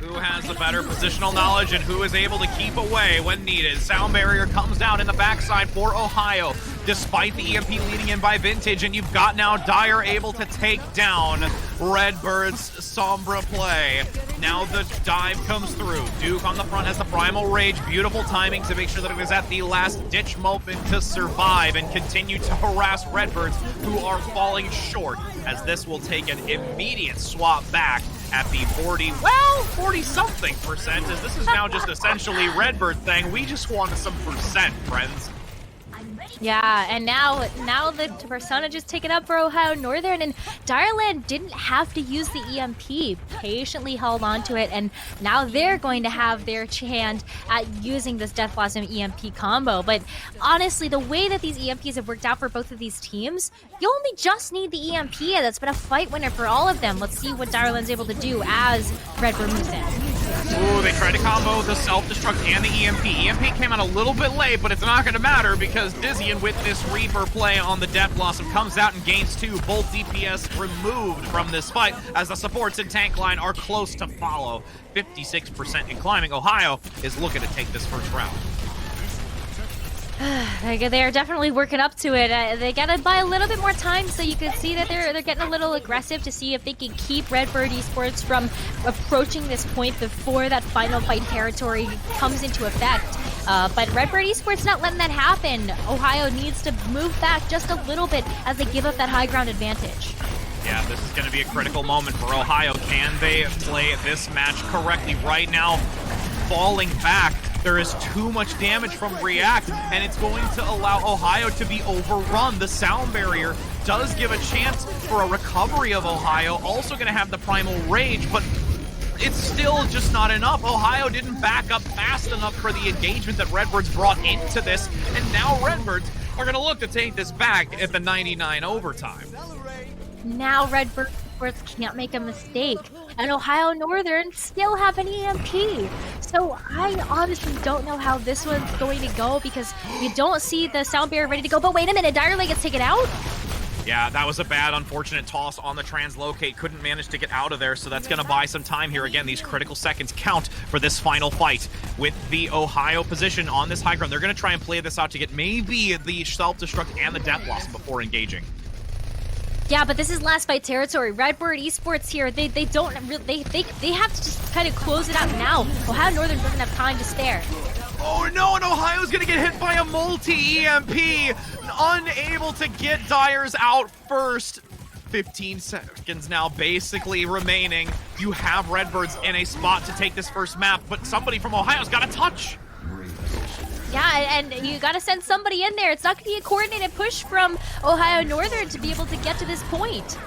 Who has the better positional knowledge and who is able to keep away when needed. Sound barrier comes down in the backside for Ohio, despite the EMP leading in by Vintage, and you've got now Dyer able to take down Redbird's Sombra play. Now the dive comes through. Duke on the front has the Primal Rage. Beautiful timing to make sure that it was at the last ditch moment to survive and continue to harass Redbirds, who are falling short, as this will take an immediate swap back at the 40-something%, as this is now just essentially Redbird thing. We just want some percent, friends.
Yeah, and now the percentage is taken up for Ohio Northern, and Direland didn't have to use the EMP, patiently held on to it, and now they're going to have their hand at using this Death Blossom EMP combo. But honestly, the way that these EMPs have worked out for both of these teams, you only just need the EMP, and that's been a fight winner for all of them. Let's see what Direland's able to do as Redbird moves in.
Ooh, they tried to combo the self-destruct and the EMP. EMP came out a little bit late, but it's not going to matter because Dizzy, with this Reaper play on the Death Blossom, comes out and gains 2. Both DPS removed from this fight as the supports and tank line are close to follow. 56% in climbing. Ohio is looking to take this first round.
They're definitely working up to it. They gotta buy a little bit more time, so you can see that they're getting a little aggressive to see if they can keep Redbird Esports from approaching this point before that final fight territory comes into effect. But Redbird Esports not letting that happen. Ohio needs to move back just a little bit as they give up that high ground advantage.
Yeah, this is going to be a critical moment for Ohio. Can they play this match correctly? Right now, falling back, there is too much damage from React, and it's going to allow Ohio to be overrun. The sound barrier does give a chance for a recovery of Ohio. Also going to have the Primal Rage, but it's still just not enough. Ohio didn't back up fast enough for the engagement that Redbirds brought into this, and now Redbirds are going to look to take this back at the 99 overtime.
Now Redbird Esports can't make a mistake. and Ohio Northern still have an EMP. So I honestly don't know how this one's going to go because we don't see the sound barrier ready to go. But wait a minute, Direley gets taken out?
Yeah, that was a bad, unfortunate toss on the translocate. Couldn't manage to get out of there, so that's going to buy some time here. Again, these critical seconds count for this final fight with the Ohio position on this high ground. They're going to try and play this out to get maybe the self-destruct and the death loss before engaging.
Yeah, but this is last fight territory. Redbird Esports here, they don't really, they have to just kind of close it out now. Ohio Northern doesn't have time to spare.
Oh no, and Ohio's gonna get hit by a multi-EMP, unable to get Dyers out first. 15 seconds now basically remaining. You have Redbirds in a spot to take this first map, but somebody from Ohio's got a touch.
Yeah, and you gotta send somebody in there. It's not gonna be a coordinated push from Ohio Northern to be able to get to this point.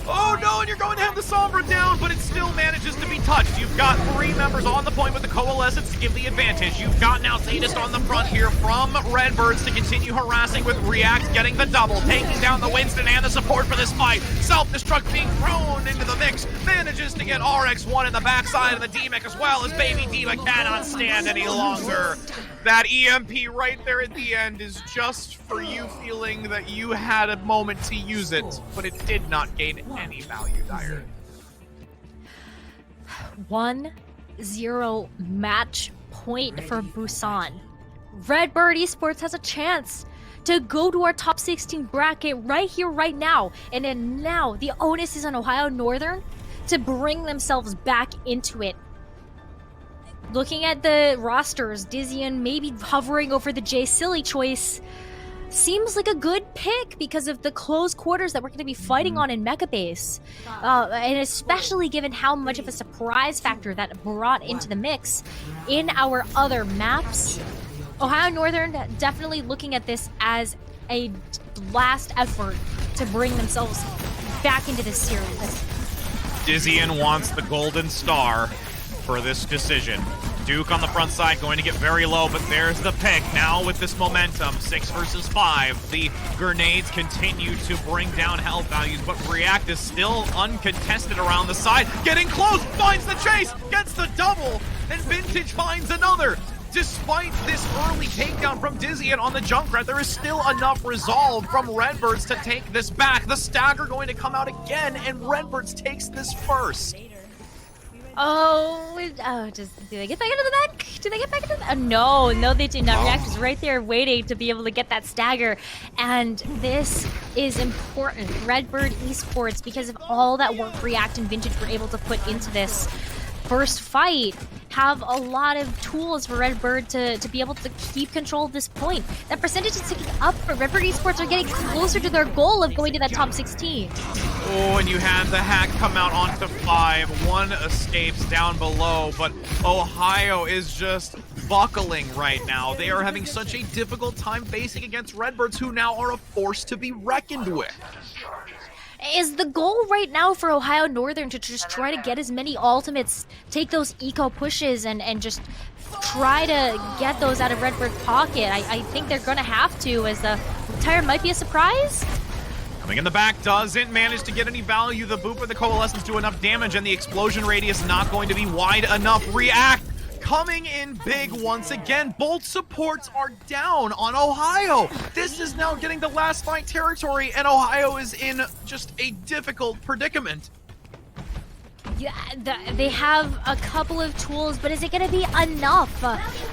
Oh no, and you're going to have the Sombra down, but it still manages to be touched. You've got 3 members on the point with the Coalescence to give the advantage. You've got now Sadist on the front here from Redbirds to continue harassing with React, getting the double, taking down the Winston and the support for this fight. Self-destruct being thrown into the mix, manages to get RX1 in the backside of the D-Mech as well as Baby D-Mech cannot stand any longer. That EMP right there at the end is just for you feeling that you had a moment to use it, but it did not gain any value, Dyer.
1-0 match point for Busan. Redbird Esports has a chance to go to our top 16 bracket right here, right now. And then now the onus is on Ohio Northern to bring themselves back into it. Looking at the rosters, Dizian maybe hovering over the Jay Silly choice seems like a good pick because of the close quarters that we're going to be fighting on in Mecha Base. And especially given how much of a surprise factor that brought into the mix in our other maps. Ohio Northern definitely looking at this as a last effort to bring themselves back into this series.
Dizian wants the golden star for this decision. Duke on the front side going to get very low, but there's the pick. Now with this momentum, 6 versus 5, the grenades continue to bring down health values, but React is still uncontested around the side. Getting close, finds the chase, gets the double, and Vintage finds another. Despite this early takedown from Dizian on the Junkrat, there is still enough resolve from Redbirds to take this back. The stagger going to come out again, and Redbirds takes this first.
Do they get back into the back? Do they get back into the no, they do not. React is right there waiting to be able to get that stagger. And this is important. Redbird Esports, because of all that work React and Vintage were able to put into this first fight, have a lot of tools for Redbird to be able to keep control of this point. That percentage is ticking up, but Redbird Esports are getting closer to their goal of going to that top 16.
Oh, and you had the hack come out onto 5. 1 escapes down below, but Ohio is just buckling right now. They are having such a difficult time facing against Redbirds, who now are a force to be reckoned with.
Is the goal right now for Ohio Northern to just try to get as many ultimates, take those eco pushes, and just try to get those out of Redbird's pocket? I think they're going to have to, as the retire might be a surprise.
Coming in the back, doesn't manage to get any value. The boop of the Coalescence do enough damage, and the explosion radius not going to be wide enough. React coming in big once again. Both supports are down on Ohio. This is now getting the last fight territory, and Ohio is in just a difficult predicament.
Yeah, they have a couple of tools, but is it going to be enough?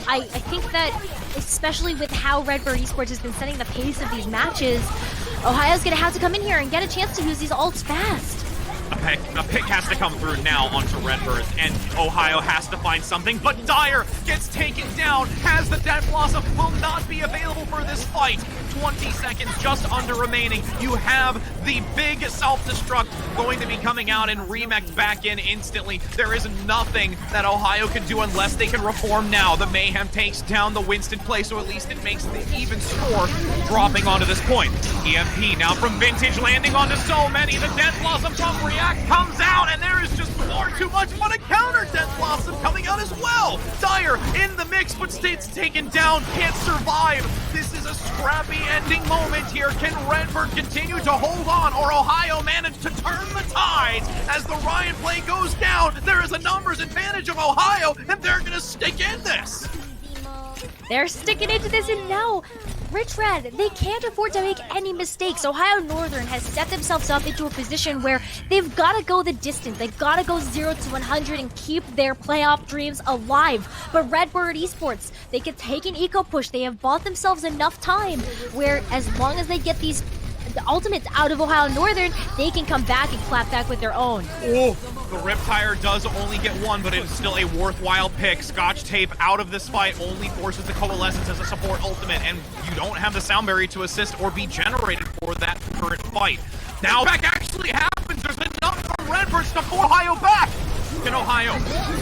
I think that, especially with how Redbird Esports has been setting the pace of these matches, Ohio's going to have to come in here and get a chance to use these ults fast.
A pick has to come through now onto Redbirds, and Ohio has to find something, but Dyer gets taken down, has the death blossom, will not be available for this fight. 20 seconds just under remaining. You have the big self-destruct going to be coming out and remech back in instantly. There is nothing that Ohio can do unless they can reform now. The Mayhem takes down the Winston play, so at least it makes the even score dropping onto this point. EMP now from Vintage landing onto so many. The death blossom from React comes out, and there is just far too much, but a counter death blossom coming out as well. Dyer in the mix, but stays taken down, can't survive. This is a scrappy ending moment here. Can Redbird continue to hold on, or Ohio manage to turn the tides? As the Ryan play goes down, there is a numbers advantage of Ohio, and they're going to stick in this.
They're sticking into this, and now Rich Red, they can't afford to make any mistakes. Ohio Northern has set themselves up into a position where they've got to go the distance. They've got to go 0 to 100 and keep their playoff dreams alive. But Redbird Esports, they can take an eco push. They have bought themselves enough time where as long as they get these ultimates out of Ohio Northern, they can come back and clap back with their own.
Oh, the Riptire does only get one, but it is still a worthwhile pick. Scotch Tape out of this fight only forces the Coalescence as a support ultimate, and you don't have the Soundberry to assist or be generated for that current fight. Now back actually happens. There's enough from Redbirds to pull Ohio back. Can Ohio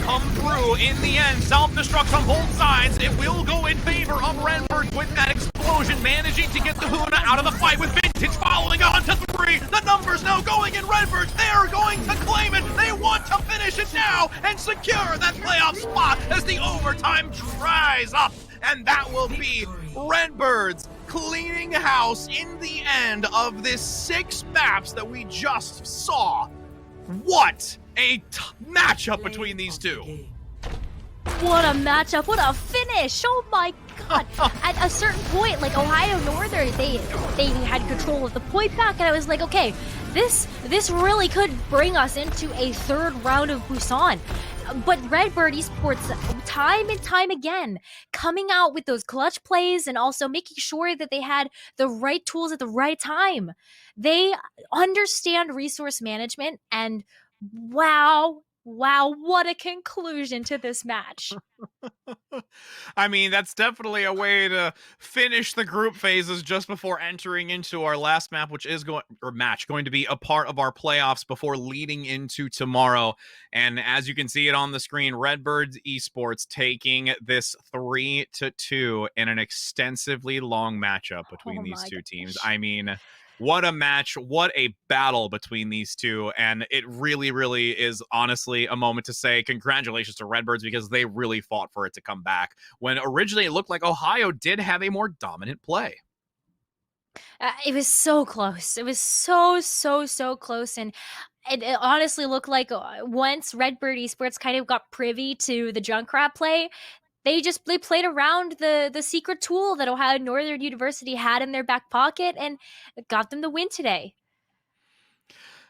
come through in the end? Self-destruct on both sides. It will go in favor of Redbirds with that explosion, managing to get the HUE out of the fight with Vintage following on to 3. The numbers now going in Redbirds. They are going to claim it. They want to finish it now and secure that playoff spot as the overtime dries up. And that will be Redbirds cleaning house in the end of this 6 maps that we just saw. What a matchup between these two.
What a matchup, what a finish, oh my god. At a certain point, like Ohio Northern, they had control of the point back, and I was like, okay, this really could bring us into a 3rd round of Busan. But Redbird Esports, time and time again, coming out with those clutch plays and also making sure that they had the right tools at the right time. They understand resource management, and wow, what a conclusion to this match.
I mean, that's definitely a way to finish the group phases just before entering into our last map, which is going to be a part of our playoffs before leading into tomorrow. And as you can see it on the screen, Redbirds Esports taking this 3-2 in an extensively long matchup between these two teams. I mean, what a match, what a battle between these two, and it really, really is honestly a moment to say congratulations to Redbirds because they really fought for it to come back when originally it looked like Ohio did have a more dominant play.
It was so close. It was so close, and it honestly looked like once Redbird Esports kind of got privy to the Junkrat play, they played around the secret tool that Ohio Northern University had in their back pocket, and it got them the win today.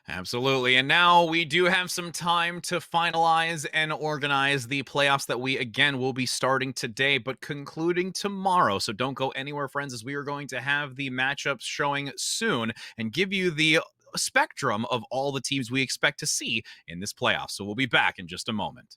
Absolutely. And now we do have some time to finalize and organize the playoffs that we, again, will be starting today, but concluding tomorrow. So don't go anywhere, friends, as we are going to have the matchups showing soon and give you the spectrum of all the teams we expect to see in this playoff. So we'll be back in just a moment.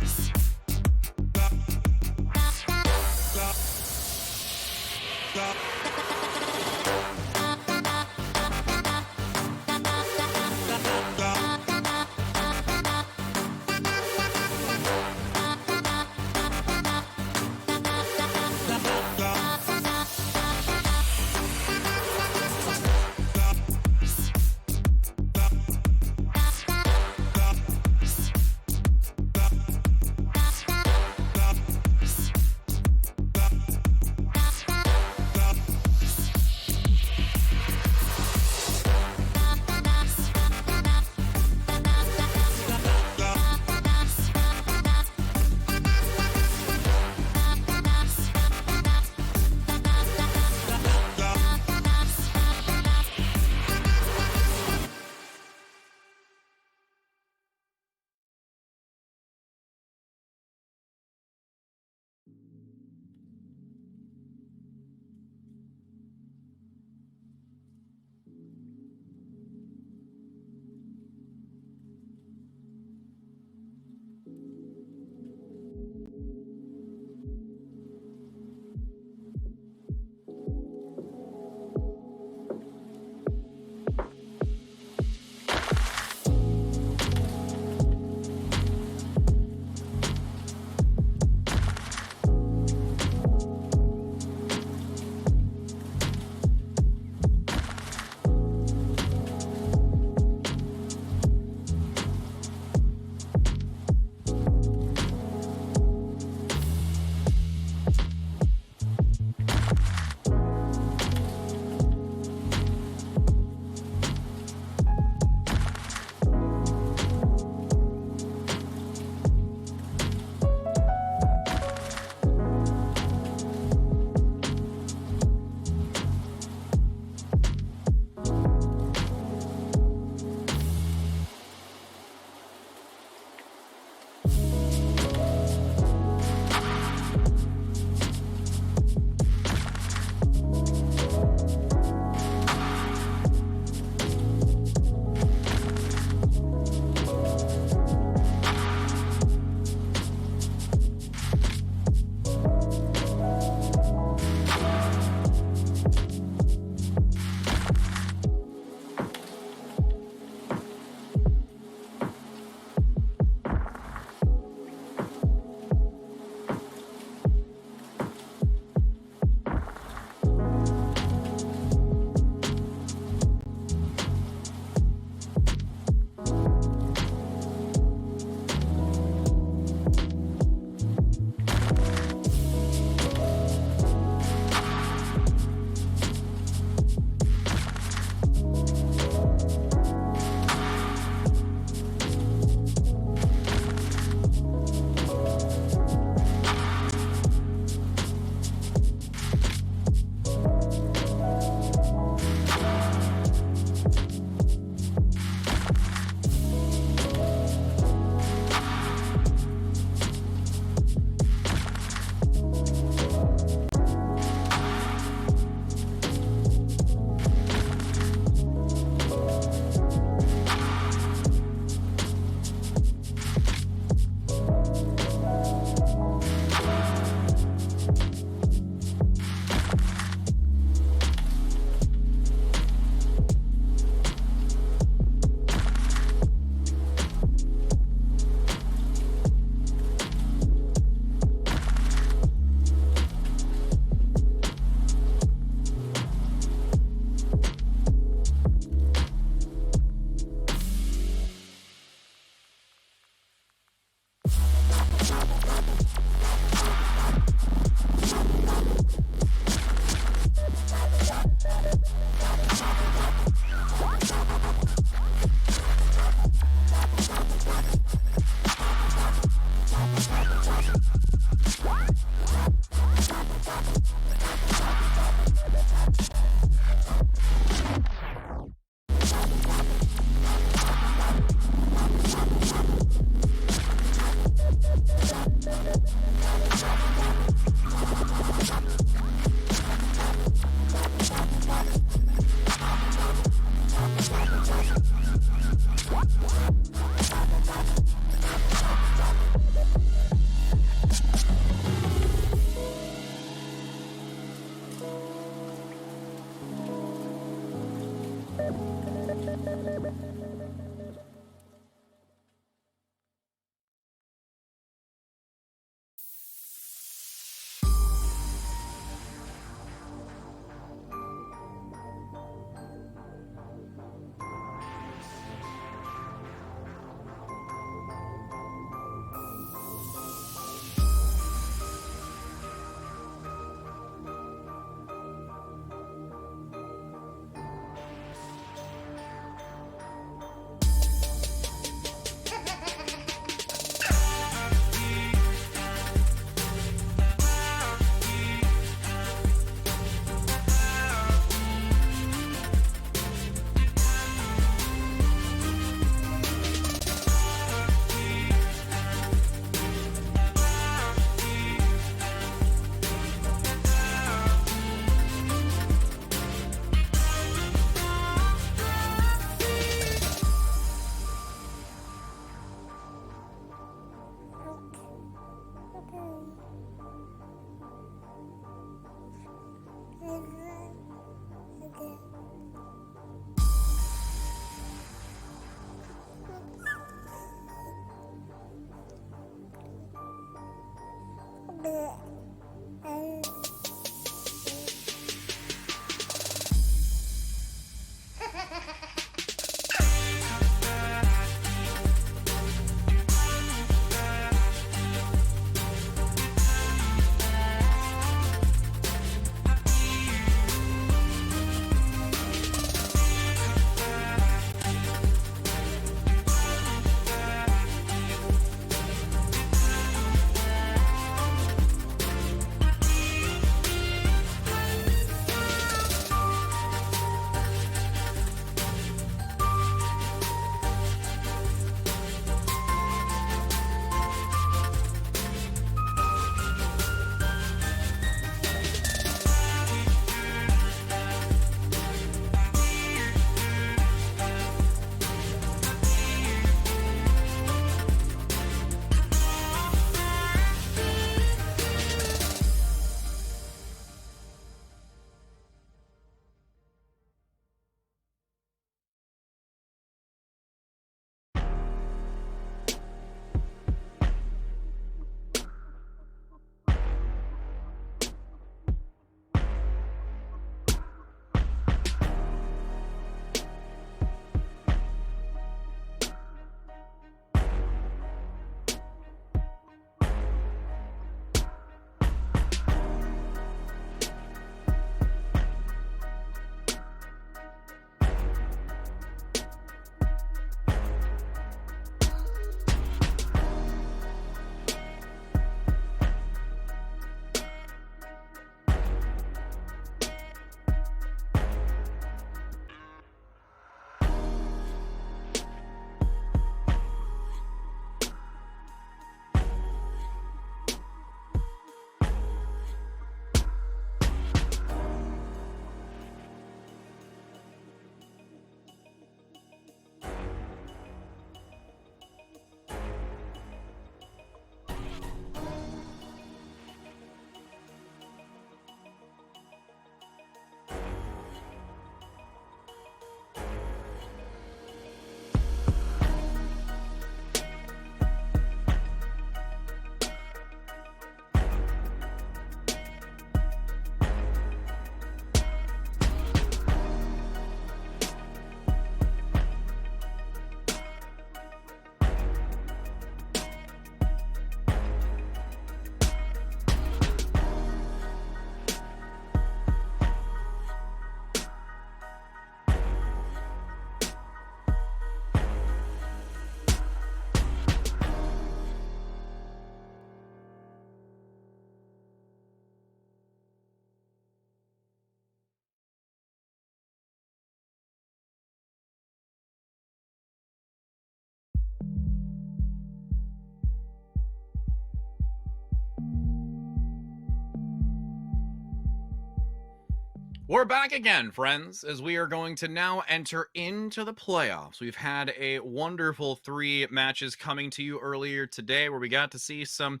We're back again, friends, as we are going to now enter into the playoffs. We've had a wonderful 3 matches coming to you earlier today where we got to see some,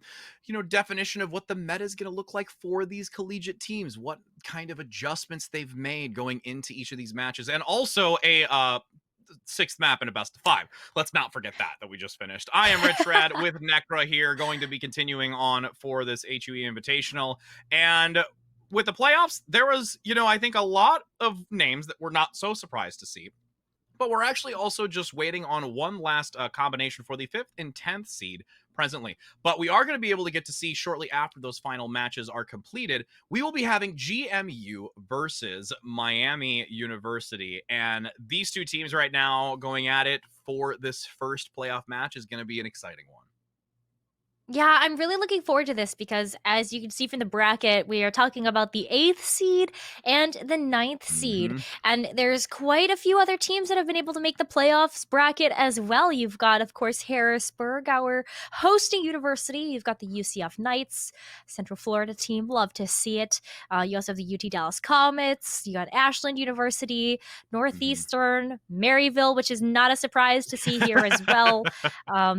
definition of what the meta is going to look like for these collegiate teams, what kind of adjustments they've made going into each of these matches, and also a 6th map in a best of 5. Let's not forget that we just finished. I am Rich Rad with Necra here, going to be continuing on for this HUE Invitational. And with the playoffs, there was, I think a lot of names that we're not so surprised to see. But we're actually also just waiting on one last combination for the 5th and 10th seed presently. But we are going to be able to get to see shortly after those final matches are completed, we will be having GMU versus Miami University. And these 2 teams right now going at it for this first playoff match is going to be an exciting one.
Yeah, I'm really looking forward to this because, as you can see from the bracket, we are talking about the 8th seed and the 9th seed. And there's quite a few other teams that have been able to make the playoffs bracket as well. You've got, of course, Harrisburg, our hosting university. You've got the UCF Knights, Central Florida team. Love to see it. You also have the UT Dallas Comets. You got Ashland University, Northeastern, Maryville, which is not a surprise to see here as well,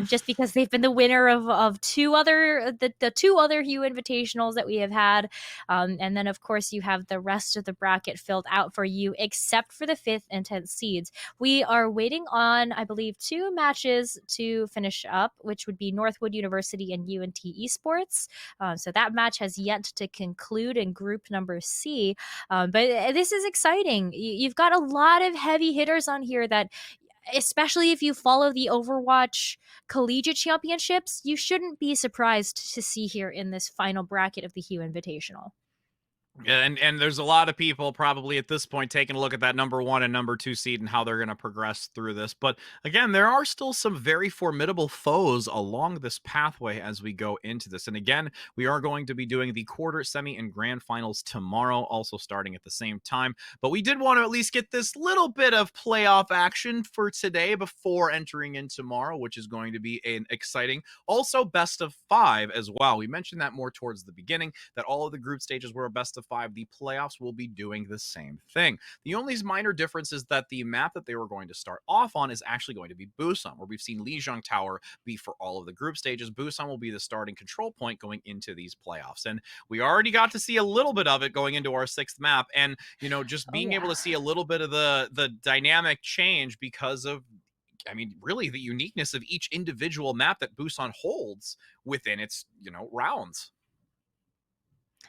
just because they've been the winner of the 2 other HUE Invitationals that we have had. And then, of course, you have the rest of the bracket filled out for you, except for the 5th and 10th seeds. We are waiting on, I believe, 2 matches to finish up, which would be Northwood University and UNT Esports. So that match has yet to conclude in group number C. But this is exciting. You've got a lot of heavy hitters on here that, especially if you follow the Overwatch collegiate championships, you shouldn't be surprised to see here in this final bracket of the HUE Invitational.
And there's a lot of people probably at this point taking a look at that number 1 and number 2 seed and how they're going to progress through this. But again, there are still some very formidable foes along this pathway as we go into this. And again, we are going to be doing the quarter, semi, and grand finals tomorrow, also starting at the same time. But we did want to at least get this little bit of playoff action for today before entering in tomorrow, which is going to be an exciting, also best of 5 as well. We mentioned that more towards the beginning, that all of the group stages were a best of 5. The playoffs will be doing the same thing. The only minor difference is that the map that they were going to start off on is actually going to be Busan, where we've seen Lijiang Tower be for all of the group stages. Busan will be the starting control point going into these playoffs. And we already got to see a little bit of it going into our 6th map. And, just being able to see a little bit of the dynamic change because of, really the uniqueness of each individual map that Busan holds within its, rounds.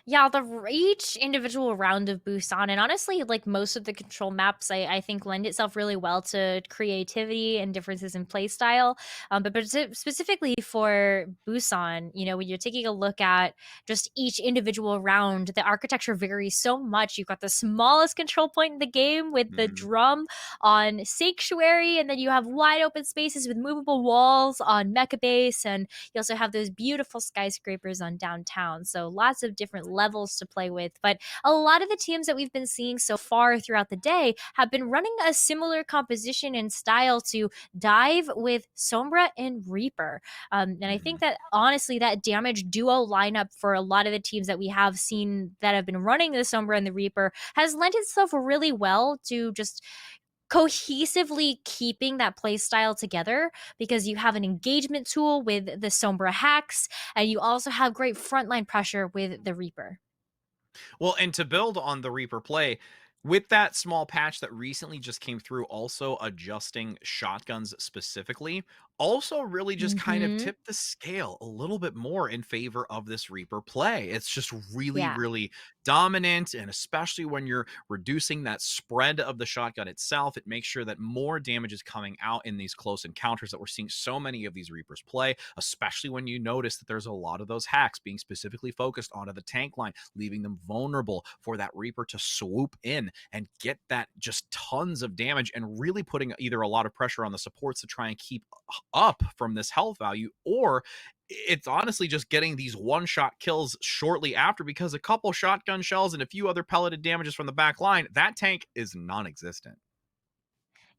Yeah, each individual round of Busan, and honestly, like most of the control maps, I think lend itself really well to creativity and differences in play style. But specifically for Busan, when you're taking a look at just each individual round, the architecture varies so much. You've got the smallest control point in the game with the drum on Sanctuary, and then you have wide open spaces with movable walls on Mecha Base, and you also have those beautiful skyscrapers on Downtown. So lots of different levels to play with. But a lot of the teams that we've been seeing so far throughout the day have been running a similar composition and style to Dive with Sombra and Reaper. And I think that honestly, that damage duo lineup for a lot of the teams that we have seen that have been running the Sombra and the Reaper has lent itself really well to just cohesively keeping that play style together, because you have an engagement tool with the Sombra hacks, and you also have great frontline pressure with the Reaper.
Well, and to build on the Reaper play, with that small patch that recently just came through, also adjusting shotguns specifically, also really just kind of tipped the scale a little bit more in favor of this Reaper play. It's just really, really dominant, and especially when you're reducing that spread of the shotgun itself, it makes sure that more damage is coming out in these close encounters that we're seeing so many of these Reapers play, especially when you notice that there's a lot of those hacks being specifically focused onto the tank line, leaving them vulnerable for that Reaper to swoop in and get that just tons of damage, and really putting either a lot of pressure on the supports to try and keep up from this health value, or it's honestly just getting these one-shot kills shortly after, because a couple shotgun shells and a few other pelleted damages from the back line, that tank is non-existent.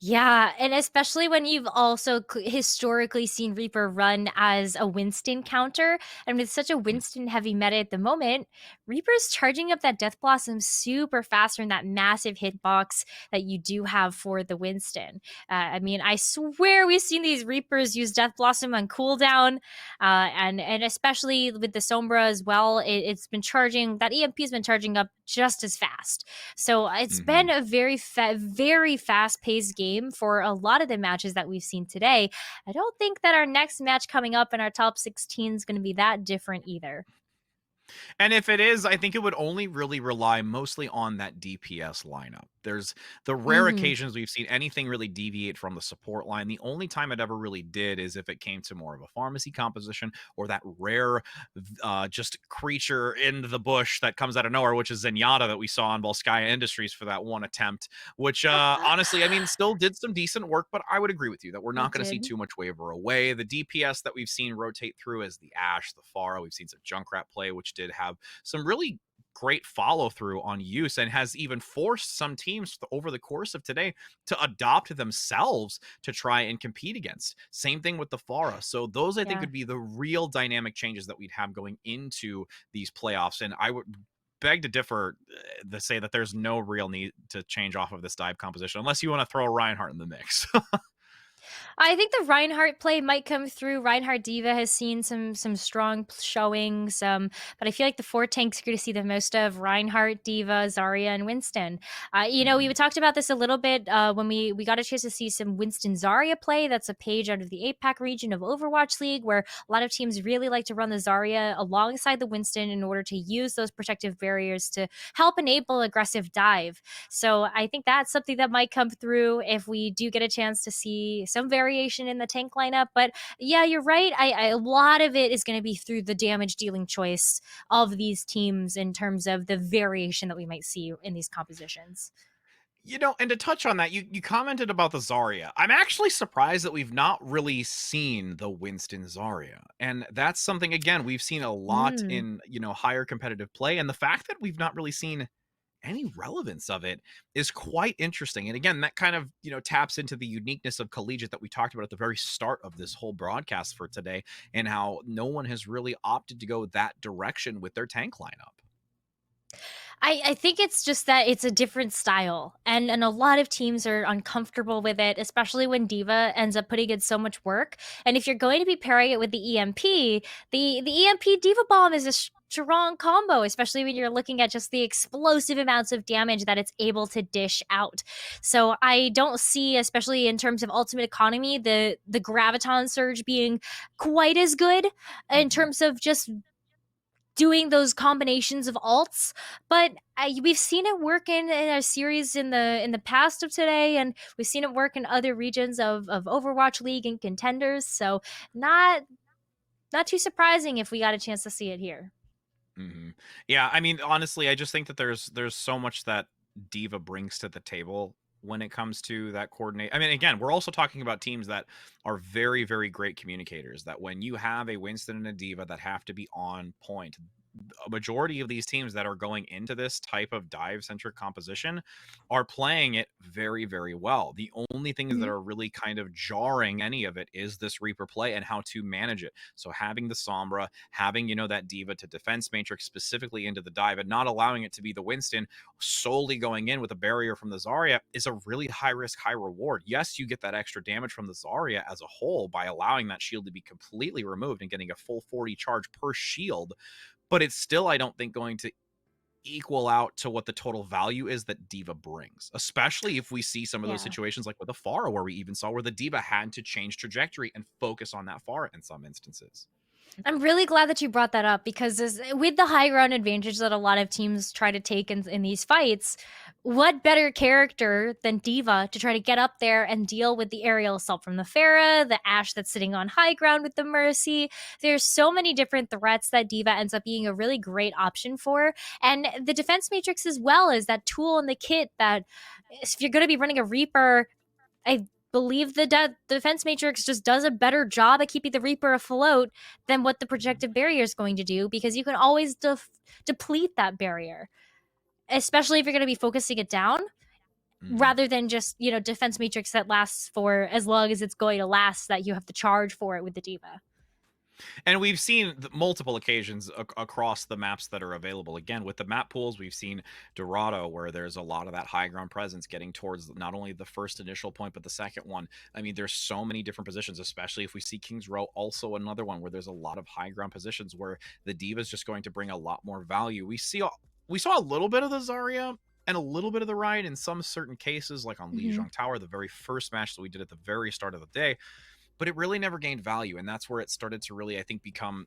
Yeah, and especially when you've also historically seen Reaper run as a Winston counter, and with such a Winston heavy meta at the moment, Reaper's charging up that Death Blossom super fast from that massive hitbox that you do have for the Winston. I mean, I swear we've seen these Reapers use Death Blossom on cooldown, and especially with the Sombra as well, it's been charging, that EMP's been charging up just as fast. So it's been a very fast paced game for a lot of the matches that we've seen today. I don't think that our next match coming up in our top 16 is going to be that different either.
And if it is, I think it would only really rely mostly on that DPS lineup. There's the rare occasions we've seen anything really deviate from the support line. The only time it ever really did is if it came to more of a pharmacy composition or that rare just creature in the bush that comes out of nowhere, which is Zenyatta that we saw on Volskaya Industries for that one attempt, which honestly, I mean, still did some decent work, but I would agree with you that we're not going to see too much waiver away. The DPS that we've seen rotate through is the Ashe, the Pharah. We've seen some Junkrat play, which did have some really great follow through on use and has even forced some teams over the course of today to adopt themselves to try and compete against. Same thing with the Pharah. So those I think would be the real dynamic changes that we'd have going into these playoffs. And I would beg to differ to say that there's no real need to change off of this dive composition unless you want to throw a Reinhardt in the mix.
I think the Reinhardt play might come through. Reinhardt Diva has seen some strong showings, but I feel like the four tanks are going to see the most of Reinhardt, Diva, Zarya, and Winston. You know, we talked about this a little bit when we got a chance to see some Winston Zarya play. That's a page out of the APAC region of Overwatch League where a lot of teams really like to run the Zarya alongside the Winston in order to use those protective barriers to help enable aggressive dive. So I think that's something that might come through if we do get a chance to see some variation in the tank lineup. But yeah, you're right. A lot of it is going to be through the damage dealing choice of these teams in terms of the variation that we might see in these compositions.
You know, and to touch on that, you commented about the Zarya. I'm actually surprised that we've not really seen the Winston Zarya. And that's something, again, we've seen a lot in, you know, higher competitive play. And the fact that we've not really seen any relevance of it is quite interesting. And again, that kind of, you know, taps into the uniqueness of collegiate that we talked about at the very start of this whole broadcast for today, and how no one has really opted to go that direction with their tank lineup.
I think it's just that it's a different style, and a lot of teams are uncomfortable with it, especially when Diva ends up putting in so much work. And if you're going to be pairing it with the EMP, the EMP Diva Bomb is a strong combo, especially when you're looking at just the explosive amounts of damage that it's able to dish out. So I don't see, especially in terms of ultimate economy, the Graviton Surge being quite as good in terms of just doing those combinations of alts, but we've seen it work in a series in the past of today, and we've seen it work in other regions of Overwatch League and contenders. So not too surprising if we got a chance to see it here.
Yeah, I mean, honestly, I just think that there's so much that Diva brings to the table when it comes to that coordinate. I mean, again, we're also talking about teams that are very, very great communicators, that when you have a Winston and a Diva that have to be on point, a majority of these teams that are going into this type of dive-centric composition are playing it very, very well. The only things that are really kind of jarring any of it is this Reaper play and how to manage it. So having the Sombra, having, you know, that Diva to defense matrix specifically into the dive and not allowing it to be the Winston solely going in with a barrier from the Zarya is a really high risk, high reward. Yes, you get that extra damage from the Zarya as a whole by allowing that shield to be completely removed and getting a full 40 charge per shield, but it's still, I don't think, going to equal out to what the total value is that Diva brings, especially if we see some of those situations like with the Pharah, where we even saw where the Diva had to change trajectory and focus on that Pharah in some instances.
I'm really glad that you brought that up, because with the high ground advantage that a lot of teams try to take in these fights, what better character than Diva to try to get up there and deal with the aerial assault from the Pharah, the Ashe that's sitting on high ground with the Mercy. There's so many different threats that Diva ends up being a really great option for. And the defense matrix as well is that tool in the kit that if you're going to be running a Reaper, I believe the defense matrix just does a better job at keeping the Reaper afloat than what the projective barrier is going to do, because you can always deplete that barrier, especially if you're going to be focusing it down. rather than just, defense matrix that lasts for as long as it's going to last, that you have to charge for it with the diva.
And we've seen multiple occasions across the maps that are available. Again, with the map pools, we've seen Dorado, where there's a lot of that high ground presence getting towards not only the first initial point, but the second one. I mean, there's so many different positions, especially if we see King's Row, also another one where there's a lot of high ground positions where the diva is just going to bring a lot more value. We saw a little bit of the Zarya and a little bit of the Riot in some certain cases, like on Lijiang Tower, the very first match that we did at the very start of the day. But it really never gained value, and that's where it started to really, I think, become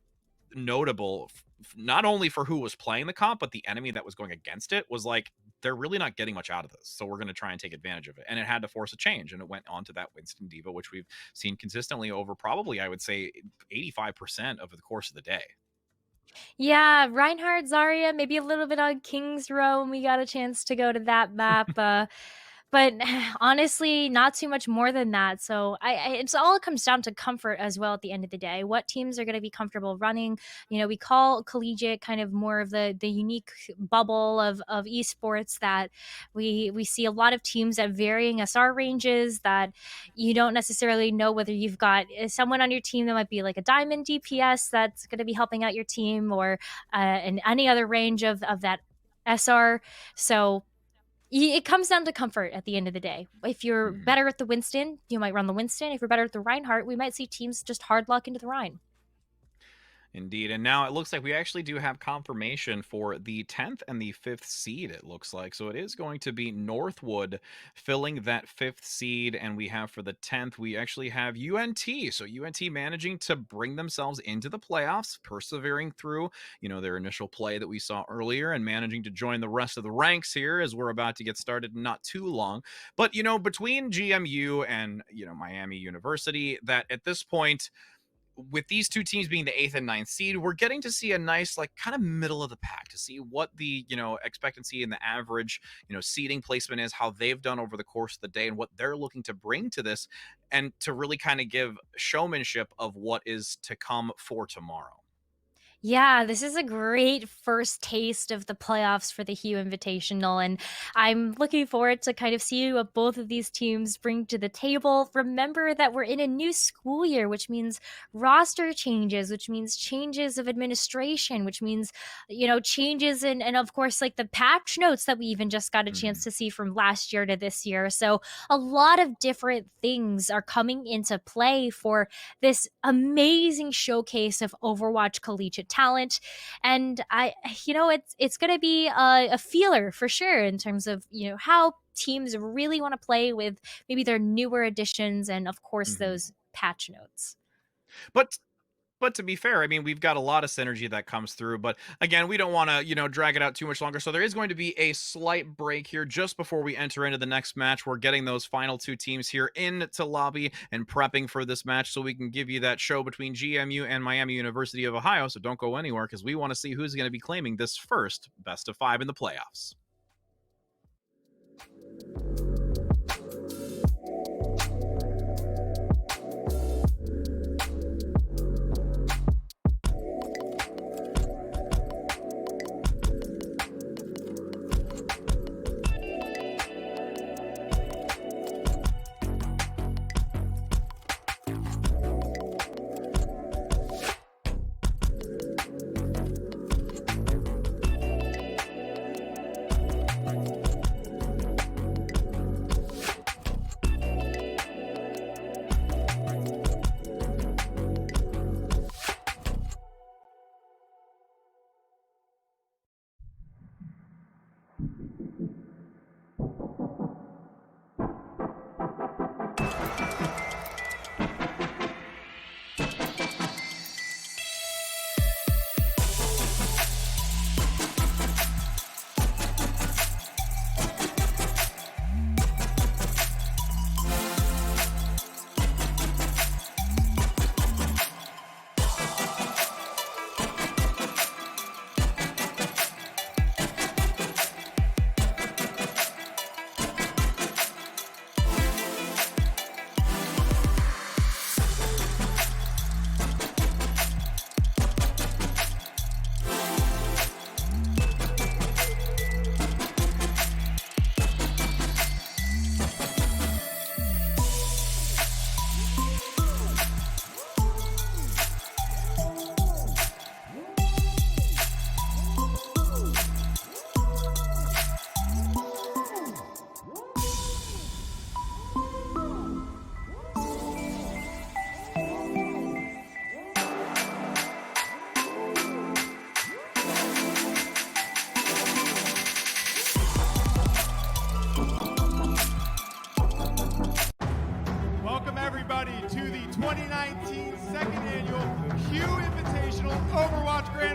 notable, not only for who was playing the comp, but the enemy that was going against it was like, they're really not getting much out of this, so we're going to try and take advantage of it. And it had to force a change, and it went on to that Winston diva, which we've seen consistently over probably, I would say, 85% over the course of the day.
Yeah, Reinhardt, Zarya, maybe a little bit on King's Row when we got a chance to go to that map. But honestly, not too much more than that. So it's all comes down to comfort as well at the end of the day. What teams are going to be comfortable running? We call collegiate kind of more of the unique bubble of esports that we see a lot of teams at varying SR ranges that you don't necessarily know whether you've got someone on your team that might be like a diamond DPS that's going to be helping out your team, or in any other range of that SR. So it comes down to comfort at the end of the day. If you're better at the Winston, you might run the Winston. If you're better at the Reinhardt, we might see teams just hard luck into the Rhine.
Indeed. And now it looks like we actually do have confirmation for the 10th and the 5th seed, it looks like. So it is going to be Northwood filling that 5th seed. And we have for the 10th, we actually have UNT. So UNT managing to bring themselves into the playoffs, persevering through, their initial play that we saw earlier, and managing to join the rest of the ranks here as we're about to get started in not too long. But, between GMU and, Miami University, that at this point, with these two teams being the 8th and 9th seed, we're getting to see a nice, kind of middle of the pack, to see what the, expectancy and the average, seeding placement is, how they've done over the course of the day, and what they're looking to bring to this, and to really kind of give showmanship of what is to come for tomorrow.
Yeah, this is a great first taste of the playoffs for the HUE Invitational, and I'm looking forward to kind of see what both of these teams bring to the table. Remember that we're in a new school year, which means roster changes, which means changes of administration, which means, changes and of course, like the patch notes that we even just got a chance to see from last year to this year. So a lot of different things are coming into play for this amazing showcase of Overwatch collegiate talent, and it's going to be a feeler for sure in terms of how teams really want to play with maybe their newer additions and of course those patch notes.
But to be fair, I mean, we've got a lot of synergy that comes through, but again, we don't want to, drag it out too much longer. So there is going to be a slight break here just before we enter into the next match. We're getting those final two teams here into lobby and prepping for this match so we can give you that show between GMU and Miami University of Ohio. So don't go anywhere, because we want to see who's going to be claiming this first best of 5 in the playoffs.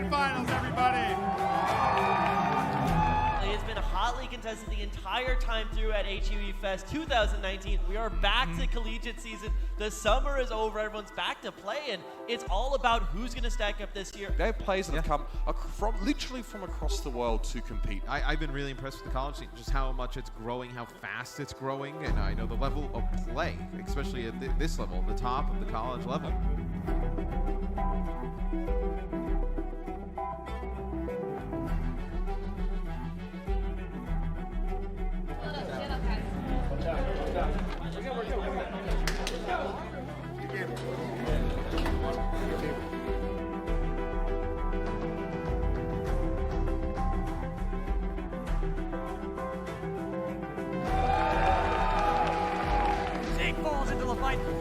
Grand Finals, everybody.
It has been hotly contested the entire time through at HUE Fest 2019. We are back to collegiate season. The summer is over. Everyone's back to play, and it's all about who's going to stack up this year.
They have players that have come literally from across the world to compete.
I've been really impressed with the college scene, just how much it's growing, how fast it's growing, and I know the level of play, especially at this level, the top of the college level.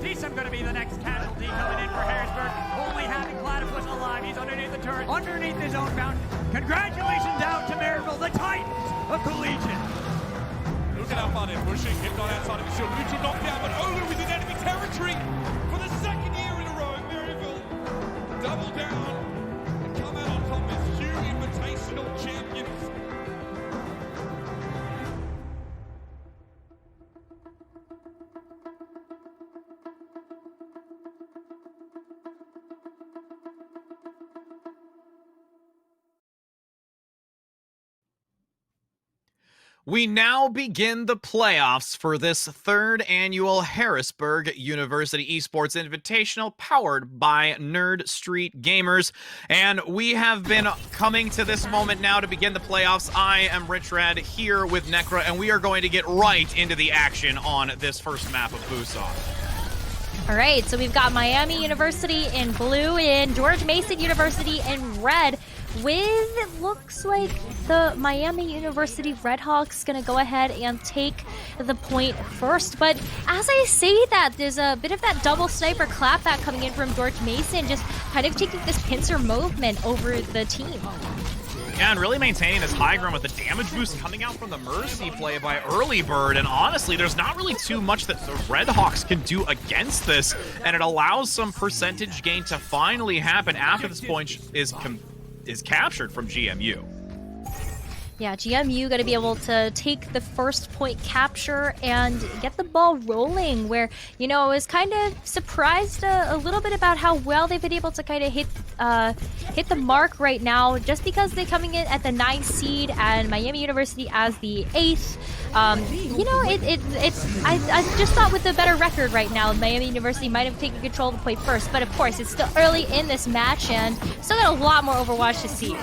He's going to be the next casualty coming in for Harrisburg. Only having Platypus alive. He's underneath the turret, underneath his own mountain. Congratulations out to Maryville, the Titans of Collegiate.
Look at how far they're pushing. Hypnon outside of the shield. Neutral knockdown, but Olu is in enemy territory for the second year in a row. Maryville double down and come out on top as HUE Invitational champions.
We now begin the playoffs for this third annual Harrisburg University Esports Invitational powered by Nerd Street Gamers. And we have been coming to this moment now to begin the playoffs. I am Rich Red here with Necra, and we are going to get right into the action on this first map of Busan.
All right, so we've got Miami University in blue and George Mason University in red, with looks like the Miami University Redhawks gonna go ahead and take the point first. But as I say that, there's a bit of that double sniper clapback coming in from George Mason, just kind of taking this pincer movement over the team.
Yeah, and really maintaining this high ground with the damage boost coming out from the Mercy play by Early Bird. And honestly, there's not really too much that the Redhawks can do against this, and it allows some percentage gain to finally happen after this point is captured from GMU.
Yeah, GMU going to be able to take the first point capture and get the ball rolling, where, you know, I was kind of surprised a little bit about how well they've been able to kind of hit the mark right now, just because they're coming in at the 9th seed and Miami University as the 8th. You know, I just thought with the better record right now, Miami University might have taken control of the point first, but of course, it's still early in this match and still got a lot more Overwatch to see.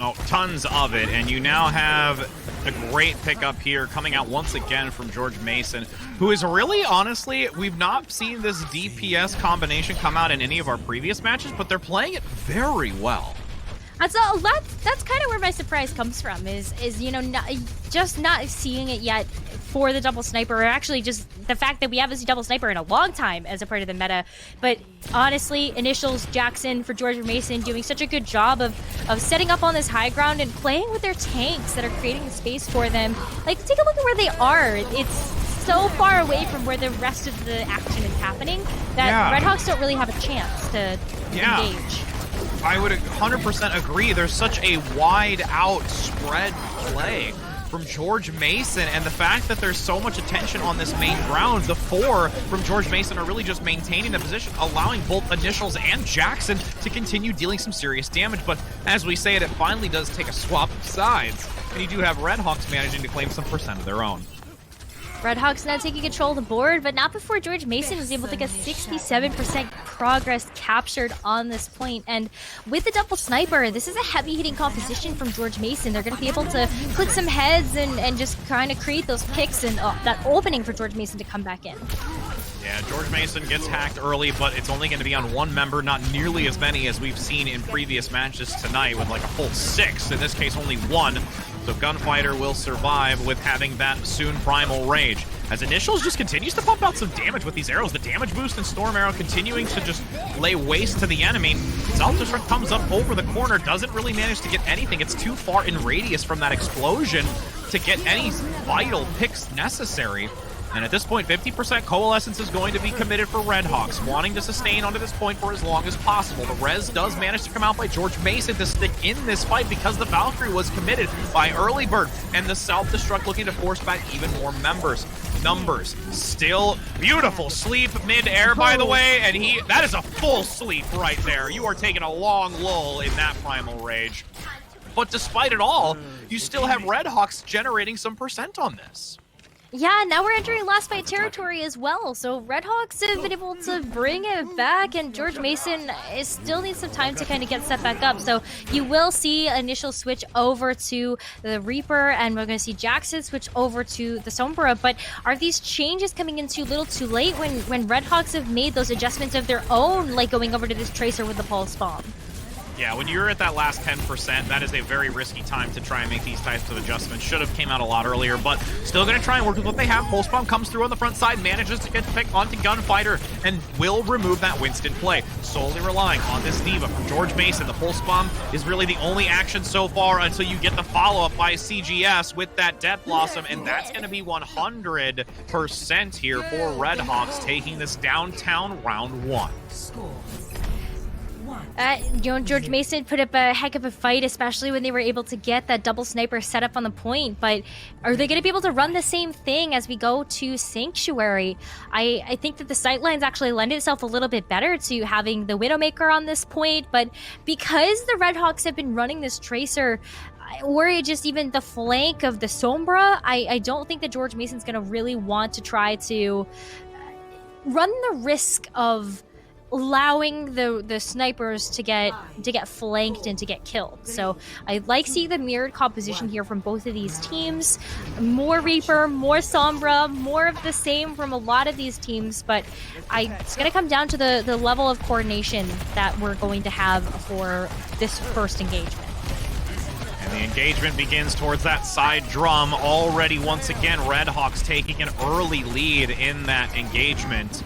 Oh, tons of it, and you now have a great pickup here coming out once again from George Mason, who is really, honestly, we've not seen this DPS combination come out in any of our previous matches, but they're playing it very well.
So that's kind of where my surprise comes from, is you know, not seeing it yet for the double sniper, or actually just the fact that we haven't seen double sniper in a long time as a part of the meta. But honestly, Initials, Jackson for George Mason doing such a good job of setting up on this high ground and playing with their tanks that are creating the space for them. Like, take a look at where they are. It's so far away from where the rest of the action is happening that Redhawks don't really have a chance to engage.
I would 100% agree. There's such a wide out spread play from George Mason, and the fact that there's so much attention on this main ground, the 4 from George Mason are really just maintaining the position, allowing both Initials and Jackson to continue dealing some serious damage. But as we say it finally does take a swap of sides, and you do have Redhawks managing to claim some percent of their own.
Redhawks now taking control of the board, but not before George Mason was able to get 67% progress captured on this point. And with the double sniper, this is a heavy hitting composition from George Mason. They're going to be able to click some heads and just kind of create those picks and that opening for George Mason to come back in.
Yeah, George Mason gets hacked early, but it's only going to be on one member, not nearly as many as we've seen in previous matches tonight with like a full 6. In this case, only 1. So Gunfighter will survive with having that soon Primal Rage. As Initials just continues to pump out some damage with these arrows. The damage boost and Storm Arrow continuing to just lay waste to the enemy. Self-Destruct comes up over the corner, doesn't really manage to get anything. It's too far in radius from that explosion to get any vital picks necessary. And at this point, 50% Coalescence is going to be committed for Redhawks, wanting to sustain onto this point for as long as possible. The res does manage to come out by George Mason to stick in this fight because the Valkyrie was committed by Early Bird, and the self-destruct looking to force back even more members. Numbers still beautiful sleep mid-air, by the way, and that is a full sleep right there. You are taking a long lull in that Primal Rage. But despite it all, you still have Redhawks generating some percent on this.
Yeah, now we're entering last fight territory as well. So Redhawks have been able to bring it back, and George Mason still needs some time to kind of get set back up. So you will see initial switch over to the Reaper, and we're going to see Jackson switch over to the Sombra. But are these changes coming in too little too late when Redhawks have made those adjustments of their own, like going over to this Tracer with the Pulse Bomb?
Yeah, when you're at that last 10%, that is a very risky time to try and make these types of adjustments. Should have came out a lot earlier, but still going to try and work with what they have. Pulse Bomb comes through on the front side, manages to get picked onto Gunfighter, and will remove that Winston play. Solely relying on this D.Va from George Mason. The Pulse Bomb is really the only action so far until you get the follow-up by CGS with that Death Blossom, and that's going to be 100% here for Redhawks, taking this downtown round 1.
George Mason put up a heck of a fight, especially when they were able to get that double sniper set up on the point. But are they going to be able to run the same thing as we go to Sanctuary? I think that the sightlines actually lend itself a little bit better to having the Widowmaker on this point. But because the Redhawks have been running this Tracer, or just even the flank of the Sombra, I don't think that George Mason's going to really want to try to run the risk of allowing the snipers to get flanked and to get killed. So I like seeing the mirrored composition here from both of these teams. More Reaper, more Sombra, more of the same from a lot of these teams, but it's going to come down to the level of coordination that we're going to have for this first engagement.
And the engagement begins towards that side drum. Already, once again, Redhawks taking an early lead in that engagement.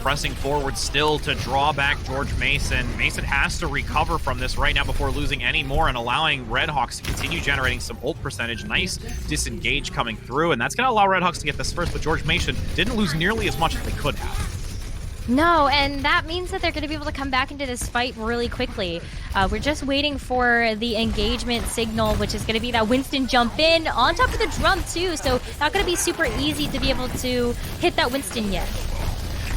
Pressing forward still to draw back George Mason. Mason has to recover from this right now before losing any more and allowing Redhawks to continue generating some ult percentage. Nice disengage coming through, and that's going to allow Redhawks to get this first, but George Mason didn't lose nearly as much as they could have.
No, and that means that they're going to be able to come back into this fight really quickly. We're just waiting for the engagement signal, which is going to be that Winston jump in on top of the drum too, so not going to be super easy to be able to hit that Winston yet.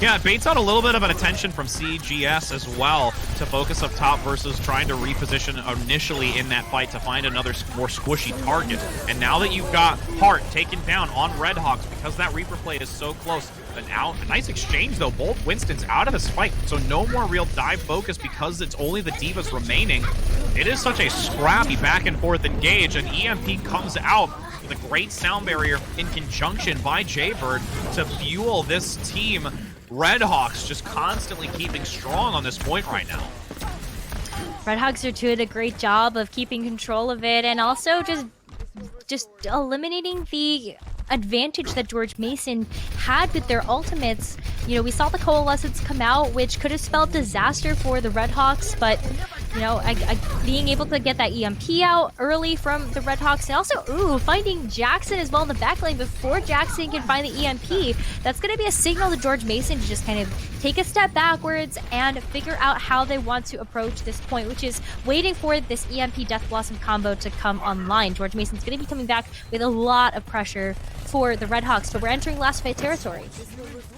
Yeah, it baits out a little bit of an attention from CGS as well to focus up top versus trying to reposition initially in that fight to find another more squishy target. And now that you've got Hart taken down on Redhawks because that Reaper play is so close, a nice exchange though. Both Winstons out of this fight, so no more real dive focus because it's only the D.Vas remaining. It is such a scrappy back and forth engage, and EMP comes out with a great sound barrier in conjunction by Jaybird to fuel this team. Redhawks just constantly keeping strong on this point right now.
Redhawks are doing a great job of keeping control of it and also just eliminating the advantage that George Mason had with their ultimates. You know, we saw the Coalescence come out, which could have spelled disaster for the Redhawks, but you know, being able to get that EMP out early from the Redhawks, and also, finding Jackson as well in the backline before Jackson can find the EMP. That's going to be a signal to George Mason to just kind of take a step backwards and figure out how they want to approach this point, which is waiting for this EMP Death Blossom combo to come online. George Mason's going to be coming back with a lot of pressure for the Redhawks, so we're entering last fight territory.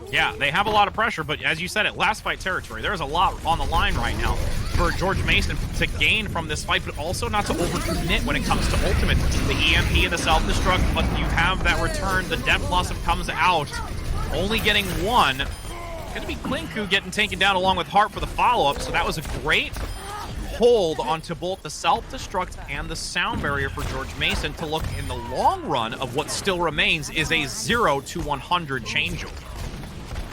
Yeah, they have a lot of pressure, but as you said, at last fight territory, there's a lot on the line right now for George Mason to gain from this fight, but also not to overcommit when it comes to ultimate. The EMP and the self-destruct, but you have that return. The Death Blossom comes out, only getting one. Going to be Klinku getting taken down along with Hart for the follow-up, so that was a great hold onto both the self-destruct and the sound barrier for George Mason to look in the long run of what still remains is a 0 to 100 changeover.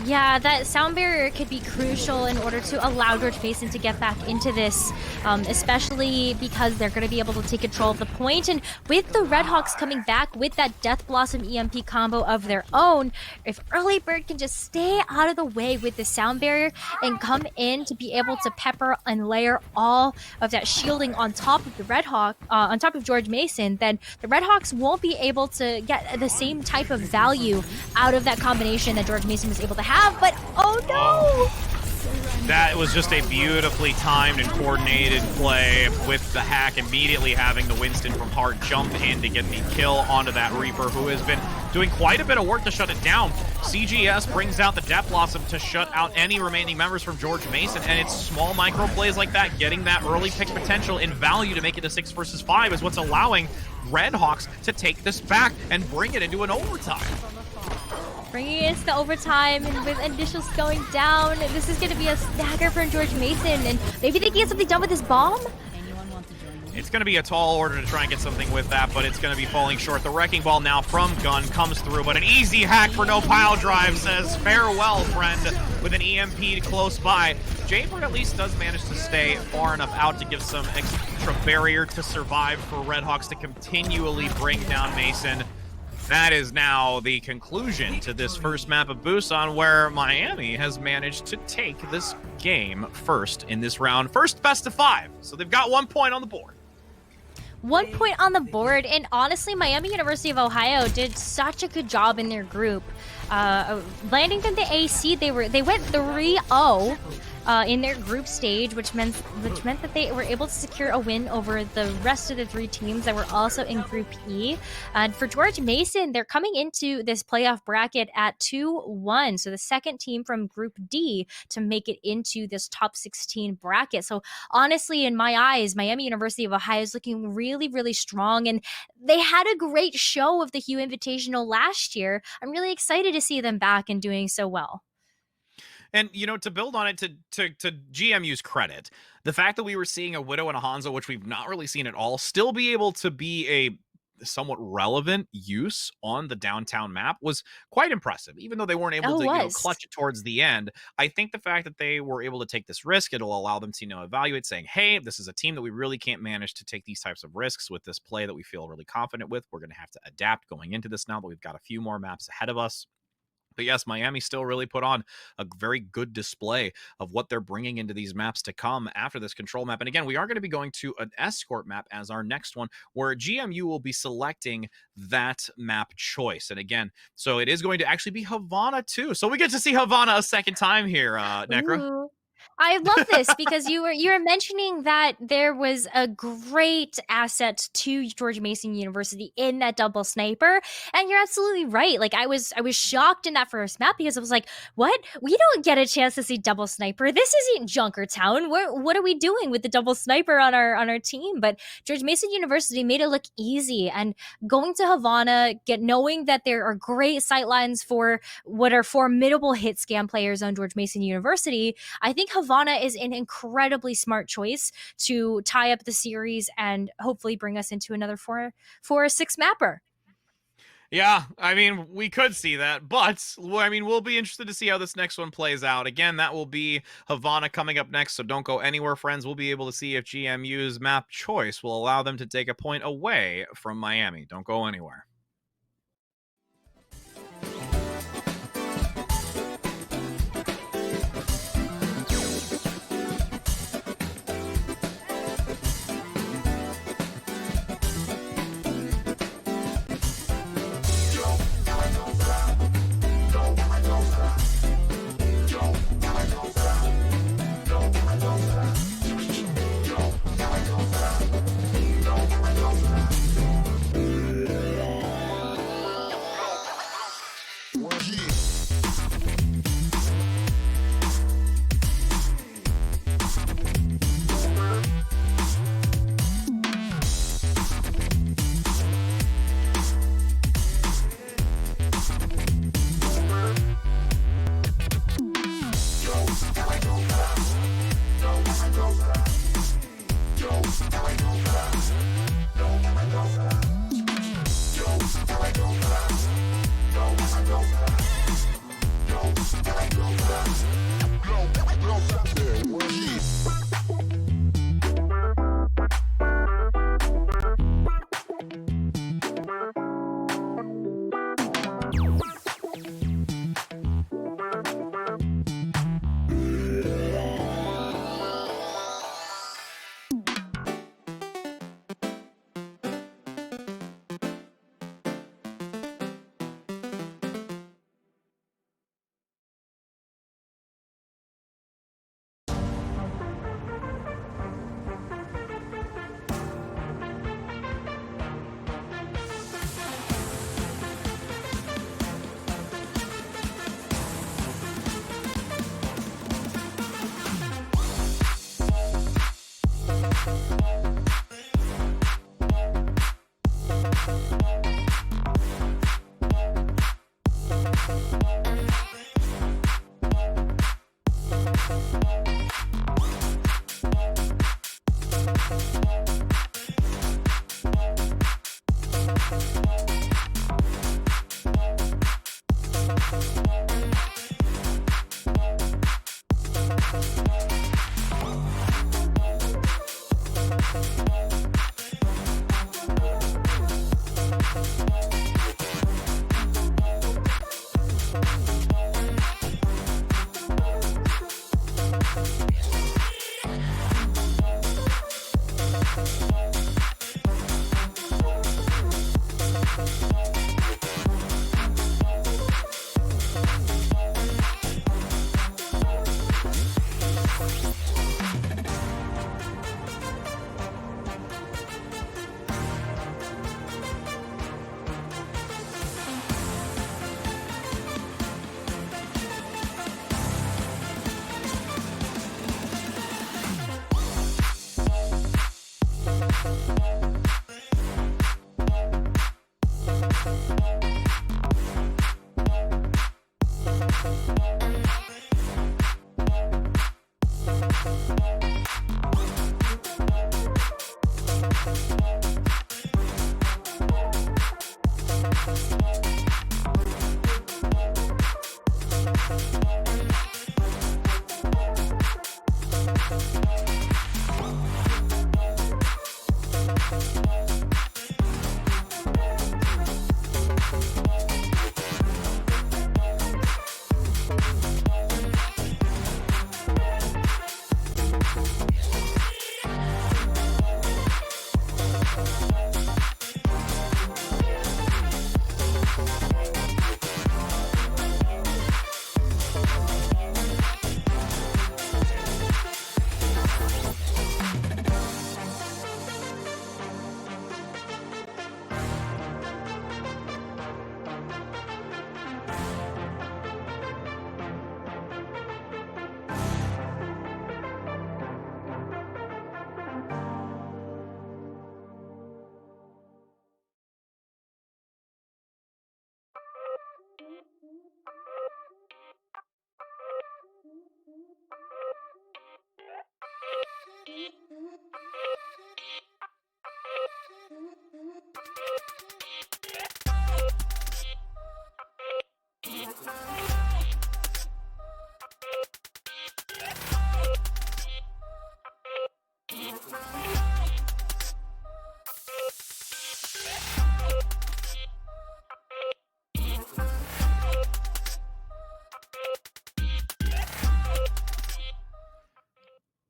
Yeah, that sound barrier could be crucial in order to allow George Mason to get back into this, especially because they're going to be able to take control of the point. And with the Redhawks coming back with that Death Blossom EMP combo of their own, if Early Bird can just stay out of the way with the sound barrier and come in to be able to pepper and layer all of that shielding on top of the Redhawk, on top of George Mason, then the Redhawks won't be able to get the same type of value out of that combination that George Mason was able to have. But oh no!
That was just a beautifully timed and coordinated play with the hack immediately having the Winston from Heart jump in to get the kill onto that Reaper, who has been doing quite a bit of work to shut it down. CGS brings out the Death Blossom to shut out any remaining members from George Mason, and it's small micro plays like that, getting that early pick potential and value to make it a 6 versus 5 is what's allowing Redhawks to take this back and bring it into an overtime.
Bringing it into the overtime, and with initials going down, this is going to be a stagger for George Mason, and maybe they can get something done with this bomb?
It's going to be a tall order to try and get something with that, but it's going to be falling short. The Wrecking Ball now from Gun comes through, but an easy hack for no pile drive says, farewell, friend, with an EMP close by. Jaybird at least does manage to stay far enough out to give some extra barrier to survive for Redhawks to continually bring down Mason. That is now the conclusion to this first map of Busan, where Miami has managed to take this game first in this round. First best of 5, so they've got 1 point on the board.
1 point on the board, and honestly, Miami University of Ohio did such a good job in their group. Landing from the AC, they went 3-0 in their group stage, which meant that they were able to secure a win over the rest of the 3 teams that were also in Group E. And for George Mason, they're coming into this playoff bracket at 2-1, so the second team from Group D to make it into this top 16 bracket. So honestly, in my eyes, Miami University of Ohio is looking really, really strong, and they had a great show of the HUE Invitational last year. I'm really excited to see them back and doing so well.
And, you know, to build on it, to GMU's credit, the fact that we were seeing a Widow and a Hanzo, which we've not really seen at all, still be able to be a somewhat relevant use on the downtown map was quite impressive. Even though they weren't able to clutch it towards the end, I think the fact that they were able to take this risk, it'll allow them to, evaluate, saying, hey, this is a team that we really can't manage to take these types of risks with this play that we feel really confident with. We're going to have to adapt going into this now that we've got a few more maps ahead of us. But yes, Miami still really put on a very good display of what they're bringing into these maps to come after this control map. And again, we are going to be going to an escort map as our next one, where GMU will be selecting that map choice. And again, so it is going to actually be Havana too. So we get to see Havana a second time here, Necra.
Ooh. I love this because you were mentioning that there was a great asset to George Mason University in that double sniper, and you're absolutely right. Like I was shocked in that first map because I was like, "What? We don't get a chance to see double sniper. This isn't Junkertown. What are we doing with the double sniper on our team?" But George Mason University made it look easy, and going to Havana, knowing that there are great sightlines for what are formidable hit scam players on George Mason University, I think Havana is an incredibly smart choice to tie up the series and hopefully bring us into another 4-6 mapper.
Yeah, I mean, we could see that, but, I mean, we'll be interested to see how this next one plays out. Again, that will be Havana coming up next, so don't go anywhere, friends. We'll be able to see if GMU's map choice will allow them to take a point away from Miami. Don't go anywhere.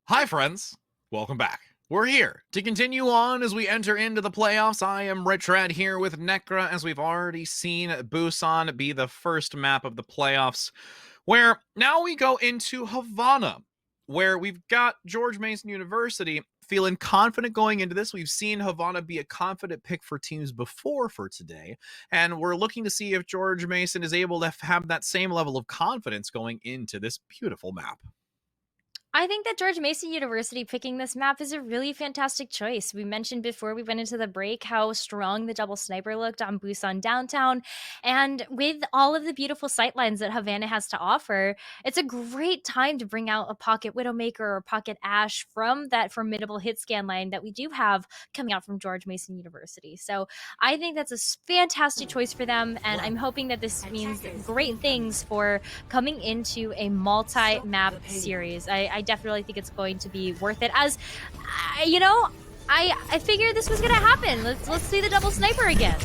Hi, friends. Welcome back. We're here to continue on as we enter into the playoffs. I am Rich Red here with Necra, as we've already seen Busan be the first map of the playoffs, where now we go into Havana, where we've got George Mason University feeling confident going into this. We've seen Havana be a confident pick for teams before for today, and we're looking to see if George Mason is able to have that same level of confidence going into this beautiful map.
I think that George Mason University picking this map is a really fantastic choice. We mentioned before we went into the break how strong the double sniper looked on Busan downtown. And with all of the beautiful sightlines that Havana has to offer, it's a great time to bring out a Pocket Widowmaker or Pocket Ash from that formidable hit scan line that we do have coming out from George Mason University. So I think that's a fantastic choice for them. And I'm hoping that this means great things for coming into a multi-map series. I definitely think it's going to be worth it. As I figured this was going to happen. Let's see the double sniper again.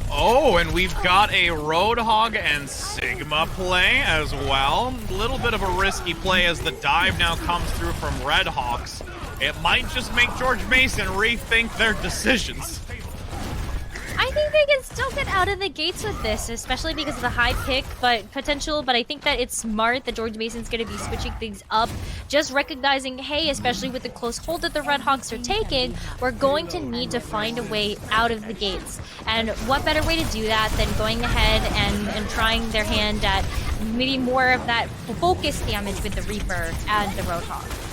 Oh, and we've got a Roadhog and Sigma play as well. A little bit of a risky play as the dive now comes through from Redhawks. It might just make George Mason rethink their decisions.
I think they can still get out of the gates with this, especially because of the high pick potential, but I think that it's smart that George Mason's going to be switching things up, just recognizing, hey, especially with the close hold that the Redhawks are taking, we're going to need to find a way out of the gates. And what better way to do that than going ahead and trying their hand at maybe more of that focus damage with the Reaper and the Roadhog.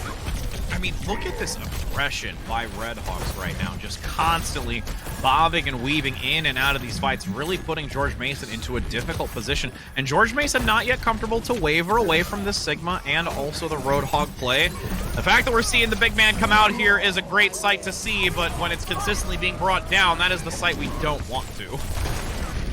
I mean, look at this aggression by Redhawks right now, just constantly bobbing and weaving in and out of these fights, really putting George Mason into a difficult position. And George Mason not yet comfortable to waver away from this Sigma and also the Roadhog play. The fact that we're seeing the big man come out here is a great sight to see, but when it's consistently being brought down, that is the sight we don't want to.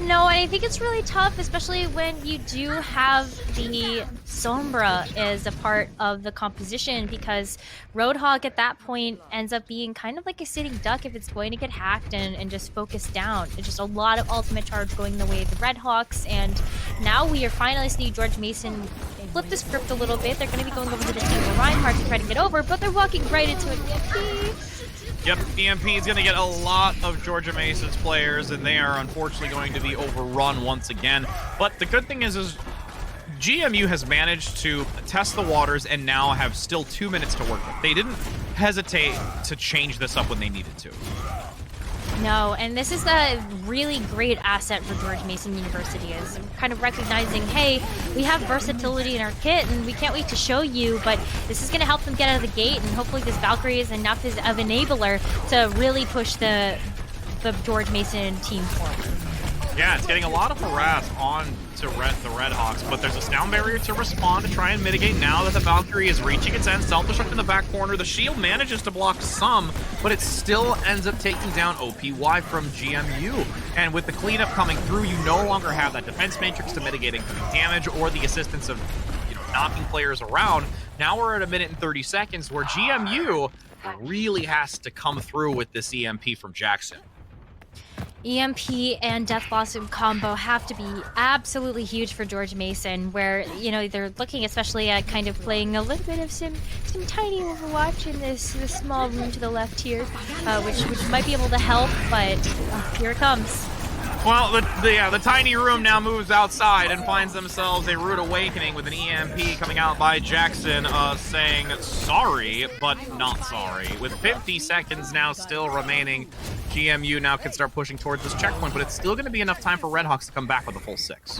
No, I think it's really tough, especially when you do have the Sombra as a part of the composition, because Roadhog at that point ends up being kind of like a sitting duck if it's going to get hacked and just focused down. It's just a lot of ultimate charge going the way of the Redhawks, and now we are finally seeing George Mason flip the script a little bit. They're going to be going over to the team of Reinhardt to try to get over, but they're walking right into an EMP.
Yep, EMP is going to get a lot of Georgia Mason's players, and they are unfortunately going to be overrun once again. But the good thing is GMU has managed to test the waters and now have still 2 minutes to work with. They didn't hesitate to change this up when they needed to.
No, and this is a really great asset for George Mason University, is kind of recognizing, hey, we have versatility in our kit and we can't wait to show you, but this is going to help them get out of the gate, and hopefully this Valkyrie is enough of an enabler to really push the George Mason team forward.
Yeah, it's getting a lot of harass on to the Redhawks, but there's a sound barrier to respond to try and mitigate now that the Valkyrie is reaching its end. Self-destruct in the back corner. The shield manages to block some, but it still ends up taking down OPY from GMU. And with the cleanup coming through, you no longer have that defense matrix to mitigate incoming damage or the assistance of knocking players around. Now we're at 1 minute and 30 seconds where GMU really has to come through with this EMP from Jackson.
EMP and Death Blossom combo have to be absolutely huge for George Mason, where, they're looking especially at kind of playing a little bit of some tiny Overwatch in this small room to the left here, which might be able to help, but here it comes.
Well, the tiny room now moves outside and finds themselves a rude awakening with an EMP coming out by Jackson saying sorry, but not sorry. With 50 seconds now still remaining, GMU now can start pushing towards this checkpoint, but it's still going to be enough time for Redhawks to come back with a full 6.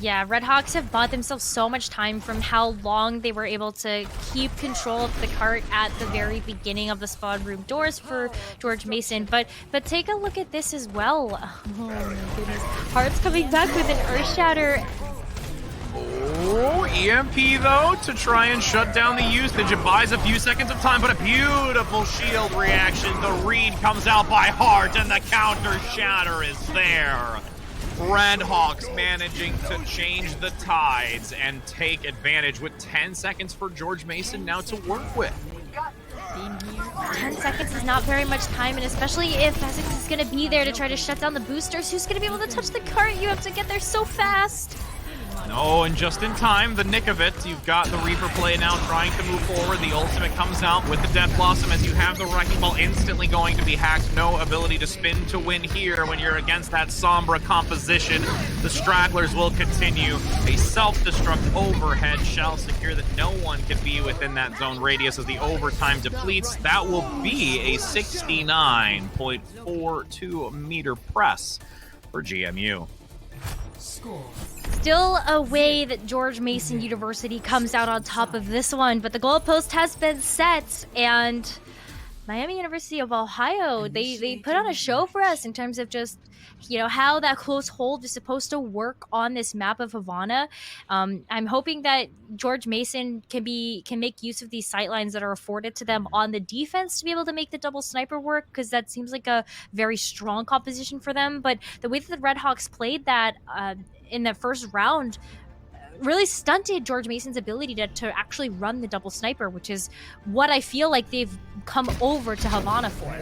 Yeah, Redhawks have bought themselves so much time from how long they were able to keep control of the cart at the very beginning of the spawn room doors for George Mason. But take a look at this as well. Oh my goodness. Heart's coming back with an Earthshatter.
Oh, EMP though to try and shut down the usage. It buys a few seconds of time, but a beautiful shield reaction. The read comes out by Heart, and the counter shatter is there. Redhawks managing to change the tides and take advantage with 10 seconds for George Mason now to work with.
10 seconds is not very much time, and especially if Essex is going to be there to try to shut down the boosters, who's going to be able to touch the cart? You have to get there so fast.
No, and just in time, the nick of it, you've got the Reaper play now trying to move forward. The ultimate comes out with the Death Blossom as you have the Wrecking Ball instantly going to be hacked. No ability to spin to win here when you're against that Sombra composition. The Stragglers will continue. A self-destruct overhead shall secure that no one can be within that zone radius as the overtime depletes. That will be a 69.42 meter press for GMU.
Still a way that George Mason University comes out on top of this one, but the goalpost has been set, and Miami University of Ohio, they put on a show for us in terms of just, how that close hold is supposed to work on this map of Havana. I'm hoping that George Mason can make use of these sightlines that are afforded to them on the defense to be able to make the double sniper work, because that seems like a very strong composition for them. But the way that the Redhawks played that in the first round really stunted George Mason's ability to actually run the double sniper, which is what I feel like they've come over to Havana for.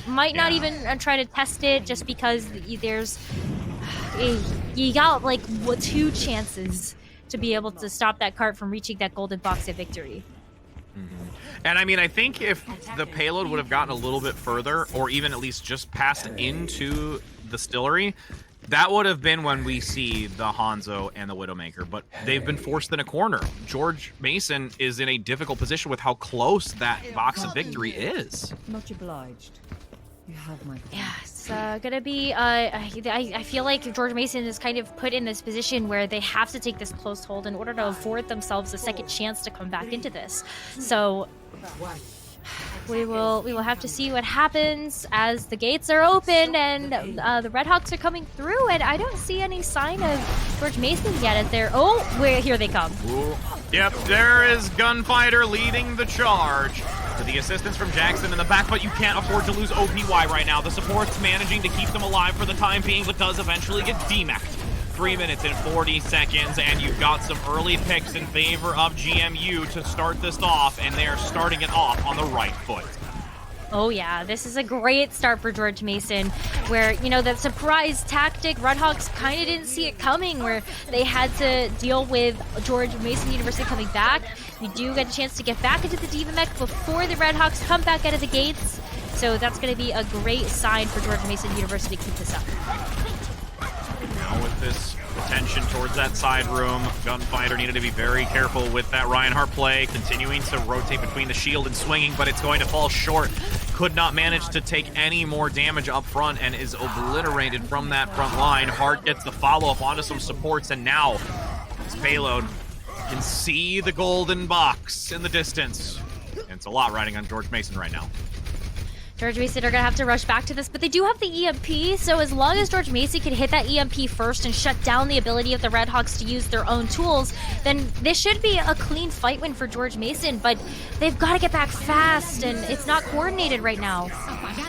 Might not even try to test it, just because there's you got like 2 chances to be able to stop that cart from reaching that golden box of victory.
And I mean, I think if the payload would have gotten a little bit further, or even at least just passed into the distillery, that would have been when we see the Hanzo and the Widowmaker, but they've been forced in a corner. George Mason is in a difficult position with how close that box of victory is.
Much obliged. You have my
Yeah, it's gonna be. I feel like George Mason is kind of put in this position where they have to take this close hold in order to afford themselves a second chance to come back into this. So We will have to see what happens as the gates are open and the Redhawks are coming through, and I don't see any sign of George Mason yet at their... Oh, here they come.
Ooh. Yep, there is Gunfighter leading the charge. With the assistance from Jackson in the back, but you can't afford to lose OPY right now. The support's managing to keep them alive for the time being, but does eventually get demacked. 3 minutes and 40 seconds, and you've got some early picks in favor of GMU to start this off, and they're starting it off on the right foot.
Oh yeah, this is a great start for George Mason, where, you know, that surprise tactic, Redhawks kind of didn't see it coming, where they had to deal with George Mason University coming back. You do get a chance to get back into the Diva Mech before the Redhawks come back out of the gates, so that's going to be a great sign for George Mason University to keep this up.
Now with this attention towards that side room, Gunfighter needed to be very careful with that Reinhardt play, continuing to rotate between the shield and swinging, but it's going to fall short. Could not manage to take any more damage up front and is obliterated from that front line. Hart gets the follow-up onto some supports, and now his payload can see the golden box in the distance. And it's a lot riding on George Mason right now.
George Mason are going to have to rush back to this, but they do have the EMP, so as long as George Mason can hit that EMP first and shut down the ability of the Redhawks to use their own tools, then this should be a clean fight win for George Mason, but they've got to get back fast, and it's not coordinated right now.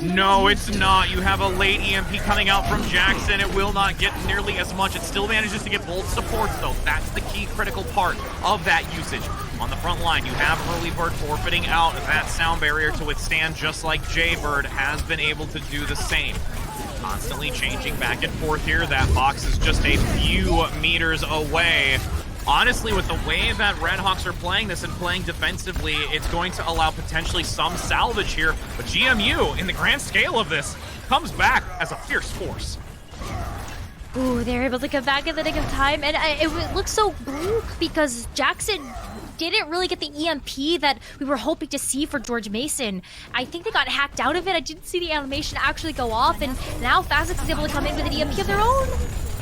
No, it's not. You have a late EMP coming out from Jackson. It will not get nearly as much. It still manages to get both supports, though. That's the key critical part of that usage. On the front line, you have Early Bird forfeiting out that sound barrier to withstand, just like Jaybird has been able to do the same. Constantly changing back and forth here. That box is just a few meters away. Honestly, with the way that Redhawks are playing this and playing defensively, it's going to allow potentially some salvage here. But GMU, in the grand scale of this, comes back as a fierce force.
Ooh, they're able to come back in the nick of time, and it looks so bleak because Jackson didn't really get the EMP that we were hoping to see for George Mason. I think they got hacked out of it. I didn't see the animation actually go off, and now Phasix is able to come in with an EMP of their own.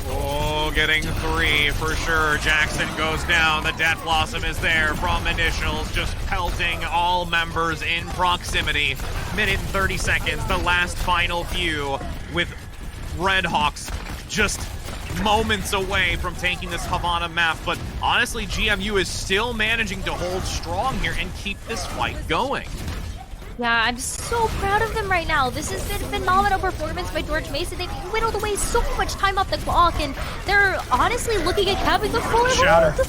Oh, getting 3 for sure. Jackson goes down. The Death Blossom is there from Initials, just pelting all members in proximity. Minute and 30 seconds, the last final few, with Redhawks just moments away from taking this Havana map. But honestly, GMU is still managing to hold strong here and keep this fight going.
Yeah, I'm so proud of them right now. This has been a phenomenal performance by George Mason. They've whittled away so much time off the clock, and they're honestly looking at having the full hold.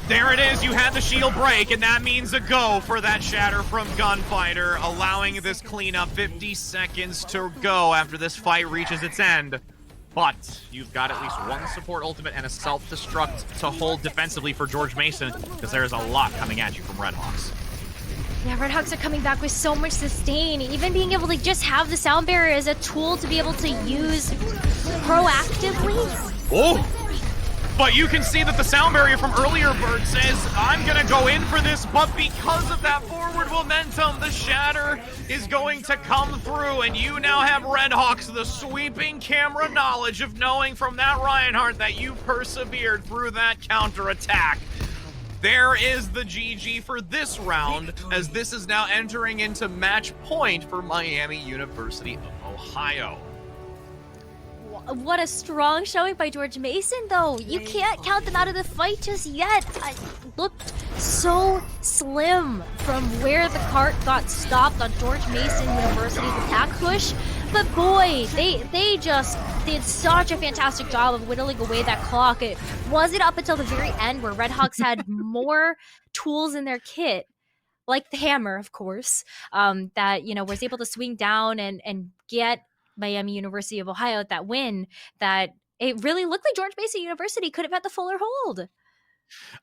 There it is. You had the shield break, and that means a go for that shatter from Gunfighter, allowing this cleanup. 50 seconds to go after this fight reaches its end. But you've got at least one support ultimate and a self-destruct to hold defensively for George Mason, because there is a lot coming at you from Redhawks.
Yeah, Redhawks are coming back with so much sustain. Even being able to just have the sound barrier as a tool to be able to use proactively.
Oh! But you can see that the sound barrier from earlier Bird says, I'm gonna go in for this, but because of that forward momentum, the shatter is going to come through, and you now have Redhawks, the sweeping camera knowledge of knowing from that Reinhardt that you persevered through that counterattack. There is the GG for this round, as this is now entering into match point for Miami University of Ohio.
What a strong showing by George Mason, though. You can't count them out of the fight just yet. I looked so slim from where the cart got stopped on George Mason University's attack push. But boy, they just did such a fantastic job of whittling away that clock. It wasn't up until the very end where Redhawks had more tools in their kit, like the hammer, of course, that, you know, was able to swing down and get Miami University of Ohio at that win, that it really looked like George Mason University could have had the fuller hold.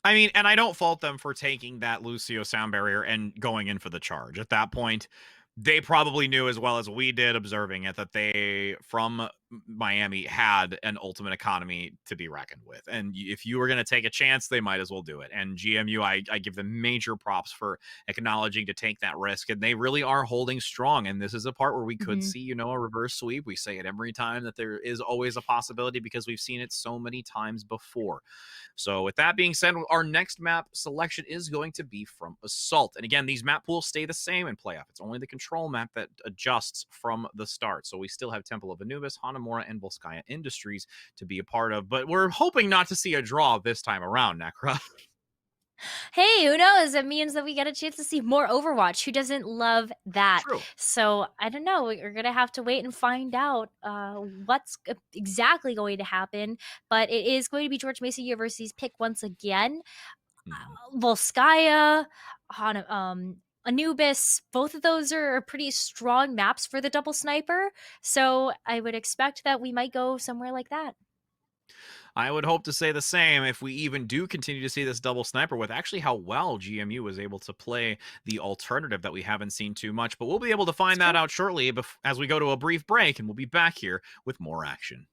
I mean, and I don't fault them for taking that Lucio sound barrier and going in for the charge. At that point, they probably knew as well as we did observing it that they, from Miami had an ultimate economy to be reckoned with. And if you were going to take a chance, they might as well do it. And GMU, I give them major props for acknowledging to take that risk. And they really are holding strong. And this is a part where we could see, you know, a reverse sweep. We say it every time that there is always a possibility because we've seen it so many times before. So with that being said, our next map selection is going to be from Assault. And again, these map pools stay the same in playoff. It's only the control map that adjusts from the start. So we still have Temple of Anubis, Hanamura, and Volskaya Industries to be a part of. But we're hoping not to see a draw this time around, Necra.
Hey, who knows? It means that we get a chance to see more Overwatch. Who doesn't love that?
True.
So I don't know. We're gonna have to wait and find out what's exactly going to happen. But it is going to be George Mason University's pick once again. Volskaya, Anubis, both of those are pretty strong maps for the double sniper. So I would expect that we might go somewhere like that.
I would hope to say the same if we even do continue to see this double sniper with actually how well GMU was able to play the alternative that we haven't seen too much. But we'll be able to find that out shortly as we go to a brief break, and we'll be back here with more action.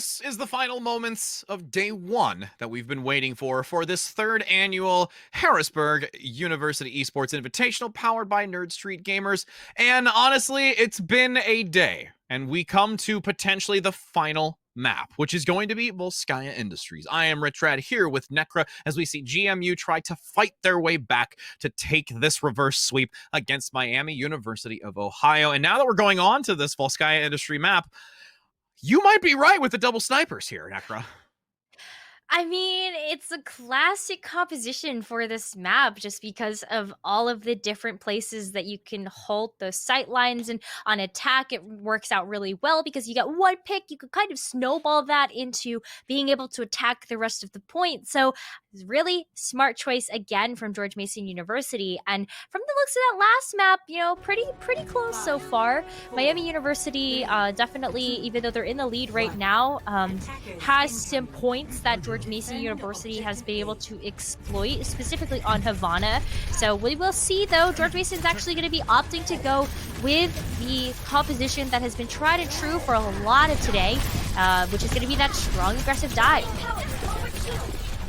this is the final moments of day 1 that we've been waiting for this 3rd annual Harrisburg University Esports Invitational powered by Nerd Street Gamers. And honestly, it's been a day, and we come to potentially the final map, which is going to be Volskaya Industries. I am Rich Rad here with Necra as we see GMU try to fight their way back to take this reverse sweep against Miami University of Ohio. And now that we're going on to this Volskaya Industry map, you might be right with the double snipers here, Necra.
I mean, it's a classic composition for this map just because of all of the different places that you can hold those sight lines. And on attack, it works out really well because you get one pick. You could kind of snowball that into being able to attack the rest of the point. So really smart choice again from George Mason University. And from the looks of that last map, you know, pretty close so far. Miami University definitely, even though they're in the lead right now, has some points that George Mason University has been able to exploit, specifically on Havana. So we will see, though. George Mason's actually going to be opting to go with the composition that has been tried and true for a lot of today, which is going to be that strong, aggressive dive.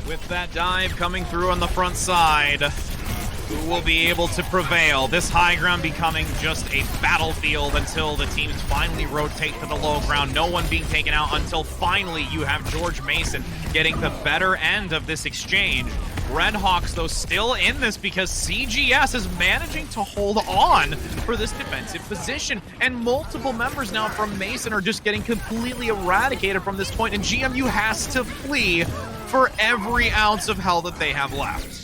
With that dive coming through on the front side, who will be able to prevail? This high ground becoming just a battlefield until the teams finally rotate to the low ground. No one being taken out until finally you have George Mason getting the better end of this exchange. Redhawks, though, still in this because CGS is managing to hold on for this defensive position. And multiple members now from Mason are just getting completely eradicated from this point, and GMU has to flee for every ounce of hell that they have left.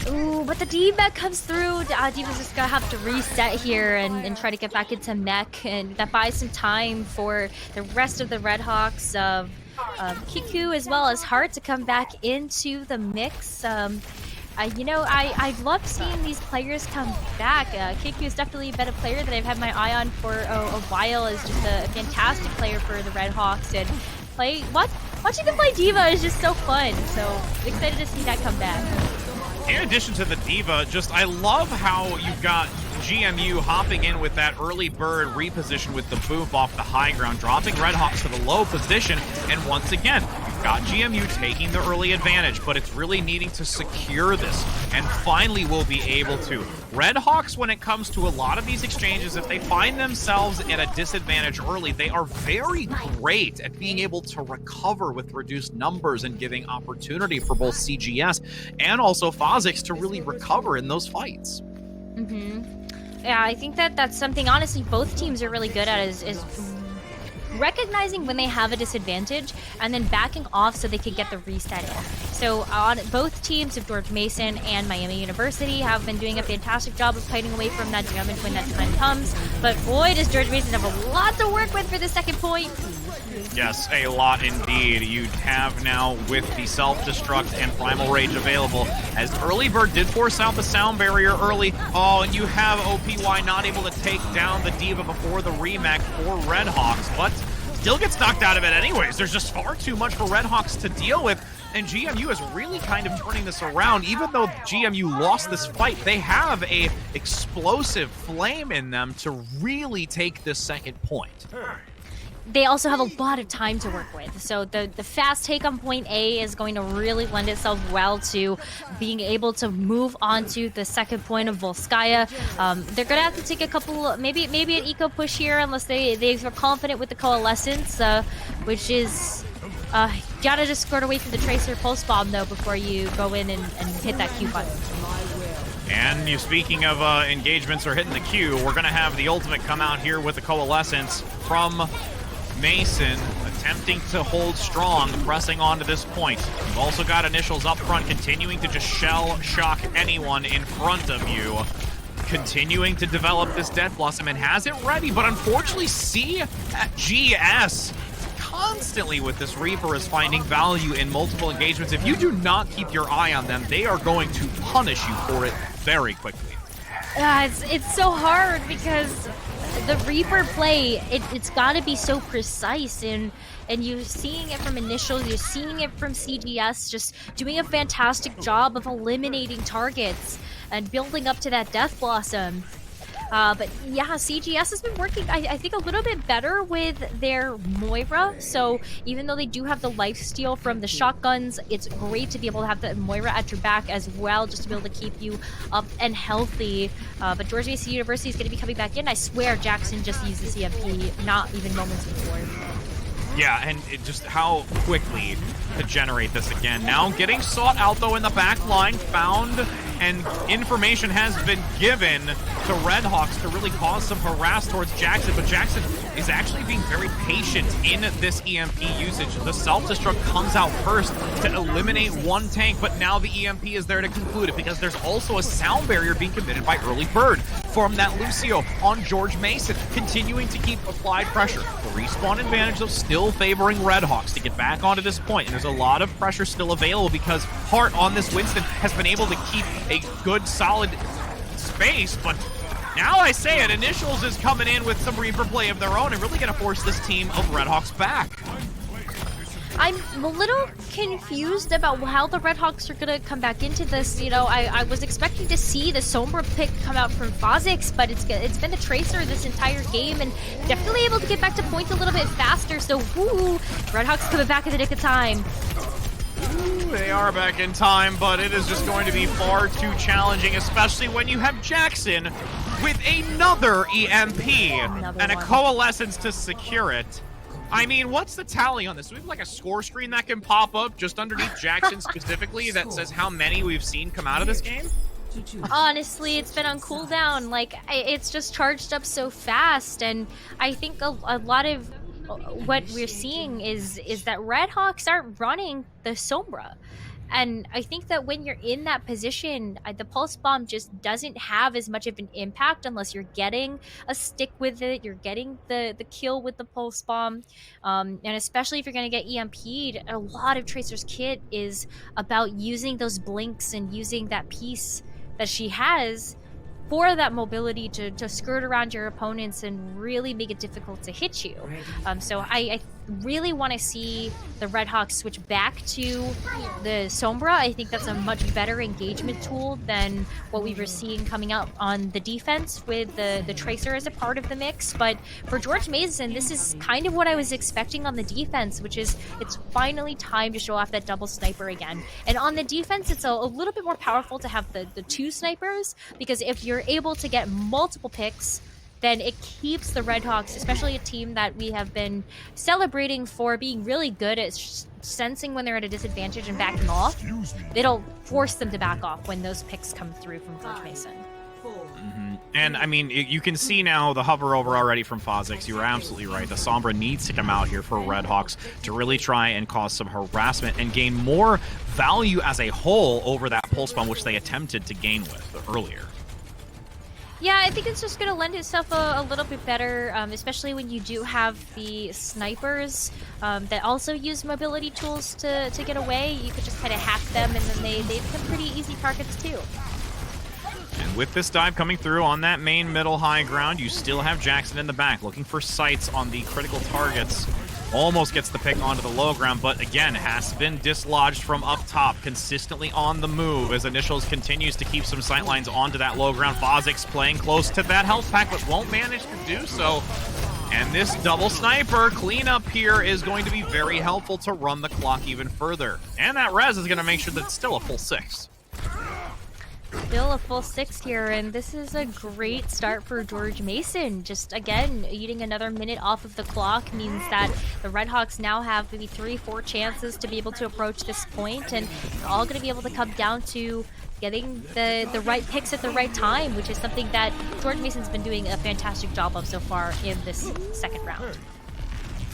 Ooh, but the D-Mech comes through. Diva's just gonna have to reset here and try to get back into mech, and that buys some time for the rest of the Redhawks of Kiku as well as Hart to come back into the mix. You know, I love seeing these players come back. Kiku is definitely a better player that I've had my eye on for a while. Is just a fantastic player for the Redhawks, and watching them play Diva is just so fun. So excited to see that come back.
In addition to the Diva, I love how you've got GMU hopping in with that early bird reposition with the boof off the high ground, dropping Redhawks to the low position, and once again, you've got GMU taking the early advantage, but it's really needing to secure this, and finally we'll be able to. Redhawks, when it comes to a lot of these exchanges, if they find themselves at a disadvantage early, they are very great at being able to recover with reduced numbers and giving opportunity for both CGS and also Phozix to really recover in those fights.
Yeah, I think that's something, honestly, both teams are really good at is recognizing when they have a disadvantage and then backing off so they can get the reset in. So on both teams of George Mason and Miami University have been doing a fantastic job of fighting away from that damage when that time comes. But boy, does George Mason have a lot to work with for the second point.
Yes, a lot indeed. You have now with the self-destruct and primal rage available, as early bird did force out the sound barrier early. Oh, and you have OPY not able to take down the Diva before the remake for Redhawks, but still gets knocked out of it anyways. There's just far too much for Redhawks to deal with, and GMU is really kind of turning this around. Even though GMU lost this fight, they have a explosive flame in them to really take this second point.
They also have a lot of time to work with. So the fast take on point A is going to really lend itself well to being able to move on to the second point of Volskaya. They're going to have to take a couple, maybe an eco push here unless they are confident with the Coalescence, which is... gotta just skirt away from the Tracer Pulse Bomb, though, before you go in and hit that Q button.
And you, speaking of engagements or hitting the Q, we're going to have the ultimate come out here with the Coalescence from Mason, attempting to hold strong, pressing on to this point. You've also got initials up front, continuing to just shell shock anyone in front of you. Continuing to develop this Death Blossom and has it ready, but unfortunately CGS constantly with this Reaper is finding value in multiple engagements. If you do not keep your eye on them, they are going to punish you for it very quickly.
It's so hard because the Reaper play, it's got to be so precise, and you're seeing it from initials, you're seeing it from CGS, just doing a fantastic job of eliminating targets and building up to that Death Blossom. But yeah, CGS has been working, I think, a little bit better with their Moira. So even though they do have the lifesteal from the shotguns, it's great to be able to have the Moira at your back as well, just to be able to keep you up and healthy. But George Mason University is going to be coming back in. I swear Jackson just used the CMP not even moments before.
Yeah, and just how quickly to generate this again. Now getting sought out, though, in the back line, found, and information has been given to Redhawks to really cause some harass towards Jackson, but Jackson is actually being very patient in this EMP usage. The self-destruct comes out first to eliminate one tank, but now the EMP is there to conclude it, because there's also a sound barrier being committed by Early Bird from that Lucio on George Mason, continuing to keep applied pressure. The respawn advantage, though, still favoring Redhawks to get back onto this point, and there's a lot of pressure still available because Hart on this Winston has been able to keep a good, solid space, but now I say it, Initials is coming in with some Reaper play of their own and really going to force this team of Redhawks back.
I'm a little confused about how the Redhawks are going to come back into this. You know, I was expecting to see the Sombra pick come out from Phozix, but it's been the Tracer this entire game, and definitely able to get back to point a little bit faster. So, woo, Redhawks coming back in the nick of time.
Ooh, they are back in time, but it is just going to be far too challenging, especially when you have Jackson with another EMP and a coalescence to secure it. I mean, what's the tally on this? Do we have like a score screen that can pop up just underneath Jackson specifically that says how many we've seen come out of this game?
Honestly, it's been on cooldown. Like, it's just charged up so fast, and I think a lot of what we're seeing is that Redhawks aren't running the Sombra. And I think that when you're in that position, the Pulse Bomb just doesn't have as much of an impact unless you're getting a stick with it, you're getting the kill with the Pulse Bomb. And especially if you're going to get EMP'd, a lot of Tracer's kit is about using those blinks and using that piece that she has for that mobility to skirt around your opponents and really make it difficult to hit you. So I really want to see the Redhawks switch back to the Sombra. I think that's a much better engagement tool than what we were seeing coming out on the defense with the Tracer as a part of the mix. But for George Mason, this is kind of what I was expecting on the defense, which is it's finally time to show off that double sniper again. And on the defense, it's a little bit more powerful to have the two snipers, because if you're able to get multiple picks, then it keeps the Redhawks, especially a team that we have been celebrating for being really good at sensing when they're at a disadvantage and backing off. It'll force them to back off when those picks come through from George Mason.
And I mean, you can see now the hover over already from Phozix. You were absolutely right. The Sombra needs to come out here for Redhawks to really try and cause some harassment and gain more value as a whole over that Pulse Bomb, which they attempted to gain with earlier.
Yeah, I think it's just going to lend itself a little bit better, especially when you do have the snipers that also use mobility tools to get away. You could just kind of hack them, and then they become pretty easy targets too.
And with this dive coming through on that main middle high ground, you still have Jackson in the back looking for sights on the critical targets. Almost gets the pick onto the low ground, but again, has been dislodged from up top, consistently on the move as Initials continues to keep some sightlines onto that low ground. Phozix playing close to that health pack, but won't manage to do so. And this double sniper cleanup here is going to be very helpful to run the clock even further. And that res is going to make sure that it's still a full 6.
Still a full 6 here, and this is a great start for George Mason. Just, again, eating another minute off of the clock means that the Redhawks now have maybe 3-4 chances to be able to approach this point, and it's all going to be able to come down to getting the right picks at the right time, which is something that George Mason's been doing a fantastic job of so far in this second round.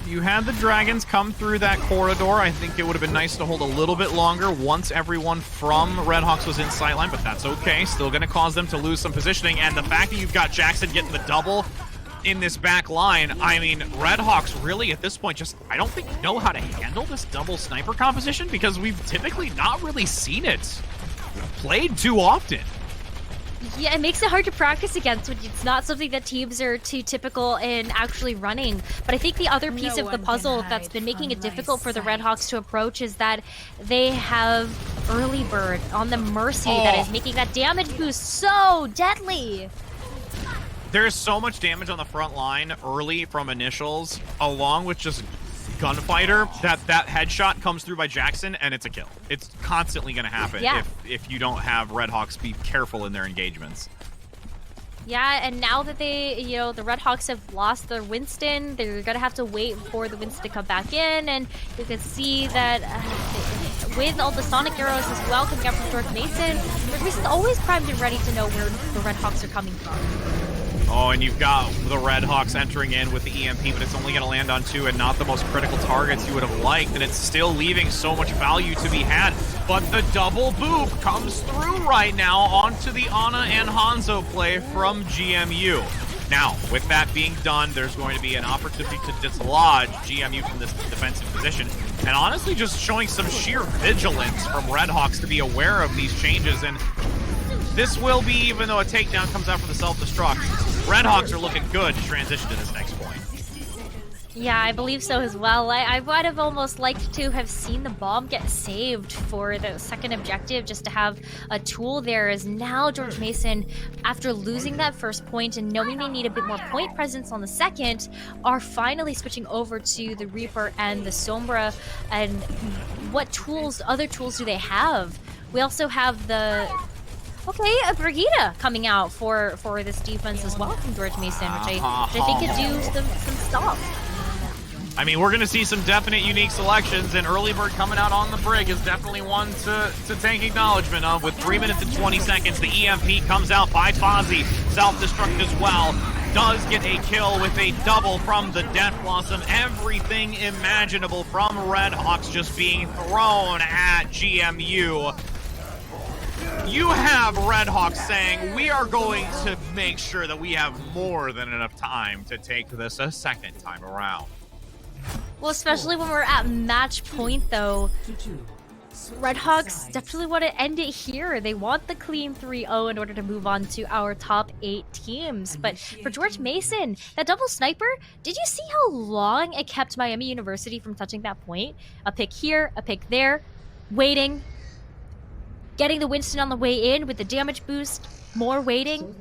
You had the Dragons come through that corridor. I think it would have been nice to hold a little bit longer once everyone from Redhawks was in sightline, but that's okay. Still going to cause them to lose some positioning, and the fact that you've got Jackson getting the double in this back line, I mean, Redhawks really at this point just, I don't think, know how to handle this double sniper composition, because we've typically not really seen it played too often.
Yeah, it makes it hard to practice against when it's not something that teams are too typical in actually running. But I think the other piece of the puzzle that's been making it difficult for the Redhawks to approach is that they have Early Bird on the Mercy that is making that damage boost so deadly.
There's so much damage on the front line early from initials, along with just gunfighter, that headshot comes through by Jackson, and it's a kill. It's constantly going to happen if you don't have Red Hawks be careful in their engagements.
Yeah, and now that they, the Red Hawks have lost their Winston, they're going to have to wait for the Winston to come back in, and you can see that with all the Sonic arrows as well coming out from George Mason, George Mason's always primed and ready to know where the Red Hawks are coming from.
Oh, and you've got the Red Hawks entering in with the EMP, but it's only going to land on 2 and not the most critical targets you would have liked, and it's still leaving so much value to be had. But the double boop comes through right now onto the Ana and Hanzo play from GMU. Now, with that being done, there's going to be an opportunity to dislodge GMU from this defensive position, and honestly just showing some sheer vigilance from Red Hawks to be aware of these changes. And this will be, even though a takedown comes out for the self-destruct, Red Hawks are looking good to transition to this next point.
Yeah, I believe so as well. I would have almost liked to have seen the bomb get saved for the second objective, just to have a tool there, as now George Mason, after losing that first point and knowing they need a bit more point presence on the second, are finally switching over to the Reaper and the Sombra. And what tools, other tools do they have? We also have the... Okay, a Brigitte coming out for this defense as well from George Mason, which I think could do some stuff.
I mean, we're going to see some definite unique selections, and Early Bird coming out on the Brig is definitely one to take acknowledgement of. With 3 minutes and 20 seconds, the EMP comes out by Fozzie. Self-destruct as well. Does get a kill with a double from the Death Blossom. Everything imaginable from Red Hawks just being thrown at GMU. You have Red Hawks saying, we are going to make sure that we have more than enough time to take this a second time around.
Well, especially when we're at match point, though. Red Hawks definitely want to end it here. They want the clean 3-0 in order to move on to our top 8 teams. But for George Mason, that double sniper, did you see how long it kept Miami University from touching that point? A pick here, a pick there, waiting. Getting the Winston on the way in with the damage boost, more waiting.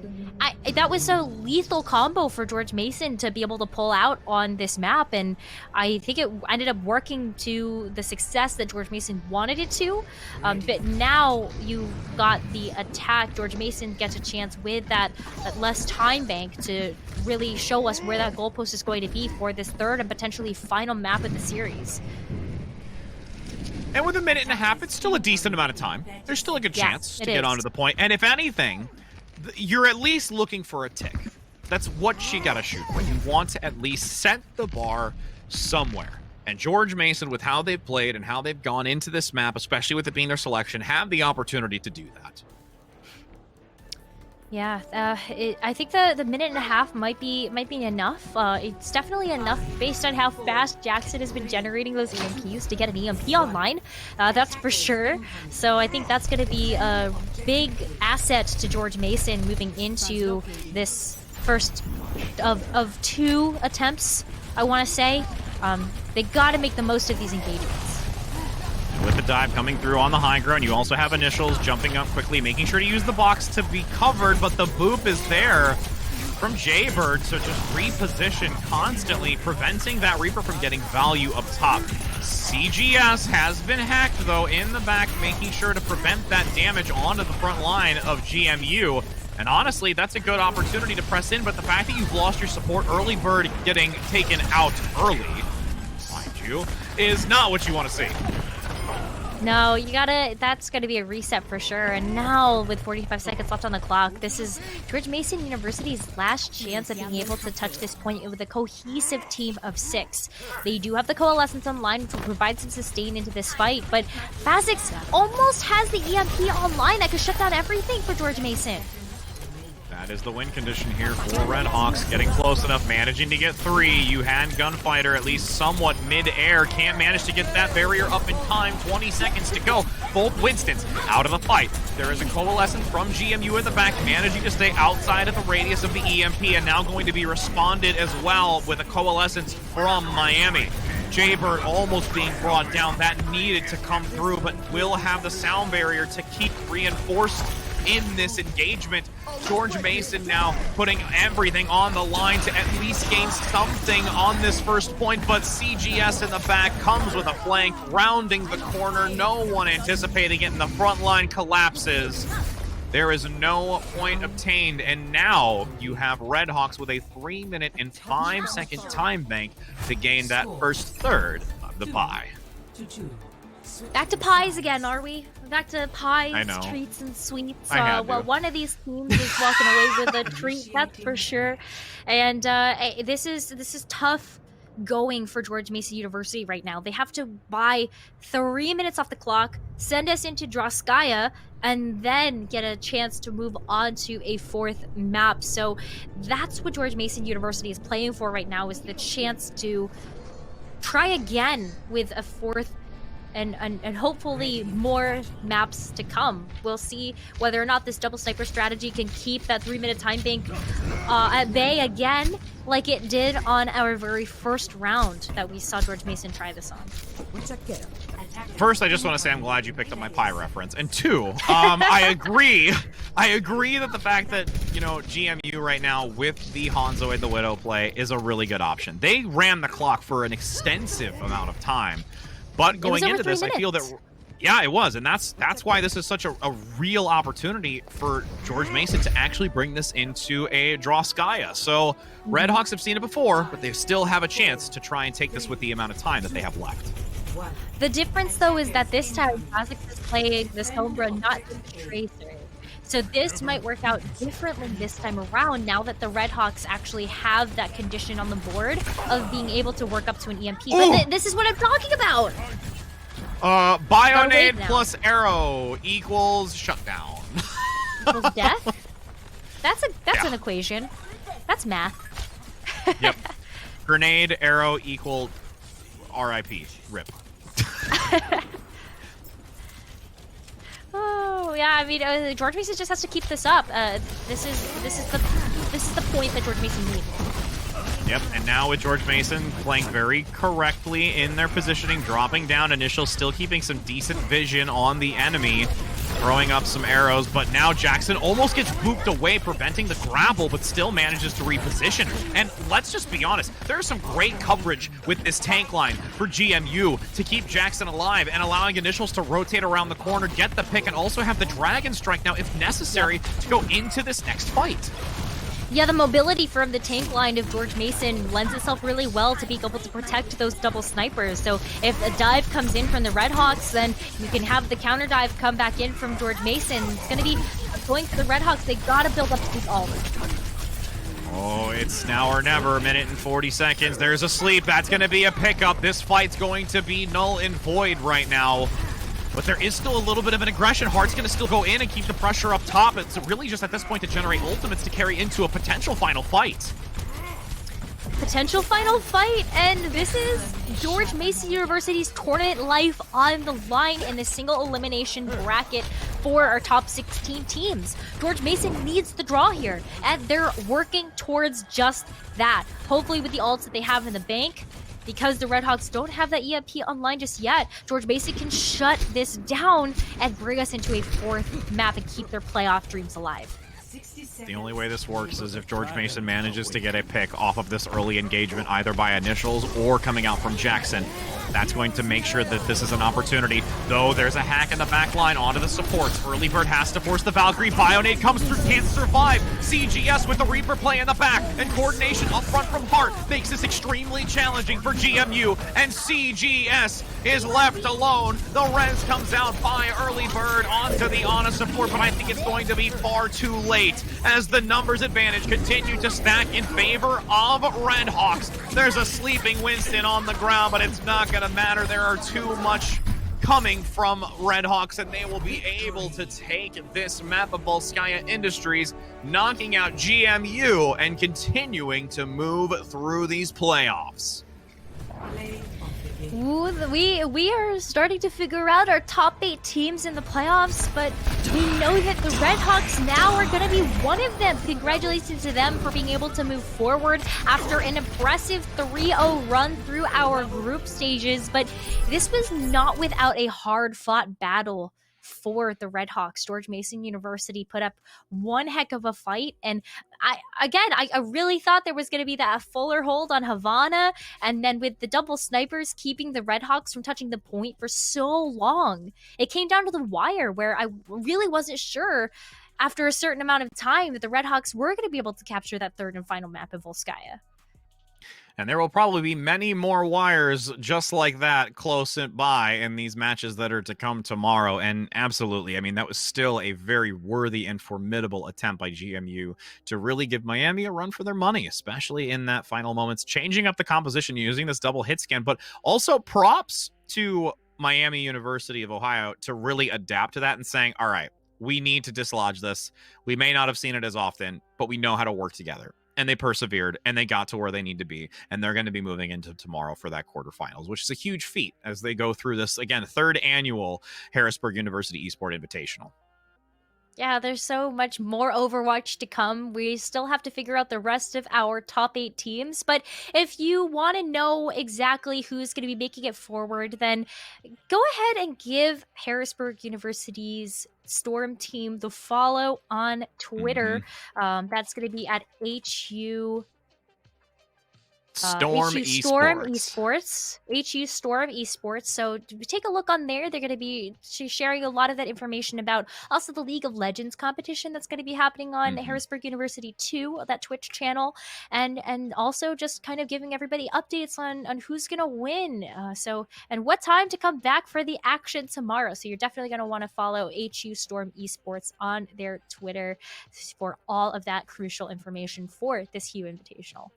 That was a lethal combo for George Mason to be able to pull out on this map, and I think it ended up working to the success that George Mason wanted it to. But now you got the attack. George Mason gets a chance with that less time bank to really show us where that goalpost is going to be for this third and potentially final map of the series.
And with 1.5 minutes, it's still a decent amount of time. There's still a good chance to get onto the point. And if anything, you're at least looking for a tick. That's what you gotta shoot for. You want to at least set the bar somewhere. And George Mason, with how they've played and how they've gone into this map, especially with it being their selection, have the opportunity to do that.
Yeah, I think the 1.5 minutes might be enough. It's definitely enough based on how fast Jackson has been generating those EMPs to get an EMP online. That's for sure. So I think that's going to be a big asset to George Mason moving into this first of 2 attempts, I want to say. They got to make the most of these engagements.
With the dive coming through on the high ground, you also have initials jumping up quickly, making sure to use the box to be covered, but the boop is there from Jaybird, so just reposition constantly, preventing that Reaper from getting value up top. CGS has been hacked, though, in the back, making sure to prevent that damage onto the front line of GMU. And honestly, that's a good opportunity to press in, but the fact that you've lost your support, Early Bird getting taken out early, mind you, is not what you want to see.
No, that's gonna be a reset for sure. And now, with 45 seconds left on the clock, this is George Mason University's last chance at being able to touch this point with a cohesive team of 6. They do have the Coalescence online, which will provide some sustain into this fight, but Phasix almost has the EMP online that could shut down everything for George Mason.
That is the win condition here for Red Hawks. Getting close enough, managing to get 3. You had Gunfighter at least somewhat mid-air. Can't manage to get that barrier up in time. 20 seconds to go. Both Winstons out of the fight. There is a Coalescence from GMU in the back, managing to stay outside of the radius of the EMP, and now going to be responded as well with a Coalescence from Miami. Jaybird almost being brought down. That needed to come through, but will have the sound barrier to keep reinforced in this engagement. George Mason now putting everything on the line to at least gain something on this first point, but CGS in the back comes with a flank, rounding the corner. No one anticipating it, and the front line collapses. There is no point obtained, and now you have Redhawks with a 3-minute and 5-second time bank to gain that first third of the bye.
Back to pies again, are we? Back to pies,
I know.
treats, and sweets.
Well,
one of these teams is walking away with a treat, that's for sure. And this is tough going for George Mason University right now. They have to buy 3 minutes off the clock, send us into Droskaya, and then get a chance to move on to a fourth map. So that's what George Mason University is playing for right now, is the chance to try again with a fourth and hopefully more maps to come. We'll see whether or not this double sniper strategy can keep that 3-minute time bank at bay again, like it did on our very first round that we saw George Mason try this on.
First, I just want to say I'm glad you picked up my pie reference. And two, I agree. I agree that the fact that, you know, GMU right now with the Hanzo and the Widow play is a really good option. They ran the clock for an extensive amount of time. But going into this, I feel that, yeah, it was. And that's why this is such a real opportunity for George Mason to actually bring this into a Droskaya. So Redhawks have seen it before, but they still have a chance to try and take this with the amount of time that they have left.
The difference, though, is that this time, Kha'Zix is playing the Sombra, not the Tracer. So this might work out differently this time around, now that the Redhawks actually have that condition on the board of being able to work up to an EMP. But this is what I'm talking about!
Bionade plus arrow equals shutdown.
Equals death? That's an equation. That's math.
Yep. Grenade, arrow equal RIP. RIP.
Oh yeah, I mean George Mason just has to keep this up. This is the point that George Mason needs.
Yep, and now with George Mason playing very correctly in their positioning, dropping down initials, still keeping some decent vision on the enemy, throwing up some arrows, but now Jackson almost gets booped away, preventing the grapple, but still manages to reposition. And let's just be honest, there's some great coverage with this tank line for GMU to keep Jackson alive and allowing initials to rotate around the corner, get the pick, and also have the Dragon Strike now, if necessary, to go into this next fight.
Yeah, the mobility from the tank line of George Mason lends itself really well to being able to protect those double snipers. So if a dive comes in from the Redhawks, then you can have the counter dive come back in from George Mason. It's going to be going for the Redhawks. They got to build up to these ults.
Oh, it's now or never, 1 minute and 40 seconds. There's a sleep. That's going to be a pickup. This fight's going to be null and void right now. But there is still a little bit of an aggression. Heart's going to still go in and keep the pressure up top. It's really just at this point to generate ultimates to carry into a potential final fight.
Potential final fight, and this is George Mason University's tournament life on the line in the single elimination bracket for our top 16 teams. George Mason needs the draw here, and they're working towards just that. Hopefully with the ults that they have in the bank, because the Redhawks don't have that EMP online just yet, George Mason can shut this down and bring us into a fourth map and keep their playoff dreams alive.
The only way this works is if George Mason manages to get a pick off of this early engagement, either by initials or coming out from Jackson. That's going to make sure that this is an opportunity. Though there's a hack in the back line onto the supports. Early Bird has to force the Valkyrie. Bionade comes through, can't survive. CGS with the Reaper play in the back, and coordination up front from Hart makes this extremely challenging for GMU, and CGS is left alone. The res comes out by Early Bird onto the Ana support, but I think it's going to be far too late as the numbers advantage continue to stack in favor of Redhawks. There's a sleeping Winston on the ground, but it's not going to matter. There are too much coming from Redhawks, and they will be able to take this map of Volskaya Industries, knocking out GMU and continuing to move through these playoffs.
Ooh, we are starting to figure out our top 8 teams in the playoffs, but we know that the Redhawks now are going to be one of them. Congratulations to them for being able to move forward after an impressive 3-0 run through our group stages, but this was not without a hard-fought battle for the Red Hawks. George Mason University put up one heck of a fight, and I really thought there was going to be that fuller hold on Havana, and then with the double snipers keeping the Red Hawks from touching the point for so long, it came down to the wire where I really wasn't sure after a certain amount of time that the Red Hawks were going to be able to capture that third and final map of Volskaya.
And there will probably be many more wires just like that close by in these matches that are to come tomorrow. And absolutely, I mean, that was still a very worthy and formidable attempt by GMU to really give Miami a run for their money, especially in that final moments, changing up the composition using this double hit scan, but also props to Miami University of Ohio to really adapt to that and saying, all right, we need to dislodge this. We may not have seen it as often, but we know how to work together. And they persevered, and they got to where they need to be, and they're going to be moving into tomorrow for that quarterfinals, which is a huge feat as they go through this, again, third annual Harrisburg University Esport Invitational.
Yeah, there's so much more Overwatch to come. We still have to figure out the rest of our top 8 teams, but if you want to know exactly who's going to be making it forward, then go ahead and give Harrisburg University's Storm team the follow on Twitter. That's going to be at HU
Storm
Esports. HU Storm Esports. So take a look on there. They're going to be sharing a lot of that information about also the League of Legends competition that's going to be happening on Harrisburg University 2, that Twitch channel, and also just kind of giving everybody updates on who's going to win. And what time to come back for the action tomorrow. So you're definitely going to want to follow HU Storm Esports on their Twitter for all of that crucial information for this HUE Invitational.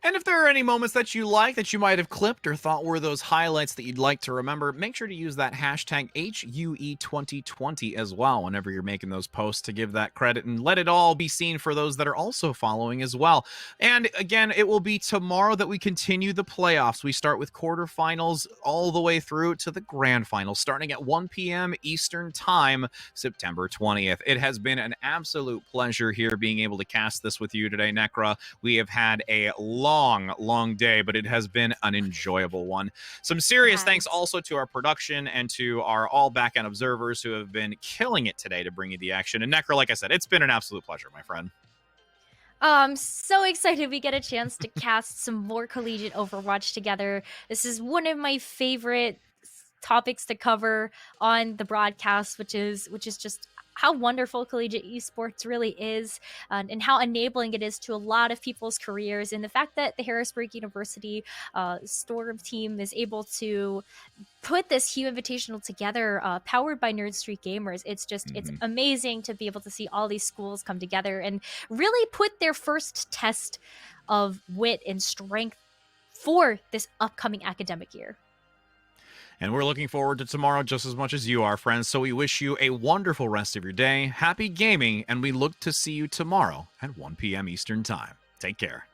And if there are any moments that you like that you might have clipped or thought were those highlights that you'd like to remember, make sure to use that hashtag HUE2020 as well whenever you're making those posts to give that credit and let it all be seen for those that are also following as well. And again, it will be tomorrow that we continue the playoffs. We start with quarterfinals all the way through to the grand final, starting at 1 p.m. Eastern Time, September 20th. It has been an absolute pleasure here being able to cast this with you today, Necra. We have had a long day, but it has been an enjoyable one. Some serious thanks also to our production and to our all back-end observers who have been killing it today to bring you the action. And Necra, like I said, it's been an absolute pleasure, my friend.
I'm so excited we get a chance to cast some more collegiate Overwatch together. This is one of my favorite topics to cover on the broadcast, which is just how wonderful collegiate esports really is, and how enabling it is to a lot of people's careers. And the fact that the Harrisburg University Storm team is able to put this HUE Invitational together, powered by Nerd Street Gamers, it's amazing to be able to see all these schools come together and really put their first test of wit and strength for this upcoming academic year.
And we're looking forward to tomorrow just as much as you are, friends. So we wish you a wonderful rest of your day, happy gaming, and we look to see you tomorrow at 1 p.m. Eastern Time. Take care.